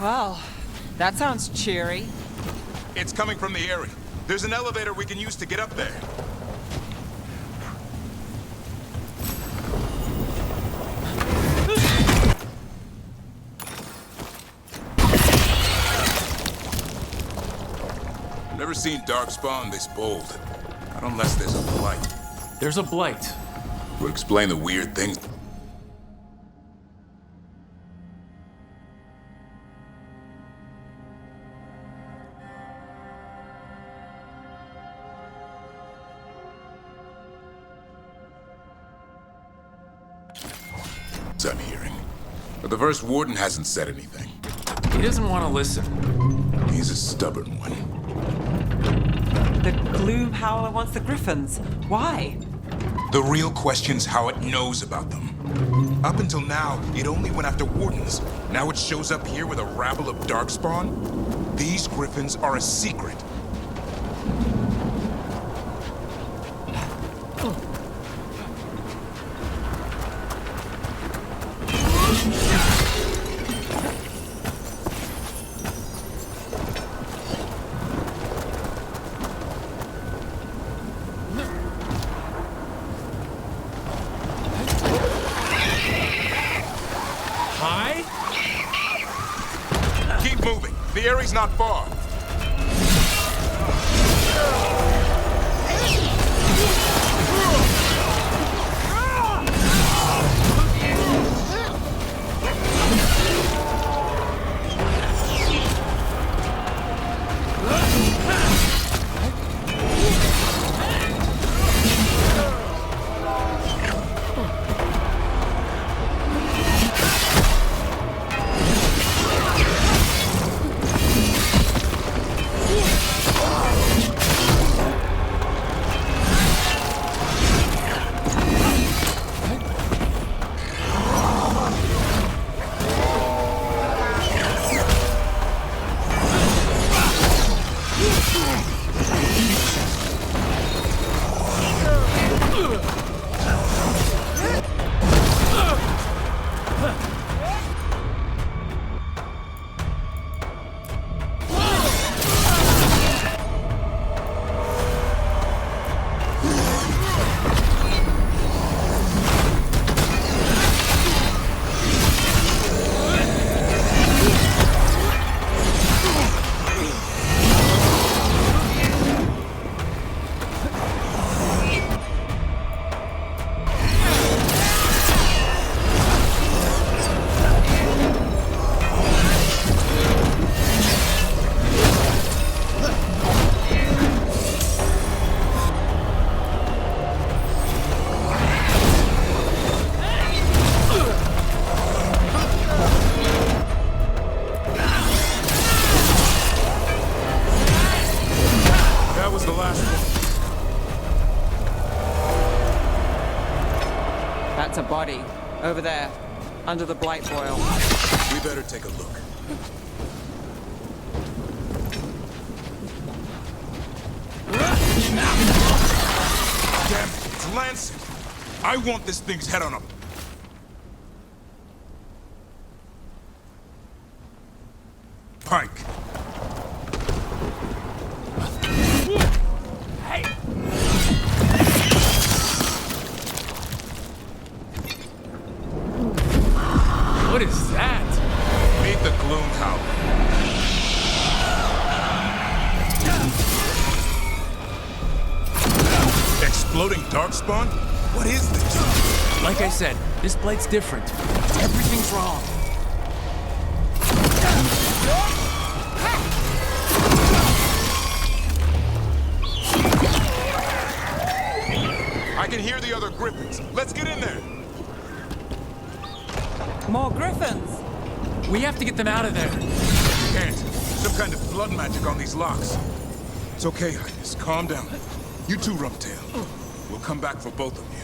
S9: Well, that sounds cheery.
S24: It's coming from the area. There's an elevator we can use to get up there. I've never seen Darkspawn this bold. Not unless there's a blight.
S4: There's a blight.
S24: Would explain the weird things. I'm hearing. But the first warden hasn't said anything.
S4: He doesn't want to listen.
S24: He's a stubborn one.
S9: The Gloom Howler wants the Griffins. Why?
S24: The real question's how it knows about them. Up until now, it only went after wardens. Now it shows up here with a rabble of Darkspawn? These Griffins are a secret. Keep moving. The area's not far. last one.
S9: That's a body. Over there. Under the blight boil.
S24: We better take a look. Damn it, it's Lancet! I want this thing's head on a... pike.
S2: Hey! What is that?
S24: Meet the Gloom Howler. Exploding Darkspawn? What is this?
S2: Like I said, this blight's different. Everything's wrong.
S24: I can hear the other Griffins. Let's get in there.
S9: More Griffins!
S2: We have to get them out of there.
S24: Can't. Some kind of blood magic on these locks. It's okay, Highness. Calm down. You too, Rumtail. We'll come back for both of you.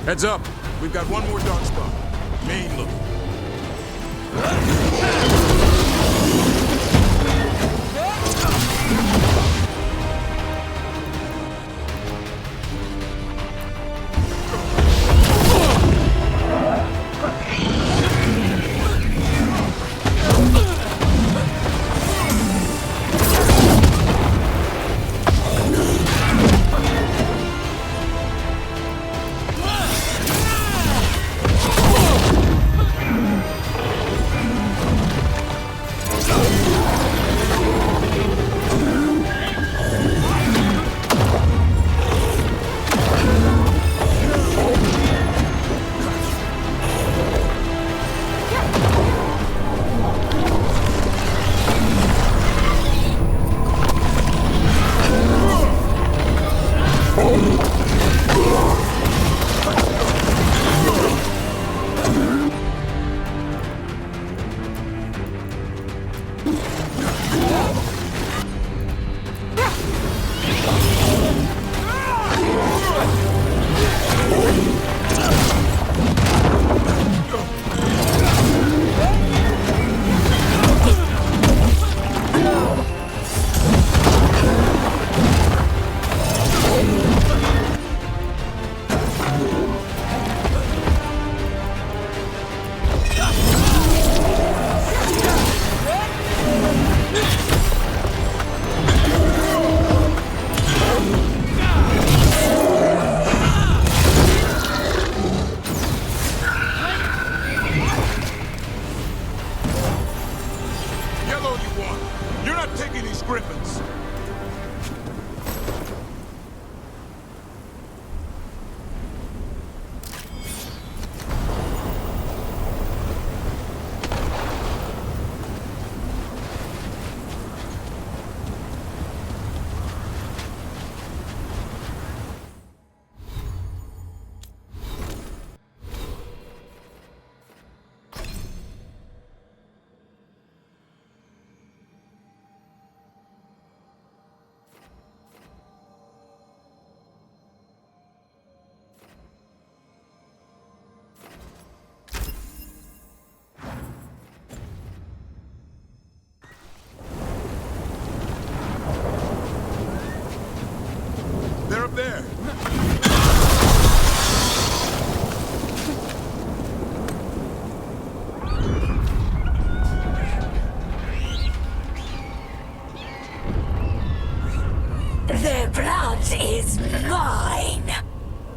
S24: Heads up. We've got one more dark spot. Main look.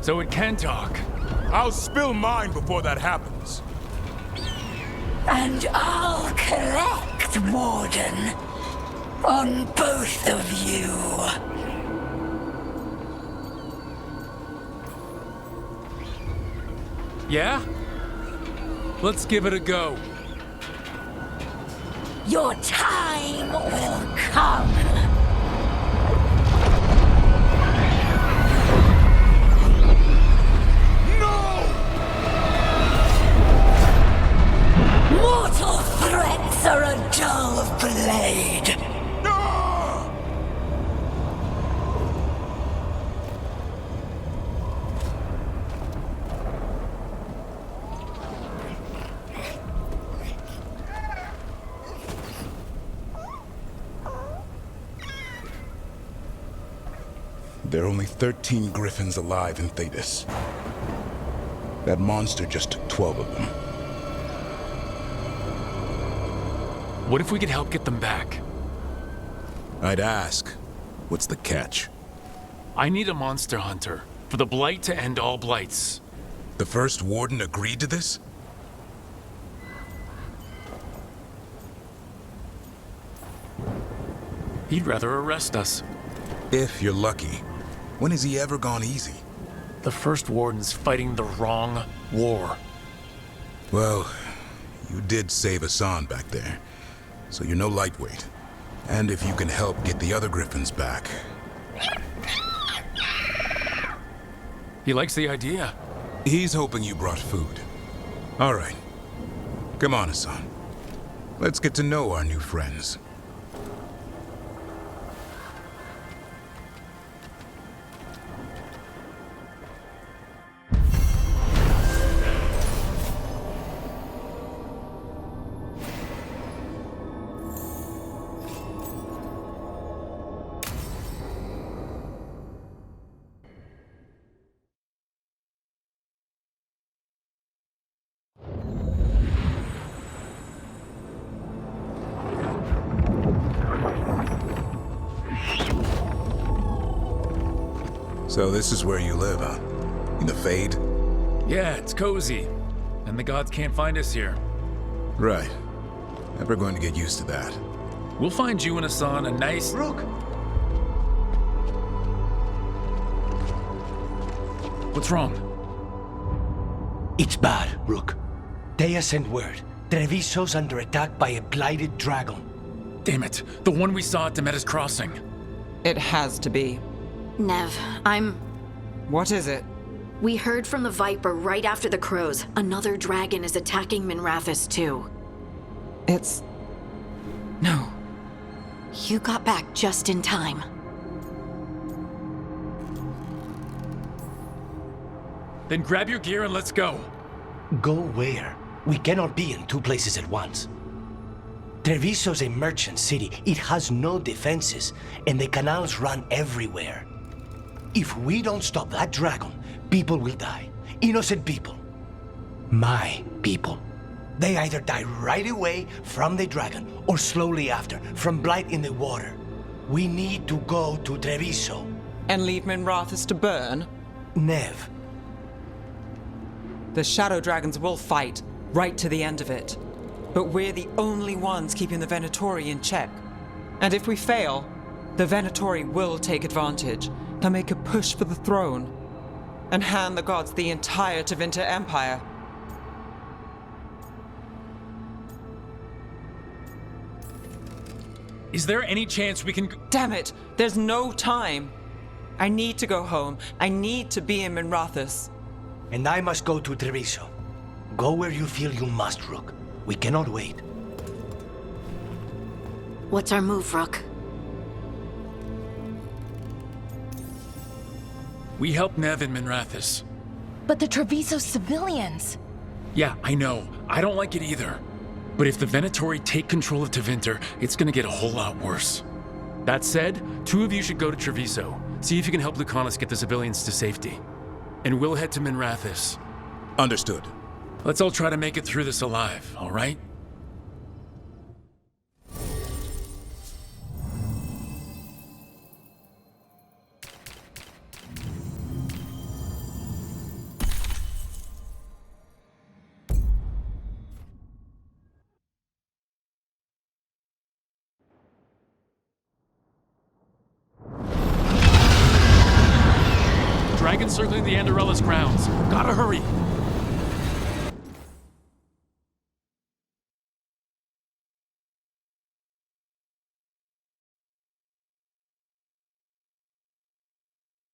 S4: So it can talk.
S24: I'll spill mine before that happens.
S18: And I'll collect, Warden, on both of you.
S4: Yeah? Let's give it a go.
S18: Your time will come. Mortal threats are a dull blade.
S24: There are only 13 griffins alive in Thetis. That monster just took 12 of them.
S4: What if we could help get them back?
S24: I'd ask, what's the catch?
S4: I need a monster hunter for the Blight to end all blights.
S24: The first warden agreed to this?
S4: He'd rather arrest us.
S24: If you're lucky. When has he ever gone easy?
S4: The first warden's fighting the wrong war.
S24: Well, you did save Hassan back there, so you're no lightweight. And if you can help get the other griffins back...
S4: He likes the idea.
S24: He's hoping you brought food. All right. Come on, Hassan. Let's get to know our new friends. So this is where you live, huh? In the Fade?
S4: Yeah, it's cozy. And the gods can't find us here.
S24: Right. Never going to get used to that.
S4: We'll find you and Hassan a nice...
S8: Rook!
S4: What's wrong?
S8: It's bad, Rook. Dea sent word. Treviso's under attack by a blighted dragon.
S4: Damn it. The one we saw at Demeter's Crossing.
S9: It has to be.
S7: Nev,
S9: What is it?
S7: We heard from the Viper right after the Crows. Another dragon is attacking Minrathous too.
S9: It's... No.
S7: You got back just in time.
S4: Then grab your gear and let's go.
S8: Go where? We cannot be in two places at once. Treviso's a merchant city. It has no defenses, and the canals run everywhere. If we don't stop that dragon, people will die. Innocent people. My people. They either die right away from the dragon, or slowly after, from blight in the water. We need to go to Treviso.
S9: And leave Minrathous to burn?
S8: Nev.
S9: The Shadow Dragons will fight, right to the end of it. But we're the only ones keeping the Venatori in check. And if we fail, the Venatori will take advantage. They'll make a push for the throne, and hand the gods the entire Tevinter Empire.
S4: Is there any chance we can...
S9: Damn it! There's no time! I need to go home. I need to be in Minrathous.
S8: And I must go to Treviso. Go where you feel you must, Rook. We cannot wait.
S7: What's our move, Rook?
S4: We help Nev in Minrathous.
S12: But the Treviso civilians...
S4: Yeah, I know. I don't like it either. But if the Venatori take control of Tevinter, it's gonna get a whole lot worse. That said, two of you should go to Treviso. See if you can help Lucanus get the civilians to safety. And we'll head to Minrathous.
S24: Understood.
S4: Let's all try to make it through this alive, all right? Dragon circling the Anderella's grounds. Gotta hurry.